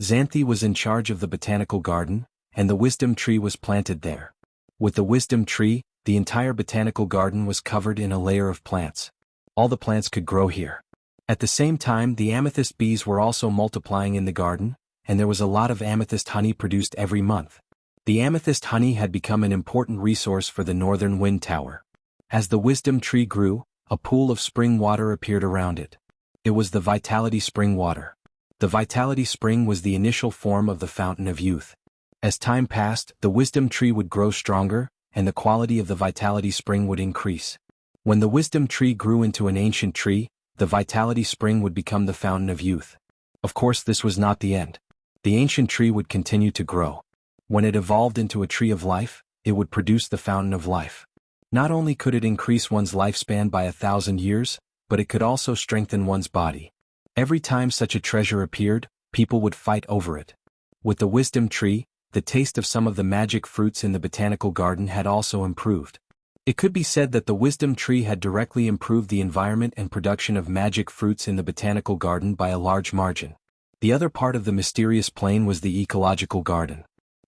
[SPEAKER 1] Xanthi was in charge of the botanical garden, and the wisdom tree was planted there. With the wisdom tree, the entire botanical garden was covered in a layer of plants. All the plants could grow here. At the same time, the amethyst bees were also multiplying in the garden, and there was a lot of amethyst honey produced every month. The amethyst honey had become an important resource for the northern wind tower. As the wisdom tree grew, a pool of spring water appeared around it. It was the Vitality Spring water. The Vitality Spring was the initial form of the Fountain of Youth. As time passed, the wisdom tree would grow stronger, and the quality of the Vitality Spring would increase. When the wisdom tree grew into an ancient tree, the Vitality Spring would become the Fountain of Youth. Of course, this was not the end. The ancient tree would continue to grow. When it evolved into a tree of life, it would produce the Fountain of Life. Not only could it increase one's lifespan by 1,000 years, but it could also strengthen one's body. Every time such a treasure appeared, people would fight over it. With the wisdom tree, the taste of some of the magic fruits in the botanical garden had also improved. It could be said that the wisdom tree had directly improved the environment and production of magic fruits in the botanical garden by a large margin. The other part of the Mysterious Plain was the ecological garden.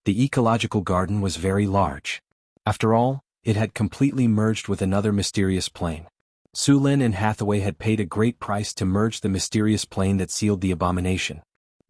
[SPEAKER 1] The ecological garden was very large. After all, it had completely merged with another Mysterious Plain. Sulin and Hathaway had paid a great price to merge the Mysterious Plain that sealed the abomination.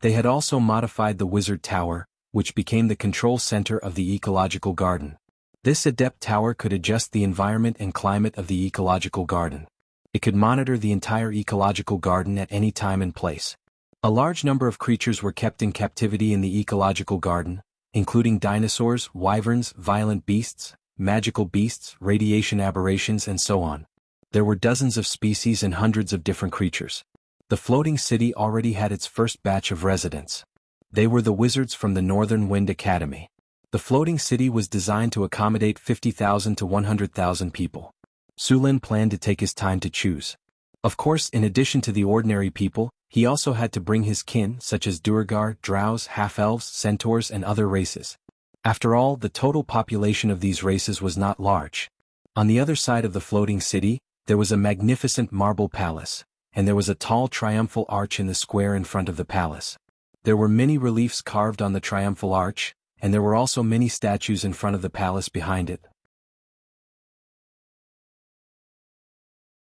[SPEAKER 1] They had also modified the Wizard Tower, which became the control center of the ecological garden. This adept tower could adjust the environment and climate of the ecological garden. It could monitor the entire ecological garden at any time and place. A large number of creatures were kept in captivity in the ecological garden, including dinosaurs, wyverns, violent beasts, magical beasts, radiation aberrations, and so on. There were dozens of species and hundreds of different creatures. The floating city already had its first batch of residents. They were the wizards from the Northern Wind Academy. The floating city was designed to accommodate 50,000 to 100,000 people. Sulin planned to take his time to choose. Of course, in addition to the ordinary people, he also had to bring his kin such as Duergar, drows, half-elves, centaurs, and other races. After all, the total population of these races was not large. On the other side of the floating city, there was a magnificent marble palace, and there was a tall triumphal arch in the square in front of the palace. There were many reliefs carved on the triumphal arch, and there were also many statues in front of the palace behind it.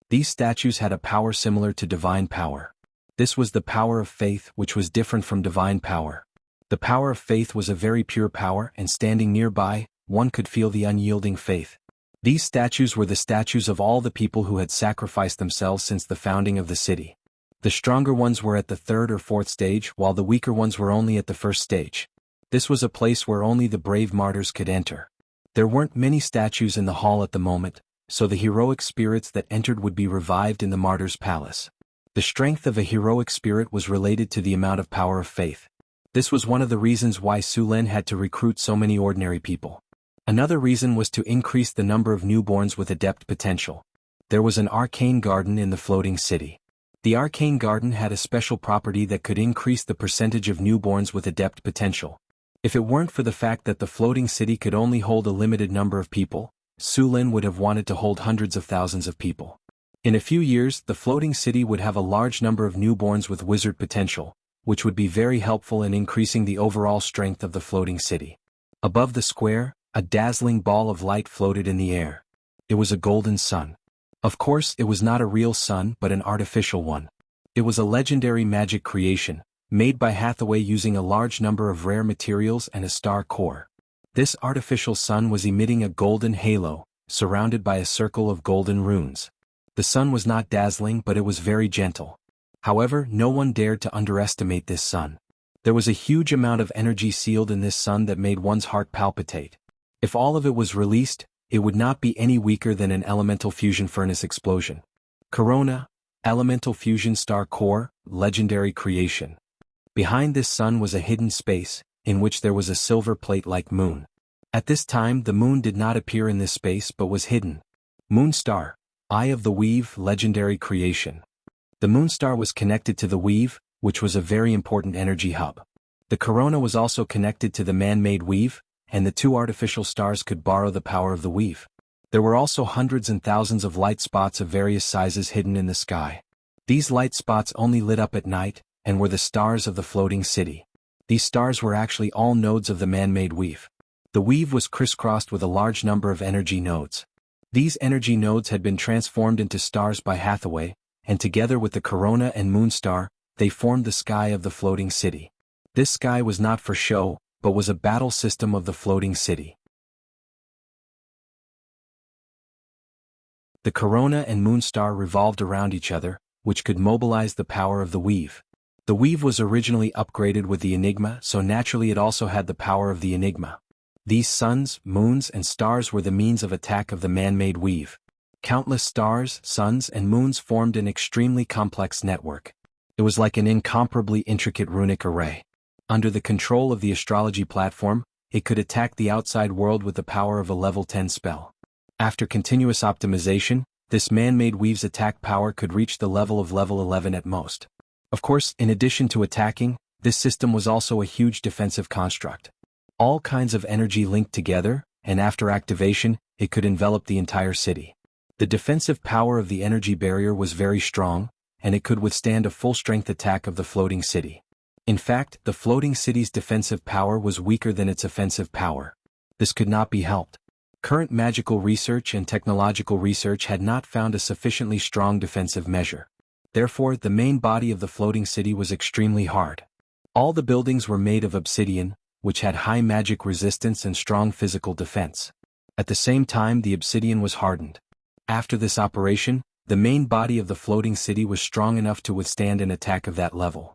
[SPEAKER 1] These statues had a power similar to divine power. This was the power of faith, which was different from divine power. The power of faith was a very pure power, and standing nearby, one could feel the unyielding faith. These statues were the statues of all the people who had sacrificed themselves since the founding of the city. The stronger ones were at the third or fourth stage, while the weaker ones were only at the first stage. This was a place where only the brave martyrs could enter. There weren't many statues in the hall at the moment, so the heroic spirits that entered would be revived in the martyrs' palace. The strength of a heroic spirit was related to the amount of power of faith. This was one of the reasons why Sulin had to recruit so many ordinary people. Another reason was to increase the number of newborns with adept potential. There was an arcane garden in the floating city. The arcane garden had a special property that could increase the percentage of newborns with adept potential. If it weren't for the fact that the floating city could only hold a limited number of people, Sulin would have wanted to hold hundreds of thousands of people. In a few years, the floating city would have a large number of newborns with wizard potential, which would be very helpful in increasing the overall strength of the floating city. Above the square, a dazzling ball of light floated in the air. It was a golden sun. Of course, it was not a real sun but an artificial one. It was a legendary magic creation, made by Hathaway using a large number of rare materials and a star core. This artificial sun was emitting a golden halo, surrounded by a circle of golden runes. The sun was not dazzling, but it was very gentle. However, no one dared to underestimate this sun. There was a huge amount of energy sealed in this sun that made one's heart palpitate. If all of it was released, it would not be any weaker than an elemental fusion furnace explosion. Corona, elemental fusion star core, legendary creation. Behind this sun was a hidden space, in which there was a silver plate-like moon. At this time, the moon did not appear in this space but was hidden. Moonstar, Eye of the Weave, legendary creation. The Moonstar was connected to the Weave, which was a very important energy hub. The Corona was also connected to the man-made Weave, and the two artificial stars could borrow the power of the Weave. There were also hundreds and thousands of light spots of various sizes hidden in the sky. These light spots only lit up at night, and were the stars of the floating city. These stars were actually all nodes of the man-made weave. The weave was crisscrossed with a large number of energy nodes. These energy nodes had been transformed into stars by Hathaway, and together with the corona and moon star, they formed the sky of the floating city. This sky was not for show, but was a battle system of the floating city. The corona and moon star revolved around each other, which could mobilize the power of the weave. The weave was originally upgraded with the Enigma, so naturally it also had the power of the Enigma. These suns, moons, and stars were the means of attack of the man-made weave. Countless stars, suns, and moons formed an extremely complex network. It was like an incomparably intricate runic array. Under the control of the astrology platform, it could attack the outside world with the power of a level 10 spell. After continuous optimization, this man-made weave's attack power could reach the level of level 11 at most. Of course, in addition to attacking, this system was also a huge defensive construct. All kinds of energy linked together, and after activation, it could envelop the entire city. The defensive power of the energy barrier was very strong, and it could withstand a full-strength attack of the floating city. In fact, the floating city's defensive power was weaker than its offensive power. This could not be helped. Current magical research and technological research had not found a sufficiently strong defensive measure. Therefore, the main body of the floating city was extremely hard. All the buildings were made of obsidian, which had high magic resistance and strong physical defense. At the same time, the obsidian was hardened. After this operation, the main body of the floating city was strong enough to withstand an attack of that level.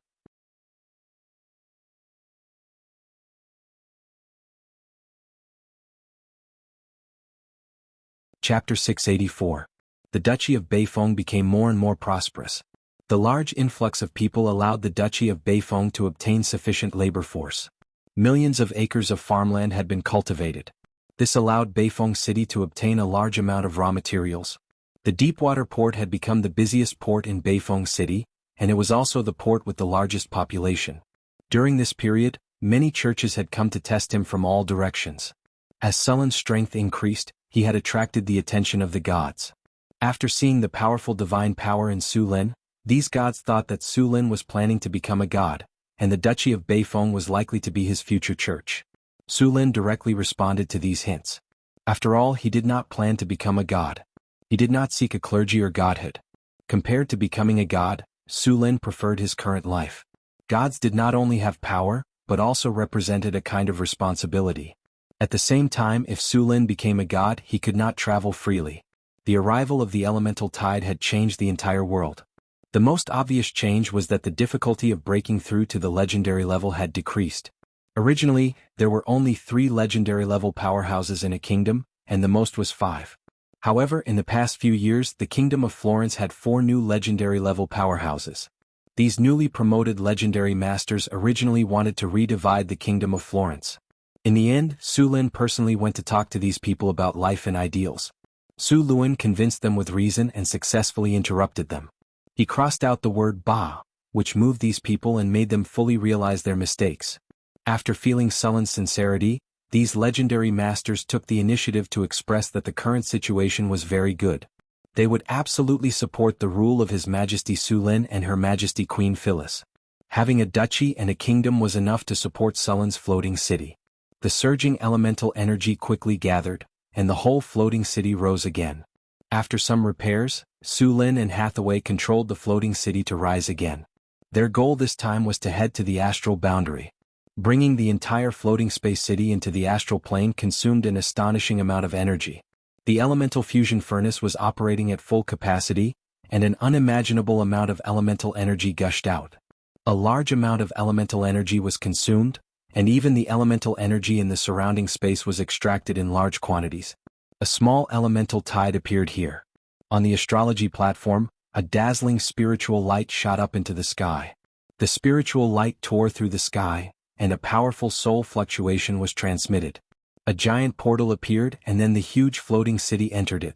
[SPEAKER 1] Chapter 684. The Duchy of Beifeng became more and more prosperous. The large influx of people allowed the Duchy of Beifeng to obtain sufficient labor force. Millions of acres of farmland had been cultivated. This allowed Beifeng City to obtain a large amount of raw materials. The deepwater port had become the busiest port in Beifeng City, and it was also the port with the largest population. During this period, many churches had come to test him from all directions. As Sullen's strength increased, he had attracted the attention of the gods. After seeing the powerful divine power in Su Lin, these gods thought that Su Lin was planning to become a god, and the Duchy of Beifeng was likely to be his future church. Su Lin directly responded to these hints. After all, he did not plan to become a god. He did not seek a clergy or godhood. Compared to becoming a god, Su Lin preferred his current life. Gods did not only have power, but also represented a kind of responsibility. At the same time, if Su Lin became a god, he could not travel freely. The arrival of the elemental tide had changed the entire world. The most obvious change was that the difficulty of breaking through to the legendary level had decreased. Originally, there were only 3 legendary level powerhouses in a kingdom, and the most was 5. However, in the past few years, the Kingdom of Florence had 4 new legendary level powerhouses. These newly promoted legendary masters originally wanted to redivide the Kingdom of Florence. In the end, Su Lin personally went to talk to these people about life and ideals. Su Lin convinced them with reason and successfully interrupted them. He crossed out the word ba, which moved these people and made them fully realize their mistakes. After feeling Sullen's sincerity, these legendary masters took the initiative to express that the current situation was very good. They would absolutely support the rule of His Majesty Su Lin and Her Majesty Queen Phyllis. Having a duchy and a kingdom was enough to support Sullen's floating city. The surging elemental energy quickly gathered, and the whole floating city rose again. After some repairs, Su Lin and Hathaway controlled the floating city to rise again. Their goal this time was to head to the astral boundary. Bringing the entire floating space city into the astral plane consumed an astonishing amount of energy. The elemental fusion furnace was operating at full capacity, and an unimaginable amount of elemental energy gushed out. A large amount of elemental energy was consumed, and even the elemental energy in the surrounding space was extracted in large quantities. A small elemental tide appeared here. On the astrology platform, a dazzling spiritual light shot up into the sky. The spiritual light tore through the sky, and a powerful soul fluctuation was transmitted. A giant portal appeared, and then the huge floating city entered it.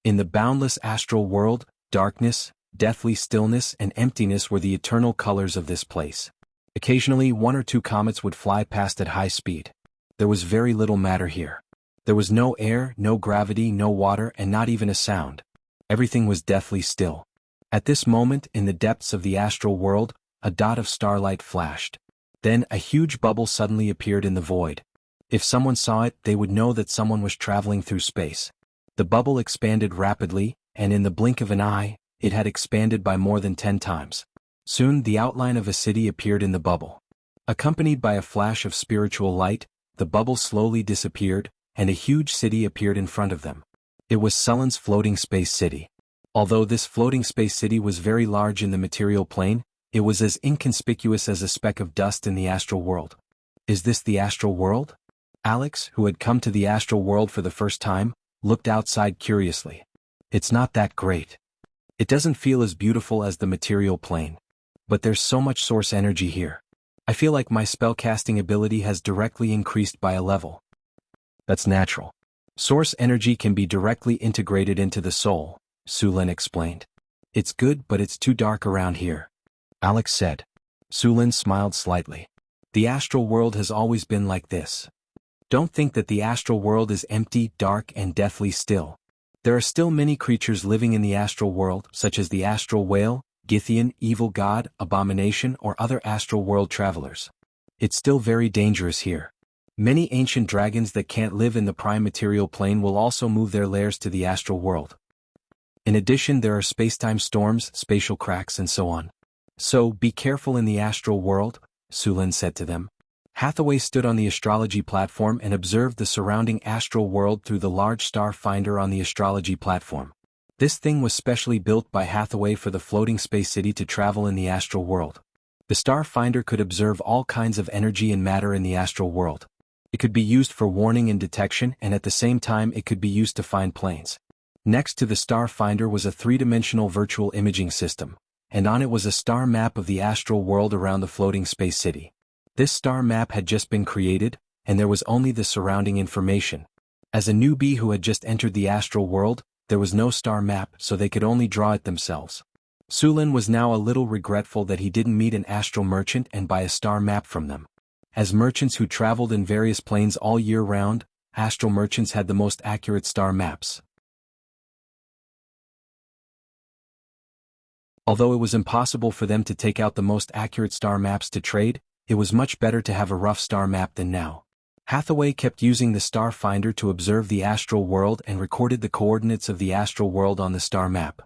[SPEAKER 1] In the boundless astral world, darkness, deathly stillness and emptiness were the eternal colors of this place. Occasionally, one or two comets would fly past at high speed. There was very little matter here. There was no air, no gravity, no water, and not even a sound. Everything was deathly still. At this moment, in the depths of the astral world, a dot of starlight flashed. Then a huge bubble suddenly appeared in the void. If someone saw it, they would know that someone was traveling through space. The bubble expanded rapidly, and in the blink of an eye, it had expanded by more than 10 times. Soon the outline of a city appeared in the bubble. Accompanied by a flash of spiritual light, the bubble slowly disappeared, and a huge city appeared in front of them. It was Sullen's floating space city. Although this floating space city was very large in the material plane, it was as inconspicuous as a speck of dust in the astral world. Is this the astral world? Alex, who had come to the astral world for the first time, looked outside curiously. It's not that great. It doesn't feel as beautiful as the material plane. But there's so much source energy here. I feel like my spellcasting ability has directly increased by a level. That's natural. Source energy can be directly integrated into the soul, Sulin explained. It's good, but it's too dark around here, Alex said. Sulin smiled slightly. The astral world has always been like this. Don't think that the astral world is empty, dark, and deathly still. There are still many creatures living in the astral world, such as the astral whale, Githian, evil god, abomination, or other astral world travelers. It's still very dangerous here. Many ancient dragons that can't live in the prime material plane will also move their lairs to the astral world. In addition, there are spacetime storms, spatial cracks, and so on. So, be careful in the astral world, Sulin said to them. Hathaway stood on the astrology platform and observed the surrounding astral world through the large star finder on the astrology platform. This thing was specially built by Hathaway for the floating space city to travel in the astral world. The star finder could observe all kinds of energy and matter in the astral world. It could be used for warning and detection, and at the same time it could be used to find planes. Next to the star finder was a three-dimensional virtual imaging system, and on it was a star map of the astral world around the floating space city. This star map had just been created, and there was only the surrounding information. As a newbie who had just entered the astral world, there was no star map, so they could only draw it themselves. Sulin was now a little regretful that he didn't meet an astral merchant and buy a star map from them. As merchants who traveled in various planes all year round, astral merchants had the most accurate star maps. Although it was impossible for them to take out the most accurate star maps to trade, it was much better to have a rough star map than now. Hathaway kept using the star finder to observe the astral world and recorded the coordinates of the astral world on the star map.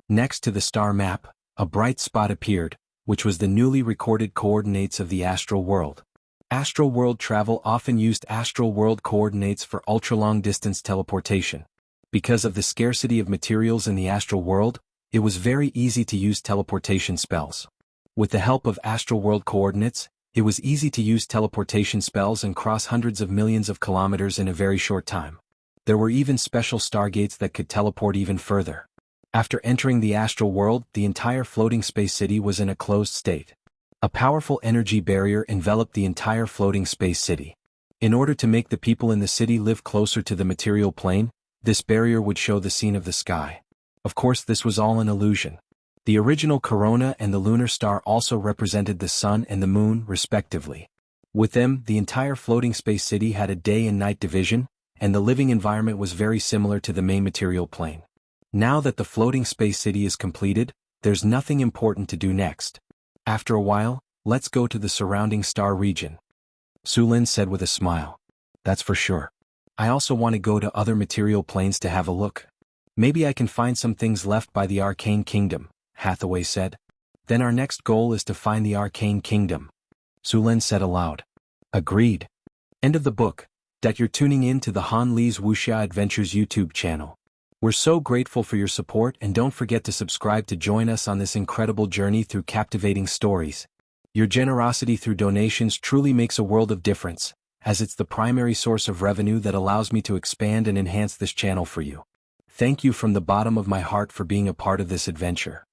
[SPEAKER 1] Next to the star map, a bright spot appeared, which was the newly recorded coordinates of the astral world. Astral world travel often used astral world coordinates for ultra-long distance teleportation. Because of the scarcity of materials in the astral world, it was very easy to use teleportation spells. With the help of astral world coordinates, it was easy to use teleportation spells and cross hundreds of millions of kilometers in a very short time. There were even special stargates that could teleport even further. After entering the astral world, the entire floating space city was in a closed state. A powerful energy barrier enveloped the entire floating space city. In order to make the people in the city live closer to the material plane, this barrier would show the scene of the sky. Of course, this was all an illusion. The original corona and the lunar star also represented the sun and the moon, respectively. With them, the entire floating space city had a day and night division, and the living environment was very similar to the main material plane. Now that the floating space city is completed, there's nothing important to do next. After a while, let's go to the surrounding star region, Sulin said with a smile. That's for sure. I also want to go to other material planes to have a look. Maybe I can find some things left by the Arcane Kingdom, Hathaway said. Then our next goal is to find the Arcane Kingdom, Sulin said aloud. Agreed. End of the book. That you're tuning in to the Han Lee's Wuxia Adventures YouTube channel. We're so grateful for your support, and don't forget to subscribe to join us on this incredible journey through captivating stories. Your generosity through donations truly makes a world of difference, as it's the primary source of revenue that allows me to expand and enhance this channel for you. Thank you from the bottom of my heart for being a part of this adventure.